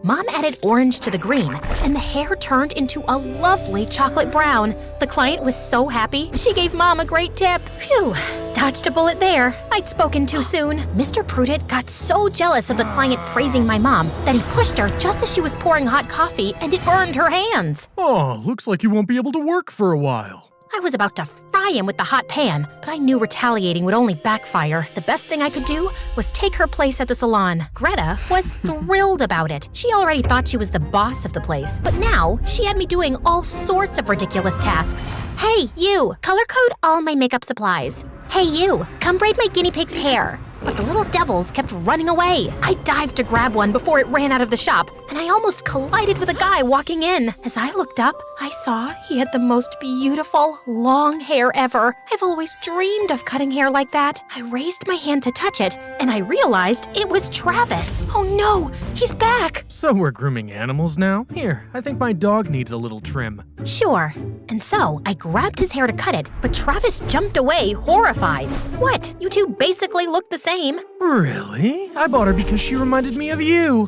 Mom added orange to the green, and the hair turned into a lovely chocolate brown. The client was so happy, she gave Mom a great tip. Phew, dodged a bullet there. I'd spoken too soon. Mr. Prudent got so jealous of the client praising my mom that he pushed her just as she was pouring hot coffee, and it burned her hands. Oh, looks like you won't be able to work for a while. I was about to fry him with the hot pan, but I knew retaliating would only backfire. The best thing I could do was take her place at the salon. Greta was thrilled about it. She already thought she was the boss of the place, but now she had me doing all sorts of ridiculous tasks. Hey, you, color code all my makeup supplies. Hey, you, come braid my guinea pig's hair. But the little devils kept running away. I dived to grab one before it ran out of the shop, and I almost collided with a guy walking in. As I looked up, I saw he had the most beautiful, long hair ever. I've always dreamed of cutting hair like that. I raised my hand to touch it, and I realized it was Travis. Oh no, he's back. So we're grooming animals now? Here, I think my dog needs a little trim. Sure. And so I grabbed his hair to cut it, but Travis jumped away, horrified. What? You two basically look the same. Really? I bought her because she reminded me of you.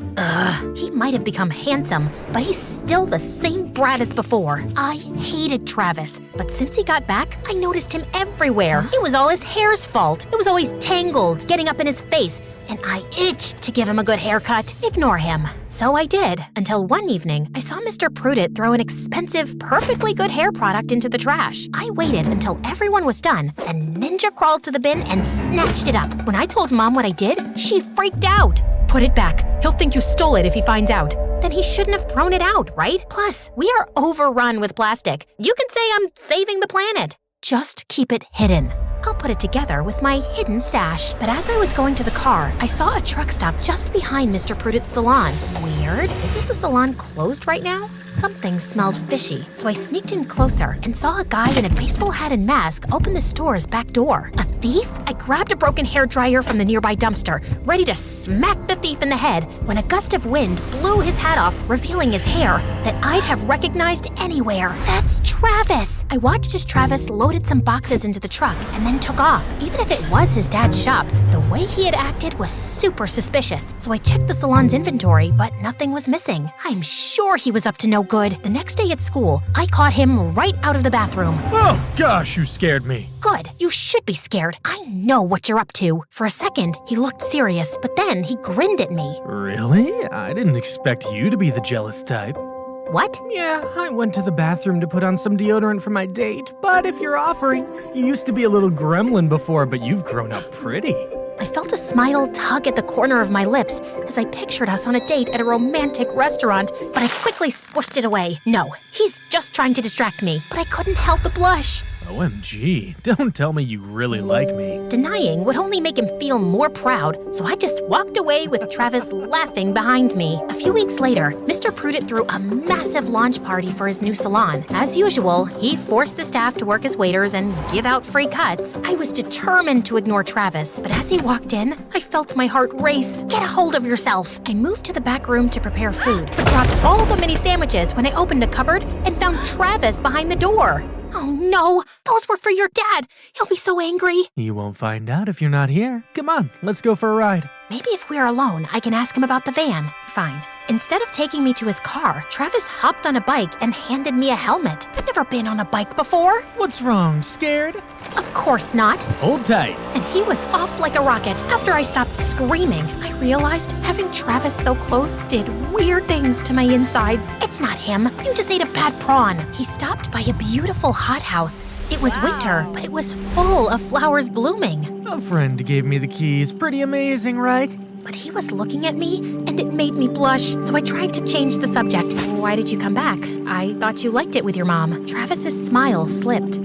He might have become handsome, but he's still the same brat as before. I hated Travis, but since he got back, I noticed him everywhere. It was all his hair's fault. It was always tangled, getting up in his face, and I itched to give him a good haircut. Ignore him. So I did, until one evening, I saw Mr. Prudent throw an expensive, perfectly good hair product into the trash. I waited until everyone was done, then ninja crawled to the bin and snatched it up. When I told Mom what I did, she freaked out. Put it back. He'll think you stole it if he finds out. Then he shouldn't have thrown it out, right? Plus, we are overrun with plastic. You can say I'm saving the planet. Just keep it hidden. I'll put it together with my hidden stash. But as I was going to the car, I saw a truck stop just behind Mr. Prudent's salon. Weird. Isn't the salon closed right now? Something smelled fishy, so I sneaked in closer and saw a guy in a baseball hat and mask open the store's back door. A thief? I grabbed a broken hairdryer from the nearby dumpster, ready to smack the thief in the head, when a gust of wind blew his hat off, revealing his hair that I'd have recognized anywhere. That's Travis! I watched as Travis loaded some boxes into the truck and then took off. Even if it was his dad's shop, the way he had acted was super suspicious, so I checked the salon's inventory, but nothing was missing. I'm sure he was up to no good. The next day at school, I caught him right out of the bathroom. Oh, gosh, you scared me. Good. You should be scared. I know what you're up to. For a second, he looked serious, but then he grinned at me. Really? I didn't expect you to be the jealous type. What? Yeah, I went to the bathroom to put on some deodorant for my date, but if you're offering, you used to be a little gremlin before, but you've grown up pretty. I felt a smile tug at the corner of my lips as I pictured us on a date at a romantic restaurant, but I quickly squished it away. No, he's just trying to distract me, but I couldn't help but blush. OMG, don't tell me you really like me. Denying would only make him feel more proud, so I just walked away with Travis laughing behind me. A few weeks later, Mr. Prudent threw a massive launch party for his new salon. As usual, he forced the staff to work as waiters and give out free cuts. I was determined to ignore Travis, but as he walked in, I felt my heart race. Get a hold of yourself. I moved to the back room to prepare food, but dropped all the mini sandwiches when I opened a cupboard and found Travis behind the door. Oh no, those were for your dad. He'll be so angry. You won't find out if you're not here. Come on, let's go for a ride. Maybe if we're alone, I can ask him about the van. Fine. Instead of taking me to his car, Travis hopped on a bike and handed me a helmet. I've never been on a bike before. What's wrong, scared? Of course not. Hold tight. And he was off like a rocket. After I stopped screaming, I realized having Travis so close did weird things to my insides. It's not him. You just ate a bad prawn. He stopped by a beautiful hothouse. It was winter, but it was full of flowers blooming. A friend gave me the keys. Pretty amazing, right? But he was looking at me, and it made me blush, so I tried to change the subject. Why did you come back? I thought you liked it with your mom. Travis's smile slipped.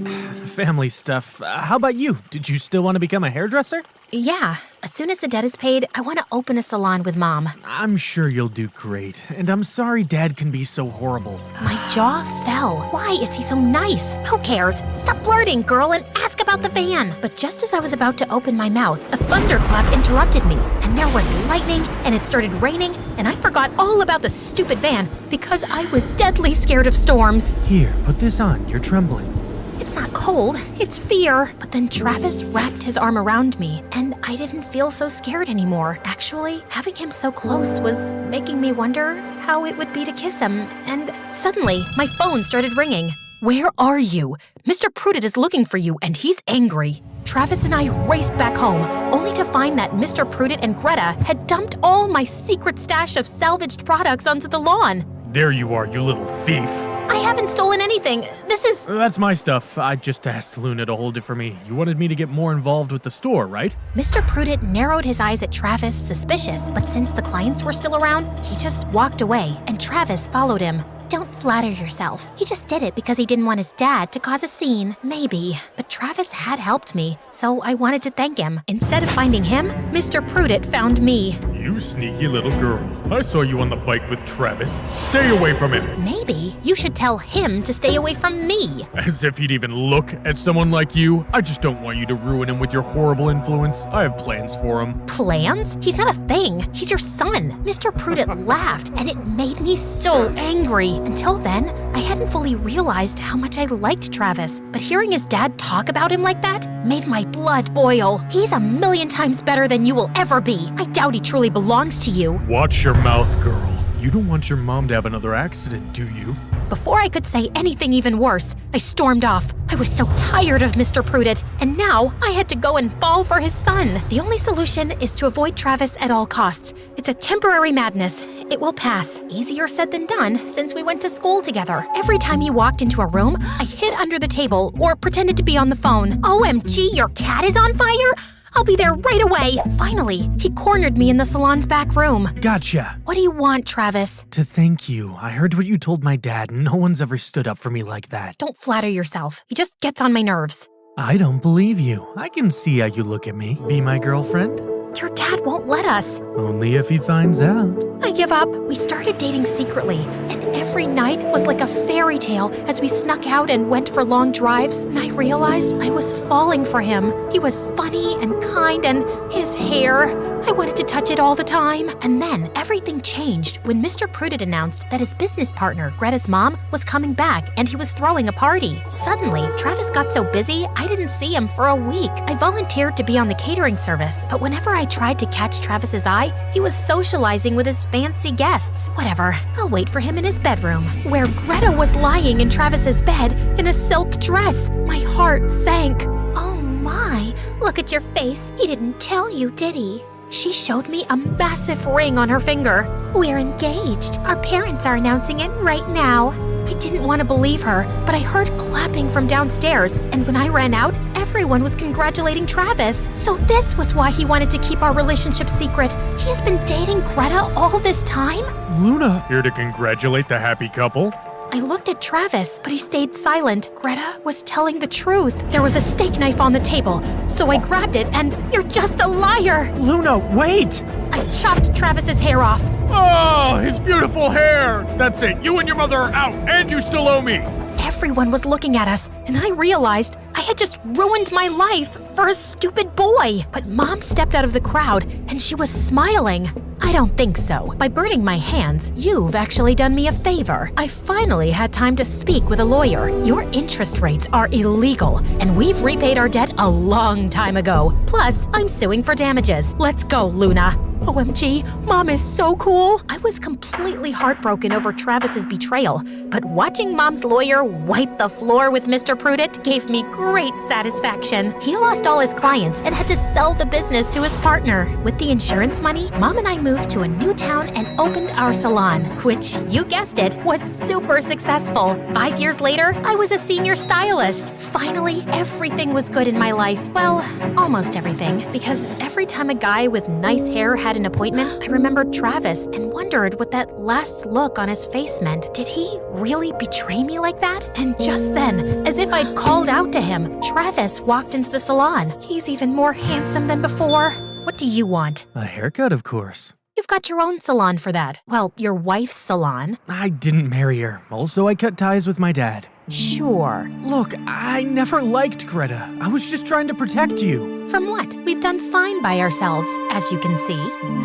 Family stuff. How about you? Did you still want to become a hairdresser? Yeah. As soon as the debt is paid, I want to open a salon with Mom. I'm sure you'll do great, and I'm sorry Dad can be so horrible. My jaw fell. Why is he so nice? Who cares? Stop flirting, girl, and ask about the van. But just as I was about to open my mouth, a thunderclap interrupted me, and there was lightning, and it started raining, and I forgot all about the stupid van because I was deadly scared of storms. Here, put this on. You're trembling. It's not cold, it's fear. But then Travis wrapped his arm around me, and I didn't feel so scared anymore. Actually, having him so close was making me wonder how it would be to kiss him. And suddenly, my phone started ringing. Where are you? Mr. Prudent is looking for you, and he's angry. Travis and I raced back home, only to find that Mr. Prudent and Greta had dumped all my secret stash of salvaged products onto the lawn. There you are, you little thief. I haven't stolen anything. This is... That's my stuff. I just asked Luna to hold it for me. You wanted me to get more involved with the store, right? Mr. Prudent narrowed his eyes at Travis, suspicious, but since the clients were still around, he just walked away, and Travis followed him. Don't flatter yourself. He just did it because he didn't want his dad to cause a scene. Maybe. But Travis had helped me, so I wanted to thank him. Instead of finding him, Mr. Prudent found me. You sneaky little girl. I saw you on the bike with Travis. Stay away from him. Maybe you should tell him to stay away from me. As if he'd even look at someone like you. I just don't want you to ruin him with your horrible influence. I have plans for him. Plans? He's not a thing. He's your son. Mr. Prudent laughed, and it made me so angry. Until then, I hadn't fully realized how much I liked Travis. But hearing his dad talk about him like that made my blood boil. He's 1,000,000 times better than you will ever be. I doubt he truly belongs to you. Watch your mouth, girl. You don't want your mom to have another accident, do you? Before I could say anything even worse, I stormed off. I was so tired of Mr. Prudent, and now I had to go and fall for his son. The only solution is to avoid Travis at all costs. It's a temporary madness. It will pass. Easier said than done, since we went to school together. Every time he walked into a room, I hid under the table or pretended to be on the phone. OMG, your cat is on fire? I'll be there right away. Finally, he cornered me in the salon's back room. Gotcha. What do you want, Travis? To thank you. I heard what you told my dad. No one's ever stood up for me like that. Don't flatter yourself. He just gets on my nerves. I don't believe you. I can see how you look at me. Be my girlfriend? Your dad won't let us. Only if he finds out. I give up. We started dating secretly, and every night was like a fairy tale as we snuck out and went for long drives, and I realized I was falling for him. He was funny and kind, and his hair. I wanted to touch it all the time. And then everything changed when Mr. Prudent announced that his business partner, Greta's mom, was coming back and he was throwing a party. Suddenly, Travis got so busy, I didn't see him for a week. I volunteered to be on the catering service, but whenever I tried to catch Travis's eye, he was socializing with his fancy guests. Whatever, I'll wait for him in his bedroom, where Greta was lying in Travis's bed in a silk dress. My heart sank. Oh my, look at your face. He didn't tell you, did he? She showed me a massive ring on her finger. We're engaged. Our parents are announcing it right now. I didn't want to believe her, but I heard clapping from downstairs, and when I ran out, everyone was congratulating Travis. So this was why he wanted to keep our relationship secret. He has been dating Greta all this time? Luna, here to congratulate the happy couple. I looked at Travis, but he stayed silent. Greta was telling the truth. There was a steak knife on the table, so I grabbed it and, "You're just a liar!" Luna, wait! I chopped Travis's hair off. Oh, his beautiful hair! That's it, you and your mother are out, and you still owe me! Everyone was looking at us, and I realized I had just ruined my life for a stupid boy. But Mom stepped out of the crowd, and she was smiling. I don't think so. By burning my hands, you've actually done me a favor. I finally had time to speak with a lawyer. Your interest rates are illegal, and we've repaid our debt a long time ago. Plus, I'm suing for damages. Let's go, Luna. OMG, Mom is so cool. I was completely heartbroken over Travis's betrayal, but watching Mom's lawyer wipe the floor with Mr. Prudent gave me great satisfaction. He lost all his clients and had to sell the business to his partner. With the insurance money, Mom and I moved to a new town and opened our salon, which, you guessed it, was super successful. 5 years later, I was a senior stylist. Finally, everything was good in my life. Well, almost everything, because every time a guy with nice hair had an appointment, I remembered Travis and wondered what that last look on his face meant. Did he really betray me like that? And just then, as if I'd called out to him, Travis walked into the salon. He's even more handsome than before. What do you want? A haircut, of course. You've got your own salon for that. Well, your wife's salon. I didn't marry her. Also, I cut ties with my dad. Sure. Look, I never liked Greta. I was just trying to protect you. From what? We've done fine by ourselves, as you can see.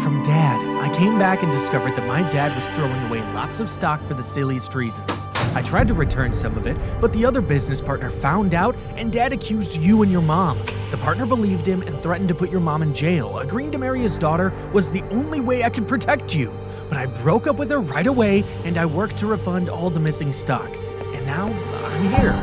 From Dad. I came back and discovered that my dad was throwing away lots of stock for the silliest reasons. I tried to return some of it, but the other business partner found out, and Dad accused you and your mom. The partner believed him and threatened to put your mom in jail. Agreeing to marry his daughter was the only way I could protect you. But I broke up with her right away, and I worked to refund all the missing stock. And now, I'm here.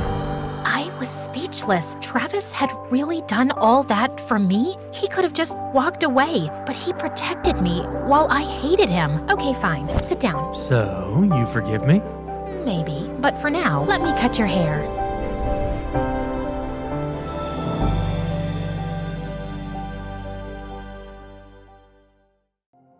I was speechless. Travis had really done all that for me? He could have just walked away, but he protected me while I hated him. Okay, fine. Sit down. So, you forgive me? Maybe. But for now, let me cut your hair.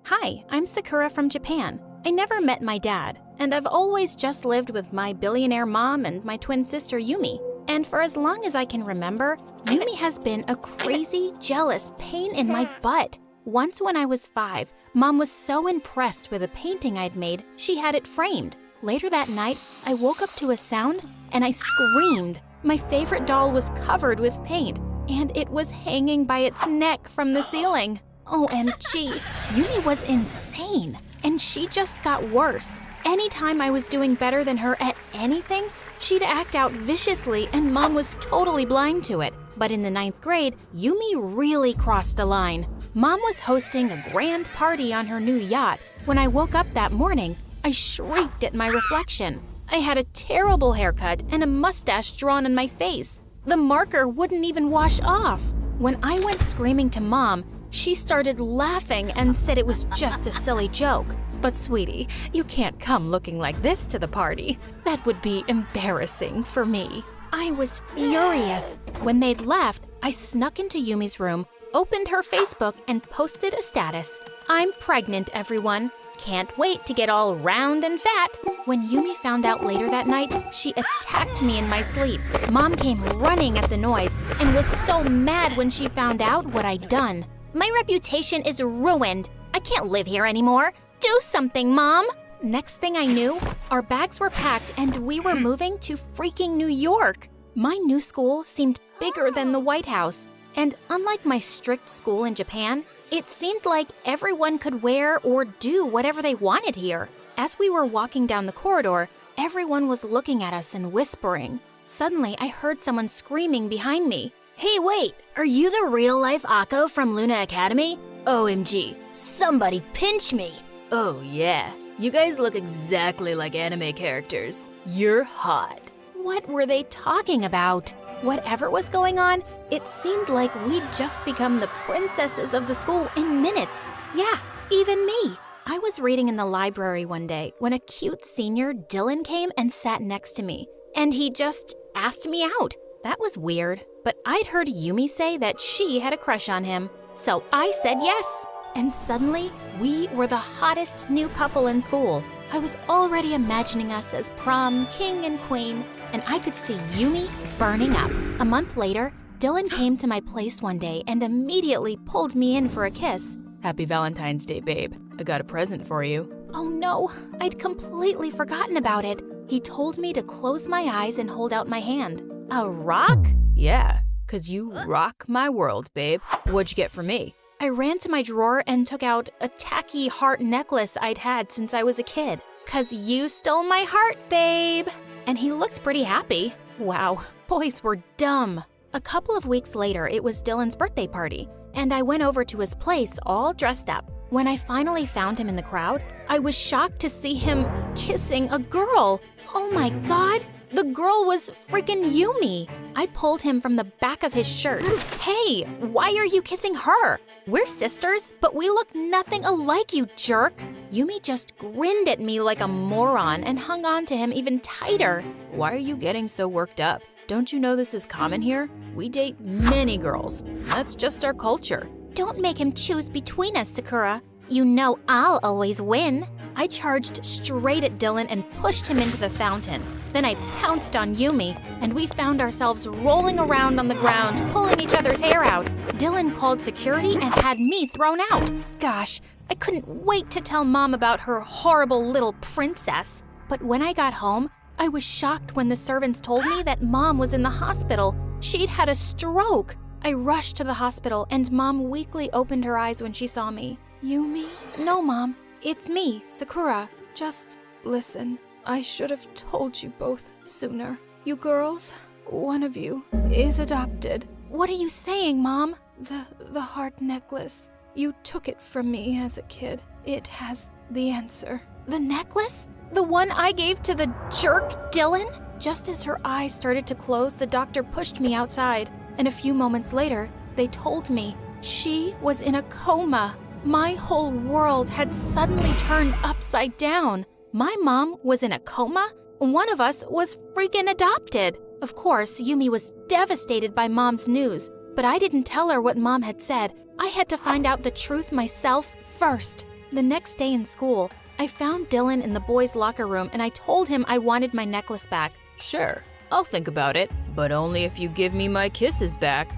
Hi, I'm Sakura from Japan. I never met my dad, and I've always just lived with my billionaire mom and my twin sister Yumi. And for as long as I can remember, Yumi has been a crazy, jealous pain in my butt. Once when I was 5, Mom was so impressed with a painting I'd made, she had it framed. Later that night, I woke up to a sound and I screamed. My favorite doll was covered with paint, and it was hanging by its neck from the ceiling. OMG, Yumi was insane, and she just got worse. Anytime I was doing better than her at anything, she'd act out viciously, and Mom was totally blind to it. But in the 9th grade, Yumi really crossed a line. Mom was hosting a grand party on her new yacht. When I woke up that morning, I shrieked at my reflection. I had a terrible haircut and a mustache drawn on my face. The marker wouldn't even wash off. When I went screaming to Mom, she started laughing and said it was just a silly joke. But sweetie, you can't come looking like this to the party. That would be embarrassing for me. I was furious. When they'd left, I snuck into Yumi's room, opened her Facebook, and posted a status. I'm pregnant, everyone. Can't wait to get all round and fat. When Yumi found out later that night, she attacked me in my sleep. Mom came running at the noise and was so mad when she found out what I'd done. My reputation is ruined. I can't live here anymore. Do something, Mom. Next thing I knew, our bags were packed and we were moving to freaking New York. My new school seemed bigger than the White House. And unlike my strict school in Japan, It seemed like everyone could wear or do whatever they wanted here. As we were walking down the corridor, everyone was looking at us and whispering. Suddenly, I heard someone screaming behind me. Hey, wait! Are you the real-life Akko from Luna Academy? OMG, somebody pinch me! Oh yeah, you guys look exactly like anime characters. You're hot. What were they talking about? Whatever was going on, it seemed like we'd just become the princesses of the school in minutes. Yeah, even me. I was reading in the library one day when a cute senior, Dylan, came and sat next to me. And he just asked me out. That was weird, but I'd heard Yumi say that she had a crush on him. So I said yes. And suddenly, we were the hottest new couple in school. I was already imagining us as prom king and queen, and I could see Yumi burning up. A month later, Dylan came to my place one day and immediately pulled me in for a kiss. Happy Valentine's Day, babe. I got a present for you. Oh no, I'd completely forgotten about it. He told me to close my eyes and hold out my hand. A rock? Yeah, 'cause you rock my world, babe. What'd you get for me? I ran to my drawer and took out a tacky heart necklace I'd had since I was a kid. 'Cause you stole my heart, babe. And he looked pretty happy. Wow, boys were dumb. A couple of weeks later, it was Dylan's birthday party, and I went over to his place all dressed up. When I finally found him in the crowd, I was shocked to see him kissing a girl. Oh my God, the girl was freaking Yumi. I pulled him from the back of his shirt. Hey, why are you kissing her? We're sisters, but we look nothing alike, you jerk. Yumi just grinned at me like a moron and hung on to him even tighter. Why are you getting so worked up? Don't you know this is common here? We date many girls. That's just our culture. Don't make him choose between us, Sakura. You know I'll always win. I charged straight at Dylan and pushed him into the fountain. Then I pounced on Yumi, and we found ourselves rolling around on the ground, pulling each other's hair out. Dylan called security and had me thrown out. Gosh, I couldn't wait to tell Mom about her horrible little princess. But when I got home, I was shocked when the servants told me that Mom was in the hospital. She'd had a stroke. I rushed to the hospital, and Mom weakly opened her eyes when she saw me. Yumi? No, Mom. It's me, Sakura. Just listen. I should have told you both sooner. You girls, one of you is adopted. What are you saying, Mom? The heart necklace. You took it from me as a kid. It has the answer. The necklace? The one I gave to the jerk Dylan? Just as her eyes started to close, the doctor pushed me outside. And a few moments later, they told me she was in a coma. My whole world had suddenly turned upside down. My mom was in a coma? One of us was freaking adopted. Of course, Yumi was devastated by Mom's news, but I didn't tell her what Mom had said. I had to find out the truth myself first. The next day in school, I found Dylan in the boys' locker room and I told him I wanted my necklace back. Sure, I'll think about it, but only if you give me my kisses back.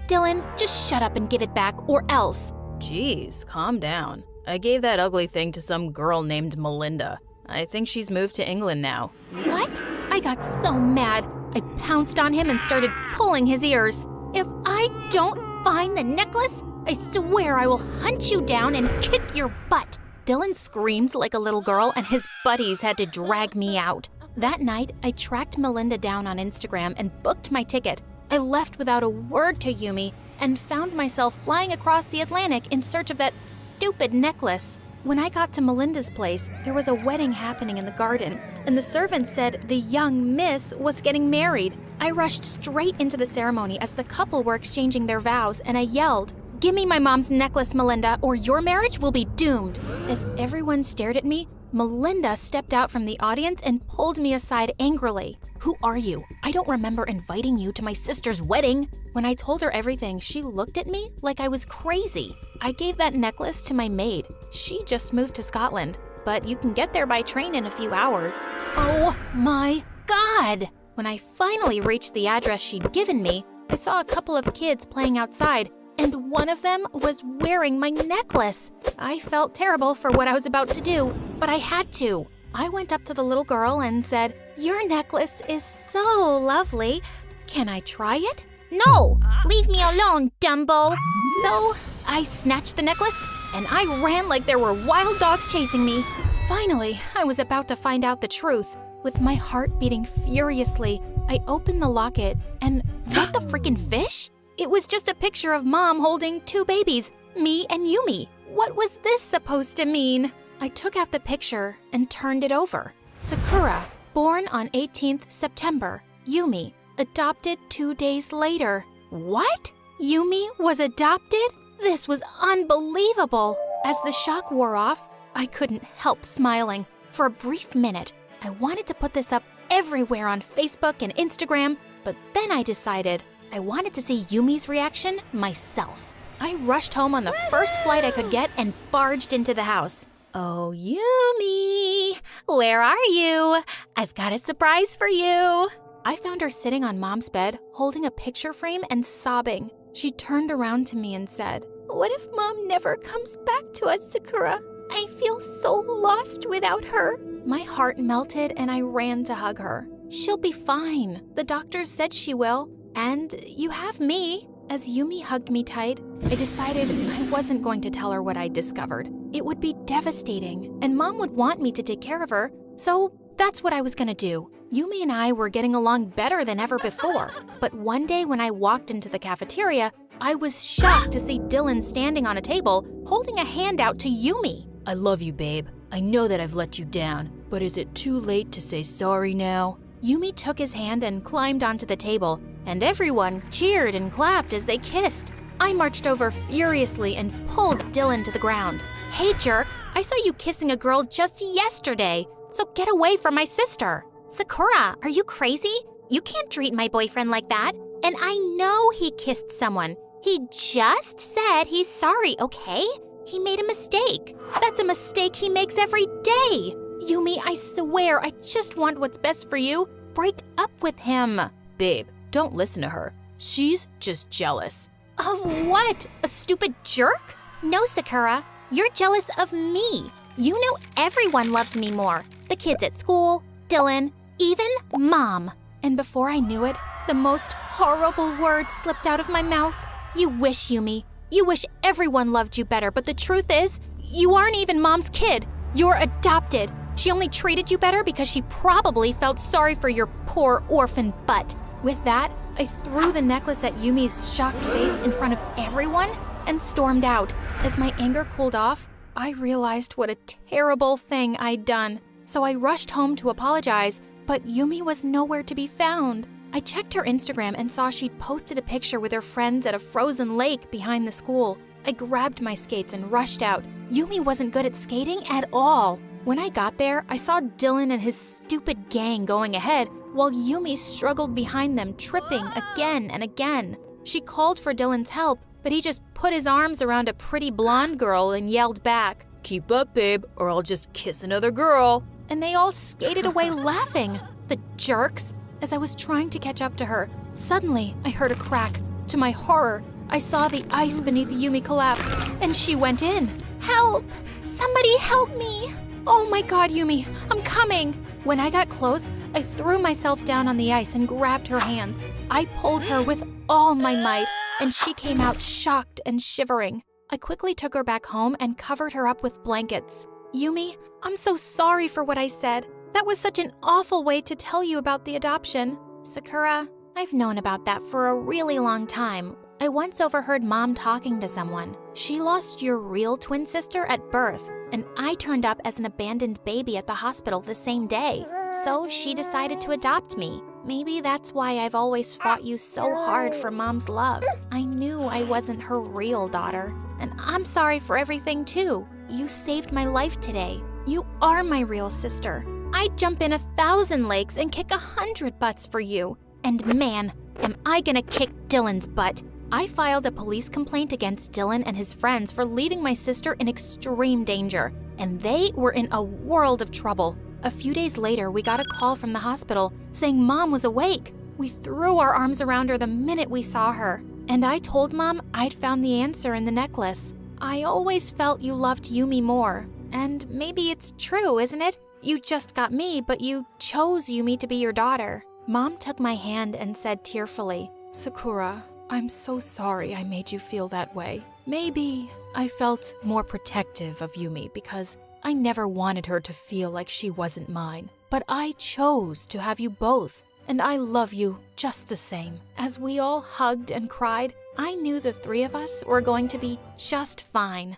Dylan, just shut up and give it back, or else. Jeez, calm down. I gave that ugly thing to some girl named Melinda. I think she's moved to England now. What? I got so mad. I pounced on him and started pulling his ears. If I don't find the necklace, I swear I will hunt you down and kick your butt. Dylan screamed like a little girl and his buddies had to drag me out. That night, I tracked Melinda down on Instagram and booked my ticket. I left without a word to Yumi and found myself flying across the Atlantic in search of that stupid necklace. When I got to Melinda's place, there was a wedding happening in the garden, and the servants said the young miss was getting married. I rushed straight into the ceremony as the couple were exchanging their vows, and I yelled, "Give me my mom's necklace, Melinda, or your marriage will be doomed." As everyone stared at me, Melinda stepped out from the audience and pulled me aside angrily. "Who are you? I don't remember inviting you to my sister's wedding." When I told her everything, she looked at me like I was crazy. I gave that necklace to my maid. She just moved to Scotland, but you can get there by train in a few hours. Oh my God! When I finally reached the address she'd given me, I saw a couple of kids playing outside, and one of them was wearing my necklace. I felt terrible for what I was about to do, but I had to. I went up to the little girl and said, "Your necklace is so lovely. Can I try it?" "No! Leave me alone, Dumbo!" So I snatched the necklace and I ran like there were wild dogs chasing me. Finally, I was about to find out the truth. With my heart beating furiously, I opened the locket and what the freaking fish? It was just a picture of Mom holding 2 babies, me and Yumi. What was this supposed to mean? I took out the picture and turned it over. Sakura, born on 18th September. Yumi, adopted 2 days later. What? Yumi was adopted? This was unbelievable. As the shock wore off, I couldn't help smiling. For a brief minute, I wanted to put this up everywhere on Facebook and Instagram, but then I decided I wanted to see Yumi's reaction myself. I rushed home on the first flight I could get and barged into the house. Oh, Yumi, where are you? I've got a surprise for you. I found her sitting on Mom's bed, holding a picture frame and sobbing. She turned around to me and said, "What if Mom never comes back to us, Sakura? I feel so lost without her." My heart melted and I ran to hug her. She'll be fine. The doctors said she will. And you have me. As Yumi hugged me tight, I decided I wasn't going to tell her what I'd discovered. It would be devastating, and Mom would want me to take care of her, so that's what I was gonna do. Yumi and I were getting along better than ever before, but one day when I walked into the cafeteria, I was shocked to see Dylan standing on a table, holding a hand out to Yumi. I love you, babe. I know that I've let you down, but is it too late to say sorry now? Yumi took his hand and climbed onto the table, and everyone cheered and clapped as they kissed. I marched over furiously and pulled Dylan to the ground. "Hey, jerk, I saw you kissing a girl just yesterday, so get away from my sister." Sakura, are you crazy? You can't treat my boyfriend like that. And I know he kissed someone. He just said he's sorry, okay? He made a mistake. That's a mistake he makes every day. Yumi, I swear, I just want what's best for you. Break up with him. Babe, don't listen to her. She's just jealous. Of what? A stupid jerk? No, Sakura. You're jealous of me. You know everyone loves me more. The kids at school, Dylan, even Mom. And before I knew it, the most horrible words slipped out of my mouth. You wish, Yumi. You wish everyone loved you better, but the truth is, you aren't even Mom's kid. You're adopted. She only treated you better because she probably felt sorry for your poor orphan butt. With that, I threw the necklace at Yumi's shocked face in front of everyone and stormed out. As my anger cooled off, I realized what a terrible thing I'd done. So I rushed home to apologize, but Yumi was nowhere to be found. I checked her Instagram and saw she'd posted a picture with her friends at a frozen lake behind the school. I grabbed my skates and rushed out. Yumi wasn't good at skating at all. When I got there, I saw Dylan and his stupid gang going ahead while Yumi struggled behind them, tripping again and again. She called for Dylan's help, but he just put his arms around a pretty blonde girl and yelled back, "Keep up, babe, or I'll just kiss another girl." And they all skated away laughing. The jerks! As I was trying to catch up to her, suddenly I heard a crack. To my horror, I saw the ice beneath Yumi collapse, and she went in. Help! Somebody help me! Oh my god, Yumi, I'm coming! When I got close, I threw myself down on the ice and grabbed her hands. I pulled her with all my might, and she came out shocked and shivering. I quickly took her back home and covered her up with blankets. Yumi, I'm so sorry for what I said. That was such an awful way to tell you about the adoption. Sakura, I've known about that for a really long time. I once overheard Mom talking to someone. She lost your real twin sister at birth, and I turned up as an abandoned baby at the hospital the same day. So she decided to adopt me. Maybe that's why I've always fought you so hard for Mom's love. I knew I wasn't her real daughter. And I'm sorry for everything too. You saved my life today. You are my real sister. I'd jump in 1,000 lakes and kick 100 butts for you. And man, am I gonna kick Dylan's butt. I filed a police complaint against Dylan and his friends for leaving my sister in extreme danger, and they were in a world of trouble. A few days later, we got a call from the hospital saying Mom was awake. We threw our arms around her the minute we saw her, and I told Mom I'd found the answer in the necklace. I always felt you loved Yumi more, and maybe it's true, isn't it? You just got me, but you chose Yumi to be your daughter. Mom took my hand and said tearfully, "Sakura, I'm so sorry I made you feel that way. Maybe I felt more protective of Yumi because I never wanted her to feel like she wasn't mine. But I chose to have you both, and I love you just the same. As we all hugged and cried, I knew the three of us were going to be just fine.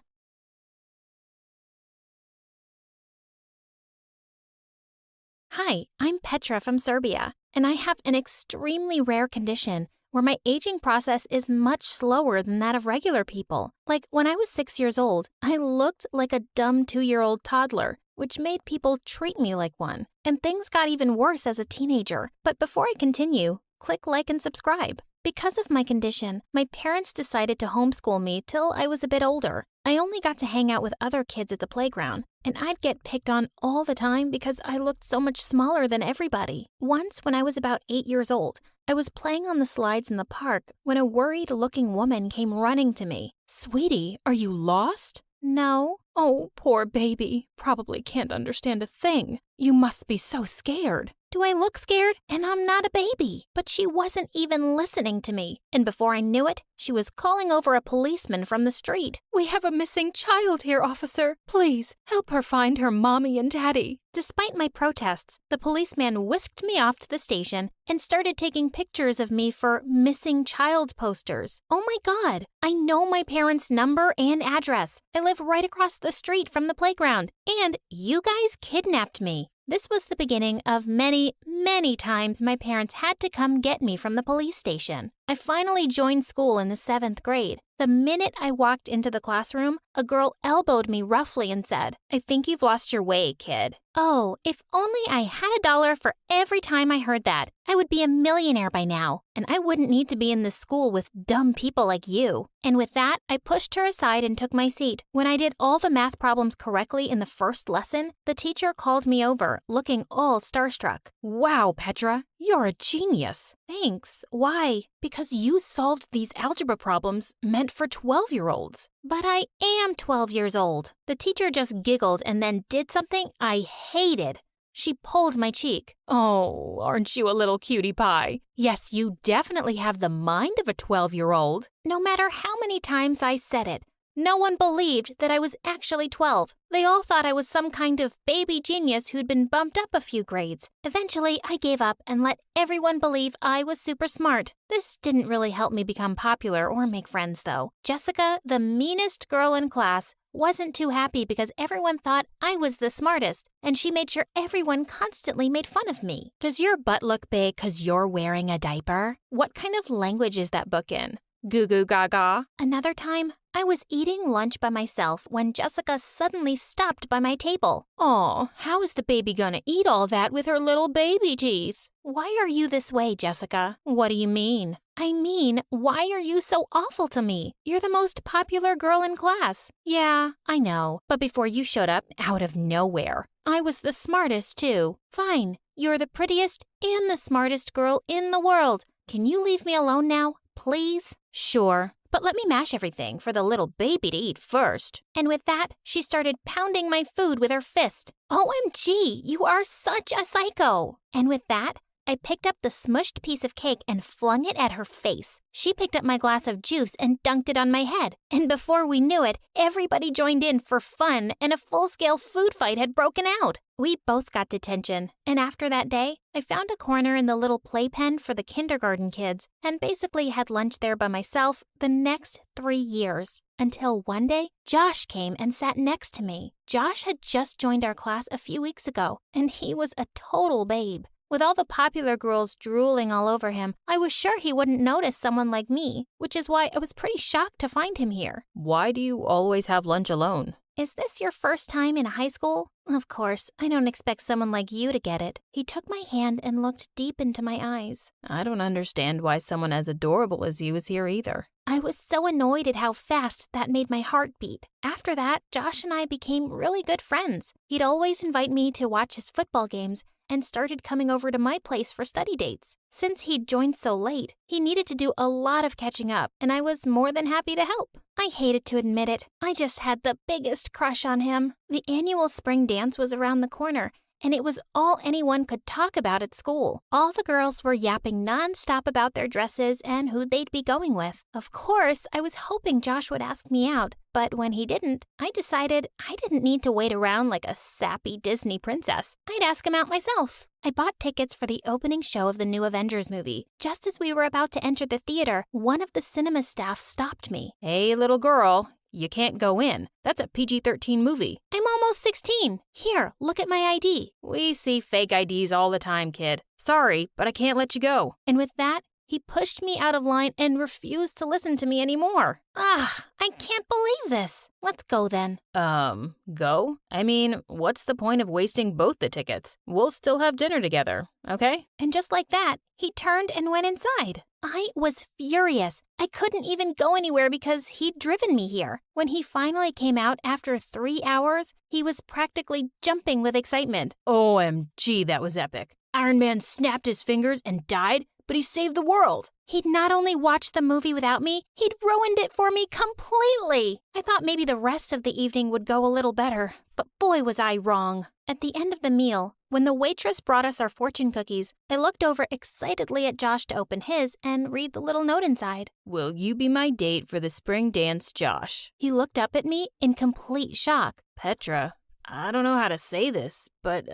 Hi, I'm Petra from Serbia, and I have an extremely rare condition where my aging process is much slower than that of regular people. Like when I was 6 years old, I looked like a dumb 2-year-old toddler, which made people treat me like one. And things got even worse as a teenager. But before I continue, click like and subscribe. Because of my condition, my parents decided to homeschool me till I was a bit older. I only got to hang out with other kids at the playground, and I'd get picked on all the time because I looked so much smaller than everybody. Once, when I was about 8 years old, I was playing on the slides in the park when a worried-looking woman came running to me. Sweetie, are you lost? No. Oh, poor baby. Probably can't understand a thing. You must be so scared. Do I look scared? And I'm not a baby. But she wasn't even listening to me. And before I knew it, she was calling over a policeman from the street. We have a missing child here, officer. Please, help her find her mommy and daddy. Despite my protests, the policeman whisked me off to the station and started taking pictures of me for missing child posters. Oh my God, I know my parents' number and address. I live right across the street from the playground, and you guys kidnapped me. This was the beginning of many, many times my parents had to come get me from the police station. I finally joined school in the 7th grade. The minute I walked into the classroom, a girl elbowed me roughly and said, "I think you've lost your way, kid." Oh, if only I had $1 for every time I heard that. I would be a millionaire by now, and I wouldn't need to be in this school with dumb people like you. And with that, I pushed her aside and took my seat. When I did all the math problems correctly in the first lesson, the teacher called me over, looking all starstruck. Wow, Petra, you're a genius. Thanks. Why? Because you solved these algebra problems meant for 12-year-olds. But I am 12 years old. The teacher just giggled and then did something I hated. She pulled my cheek. Oh, aren't you a little cutie pie? Yes, you definitely have the mind of a 12-year-old. No matter how many times I said it, no one believed that I was actually 12. They all thought I was some kind of baby genius who'd been bumped up a few grades. Eventually, I gave up and let everyone believe I was super smart. This didn't really help me become popular or make friends, though. Jessica, the meanest girl in class, wasn't too happy because everyone thought I was the smartest, and she made sure everyone constantly made fun of me. Does your butt look big 'cause you're wearing a diaper? What kind of language is that book in? Goo goo gaga. Another time, I was eating lunch by myself when Jessica suddenly stopped by my table. Aw, how is the baby gonna eat all that with her little baby teeth? Why are you this way, Jessica? What do you mean? I mean, why are you so awful to me? You're the most popular girl in class. Yeah, I know. But before you showed up out of nowhere, I was the smartest too. Fine, you're the prettiest and the smartest girl in the world. Can you leave me alone now, please? Sure. But let me mash everything for the little baby to eat first. And with that, she started pounding my food with her fist. OMG, you are such a psycho. And with that, I picked up the smushed piece of cake and flung it at her face. She picked up my glass of juice and dunked it on my head. And before we knew it, everybody joined in for fun and a full-scale food fight had broken out. We both got detention. And after that day, I found a corner in the little playpen for the kindergarten kids and basically had lunch there by myself the next 3 years. Until one day, Josh came and sat next to me. Josh had just joined our class a few weeks ago, and he was a total babe. With all the popular girls drooling all over him, I was sure he wouldn't notice someone like me, which is why I was pretty shocked to find him here. Why do you always have lunch alone? Is this your first time in high school? Of course, I don't expect someone like you to get it. He took my hand and looked deep into my eyes. I don't understand why someone as adorable as you is here either. I was so annoyed at how fast that made my heart beat. After that, Josh and I became really good friends. He'd always invite me to watch his football games and started coming over to my place for study dates. Since he'd joined so late, he needed to do a lot of catching up, and I was more than happy to help. I hated to admit it. I just had the biggest crush on him. The annual spring dance was around the corner, and it was all anyone could talk about at school. All the girls were yapping nonstop about their dresses and who they'd be going with. Of course, I was hoping Josh would ask me out, but when he didn't, I decided I didn't need to wait around like a sappy Disney princess. I'd ask him out myself. I bought tickets for the opening show of the new Avengers movie. Just as we were about to enter the theater, one of the cinema staff stopped me. Hey, little girl, you can't go in. That's a PG-13 movie. I'm almost 16. Here, look at my ID. We see fake IDs all the time, kid. Sorry, but I can't let you go. And with that, he pushed me out of line and refused to listen to me anymore. I can't believe this. Let's go then. Go? I mean, what's the point of wasting both the tickets? We'll still have dinner together, okay? And just like that, he turned and went inside. I was furious. I couldn't even go anywhere because he'd driven me here. When he finally came out after 3 hours, he was practically jumping with excitement. OMG, that was epic. Iron Man snapped his fingers and died, but he saved the world. He'd not only watched the movie without me, he'd ruined it for me completely. I thought maybe the rest of the evening would go a little better, but boy was I wrong. At the end of the meal, when the waitress brought us our fortune cookies, I looked over excitedly at Josh to open his and read the little note inside. Will you be my date for the spring dance, Josh? He looked up at me in complete shock. Petra, I don't know how to say this, but,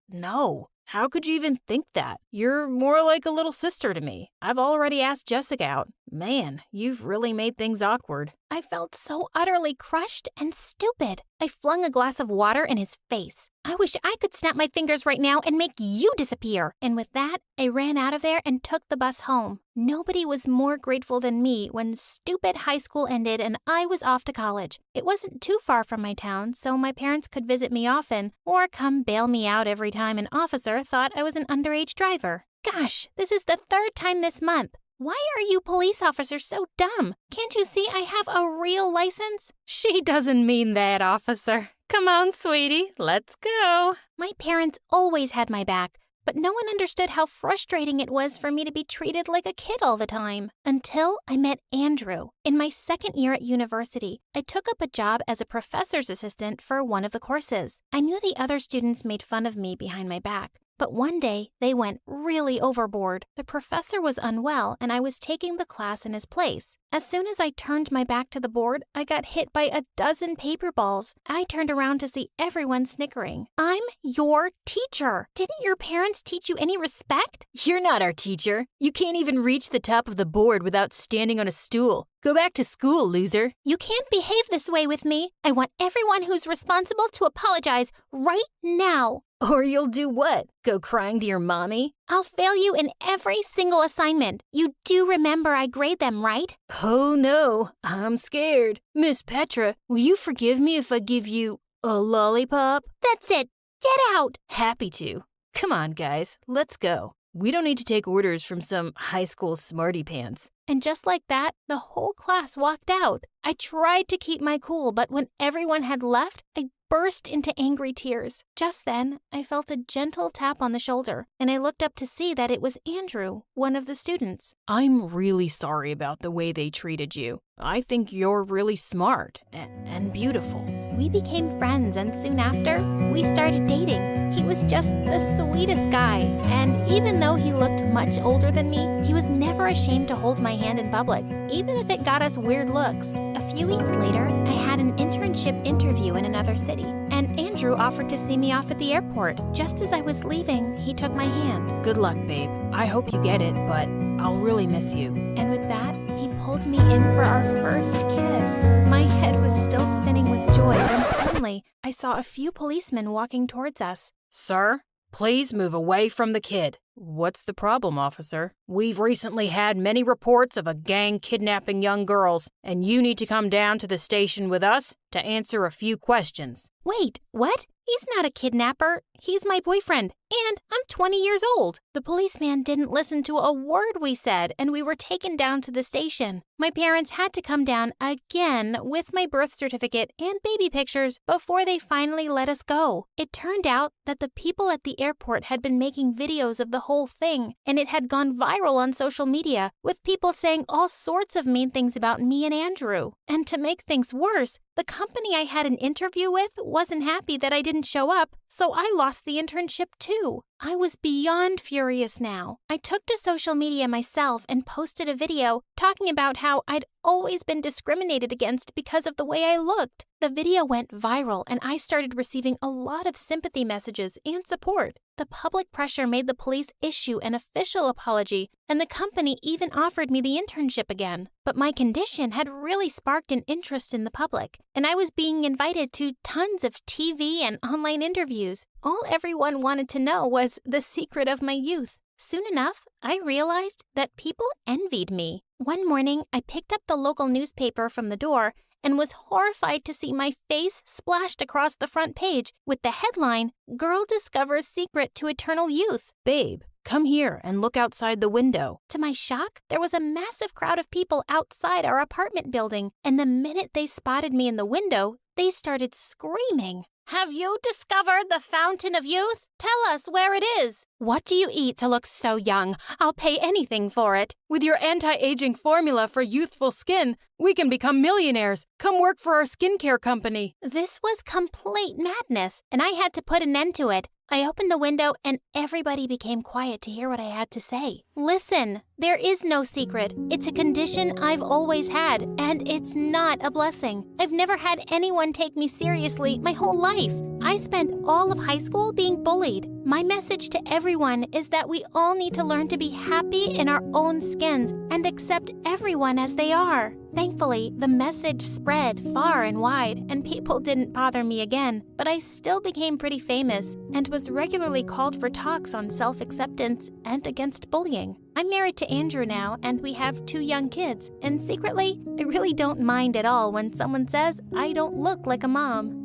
no. How could you even think that? You're more like a little sister to me. I've already asked Jessica out. Man, you've really made things awkward. I felt so utterly crushed and stupid. I flung a glass of water in his face. I wish I could snap my fingers right now and make you disappear. And with that, I ran out of there and took the bus home. Nobody was more grateful than me when stupid high school ended and I was off to college. It wasn't too far from my town, so my parents could visit me often or come bail me out every time an officer thought I was an underage driver. Gosh, this is the 3rd time this month. Why are you police officers so dumb? Can't you see I have a real license? She doesn't mean that, officer. Come on, sweetie, let's go. My parents always had my back, but no one understood how frustrating it was for me to be treated like a kid all the time. Until I met Andrew. In my 2nd year at university, I took up a job as a professor's assistant for one of the courses. I knew the other students made fun of me behind my back. But one day, they went really overboard. The professor was unwell, and I was taking the class in his place. As soon as I turned my back to the board, I got hit by a dozen paper balls. I turned around to see everyone snickering. I'm your teacher. Didn't your parents teach you any respect? You're not our teacher. You can't even reach the top of the board without standing on a stool. Go back to school, loser. You can't behave this way with me. I want everyone who's responsible to apologize right now. Or you'll do what? Go crying to your mommy? I'll fail you in every single assignment. You do remember I grade them, right? Oh no, I'm scared. Miss Petra, will you forgive me if I give you a lollipop? That's it. Get out. Happy to. Come on, guys, let's go. We don't need to take orders from some high school smarty pants. And just like that, the whole class walked out. I tried to keep my cool, but when everyone had left, I burst into angry tears. Just then, I felt a gentle tap on the shoulder, and I looked up to see that it was Andrew, one of the students. I'm really sorry about the way they treated you. I think you're really smart and beautiful. We became friends, and soon after, we started dating. He was just the sweetest guy, and even though he looked much older than me, he was never ashamed to hold my hand in public, even if it got us weird looks. A few weeks later, I had an internship interview in another city, and Andrew offered to see me off at the airport. Just as I was leaving, he took my hand. Good luck, babe. I hope you get it, but I'll really miss you. And with that, he pulled me in for our first kiss. My head was still spinning with joy when suddenly I saw a few policemen walking towards us. Sir, please move away from the kid. What's the problem, officer? We've recently had many reports of a gang kidnapping young girls, and you need to come down to the station with us to answer a few questions. Wait, what? He's not a kidnapper. He's my boyfriend, and I'm 20 years old. The policeman didn't listen to a word we said, and we were taken down to the station. My parents had to come down again with my birth certificate and baby pictures before they finally let us go. It turned out that the people at the airport had been making videos of the whole thing, and it had gone viral on social media, with people saying all sorts of mean things about me and Andrew. And to make things worse, The company I had an interview with wasn't happy that I didn't show up, so I lost the internship too. I was beyond furious now. I took to social media myself and posted a video talking about how I'd always been discriminated against because of the way I looked. The video went viral and I started receiving a lot of sympathy messages and support. The public pressure made the police issue an official apology, and the company even offered me the internship again. But my condition had really sparked an interest in the public, and I was being invited to tons of TV and online interviews. All everyone wanted to know was the secret of my youth. Soon enough, I realized that people envied me. One morning, I picked up the local newspaper from the door and was horrified to see my face splashed across the front page with the headline, "Girl Discovers Secret to Eternal Youth." Babe, come here and look outside the window. To my shock, there was a massive crowd of people outside our apartment building, and the minute they spotted me in the window, they started screaming. "Have you discovered the Fountain of Youth? Tell us where it is." "What do you eat to look so young? I'll pay anything for it." With your anti-aging formula for youthful skin, we can become millionaires. Come work for our skincare company. This was complete madness, and I had to put an end to it. I opened the window and everybody became quiet to hear what I had to say. "Listen, there is no secret. It's a condition I've always had, and it's not a blessing. I've never had anyone take me seriously my whole life. I spent all of high school being bullied. My message to everyone is that we all need to learn to be happy in our own skins and accept everyone as they are." Thankfully, the message spread far and wide, and people didn't bother me again. But I still became pretty famous and was regularly called for talks on self-acceptance and against bullying. I'm married to Andrew now, and we have 2 young kids. And secretly, I really don't mind at all when someone says I don't look like a mom.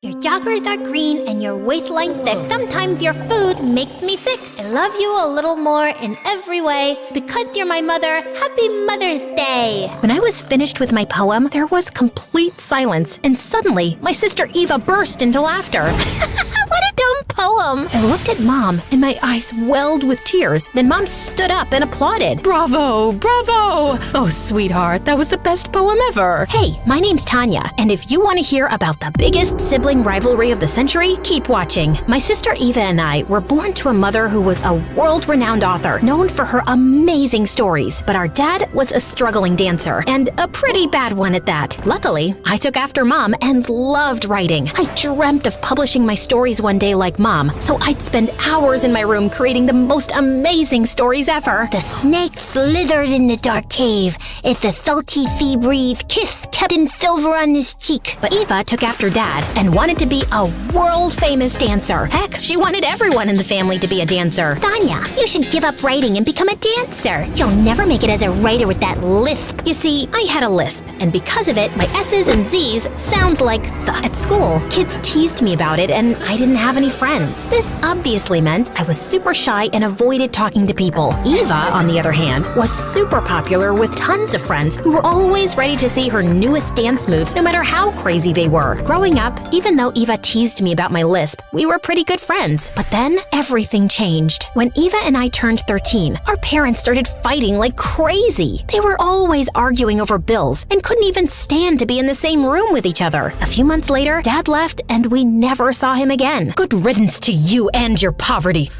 Your joggers are green and your waistline thick. Sometimes your food makes me sick. I love you a little more in every way. Because you're my mother, happy Mother's Day. When I was finished with my poem, there was complete silence, and suddenly my sister Eva burst into laughter. What a dumb poem. I looked at Mom, and my eyes welled with tears. Then Mom stood up and applauded. Bravo! Bravo! Oh, sweetheart, that was the best poem ever. Hey, my name's Tanya, and if you want to hear about the biggest sibling rivalry of the century, keep watching. My sister Eva and I were born to a mother who was a world-renowned author, known for her amazing stories. But our dad was a struggling dancer, and a pretty bad one at that. Luckily, I took after Mom and loved writing. I dreamt of publishing my stories one day like Mom, so I'd spend hours in my room creating the most amazing stories ever. The snake slithered in the dark cave. It's a salty sea breeze kissed Captain Silver on his cheek. But Eva took after Dad and wanted to be a world-famous dancer. Heck, she wanted everyone in the family to be a dancer. Tanya, you should give up writing and become a dancer. You'll never make it as a writer with that lisp. You see, I had a lisp, and because of it, my S's and Z's sound like th. At school, kids teased me about it, and I didn't have any friends. This obviously meant I was super shy and avoided talking to people. Eva, on the other hand, was super popular with tons of friends who were always ready to see her newest dance moves, no matter how crazy they were. Growing up, even though Eva teased me about my lisp, we were pretty good friends. But then, everything changed. When Eva and I turned 13, our parents started fighting like crazy. They were always arguing over bills and couldn't even stand to be in the same room with each other. A few months later, Dad left and we never saw him again. Good riddance to you and your poverty.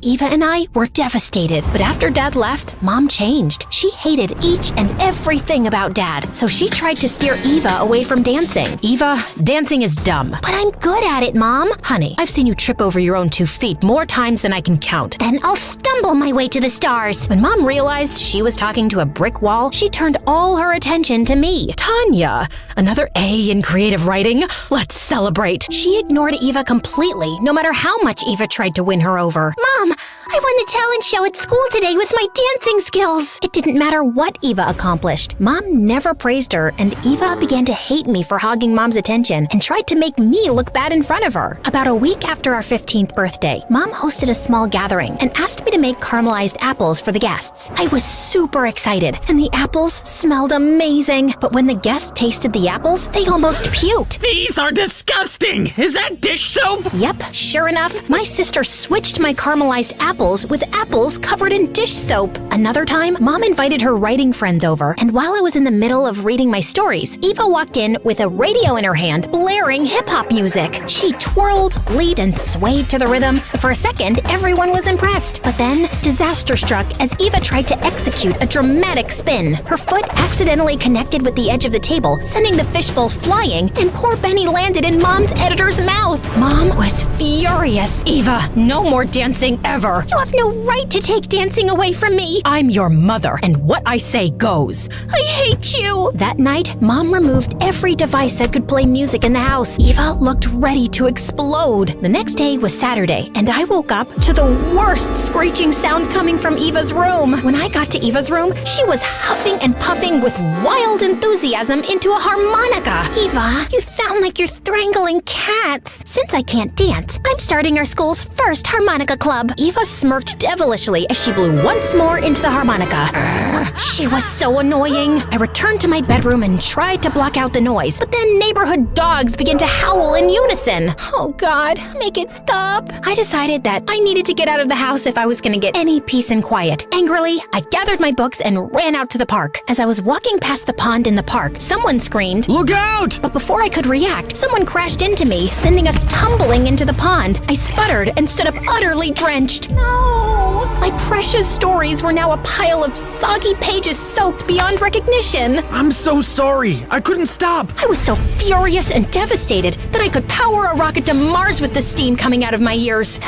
Eva and I were devastated, but after Dad left, Mom changed. She hated each and everything about Dad, so she tried to steer Eva away from dancing. Eva, dancing is dumb. But I'm good at it, Mom. Honey, I've seen you trip over your own 2 feet more times than I can count. Then I'll stumble my way to the stars. When Mom realized she was talking to a brick wall, she turned all her attention to me. Tanya, another A in creative writing? Let's celebrate. She ignored Eva completely, no matter how much Eva tried to win her over. Mom, I won the talent show at school today with my dancing skills. It didn't matter what Eva accomplished. Mom never praised her, and Eva began to hate me for hogging Mom's attention and tried to make me look bad in front of her. About a week after our 15th birthday, Mom hosted a small gathering and asked me to make caramelized apples for the guests. I was super excited, and the apples smelled amazing. But when the guests tasted the apples, they almost puked. These are disgusting! Is that dish soap? Yep, sure enough, my sister switched my caramelized apples apples with apples covered in dish soap. Another time, Mom invited her writing friends over, and while I was in the middle of reading my stories, Eva walked in with a radio in her hand, blaring hip-hop music. She twirled, leaped, and swayed to the rhythm. For a second, everyone was impressed. But then, disaster struck as Eva tried to execute a dramatic spin. Her foot accidentally connected with the edge of the table, sending the fishbowl flying, and poor Benny landed in Mom's editor's mouth. Mom was furious. Eva, no more dancing ever. You have no right to take dancing away from me. I'm your mother, and what I say goes. I hate you. That night, Mom removed every device that could play music in the house. Eva looked ready to explode. The next day was Saturday, and I woke up to the worst screeching sound coming from Eva's room. When I got to Eva's room, she was huffing and puffing with wild enthusiasm into a harmonica. Eva, you sound like you're strangling cats. Since I can't dance, I'm starting our school's first harmonica club. Eva smirked devilishly as she blew once more into the harmonica. She was so annoying. I returned to my bedroom and tried to block out the noise, but then neighborhood dogs began to howl in unison. Oh God, make it stop. I decided that I needed to get out of the house if I was going to get any peace and quiet. Angrily, I gathered my books and ran out to the park. As I was walking past the pond in the park, someone screamed, "Look out!" But before I could react, someone crashed into me, sending us tumbling into the pond. I sputtered and stood up utterly drenched. No! My precious stories were now a pile of soggy pages soaked beyond recognition. I'm so sorry. I couldn't stop. I was so furious and devastated that I could power a rocket to Mars with the steam coming out of my ears.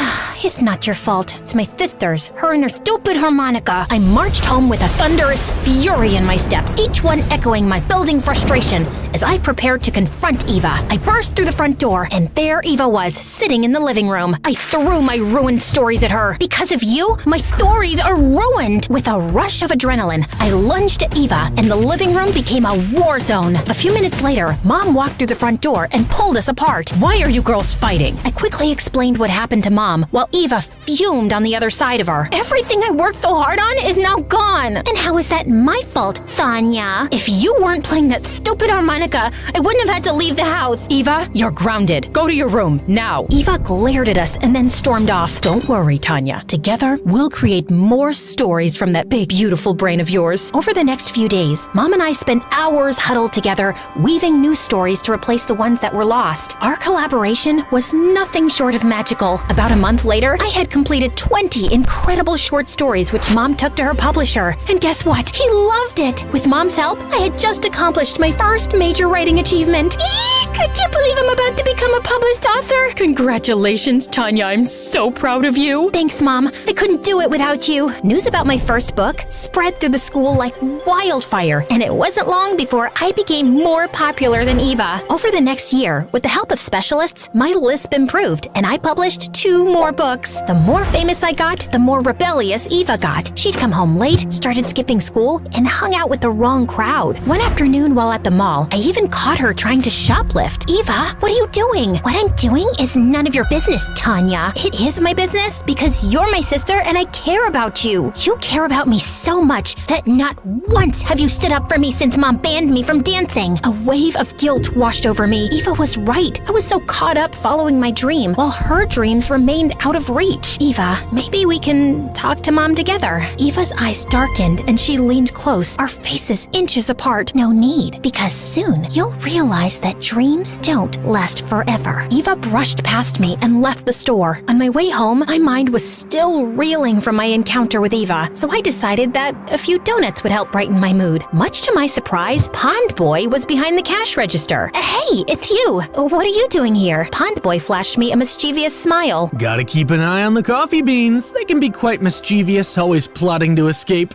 It's not your fault. It's my sister's. Her and her stupid harmonica. I marched home with a thunderous fury in my steps, each one echoing my building frustration. As I prepared to confront Eva, I burst through the front door, and there Eva was, sitting in the living room. I threw my ruined stories at her. Because of you, my stories are ruined. With a rush of adrenaline, I lunged at Eva, and the living room became a war zone. A few minutes later, Mom walked through the front door and pulled us apart. Why are you girls fighting? I quickly explained what happened to Mom, while Eva fumed on the other side of her. Everything I worked so hard on is now gone. And how is that my fault, Tanya? If you weren't playing that stupid harmonica, I wouldn't have had to leave the house. Eva, you're grounded. Go to your room, now. Eva glared at us and then stormed off. Don't worry, Tanya. Together, we'll create more stories from that big, beautiful brain of yours. Over the next few days, Mom and I spent hours huddled together, weaving new stories to replace the ones that were lost. Our collaboration was nothing short of magical. About a month later, I had completed 20 incredible short stories which Mom took to her publisher. And guess what? He loved it. With Mom's help, I had just accomplished my first major writing achievement. Eek! I can't believe I'm about to become a published author. Congratulations, Tanya. I'm so proud of you. Thanks, Mom. I couldn't do it without you. News about my first book spread through the school like wildfire, and it wasn't long before I became more popular than Eva. Over the next year, with the help of specialists, my lisp improved, and I published 2 more books. The more famous I got, the more rebellious Eva got. She'd come home late, started skipping school, and hung out with the wrong crowd. One afternoon while at the mall, I even caught her trying to shoplift. Eva, what are you doing? What I'm doing is none of your business, Tanya. It is my business because you're my sister and I care about you. You care about me so much that not once have you stood up for me since Mom banned me from dancing. A wave of guilt washed over me. Eva was right. I was so caught up following my dream, while her dreams remained out of reach. Eva, maybe we can talk to Mom together. Eva's eyes darkened and she leaned close, our faces inches apart. No need, because soon you'll realize that dreams don't last forever. Eva brushed past me and left the store. On my way home, my mind was still reeling from my encounter with Eva, so I decided that a few donuts would help brighten my mood. Much to my surprise, Pond Boy was behind the cash register. Hey, it's you. What are you doing here? Pond Boy flashed me a mischievous smile. Gotta keep an eye on the coffee beans. They can be quite mischievous, always plotting to escape.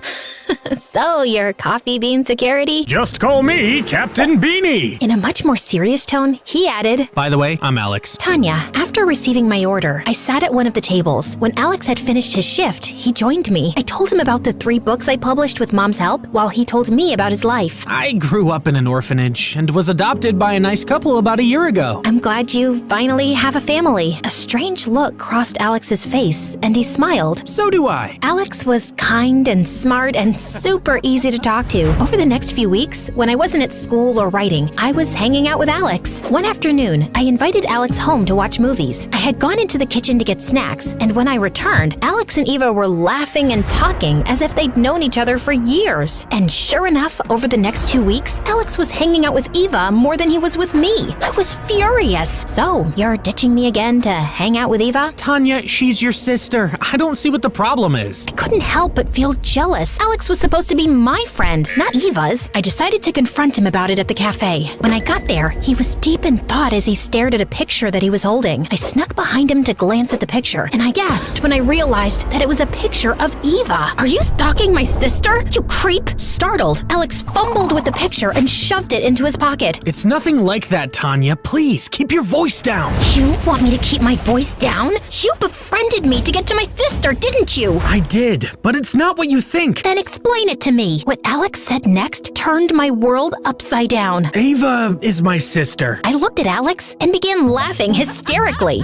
So, you're coffee bean security? Just call me Captain Beanie. In a much more serious tone, he added, By the way, I'm Alex. Tanya, after receiving my order, I sat at one of the tables. When Alex had finished his shift, he joined me. I told him about the 3 books I published with Mom's help, while he told me about his life. I grew up in an orphanage and was adopted by a nice couple about a year ago. I'm glad you finally have a family. A strange look crossed Alex's face, and he smiled. So do I. Alex was kind and smart and super easy to talk to. Over the next few weeks, when I wasn't at school or writing, I was hanging out with Alex. Alex. One afternoon, I invited Alex home to watch movies. I had gone into the kitchen to get snacks, and when I returned, Alex and Eva were laughing and talking as if they'd known each other for years. And sure enough, over the next 2 weeks, Alex was hanging out with Eva more than he was with me. I was furious. So, you're ditching me again to hang out with Eva? Tanya, she's your sister. I don't see what the problem is. I couldn't help but feel jealous. Alex was supposed to be my friend, not Eva's. I decided to confront him about it at the cafe. When I got there, he was deep in thought as he stared at a picture that he was holding. I snuck behind him to glance at the picture, and I gasped when I realized that it was a picture of Eva. Are you stalking my sister? You creep! Startled, Alex fumbled with the picture and shoved it into his pocket. It's nothing like that, Tanya. Please, keep your voice down. You want me to keep my voice down? You befriended me to get to my sister, didn't you? I did, but it's not what you think. Then explain it to me. What Alex said next turned my world upside down. Ava is my sister. I looked at Alex and began laughing hysterically.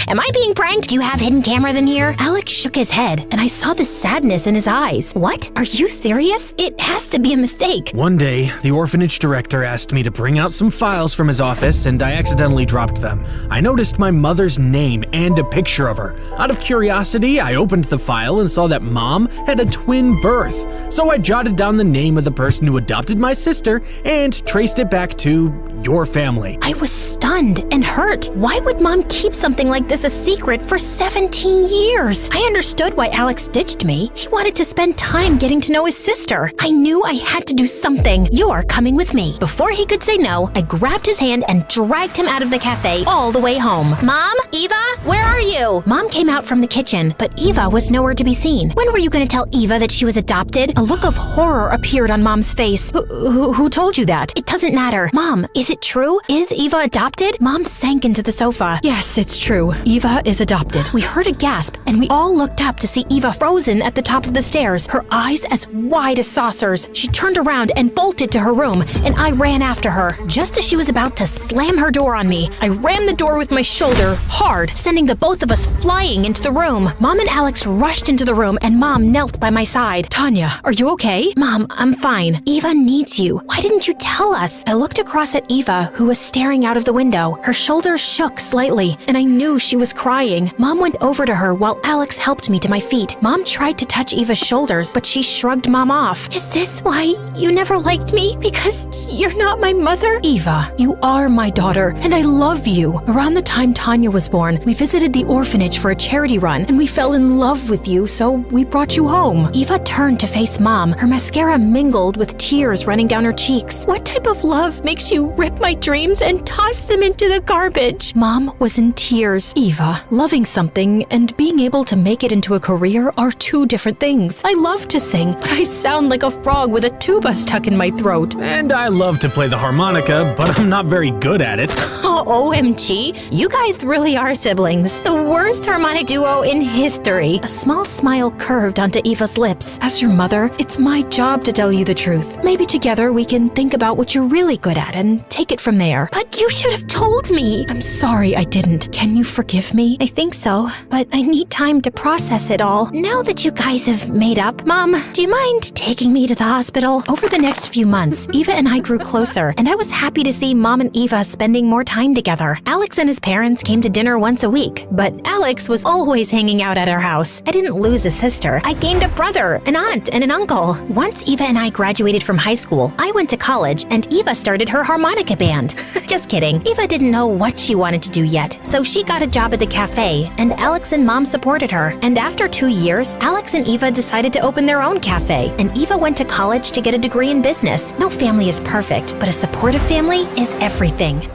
Am I being pranked? Do you have hidden cameras in here? Alex shook his head, and I saw the sadness in his eyes. What? Are you serious? It has to be a mistake. One day, the orphanage director asked me to bring out some files from his office, and I accidentally dropped them. I noticed my mother's name and a picture of her. Out of curiosity, I opened the file and saw that Mom had a twin birth. So I jotted down the name of the person who adopted my sister and traced it back to your family. I was stunned and hurt. Why would Mom keep something like this a secret for 17 years? I understood why Alex ditched me. He wanted to spend time getting to know his sister. I knew I had to do something. You're coming with me. Before he could say no, I grabbed his hand and dragged him out of the cafe all the way home. Mom? Eva? Where are you? Mom came out from the kitchen, but Eva was nowhere to be seen. When were you going to tell Eva that she was adopted? A look of horror appeared on Mom's face. Who told you that? It doesn't matter. Mom, is it true? Is Eva adopted? Mom sank into the sofa. Yes, it's true. Eva is adopted. We heard a gasp, and we all looked up to see Eva frozen at the top of the stairs, her eyes as wide as saucers. She turned around and bolted to her room, and I ran after her. Just as she was about to slam her door on me, I rammed the door with my shoulder hard, sending the both of us flying into the room. Mom and Alex rushed into the room, and Mom knelt by my side. Tanya, are you okay? Mom, I'm fine. Eva needs you. Why didn't you tell us? I looked across at Eva, who was staring out of the window. Her shoulders shook slightly, and I knew she was crying. Mom went over to her while Alex helped me to my feet. Mom tried to touch Eva's shoulders, but she shrugged Mom off. Is this why you never liked me? Because you're not my mother? Eva, you are my daughter, and I love you. Around the time Tanya was born, we visited the orphanage for a charity run, and we fell in love with you, so we brought you home. Eva turned to face Mom, her mascara mingled with tears running down her cheeks. What type of love makes you rip my dreams and toss them into the garbage? Mom was in tears. Eva, loving something and being able to make it into a career are two different things. I love to sing, but I sound like a frog with a tuba stuck in my throat. And I love to play the harmonica, but I'm not very good at it. Oh, OMG, you guys really are siblings. The worst harmonic duo in history. A small smile curved onto Eva's lips. As your mother, it's my job to tell you the truth. Maybe together we can think about what you're really good at and take it from there. But you should have told me. I'm sorry I didn't. Can you forgive me? I think so, but I need time to process it all. Now that you guys have made up, Mom, do you mind taking me to the hospital? Over the next few months, Eva and I grew closer, and I was happy to see Mom and Eva spending more time together. Alex and his parents came to dinner once a week, but Alex was always hanging out at our house. I didn't lose a sister. I gained a brother, an aunt, and an uncle. Once Eva and I graduated from high school, I went to college, and Eva started her harmonica band. Just kidding. Eva didn't know what she wanted to do yet, so she got a job at the cafe, and Alex and Mom supported her. And after 2 years, Alex and Eva decided to open their own cafe, and Eva went to college to get a degree in business. No family is perfect, but a supportive family is everything.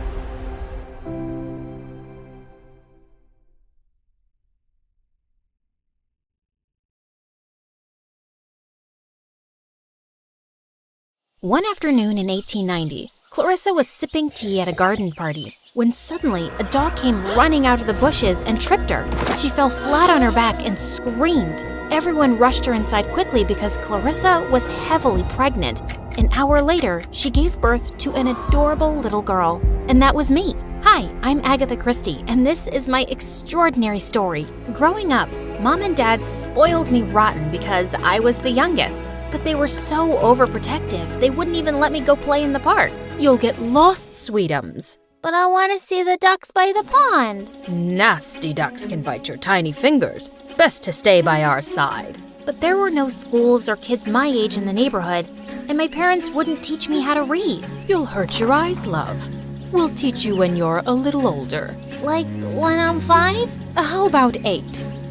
One afternoon in 1890, Clarissa was sipping tea at a garden party when suddenly a dog came running out of the bushes and tripped her. She fell flat on her back and screamed. Everyone rushed her inside quickly because Clarissa was heavily pregnant. An hour later, she gave birth to an adorable little girl, and that was me. Hi, I'm Agatha Christie, and this is my extraordinary story. Growing up, Mom and Dad spoiled me rotten because I was the youngest. but they were so overprotective, they wouldn't even let me go play in the park. You'll get lost, sweetums. But I want to see the ducks by the pond. Nasty ducks can bite your tiny fingers. Best to stay by our side. But there were no schools or kids my age in the neighborhood, and my parents wouldn't teach me how to read. You'll hurt your eyes, love. We'll teach you when you're a little older. Like when I'm 5? How about 8?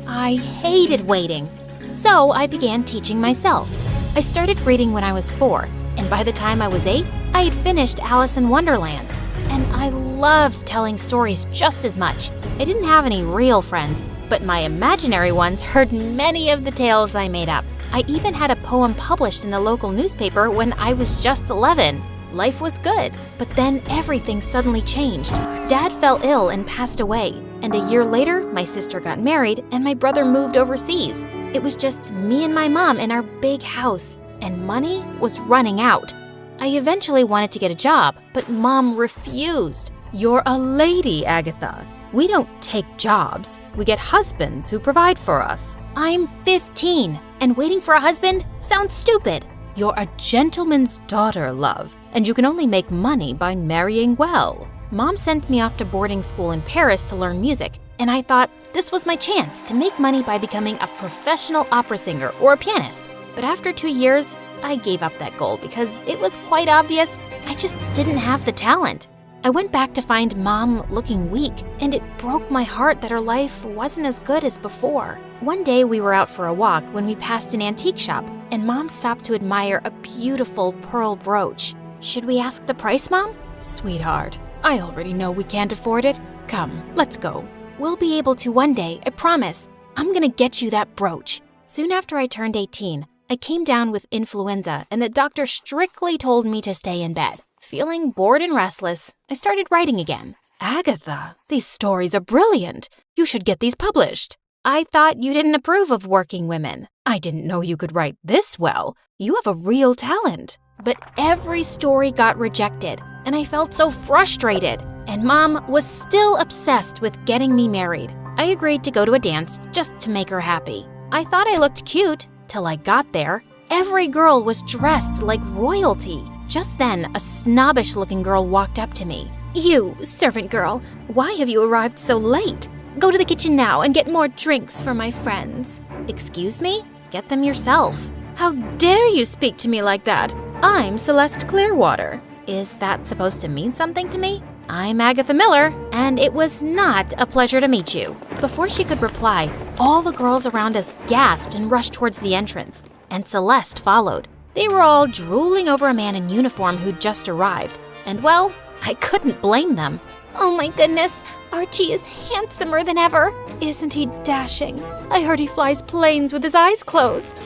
I hated waiting, so I began teaching myself. I started reading when I was 4, and by the time I was 8, I had finished Alice in Wonderland. And I loved telling stories just as much. I didn't have any real friends, but my imaginary ones heard many of the tales I made up. I even had a poem published in the local newspaper when I was just 11. Life was good, but then everything suddenly changed. Dad fell ill and passed away, and a year later, my sister got married and my brother moved overseas. It was just me and my mom in our big house, and money was running out. I eventually wanted to get a job, but Mom refused. You're a lady, Agatha. We don't take jobs. We get husbands who provide for us. I'm 15, and waiting for a husband sounds stupid. You're a gentleman's daughter, love, and you can only make money by marrying well. Mom sent me off to boarding school in Paris to learn music, and I thought this was my chance to make money by becoming a professional opera singer or a pianist. But after 2 years, I gave up that goal because it was quite obvious I just didn't have the talent. I went back to find Mom looking weak, and it broke my heart that her life wasn't as good as before. One day we were out for a walk when we passed an antique shop, and Mom stopped to admire a beautiful pearl brooch. Should we ask the price, Mom? Sweetheart, I already know we can't afford it. Come, let's go. We'll be able to one day, I promise. I'm gonna get you that brooch. Soon after I turned 18, I came down with influenza, and the doctor strictly told me to stay in bed. Feeling bored and restless, I started writing again. Agatha, these stories are brilliant. You should get these published. I thought you didn't approve of working women. I didn't know you could write this well. You have a real talent. But every story got rejected, and I felt so frustrated. And Mom was still obsessed with getting me married. I agreed to go to a dance just to make her happy. I thought I looked cute till I got there. Every girl was dressed like royalty. Just then, a snobbish-looking girl walked up to me. You, servant girl, why have you arrived so late? Go to the kitchen now and get more drinks for my friends. Excuse me? Get them yourself. How dare you speak to me like that? I'm Celeste Clearwater. Is that supposed to mean something to me? I'm Agatha Miller, and it was not a pleasure to meet you. Before she could reply, all the girls around us gasped and rushed towards the entrance, and Celeste followed. They were all drooling over a man in uniform who'd just arrived, and well, I couldn't blame them. Oh my goodness, Archie is handsomer than ever. Isn't he dashing? I heard he flies planes with his eyes closed.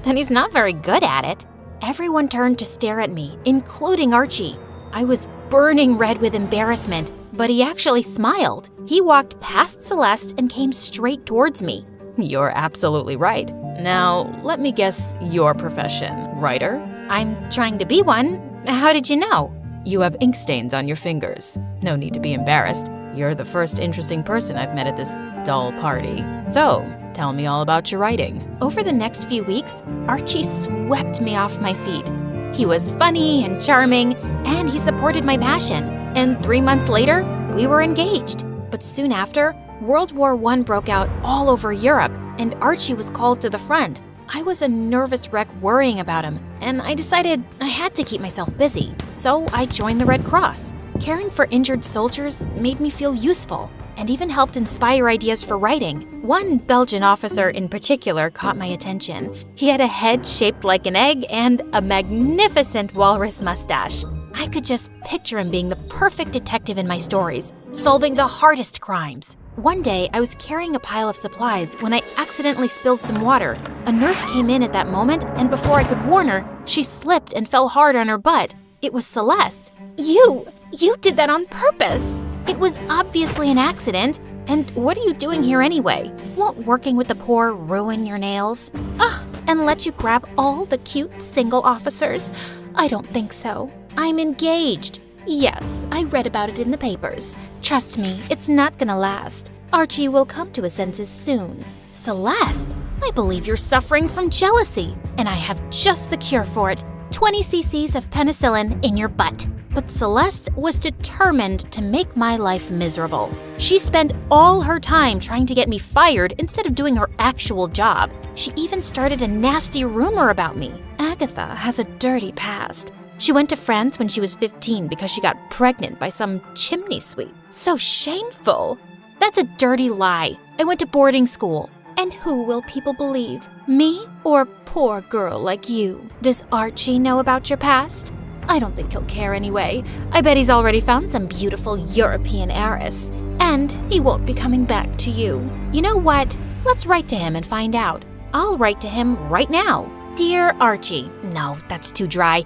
Then he's not very good at it. Everyone turned to stare at me, including Archie. I was burning red with embarrassment, but he actually smiled. He walked past Celeste and came straight towards me. You're absolutely right. Now, let me guess your profession. Writer? I'm trying to be one. How did you know? You have ink stains on your fingers. No need to be embarrassed. You're the first interesting person I've met at this dull party. So, tell me all about your writing. Over the next few weeks, Archie swept me off my feet. He was funny and charming, and he supported my passion. And 3 months later, we were engaged. But soon after, World War I broke out all over Europe, and Archie was called to the front. I was a nervous wreck worrying about him, and I decided I had to keep myself busy. So I joined the Red Cross. Caring for injured soldiers made me feel useful, and even helped inspire ideas for writing. One Belgian officer in particular caught my attention. He had a head shaped like an egg and a magnificent walrus mustache. I could just picture him being the perfect detective in my stories, solving the hardest crimes. One day, I was carrying a pile of supplies when I accidentally spilled some water. A nurse came in at that moment, and before I could warn her, she slipped and fell hard on her butt. It was Celeste. You did that on purpose. It was obviously an accident. And what are you doing here anyway? Won't working with the poor ruin your nails? And let you grab all the cute single officers? I don't think so. I'm engaged. Yes, I read about it in the papers. Trust me, it's not gonna last. Archie will come to his senses soon. Celeste, I believe you're suffering from jealousy, and I have just the cure for it. 20 cc's of penicillin in your butt. But Celeste was determined to make my life miserable. She spent all her time trying to get me fired instead of doing her actual job. She even started a nasty rumor about me. Agatha has a dirty past. She went to France when she was 15 because she got pregnant by some chimney sweep. So shameful. That's a dirty lie. I went to boarding school. And who will people believe? Me or a poor girl like you? Does Archie know about your past? I don't think he'll care anyway. I bet he's already found some beautiful European heiress. And he won't be coming back to you. You know what? Let's write to him and find out. I'll write to him right now. Dear Archie. No, that's too dry.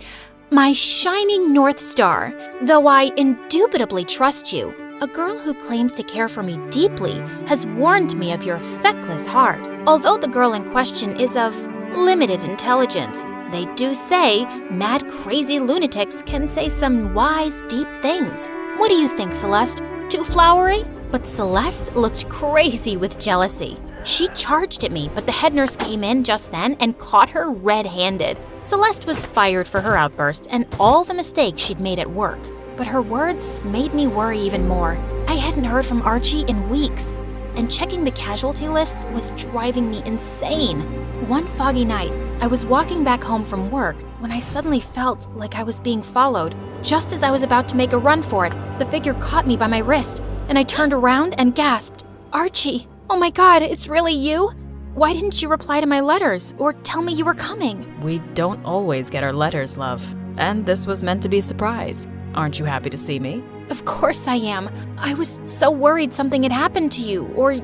My shining North Star. Though I indubitably trust you, a girl who claims to care for me deeply has warned me of your feckless heart. Although the girl in question is of limited intelligence, they do say mad, crazy lunatics can say some wise, deep things. What do you think, Celeste? Too flowery? But Celeste looked crazy with jealousy. She charged at me, but the head nurse came in just then and caught her red-handed. Celeste was fired for her outburst and all the mistakes she'd made at work. But her words made me worry even more. I hadn't heard from Archie in weeks, and checking the casualty lists was driving me insane. One foggy night, I was walking back home from work when I suddenly felt like I was being followed. Just as I was about to make a run for it, the figure caught me by my wrist, and I turned around and gasped, "Archie, oh my God, it's really you? Why didn't you reply to my letters or tell me you were coming?" We don't always get our letters, love. And this was meant to be a surprise. Aren't you happy to see me? Of course I am. I was so worried something had happened to you, or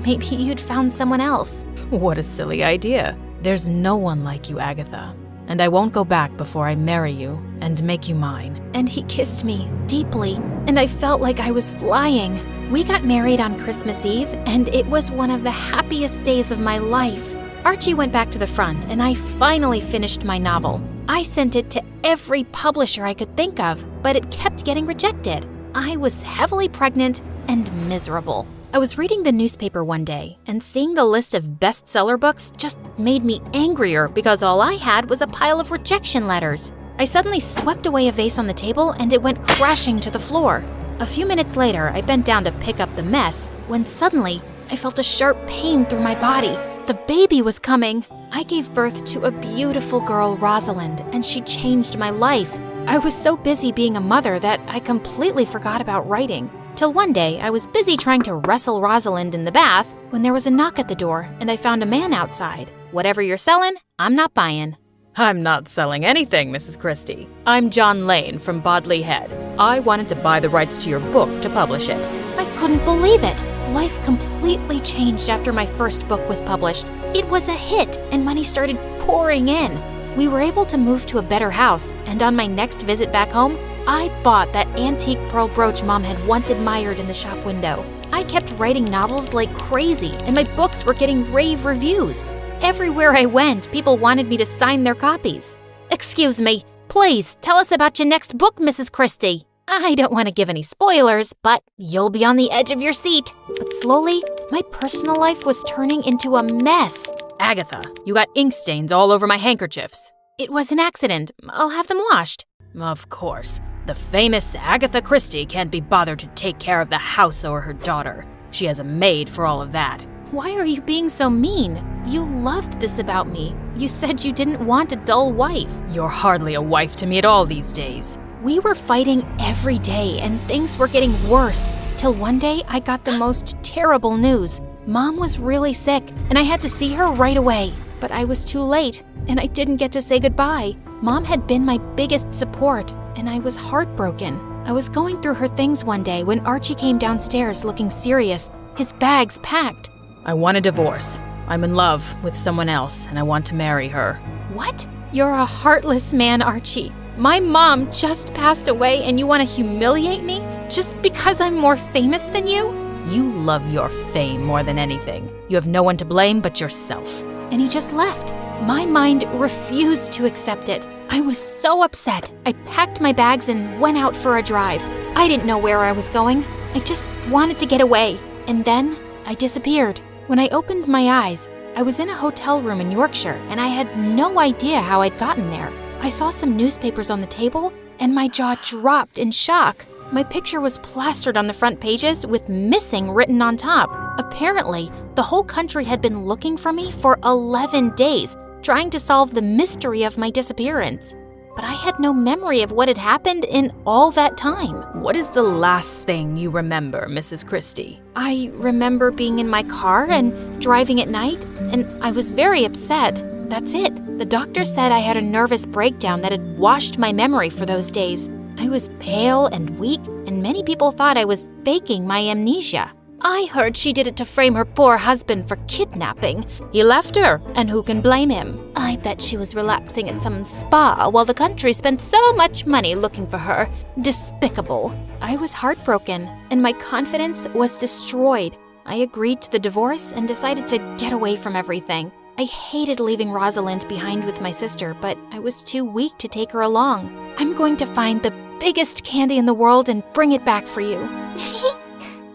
maybe you'd found someone else. What a silly idea. There's no one like you, Agatha. And I won't go back before I marry you and make you mine. And he kissed me deeply, and I felt like I was flying. We got married on Christmas Eve, and it was one of the happiest days of my life. Archie went back to the front, and I finally finished my novel. I sent it to every publisher I could think of, but it kept getting rejected. I was heavily pregnant and miserable. I was reading the newspaper one day, and seeing the list of bestseller books just made me angrier because all I had was a pile of rejection letters. I suddenly swept away a vase on the table, and it went crashing to the floor. A few minutes later, I bent down to pick up the mess, when suddenly I felt a sharp pain through my body. The baby was coming. I gave birth to a beautiful girl, Rosalind, and she changed my life. I was so busy being a mother that I completely forgot about writing. Till one day, I was busy trying to wrestle Rosalind in the bath when there was a knock at the door and I found a man outside. "Whatever you're selling, I'm not buying." I'm not selling anything, Mrs. Christie. I'm John Lane from Bodley Head. I wanted to buy the rights to your book to publish it. I couldn't believe it. Life completely changed after my first book was published. It was a hit, and money started pouring in. We were able to move to a better house, and on my next visit back home, I bought that antique pearl brooch Mom had once admired in the shop window. I kept writing novels like crazy, and my books were getting rave reviews. Everywhere I went, people wanted me to sign their copies. "Excuse me, please tell us about your next book, Mrs. Christie." I don't want to give any spoilers, but you'll be on the edge of your seat. But slowly, my personal life was turning into a mess. Agatha, you got ink stains all over my handkerchiefs. It was an accident. I'll have them washed. Of course. The famous Agatha Christie can't be bothered to take care of the house or her daughter. She has a maid for all of that. Why are you being so mean? You loved this about me. You said you didn't want a dull wife. You're hardly a wife to me at all these days. We were fighting every day, and things were getting worse, till one day I got the most terrible news. Mom was really sick, and I had to see her right away. But I was too late, and I didn't get to say goodbye. Mom had been my biggest support, and I was heartbroken. I was going through her things one day when Archie came downstairs looking serious, his bags packed. I want a divorce. I'm in love with someone else, and I want to marry her. What? You're a heartless man, Archie. My mom just passed away and you want to humiliate me just because I'm more famous than you? You love your fame more than anything. You have no one to blame but yourself. And he just left. My mind refused to accept it. I was so upset. I packed my bags and went out for a drive. I didn't know where I was going. I just wanted to get away. And then I disappeared. When I opened my eyes, I was in a hotel room in Yorkshire, and I had no idea how I'd gotten there. I saw some newspapers on the table, and my jaw dropped in shock. My picture was plastered on the front pages with missing written on top. Apparently, the whole country had been looking for me for 11 days, trying to solve the mystery of my disappearance. But I had no memory of what had happened in all that time. What is the last thing you remember, Mrs. Christie? I remember being in my car and driving at night, and I was very upset. That's it. The doctor said I had a nervous breakdown that had washed my memory for those days. I was pale and weak, and many people thought I was faking my amnesia. I heard she did it to frame her poor husband for kidnapping. He left her, and who can blame him? I bet she was relaxing at some spa while the country spent so much money looking for her. Despicable. I was heartbroken, and my confidence was destroyed. I agreed to the divorce and decided to get away from everything. I hated leaving Rosalind behind with my sister, but I was too weak to take her along. I'm going to find the biggest candy in the world and bring it back for you.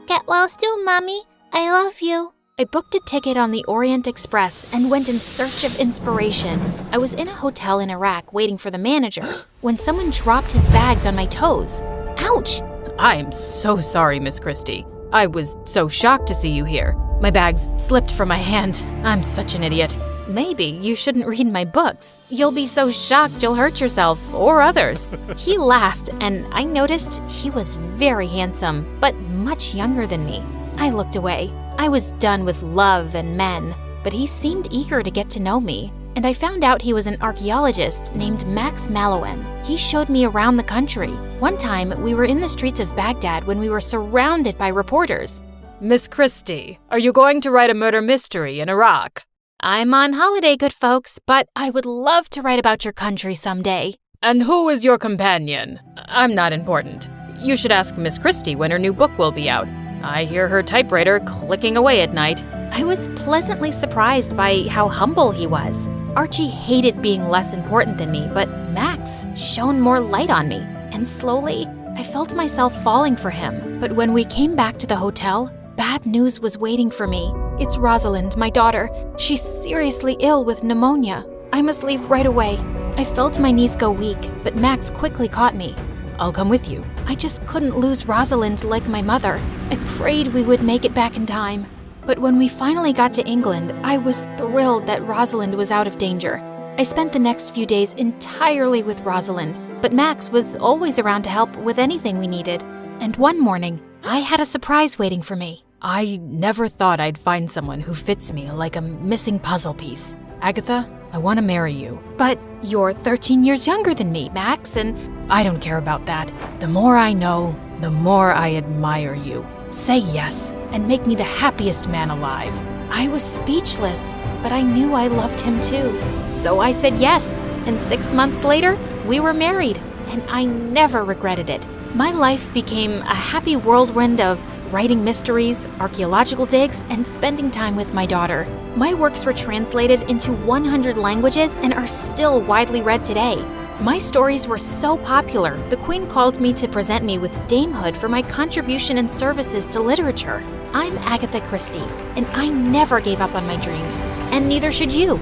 Get well soon, Mommy. I love you. I booked a ticket on the Orient Express and went in search of inspiration. I was in a hotel in Iraq waiting for the manager when someone dropped his bags on my toes. Ouch! I am so sorry, Miss Christie. I was so shocked to see you here. My bags slipped from my hand. I'm such an idiot. Maybe you shouldn't read my books. You'll be so shocked you'll hurt yourself or others. He laughed, and I noticed he was very handsome, but much younger than me. I looked away. I was done with love and men, but he seemed eager to get to know me. And I found out he was an archaeologist named Max Mallowan. He showed me around the country. One time, we were in the streets of Baghdad when we were surrounded by reporters. Miss Christie, are you going to write a murder mystery in Iraq? I'm on holiday, good folks, but I would love to write about your country someday. And who is your companion? I'm not important. You should ask Miss Christie when her new book will be out. I hear her typewriter clicking away at night. I was pleasantly surprised by how humble he was. Archie hated being less important than me, but Max shone more light on me. And slowly, I felt myself falling for him. But when we came back to the hotel, bad news was waiting for me. It's Rosalind, my daughter. She's seriously ill with pneumonia. I must leave right away. I felt my knees go weak, but Max quickly caught me. I'll come with you. I just couldn't lose Rosalind like my mother. I prayed we would make it back in time. But when we finally got to England, I was thrilled that Rosalind was out of danger. I spent the next few days entirely with Rosalind, but Max was always around to help with anything we needed. And one morning, I had a surprise waiting for me. I never thought I'd find someone who fits me like a missing puzzle piece. Agatha, I want to marry you. But you're 13 years younger than me, Max, and I don't care about that. The more I know, the more I admire you. Say yes, and make me the happiest man alive. I was speechless, but I knew I loved him too. So I said yes, and 6 months later, we were married, and I never regretted it. My life became a happy whirlwind of writing mysteries, archaeological digs, and spending time with my daughter. My works were translated into 100 languages and are still widely read today. My stories were so popular, the Queen called me to present me with damehood for my contribution and services to literature. I'm Agatha Christie, and I never gave up on my dreams, and neither should you.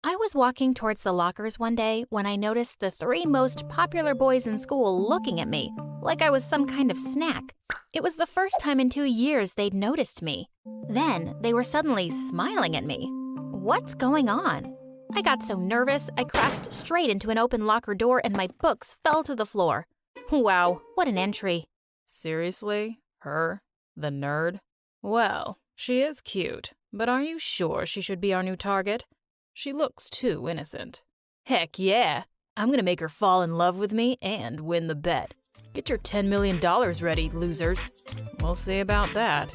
I was walking towards the lockers one day when I noticed the 3 most popular boys in school looking at me, like I was some kind of snack. It was the first time in 2 years they'd noticed me. Then they were suddenly smiling at me. What's going on? I got so nervous, I crashed straight into an open locker door and my books fell to the floor. Wow, what an entry. Seriously? Her? The nerd? Well, she is cute, but are you sure she should be our new target? She looks too innocent. Heck yeah! I'm gonna make her fall in love with me and win the bet. Get your $10 million ready, losers. We'll see about that.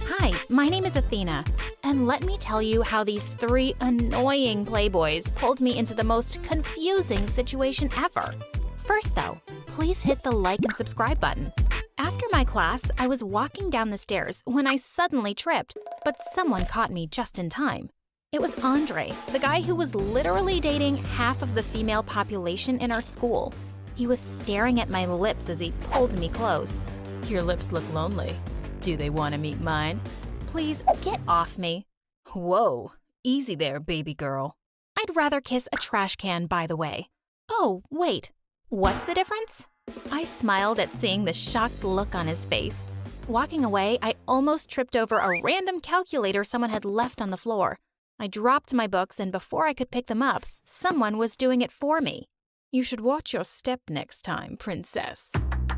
Hi, my name is Athena, and let me tell you how these 3 annoying playboys pulled me into the most confusing situation ever. First though, please hit the like and subscribe button. After my class, I was walking down the stairs when I suddenly tripped, but someone caught me just in time. It was Andre, the guy who was literally dating half of the female population in our school. He was staring at my lips as he pulled me close. Your lips look lonely. Do they want to meet mine? Please, get off me. Whoa, easy there, baby girl. I'd rather kiss a trash can, by the way. Oh, wait. What's the difference? I smiled at seeing the shocked look on his face. Walking away, I almost tripped over a random calculator someone had left on the floor. I dropped my books, and before I could pick them up, someone was doing it for me. You should watch your step next time, princess.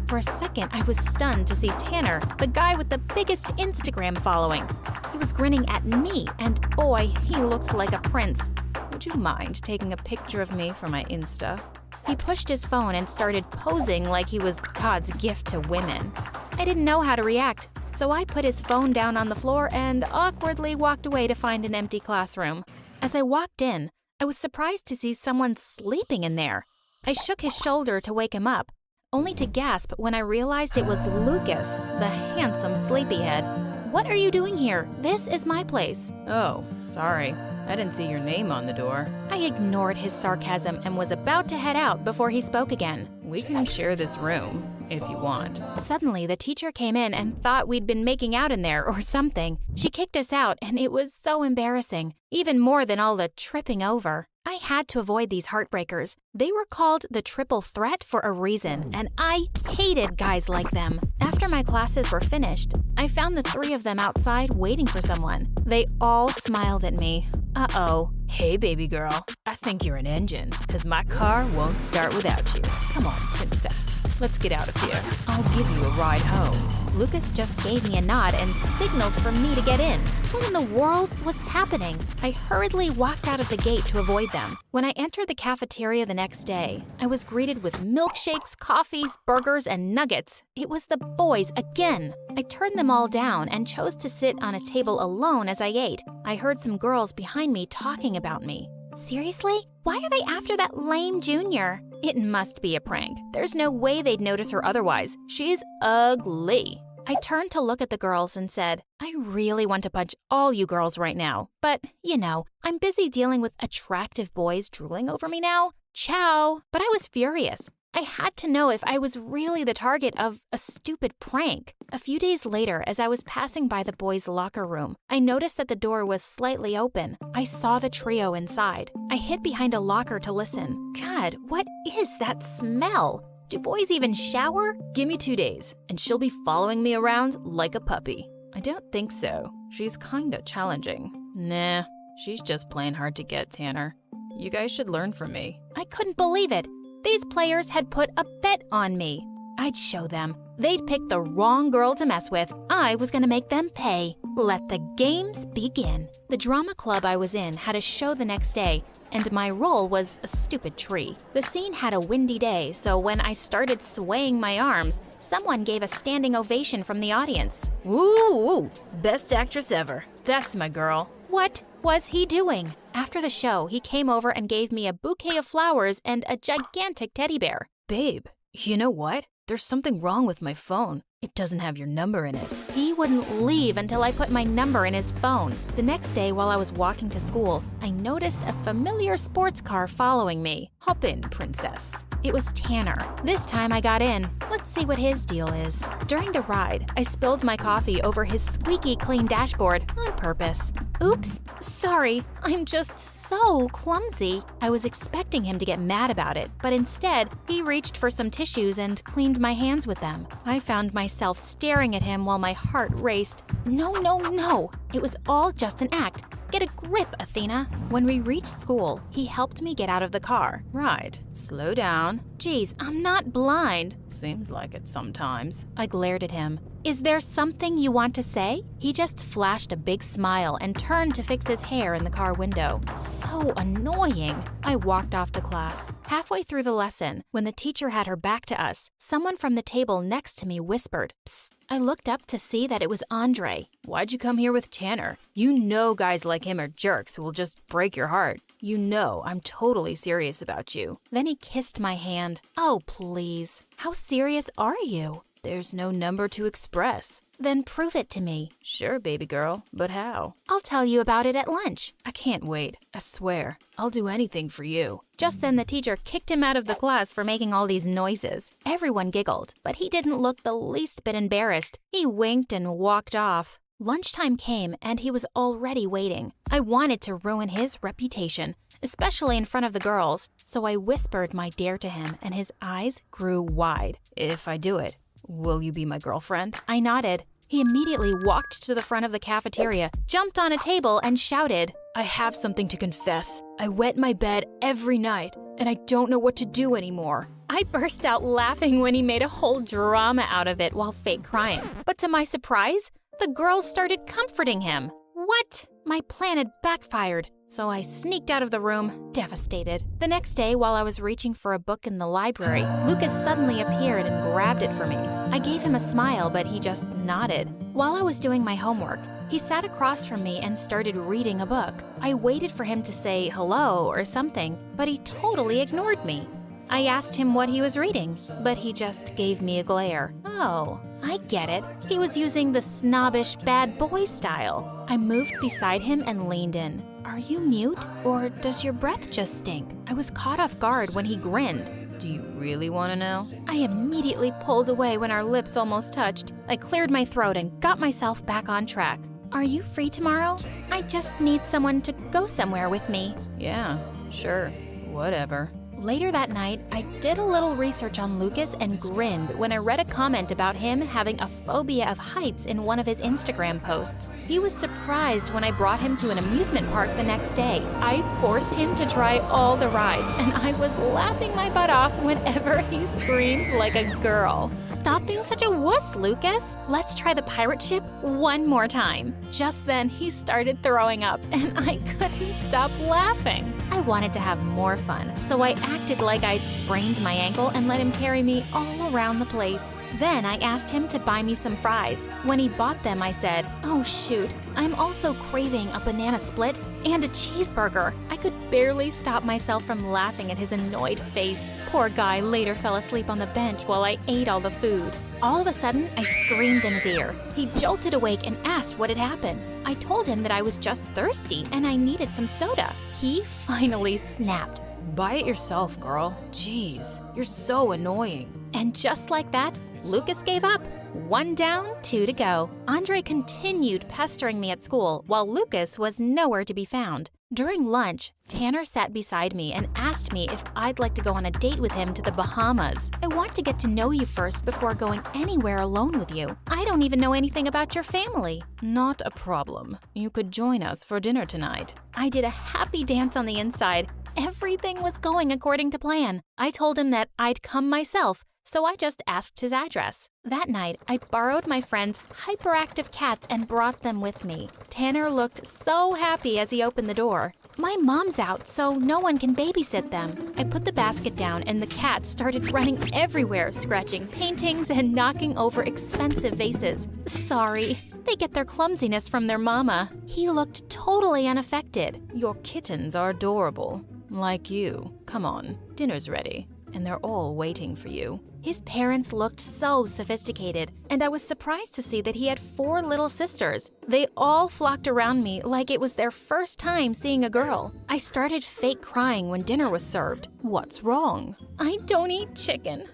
For a second, I was stunned to see Tanner, the guy with the biggest Instagram following. He was grinning at me, and boy, he looked like a prince. Would you mind taking a picture of me for my Insta? He pushed his phone and started posing like he was God's gift to women. I didn't know how to react, so I put his phone down on the floor and awkwardly walked away to find an empty classroom. As I walked in, I was surprised to see someone sleeping in there. I shook his shoulder to wake him up, only to gasp when I realized it was Lucas, the handsome sleepyhead. What are you doing here? This is my place. Oh, sorry. I didn't see your name on the door. I ignored his sarcasm and was about to head out before he spoke again. We can share this room, if you want. Suddenly, the teacher came in and thought we'd been making out in there or something. She kicked us out, and it was so embarrassing, even more than all the tripping over. I had to avoid these heartbreakers. They were called the triple threat for a reason, and I hated guys like them. After my classes were finished, I found the three of them outside waiting for someone. They all smiled at me. Uh-oh. Hey, baby girl. I think you're an engine, because my car won't start without you. Come on, princess. Let's get out of here. I'll give you a ride home. Lucas just gave me a nod and signaled for me to get in. What in the world was happening? I hurriedly walked out of the gate to avoid them. When I entered the cafeteria the next day, I was greeted with milkshakes, coffees, burgers, and nuggets. It was the boys again. I turned them all down and chose to sit on a table alone as I ate. I heard some girls behind me talking about me. Seriously? Why are they after that lame junior? It must be a prank. There's no way they'd notice her otherwise. She's ugly. I turned to look at the girls and said, I really want to punch all you girls right now. But, you know, I'm busy dealing with attractive boys drooling over me now. Ciao. But I was furious. I had to know if I was really the target of a stupid prank. A few days later, as I was passing by the boys' locker room, I noticed that the door was slightly open. I saw the trio inside. I hid behind a locker to listen. God, what is that smell? Do boys even shower? Give me 2 days, and she'll be following me around like a puppy. I don't think so. She's kinda challenging. Nah, she's just playing hard to get, Tanner. You guys should learn from me. I couldn't believe it. These players had put a bet on me. I'd show them. They'd picked the wrong girl to mess with. I was gonna make them pay. Let the games begin. The drama club I was in had a show the next day, and my role was a stupid tree. The scene had a windy day, so when I started swaying my arms, someone gave a standing ovation from the audience. Woo! Best actress ever. That's my girl. What was he doing? After the show, he came over and gave me a bouquet of flowers and a gigantic teddy bear. Babe, you know what? There's something wrong with my phone. It doesn't have your number in it. He wouldn't leave until I put my number in his phone. The next day, while I was walking to school, I noticed a familiar sports car following me. Hop in, princess. It was Tanner. This time I got in. Let's see what his deal is. During the ride, I spilled my coffee over his squeaky clean dashboard on purpose. Oops, sorry, I'm just so clumsy. I was expecting him to get mad about it, but instead, he reached for some tissues and cleaned my hands with them. I found myself staring at him while my heart raced. No. It was all just an act. Get a grip, Athena. When we reached school, he helped me get out of the car. Right. Slow down. Geez, I'm not blind. Seems like it sometimes. I glared at him. Is there something you want to say? He just flashed a big smile and turned to fix his hair in the car window. So annoying. I walked off to class. Halfway through the lesson, when the teacher had her back to us, someone from the table next to me whispered, "Psst." I looked up to see that it was Andre. Why'd you come here with Tanner? You know guys like him are jerks who will just break your heart. You know I'm totally serious about you. Then he kissed my hand. Oh, please. How serious are you? There's no number to express. Then prove it to me. Sure, baby girl, but how? I'll tell you about it at lunch. I can't wait. I swear. I'll do anything for you. Just then the teacher kicked him out of the class for making all these noises. Everyone giggled, but he didn't look the least bit embarrassed. He winked and walked off. Lunchtime came and he was already waiting. I wanted to ruin his reputation, especially in front of the girls, so I whispered my dare to him and his eyes grew wide. If I do it, will you be my girlfriend? I nodded. He immediately walked to the front of the cafeteria, jumped on a table, and shouted, I have something to confess. I wet my bed every night, and I don't know what to do anymore. I burst out laughing when he made a whole drama out of it while fake crying. But to my surprise, the girls started comforting him. What? My plan had backfired, so I sneaked out of the room, devastated. The next day, while I was reaching for a book in the library, Lucas suddenly appeared and grabbed it for me. I gave him a smile, but he just nodded. While I was doing my homework, he sat across from me and started reading a book. I waited for him to say hello or something, but he totally ignored me. I asked him what he was reading, but he just gave me a glare. Oh, I get it. He was using the snobbish bad boy style. I moved beside him and leaned in. Are you mute, or does your breath just stink? I was caught off guard when he grinned. Do you really want to know? I immediately pulled away when our lips almost touched. I cleared my throat and got myself back on track. Are you free tomorrow? I just need someone to go somewhere with me. Yeah, sure, whatever. Later that night, I did a little research on Lucas and grinned when I read a comment about him having a phobia of heights in one of his Instagram posts. He was surprised when I brought him to an amusement park the next day. I forced him to try all the rides, and I was laughing my butt off whenever he screamed like a girl. Stop being such a wuss, Lucas. Let's try the pirate ship one more time. Just then, he started throwing up, and I couldn't stop laughing. I wanted to have more fun, so I acted like I'd sprained my ankle and let him carry me all around the place. Then I asked him to buy me some fries. When he bought them, I said, oh shoot, I'm also craving a banana split and a cheeseburger. I could barely stop myself from laughing at his annoyed face. Poor guy later fell asleep on the bench while I ate all the food. All of a sudden, I screamed in his ear. He jolted awake and asked what had happened. I told him that I was just thirsty and I needed some soda. He finally snapped. Buy it yourself, girl. Jeez, you're so annoying. And just like that, Lucas gave up. 1 down, 2 to go. Andre continued pestering me at school while Lucas was nowhere to be found. During lunch, Tanner sat beside me and asked me if I'd like to go on a date with him to the Bahamas. I want to get to know you first before going anywhere alone with you. I don't even know anything about your family. Not a problem. You could join us for dinner tonight. I did a happy dance on the inside. Everything was going according to plan. I told him that I'd come myself, so I just asked his address. That night, I borrowed my friend's hyperactive cats and brought them with me. Tanner looked so happy as he opened the door. My mom's out, so no one can babysit them. I put the basket down and the cats started running everywhere, scratching paintings and knocking over expensive vases. Sorry, they get their clumsiness from their mama. He looked totally unaffected. Your kittens are adorable. Like you. Come on, dinner's ready. And they're all waiting for you. His parents looked so sophisticated, and I was surprised to see that he had 4 little sisters. They all flocked around me like it was their first time seeing a girl. I started fake crying when dinner was served. What's wrong? I don't eat chicken.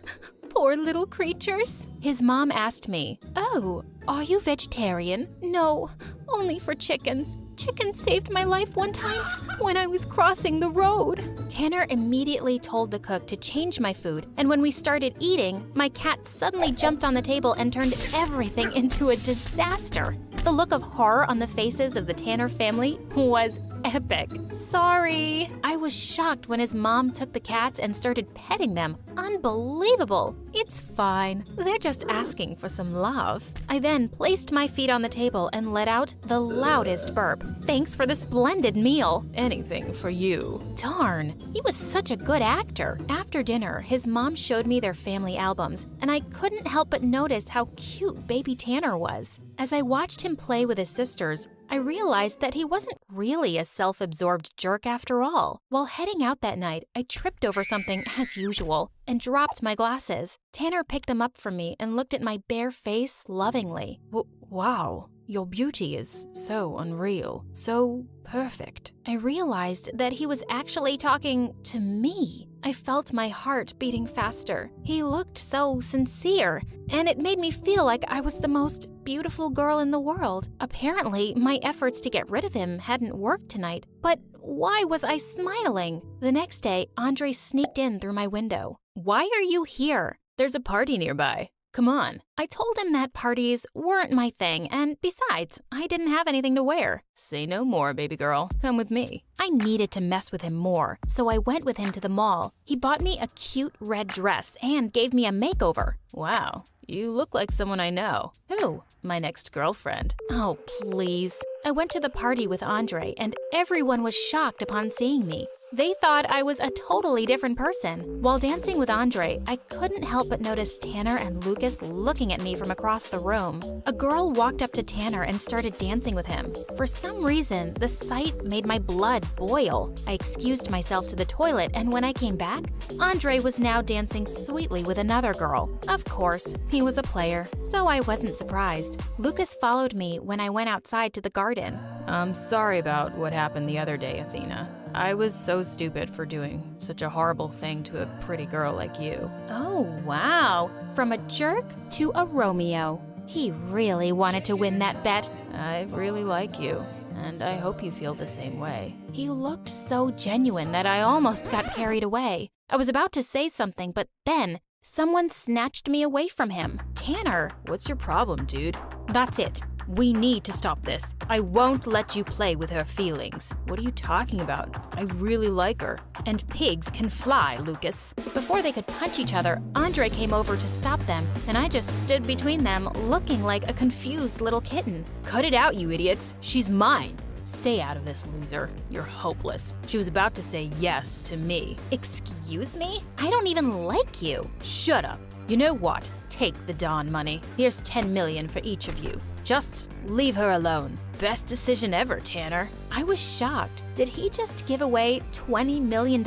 Poor little creatures. His mom asked me, oh, are you vegetarian? No, only for chickens. Chicken saved my life one time when I was crossing the road. Tanner immediately told the cook to change my food, and when we started eating, my cat suddenly jumped on the table and turned everything into a disaster. The look of horror on the faces of the Tanner family was epic. Sorry. I was shocked when his mom took the cats and started petting them. Unbelievable. It's fine. They're just asking for some love. I then placed my feet on the table and let out the loudest burp. Thanks for the splendid meal. Anything for you. Darn, he was such a good actor. After dinner, his mom showed me their family albums, and I couldn't help but notice how cute baby Tanner was. As I watched him play with his sisters, I realized that he wasn't really a self-absorbed jerk after all. While heading out that night, I tripped over something as usual and dropped my glasses. Tanner picked them up from me and looked at my bare face lovingly. Wow, your beauty is so unreal, so perfect. I realized that he was actually talking to me. I felt my heart beating faster. He looked so sincere, and it made me feel like I was the most beautiful girl in the world. Apparently, my efforts to get rid of him hadn't worked tonight, but why was I smiling? The next day, Andre sneaked in through my window. "Why are you here?" "There's a party nearby. Come on." I told him that parties weren't my thing, and besides, I didn't have anything to wear. "Say no more, baby girl. Come with me." I needed to mess with him more, so I went with him to the mall. He bought me a cute red dress and gave me a makeover. "Wow, you look like someone I know." "Who?" "My next girlfriend." "Oh, please." I went to the party with Andre, and everyone was shocked upon seeing me. They thought I was a totally different person. While dancing with Andre, I couldn't help but notice Tanner and Lucas looking at me from across the room. A girl walked up to Tanner and started dancing with him. For some reason, the sight made my blood boil. I excused myself to the toilet, and when I came back, Andre was now dancing sweetly with another girl. Of course, he was a player, so I wasn't surprised. Lucas followed me when I went outside to the garden. "I'm sorry about what happened the other day, Athena. I was so stupid for doing such a horrible thing to a pretty girl like you." Oh, wow. From a jerk to a Romeo. He really wanted to win that bet. "I really like you, and I hope you feel the same way." He looked so genuine that I almost got carried away. I was about to say something, but then someone snatched me away from him. Tanner. "What's your problem, dude?" "That's it. We need to stop this. I won't let you play with her feelings." "What are you talking about? I really like her." "And pigs can fly, Lucas." Before they could punch each other, Andre came over to stop them, and I just stood between them, looking like a confused little kitten. "Cut it out, you idiots. She's mine." "Stay out of this, loser. You're hopeless." She was about to say yes to me. "Excuse me? I don't even like you." "Shut up. You know what? Take the darn money. Here's 10 million for each of you. Just leave her alone." Best decision ever, Tanner. I was shocked. Did he just give away $20 million?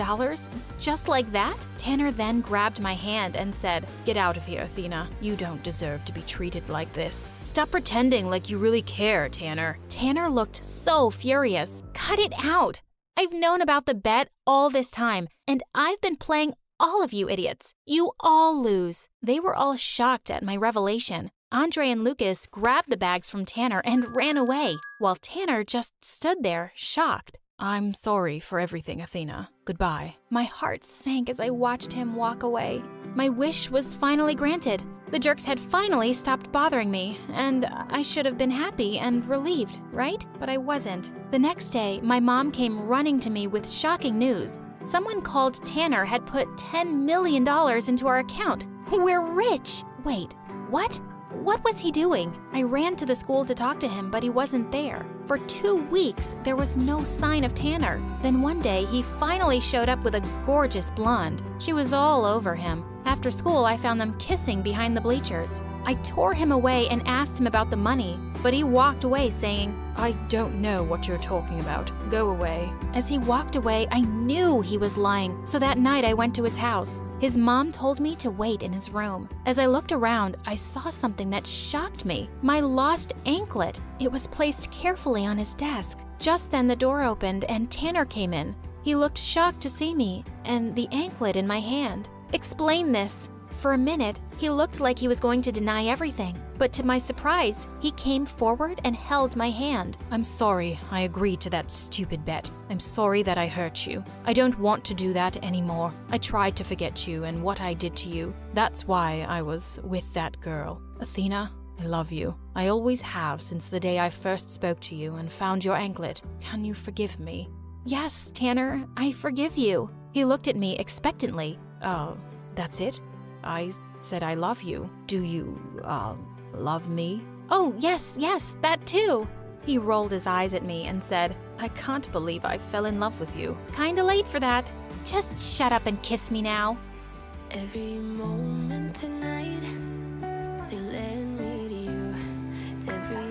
Just like that? Tanner then grabbed my hand and said, "Get out of here, Athena. You don't deserve to be treated like this. Stop pretending like you really care, Tanner." Tanner looked so furious. Cut it out. I've known about the bet all this time, and I've been playing all of you idiots. You all lose. They were all shocked at my revelation. Andre and Lucas grabbed the bags from Tanner and ran away, while Tanner just stood there, shocked. "I'm sorry for everything, Athena. Goodbye." My heart sank as I watched him walk away. My wish was finally granted. The jerks had finally stopped bothering me, and I should have been happy and relieved, right? But I wasn't. The next day, my mom came running to me with shocking news. Someone called Tanner had put $10 million into our account. We're rich! Wait, what? What was he doing? I ran to the school to talk to him, but he wasn't there. For 2 weeks, there was no sign of Tanner. Then one day, he finally showed up with a gorgeous blonde. She was all over him. After school, I found them kissing behind the bleachers. I tore him away and asked him about the money, but he walked away saying, "I don't know what you're talking about. Go away." As he walked away, I knew he was lying, so that night I went to his house. His mom told me to wait in his room. As I looked around, I saw something that shocked me. My lost anklet. It was placed carefully on his desk. Just then the door opened and Tanner came in. He looked shocked to see me and the anklet in my hand. "Explain this." For a minute, he looked like he was going to deny everything. But to my surprise, he came forward and held my hand. "I'm sorry I agreed to that stupid bet. I'm sorry that I hurt you. I don't want to do that anymore. I tried to forget you and what I did to you. That's why I was with that girl. Athena, I love you. I always have since the day I first spoke to you and found your anklet. Can you forgive me?" "Yes, Tanner, I forgive you." He looked at me expectantly. "Oh, that's it? I said I love you. Do you, love me?" "Oh, yes, that too." He rolled his eyes at me and said, "I can't believe I fell in love with you." "Kinda late for that. Just shut up and kiss me now." Every moment tonight, they led me to you. Every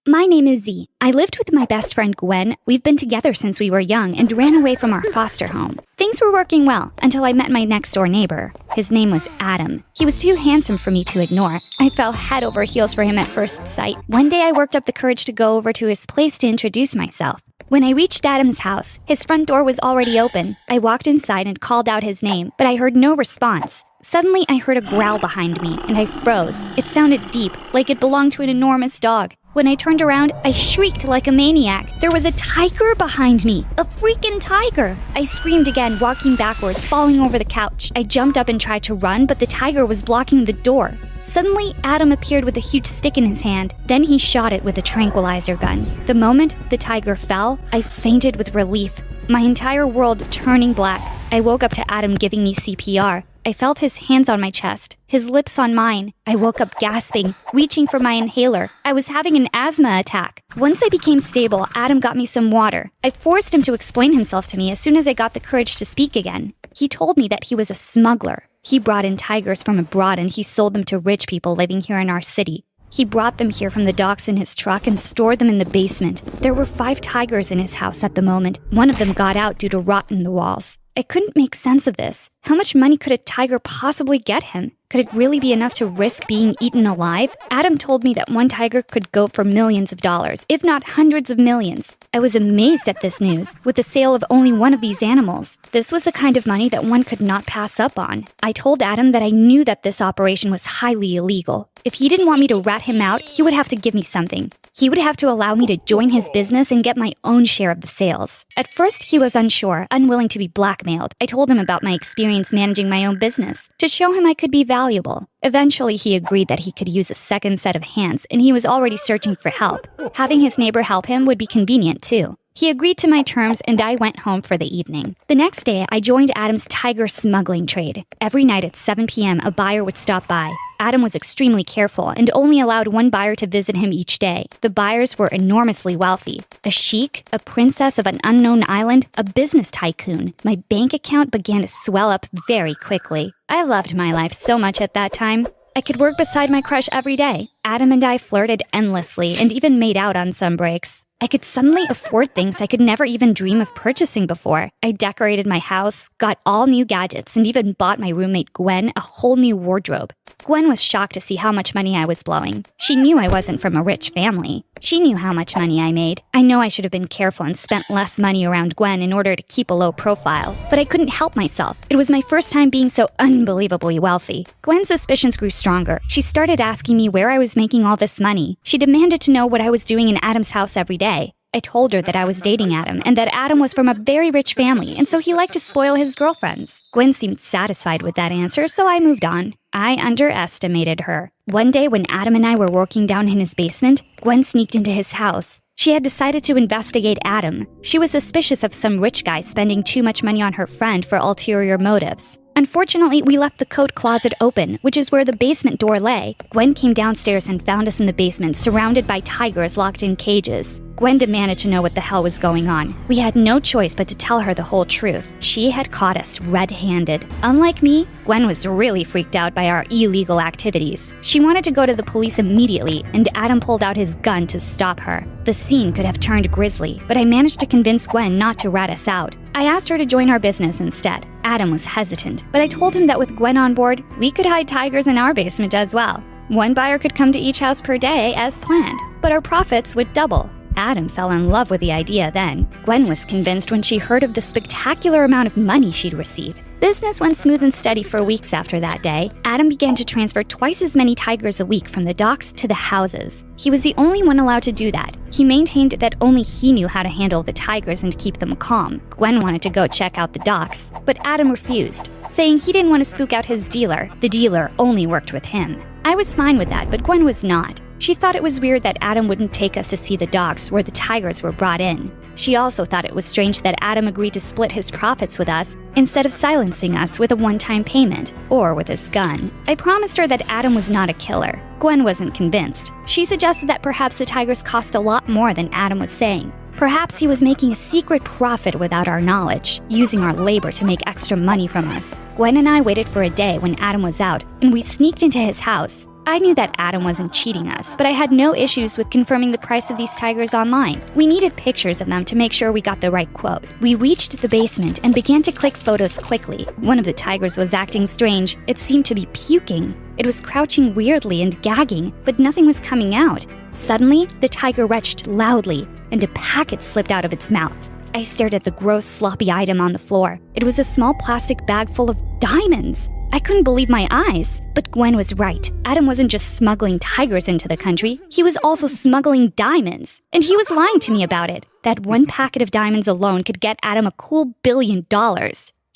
My name is Z. I lived with my best friend Gwen. We've been together since we were young and ran away from our foster home. Things were working well until I met my next-door neighbor. His name was Adam. He was too handsome for me to ignore. I fell head over heels for him at first sight. One day I worked up the courage to go over to his place to introduce myself. When I reached Adam's house, his front door was already open. I walked inside and called out his name, but I heard no response. Suddenly, I heard a growl behind me, and I froze. It sounded deep, like it belonged to an enormous dog. When I turned around, I shrieked like a maniac. There was a tiger behind me. A freaking tiger! I screamed again, walking backwards, falling over the couch. I jumped up and tried to run, but the tiger was blocking the door. Suddenly, Adam appeared with a huge stick in his hand. Then he shot it with a tranquilizer gun. The moment the tiger fell, I fainted with relief, my entire world turning black. I woke up to Adam giving me CPR. I felt his hands on my chest, his lips on mine. I woke up gasping, reaching for my inhaler. I was having an asthma attack. Once I became stable, Adam got me some water. I forced him to explain himself to me as soon as I got the courage to speak again. He told me that he was a smuggler. He brought in tigers from abroad and he sold them to rich people living here in our city. He brought them here from the docks in his truck and stored them in the basement. There were 5 tigers in his house at the moment. One of them got out due to rot in the walls. I couldn't make sense of this. How much money could a tiger possibly get him? Could it really be enough to risk being eaten alive? Adam told me that one tiger could go for millions of dollars, if not hundreds of millions. I was amazed at this news, with the sale of only one of these animals. This was the kind of money that one could not pass up on. I told Adam that I knew that this operation was highly illegal. If he didn't want me to rat him out, he would have to give me something. He would have to allow me to join his business and get my own share of the sales. At first, he was unsure, unwilling to be blackmailed. I told him about my experience managing my own business, to show him I could be valuable. Eventually, he agreed that he could use a second set of hands, and he was already searching for help. Having his neighbor help him would be convenient, too. He agreed to my terms, and I went home for the evening. The next day, I joined Adam's tiger smuggling trade. Every night at 7 p.m., a buyer would stop by. Adam was extremely careful and only allowed one buyer to visit him each day. The buyers were enormously wealthy. A sheik, a princess of an unknown island, a business tycoon. My bank account began to swell up very quickly. I loved my life so much at that time. I could work beside my crush every day. Adam and I flirted endlessly and even made out on some breaks. I could suddenly afford things I could never even dream of purchasing before. I decorated my house, got all new gadgets, and even bought my roommate Gwen a whole new wardrobe. Gwen was shocked to see how much money I was blowing. She knew I wasn't from a rich family. She knew how much money I made. I know I should have been careful and spent less money around Gwen in order to keep a low profile, but I couldn't help myself. It was my first time being so unbelievably wealthy. Gwen's suspicions grew stronger. She started asking me where I was making all this money. She demanded to know what I was doing in Adam's house every day. I told her that I was dating Adam and that Adam was from a very rich family and so he liked to spoil his girlfriends. Gwen seemed satisfied with that answer, so I moved on. I underestimated her. One day when Adam and I were working down in his basement, Gwen sneaked into his house. She had decided to investigate Adam. She was suspicious of some rich guy spending too much money on her friend for ulterior motives. Unfortunately, we left the coat closet open, which is where the basement door lay. Gwen came downstairs and found us in the basement, surrounded by tigers locked in cages. Gwen demanded to know what the hell was going on. We had no choice but to tell her the whole truth. She had caught us red-handed. Unlike me, Gwen was really freaked out by our illegal activities. She wanted to go to the police immediately, and Adam pulled out his gun to stop her. The scene could have turned grisly, but I managed to convince Gwen not to rat us out. I asked her to join our business instead. Adam was hesitant, but I told him that with Gwen on board, we could hide tigers in our basement as well. One buyer could come to each house per day as planned, but our profits would double. Adam fell in love with the idea then. Gwen was convinced when she heard of the spectacular amount of money she'd receive. Business went smooth and steady for weeks after that day. Adam began to transfer twice as many tigers a week from the docks to the houses. He was the only one allowed to do that. He maintained that only he knew how to handle the tigers and keep them calm. Gwen wanted to go check out the docks, but Adam refused, saying he didn't want to spook out his dealer. The dealer only worked with him. I was fine with that, but Gwen was not. She thought it was weird that Adam wouldn't take us to see the docks where the tigers were brought in. She also thought it was strange that Adam agreed to split his profits with us instead of silencing us with a one-time payment or with his gun. I promised her that Adam was not a killer. Gwen wasn't convinced. She suggested that perhaps the tigers cost a lot more than Adam was saying. Perhaps he was making a secret profit without our knowledge, using our labor to make extra money from us. Gwen and I waited for a day when Adam was out, and we sneaked into his house. I knew that Adam wasn't cheating us, but I had no issues with confirming the price of these tigers online. We needed pictures of them to make sure we got the right quote. We reached the basement and began to click photos quickly. One of the tigers was acting strange. It seemed to be puking. It was crouching weirdly and gagging, but nothing was coming out. Suddenly, the tiger retched loudly, and a packet slipped out of its mouth. I stared at the gross, sloppy item on the floor. It was a small plastic bag full of diamonds. I couldn't believe my eyes. But Gwen was right. Adam wasn't just smuggling tigers into the country, he was also smuggling diamonds. And he was lying to me about it. That one packet of diamonds alone could get Adam a cool $1 billion.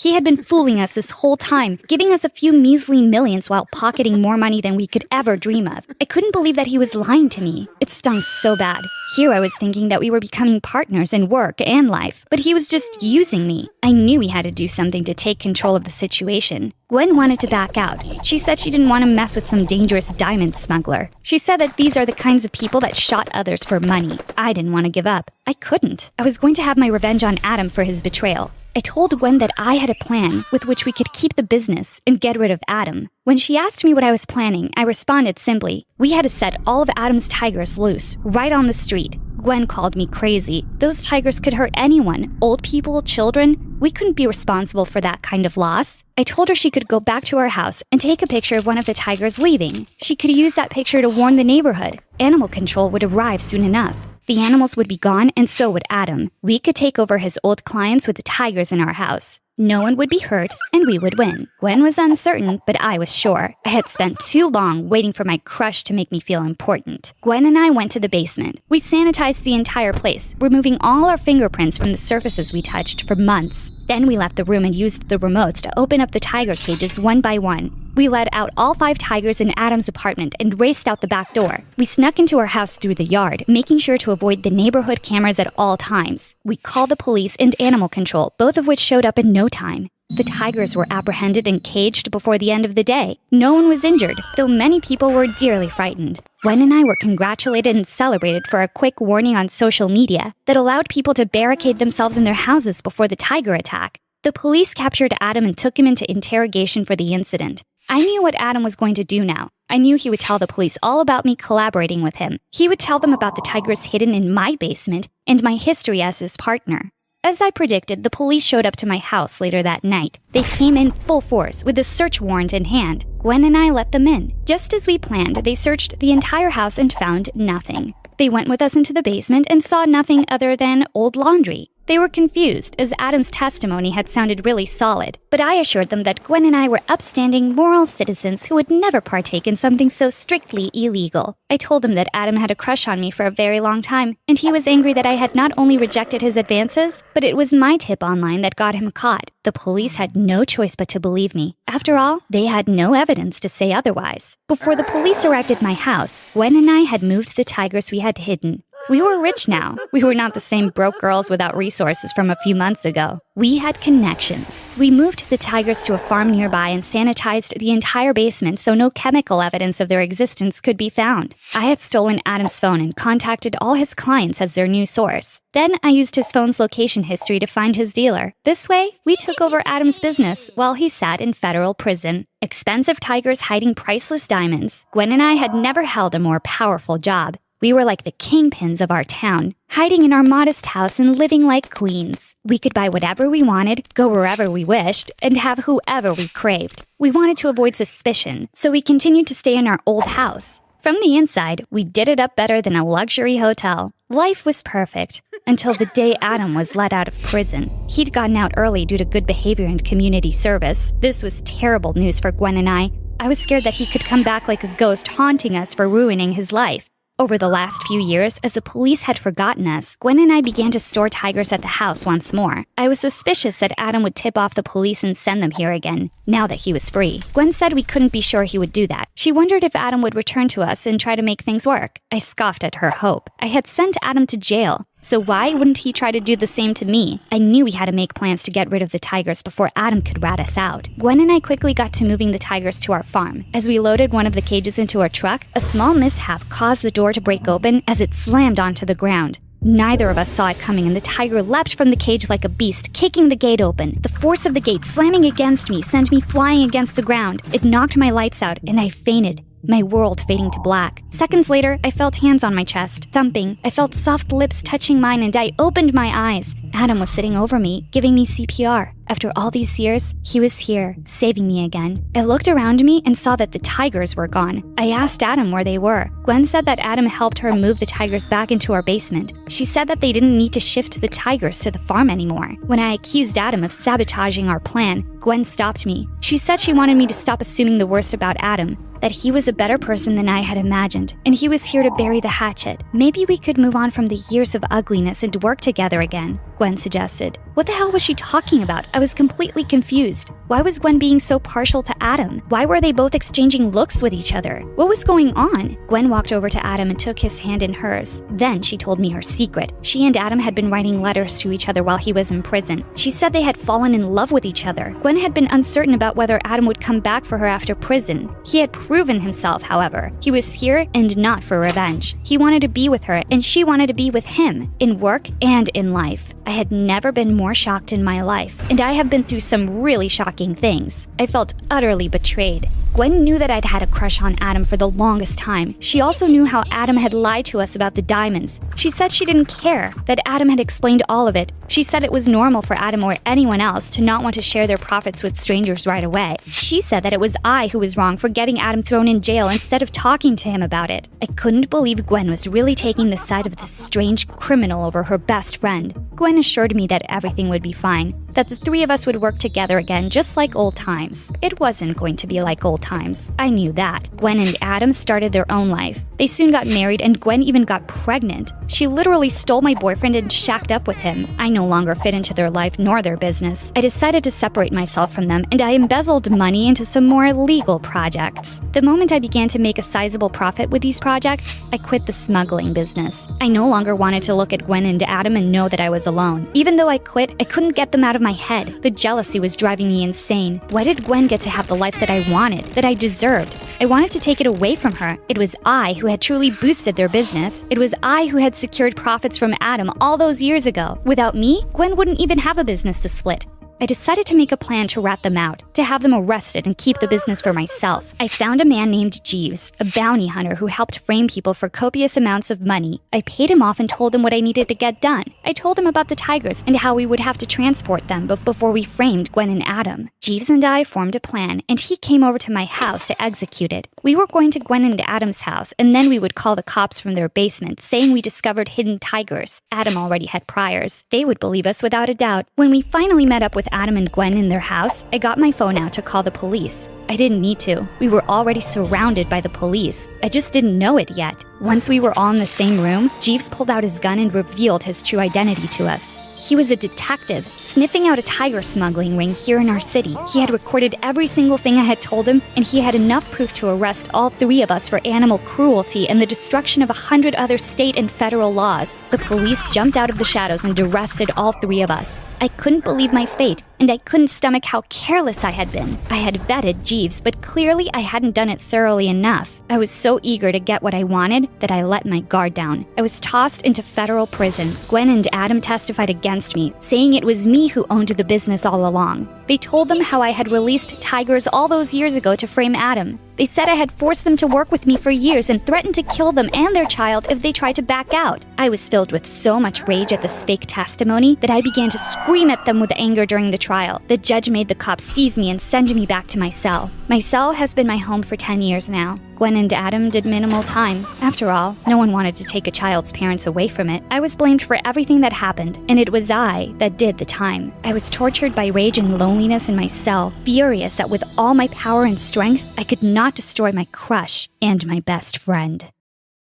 He had been fooling us this whole time, giving us a few measly millions while pocketing more money than we could ever dream of. I couldn't believe that he was lying to me. It stung so bad. Here I was thinking that we were becoming partners in work and life, but he was just using me. I knew we had to do something to take control of the situation. Gwen wanted to back out. She said she didn't want to mess with some dangerous diamond smuggler. She said that these are the kinds of people that shot others for money. I didn't want to give up. I couldn't. I was going to have my revenge on Adam for his betrayal. I told Gwen that I had a plan with which we could keep the business and get rid of Adam. When she asked me what I was planning, I responded simply, we had to set all of Adam's tigers loose, right on the street. Gwen called me crazy. Those tigers could hurt anyone, old people, children. We couldn't be responsible for that kind of loss. I told her she could go back to our house and take a picture of one of the tigers leaving. She could use that picture to warn the neighborhood. Animal control would arrive soon enough. The animals would be gone, and so would Adam. We could take over his old clients with the tigers in our house. No one would be hurt, and we would win. Gwen was uncertain, but I was sure. I had spent too long waiting for my crush to make me feel important. Gwen and I went to the basement. We sanitized the entire place, removing all our fingerprints from the surfaces we touched for months. Then we left the room and used the remotes to open up the tiger cages one by one. We let out all 5 tigers in Adam's apartment and raced out the back door. We snuck into our house through the yard, making sure to avoid the neighborhood cameras at all times. We called the police and animal control, both of which showed up in no time. The tigers were apprehended and caged before the end of the day. No one was injured, though many people were dearly frightened. Gwen and I were congratulated and celebrated for a quick warning on social media that allowed people to barricade themselves in their houses before the tiger attack. The police captured Adam and took him into interrogation for the incident. I knew what Adam was going to do now. I knew he would tell the police all about me collaborating with him. He would tell them about the tigers hidden in my basement and my history as his partner. As I predicted, the police showed up to my house later that night. They came in full force with a search warrant in hand. Gwen and I let them in. Just as we planned, they searched the entire house and found nothing. They went with us into the basement and saw nothing other than old laundry. They were confused, as Adam's testimony had sounded really solid, but I assured them that Gwen and I were upstanding, moral citizens who would never partake in something so strictly illegal. I told them that Adam had a crush on me for a very long time, and he was angry that I had not only rejected his advances, but it was my tip online that got him caught. The police had no choice but to believe me. After all, they had no evidence to say otherwise. Before the police arrived at my house, Gwen and I had moved the tigers we had hidden. We were rich now. We were not the same broke girls without resources from a few months ago. We had connections. We moved the tigers to a farm nearby and sanitized the entire basement so no chemical evidence of their existence could be found. I had stolen Adam's phone and contacted all his clients as their new source. Then I used his phone's location history to find his dealer. This way, we took over Adam's business while he sat in federal prison. Expensive tigers hiding priceless diamonds. Gwen and I had never held a more powerful job. We were like the kingpins of our town, hiding in our modest house and living like queens. We could buy whatever we wanted, go wherever we wished, and have whoever we craved. We wanted to avoid suspicion, so we continued to stay in our old house. From the inside, we did it up better than a luxury hotel. Life was perfect, until the day Adam was let out of prison. He'd gotten out early due to good behavior and community service. This was terrible news for Gwen and I. I was scared that he could come back like a ghost haunting us for ruining his life. Over the last few years, as the police had forgotten us, Gwen and I began to store tigers at the house once more. I was suspicious that Adam would tip off the police and send them here again, now that he was free. Gwen said we couldn't be sure he would do that. She wondered if Adam would return to us and try to make things work. I scoffed at her hope. I had sent Adam to jail, so why wouldn't he try to do the same to me? I knew we had to make plans to get rid of the tigers before Adam could rat us out. Gwen and I quickly got to moving the tigers to our farm. As we loaded one of the cages into our truck, a small mishap caused the door to break open as it slammed onto the ground. Neither of us saw it coming, and the tiger leapt from the cage like a beast, kicking the gate open. The force of the gate slamming against me sent me flying against the ground. It knocked my lights out, and I fainted, my world fading to black. Seconds later, I felt hands on my chest, thumping. I felt soft lips touching mine, and I opened my eyes. Adam was sitting over me, giving me CPR. After all these years, he was here, saving me again. I looked around me and saw that the tigers were gone. I asked Adam where they were. Gwen said that Adam helped her move the tigers back into our basement. She said that they didn't need to shift the tigers to the farm anymore. When I accused Adam of sabotaging our plan, Gwen stopped me. She said she wanted me to stop assuming the worst about Adam, that he was a better person than I had imagined, and he was here to bury the hatchet. Maybe we could move on from the years of ugliness and work together again, Gwen suggested. What the hell was she talking about? I was completely confused. Why was Gwen being so partial to Adam? Why were they both exchanging looks with each other? What was going on? Gwen walked over to Adam and took his hand in hers. Then she told me her secret. She and Adam had been writing letters to each other while he was in prison. She said they had fallen in love with each other. Gwen had been uncertain about whether Adam would come back for her after prison. He had proven himself, however. He was here and not for revenge. He wanted to be with her, and she wanted to be with him, in work and in life. I had never been more shocked in my life, and I have been through some really shocking things. I felt utterly betrayed. Gwen knew that I'd had a crush on Adam for the longest time. She also knew how Adam had lied to us about the diamonds. She said she didn't care, that Adam had explained all of it. She said it was normal for Adam or anyone else to not want to share their profits with strangers right away. She said that it was I who was wrong for getting Adam thrown in jail instead of talking to him about it. I couldn't believe Gwen was really taking the side of this strange criminal over her best friend. Gwen assured me that everything would be fine, that the three of us would work together again just like old times. It wasn't going to be like old times. I knew that. Gwen and Adam started their own life. They soon got married, and Gwen even got pregnant. She literally stole my boyfriend and shacked up with him. I no longer fit into their life nor their business. I decided to separate myself from them, and I embezzled money into some more legal projects. The moment I began to make a sizable profit with these projects, I quit the smuggling business. I no longer wanted to look at Gwen and Adam and know that I was alone. Even though I quit, I couldn't get them out of my head. The jealousy was driving me insane. Why did Gwen get to have the life that I wanted, that I deserved? I wanted to take it away from her. It was I who had truly boosted their business. It was I who had secured profits from Adam all those years ago. Without me, Gwen wouldn't even have a business to split. I decided to make a plan to rat them out, to have them arrested and keep the business for myself. I found a man named Jeeves, a bounty hunter who helped frame people for copious amounts of money. I paid him off and told him what I needed to get done. I told him about the tigers and how we would have to transport them before we framed Gwen and Adam. Jeeves and I formed a plan, and he came over to my house to execute it. We were going to Gwen and Adam's house, and then we would call the cops from their basement, saying we discovered hidden tigers. Adam already had priors. They would believe us without a doubt. When we finally met up with Adam and Gwen in their house, I got my phone out to call the police. I didn't need to. We were already surrounded by the police. I just didn't know it yet. Once we were all in the same room, Jeeves pulled out his gun and revealed his true identity to us. He was a detective, sniffing out a tiger smuggling ring here in our city. He had recorded every single thing I had told him, and he had enough proof to arrest all three of us for animal cruelty and the destruction of 100 other state and federal laws. The police jumped out of the shadows and arrested all three of us. I couldn't believe my fate, and I couldn't stomach how careless I had been. I had vetted Jeeves, but clearly I hadn't done it thoroughly enough. I was so eager to get what I wanted that I let my guard down. I was tossed into federal prison. Gwen and Adam testified against me, saying it was me who owned the business all along. They told them how I had released tigers all those years ago to frame Adam. They said I had forced them to work with me for years and threatened to kill them and their child if they tried to back out. I was filled with so much rage at this fake testimony that I began to scream at them with anger during the trial. The judge made the cops seize me and send me back to my cell. My cell has been my home for 10 years now. Gwen and Adam did minimal time. After all, no one wanted to take a child's parents away from it. I was blamed for everything that happened, and it was I that did the time. I was tortured by rage and loneliness in my cell, furious that with all my power and strength, I could not destroy my crush and my best friend.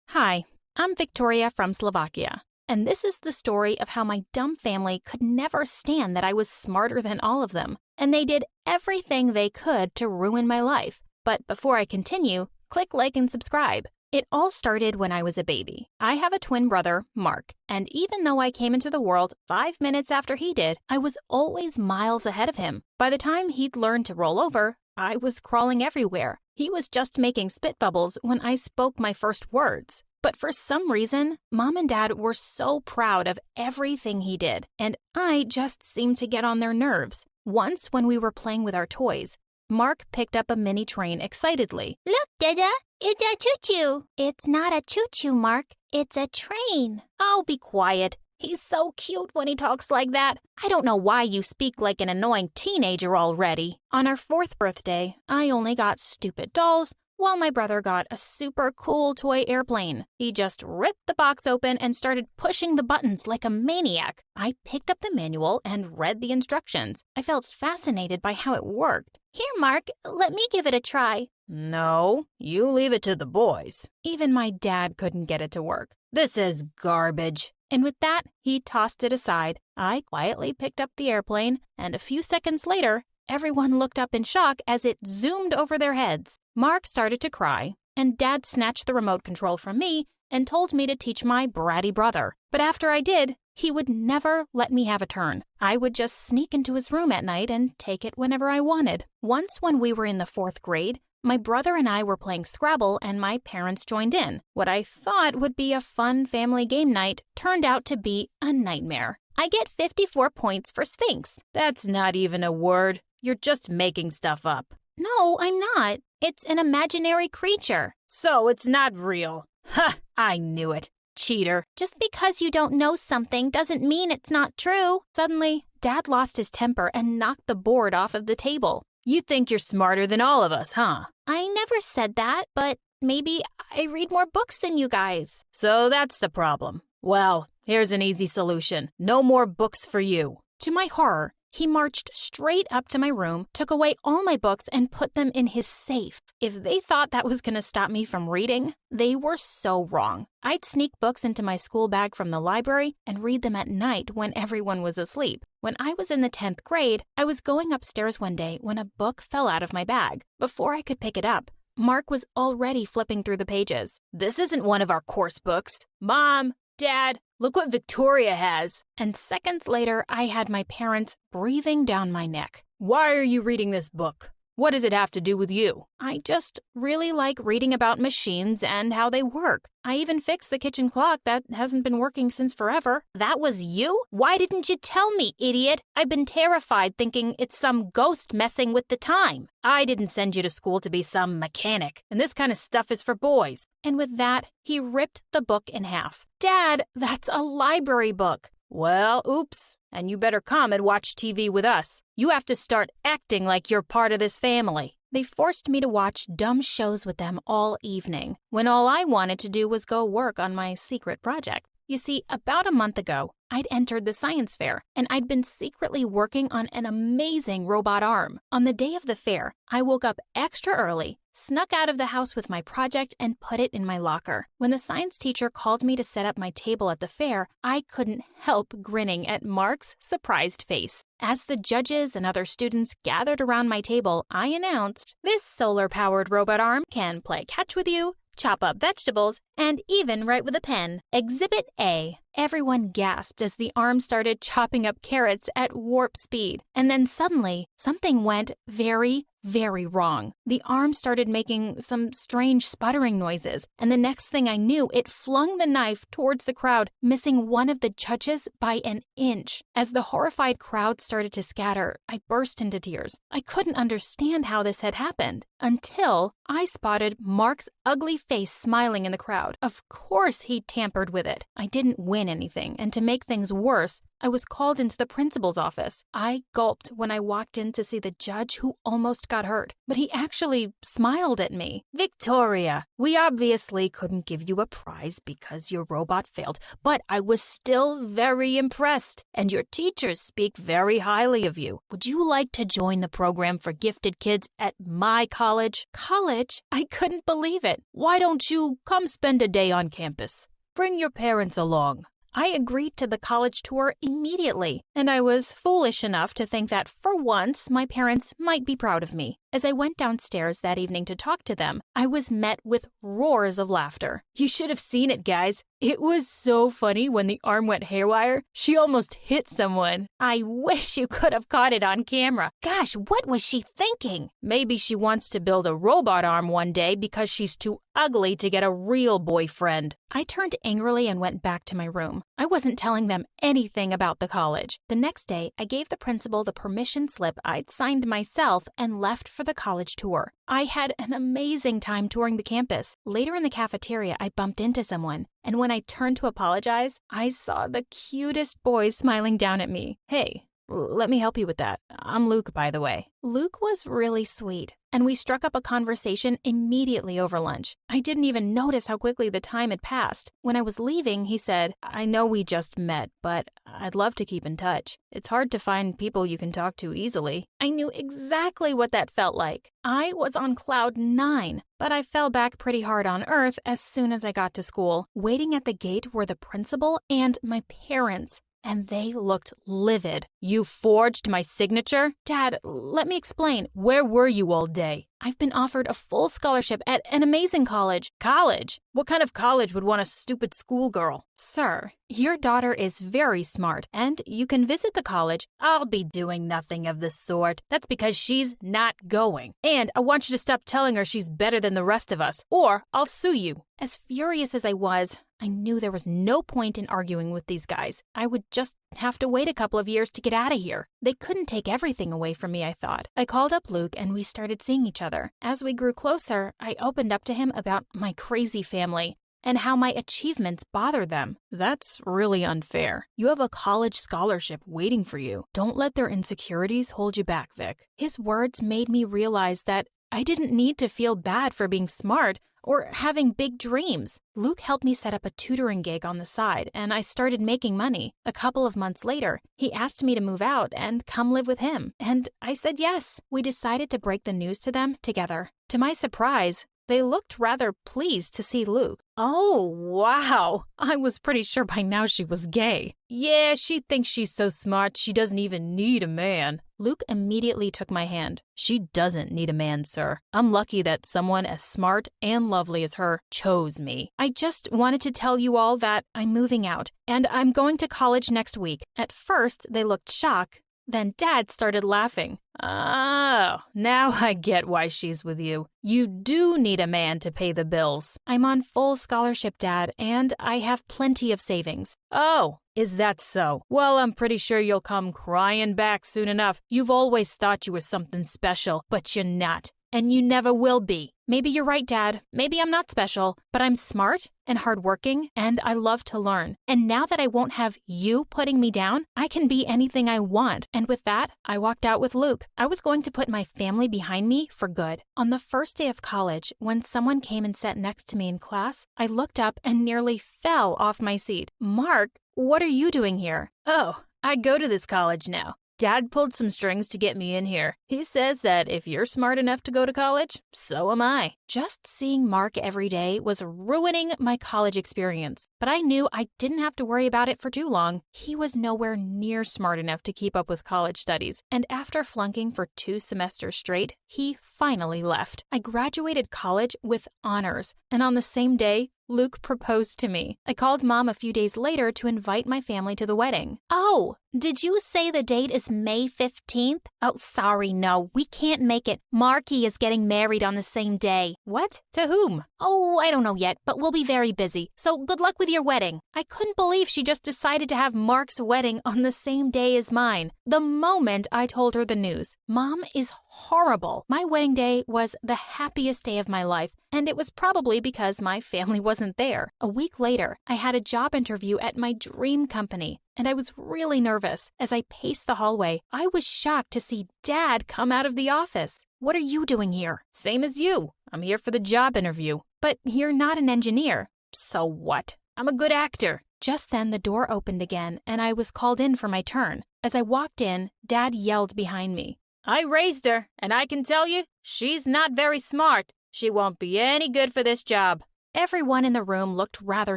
Hi, I'm Victoria from Slovakia, and this is the story of how my dumb family could never stand that I was smarter than all of them, and they did everything they could to ruin my life. But before I continue, click like and subscribe. It all started when I was a baby. I have a twin brother, Mark, and even though I came into the world 5 minutes after he did, I was always miles ahead of him. By the time he'd learned to roll over, I was crawling everywhere. He was just making spit bubbles when I spoke my first words. But for some reason, Mom and Dad were so proud of everything he did, and I just seemed to get on their nerves. Once, when we were playing with our toys, Mark picked up a mini train excitedly. Look, Dada, it's a choo-choo. It's not a choo-choo, Mark. It's a train. Oh, be quiet. He's so cute when he talks like that. I don't know why you speak like an annoying teenager already. On our 4th birthday, I only got stupid dolls, while my brother got a super cool toy airplane. He just ripped the box open and started pushing the buttons like a maniac. I picked up the manual and read the instructions. I felt fascinated by how it worked. Here, Mark, let me give it a try. No, you leave it to the boys. Even my dad couldn't get it to work. This is garbage. And with that, he tossed it aside. I quietly picked up the airplane, and a few seconds later, everyone looked up in shock as it zoomed over their heads. Mark started to cry, and Dad snatched the remote control from me and told me to teach my bratty brother. But after I did, he would never let me have a turn. I would just sneak into his room at night and take it whenever I wanted. Once when we were in the 4th grade, my brother and I were playing Scrabble and my parents joined in. What I thought would be a fun family game night turned out to be a nightmare. I get 54 points for Sphinx. That's not even a word. You're just making stuff up. No, I'm not. It's an imaginary creature. So it's not real. Ha! I knew it. Cheater. Just because you don't know something doesn't mean it's not true. Suddenly, Dad lost his temper and knocked the board off of the table. You think you're smarter than all of us, huh? I never said that, but maybe I read more books than you guys. So that's the problem. Well, here's an easy solution. No more books for you. To my horror, he marched straight up to my room, took away all my books, and put them in his safe. If they thought that was going to stop me from reading, they were so wrong. I'd sneak books into my school bag from the library and read them at night when everyone was asleep. When I was in the 10th grade, I was going upstairs one day when a book fell out of my bag. Before I could pick it up, Mark was already flipping through the pages. This isn't one of our course books. Mom, Dad, look what Victoria has. And seconds later, I had my parents breathing down my neck. Why are you reading this book? What does it have to do with you? I just really like reading about machines and how they work. I even fixed the kitchen clock that hasn't been working since forever. That was you? Why didn't you tell me, idiot? I've been terrified thinking it's some ghost messing with the time. I didn't send you to school to be some mechanic, and this kind of stuff is for boys. And with that, he ripped the book in half. Dad, that's a library book. Well, oops. And you better come and watch TV with us. You have to start acting like you're part of this family. They forced me to watch dumb shows with them all evening, when all I wanted to do was go work on my secret project. You see, about a month ago, I'd entered the science fair, and I'd been secretly working on an amazing robot arm. On the day of the fair, I woke up extra early, snuck out of the house with my project, and put it in my locker. When the science teacher called me to set up my table at the fair, I couldn't help grinning at Mark's surprised face. As the judges and other students gathered around my table, I announced, "This solar-powered robot arm can play catch with you, chop up vegetables, and even write with a pen. Exhibit A." Everyone gasped as the arm started chopping up carrots at warp speed. And then suddenly, something went very, very wrong. The arm started making some strange sputtering noises, and the next thing I knew, it flung the knife towards the crowd, missing one of the judges by an inch. As the horrified crowd started to scatter, I burst into tears. I couldn't understand how this had happened until I spotted Mark's ugly face smiling in the crowd. Of course he tampered with it. I didn't win anything, and to make things worse, I was called into the principal's office. I gulped when I walked in to see the judge who almost got hurt, but he actually smiled at me. "Victoria, we obviously couldn't give you a prize because your robot failed, but I was still very impressed, and your teachers speak very highly of you. Would you like to join the program for gifted kids at my college?" College? I couldn't believe it. "Why don't you come spend a day on campus? Bring your parents along." I agreed to the college tour immediately, and I was foolish enough to think that for once my parents might be proud of me. As I went downstairs that evening to talk to them, I was met with roars of laughter. You should have seen it, guys. It was so funny when the arm went haywire. She almost hit someone. I wish you could have caught it on camera. Gosh, what was she thinking? Maybe she wants to build a robot arm one day because she's too ugly to get a real boyfriend. I turned angrily and went back to my room. I wasn't telling them anything about the college. The next day, I gave the principal the permission slip I'd signed myself and left for the college tour. I had an amazing time touring the campus. Later in the cafeteria, I bumped into someone, and when I turned to apologize, I saw the cutest boy smiling down at me. Hey, let me help you with that. I'm Luke, by the way. Luke was really sweet, and we struck up a conversation immediately over lunch. I didn't even notice how quickly the time had passed. When I was leaving, he said, I know we just met, but I'd love to keep in touch. It's hard to find people you can talk to easily. I knew exactly what that felt like. I was on cloud 9, but I fell back pretty hard on earth as soon as I got to school. Waiting at the gate were the principal and my parents, and they looked livid. You forged my signature? Dad, let me explain. Where were you all day? I've been offered a full scholarship at an amazing college. College? What kind of college would want a stupid schoolgirl? Sir, your daughter is very smart, and you can visit the college. I'll be doing nothing of the sort. That's because she's not going. And I want you to stop telling her she's better than the rest of us, or I'll sue you. As furious as I was, I knew there was no point in arguing with these guys. I would just have to wait a couple of years to get out of here. They couldn't take everything away from me, I thought. I called up Luke and we started seeing each other. As we grew closer, I opened up to him about my crazy family and how my achievements bother them. That's really unfair. You have a college scholarship waiting for you. Don't let their insecurities hold you back, Vic. His words made me realize that I didn't need to feel bad for being smart or having big dreams. Luke helped me set up a tutoring gig on the side, and I started making money. A couple of months later, he asked me to move out and come live with him, and I said yes. We decided to break the news to them together. To my surprise, they looked rather pleased to see Luke. Oh, wow. I was pretty sure by now she was gay. Yeah, she thinks she's so smart she doesn't even need a man. Luke immediately took my hand. She doesn't need a man, sir. I'm lucky that someone as smart and lovely as her chose me. I just wanted to tell you all that I'm moving out, and I'm going to college next week. At first, they looked shocked. Then Dad started laughing. Oh, now I get why she's with you. You do need a man to pay the bills. I'm on full scholarship, Dad, and I have plenty of savings. Oh, is that so? Well, I'm pretty sure you'll come crying back soon enough. You've always thought you were something special, but you're not. And you never will be. Maybe you're right, Dad. Maybe I'm not special, but I'm smart and hardworking, and I love to learn. And now that I won't have you putting me down, I can be anything I want. And with that, I walked out with Luke. I was going to put my family behind me for good. On the first day of college, when someone came and sat next to me in class, I looked up and nearly fell off my seat. Mark, what are you doing here? Oh, I go to this college now. Dad pulled some strings to get me in here. He says that if you're smart enough to go to college, so am I. Just seeing Mark every day was ruining my college experience, but I knew I didn't have to worry about it for too long. He was nowhere near smart enough to keep up with college studies, and after flunking for 2 semesters straight, he finally left. I graduated college with honors, and on the same day, Luke proposed to me. I called Mom a few days later to invite my family to the wedding. Oh, did you say the date is May 15th? Oh, sorry, no, we can't make it. Marky is getting married on the same day. What? To whom? Oh, I don't know yet, but we'll be very busy. So good luck with your wedding. I couldn't believe she just decided to have Mark's wedding on the same day as mine. The moment I told her the news, Mom is horrible. My wedding day was the happiest day of my life, and it was probably because my family wasn't there. A week later, I had a job interview at my dream company, and I was really nervous. As I paced the hallway, I was shocked to see Dad come out of the office. What are you doing here? Same as you. I'm here for the job interview. But you're not an engineer. So what? I'm a good actor. Just then, the door opened again, and I was called in for my turn. As I walked in, Dad yelled behind me. I raised her, and I can tell you, she's not very smart. She won't be any good for this job. Everyone in the room looked rather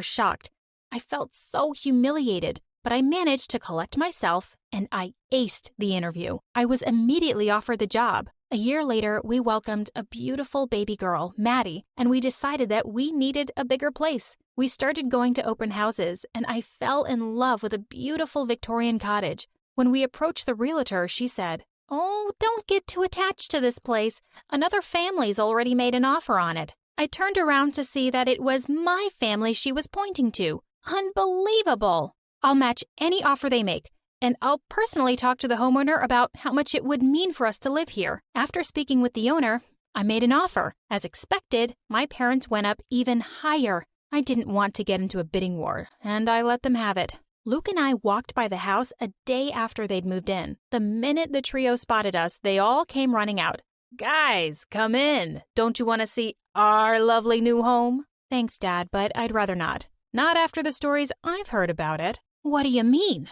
shocked. I felt so humiliated, but I managed to collect myself, and I aced the interview. I was immediately offered the job. A year later, we welcomed a beautiful baby girl, Maddie, and we decided that we needed a bigger place. We started going to open houses, and I fell in love with a beautiful Victorian cottage. When we approached the realtor, she said, "Oh, don't get too attached to this place. Another family's already made an offer on it." I turned around to see that it was my family she was pointing to. Unbelievable! I'll match any offer they make, and I'll personally talk to the homeowner about how much it would mean for us to live here. After speaking with the owner, I made an offer. As expected, my parents went up even higher. I didn't want to get into a bidding war, and I let them have it. Luke and I walked by the house a day after they'd moved in. The minute the trio spotted us, they all came running out. "Guys, come in. Don't you want to see our lovely new home?" "Thanks, Dad, but I'd rather not. Not after the stories I've heard about it." "What do you mean?"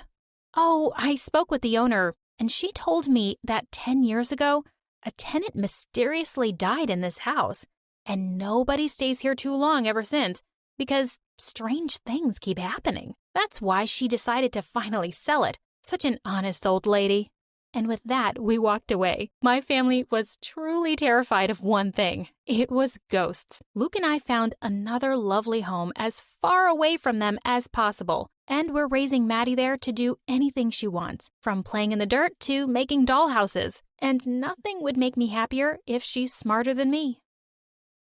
"Oh, I spoke with the owner, and she told me that 10 years ago, a tenant mysteriously died in this house, and nobody stays here too long ever since, because strange things keep happening. That's why she decided to finally sell it. Such an honest old lady." And with that, we walked away. My family was truly terrified of one thing. It was ghosts. Luke and I found another lovely home as far away from them as possible. And we're raising Maddie there to do anything she wants, from playing in the dirt to making dollhouses. And nothing would make me happier if she's smarter than me.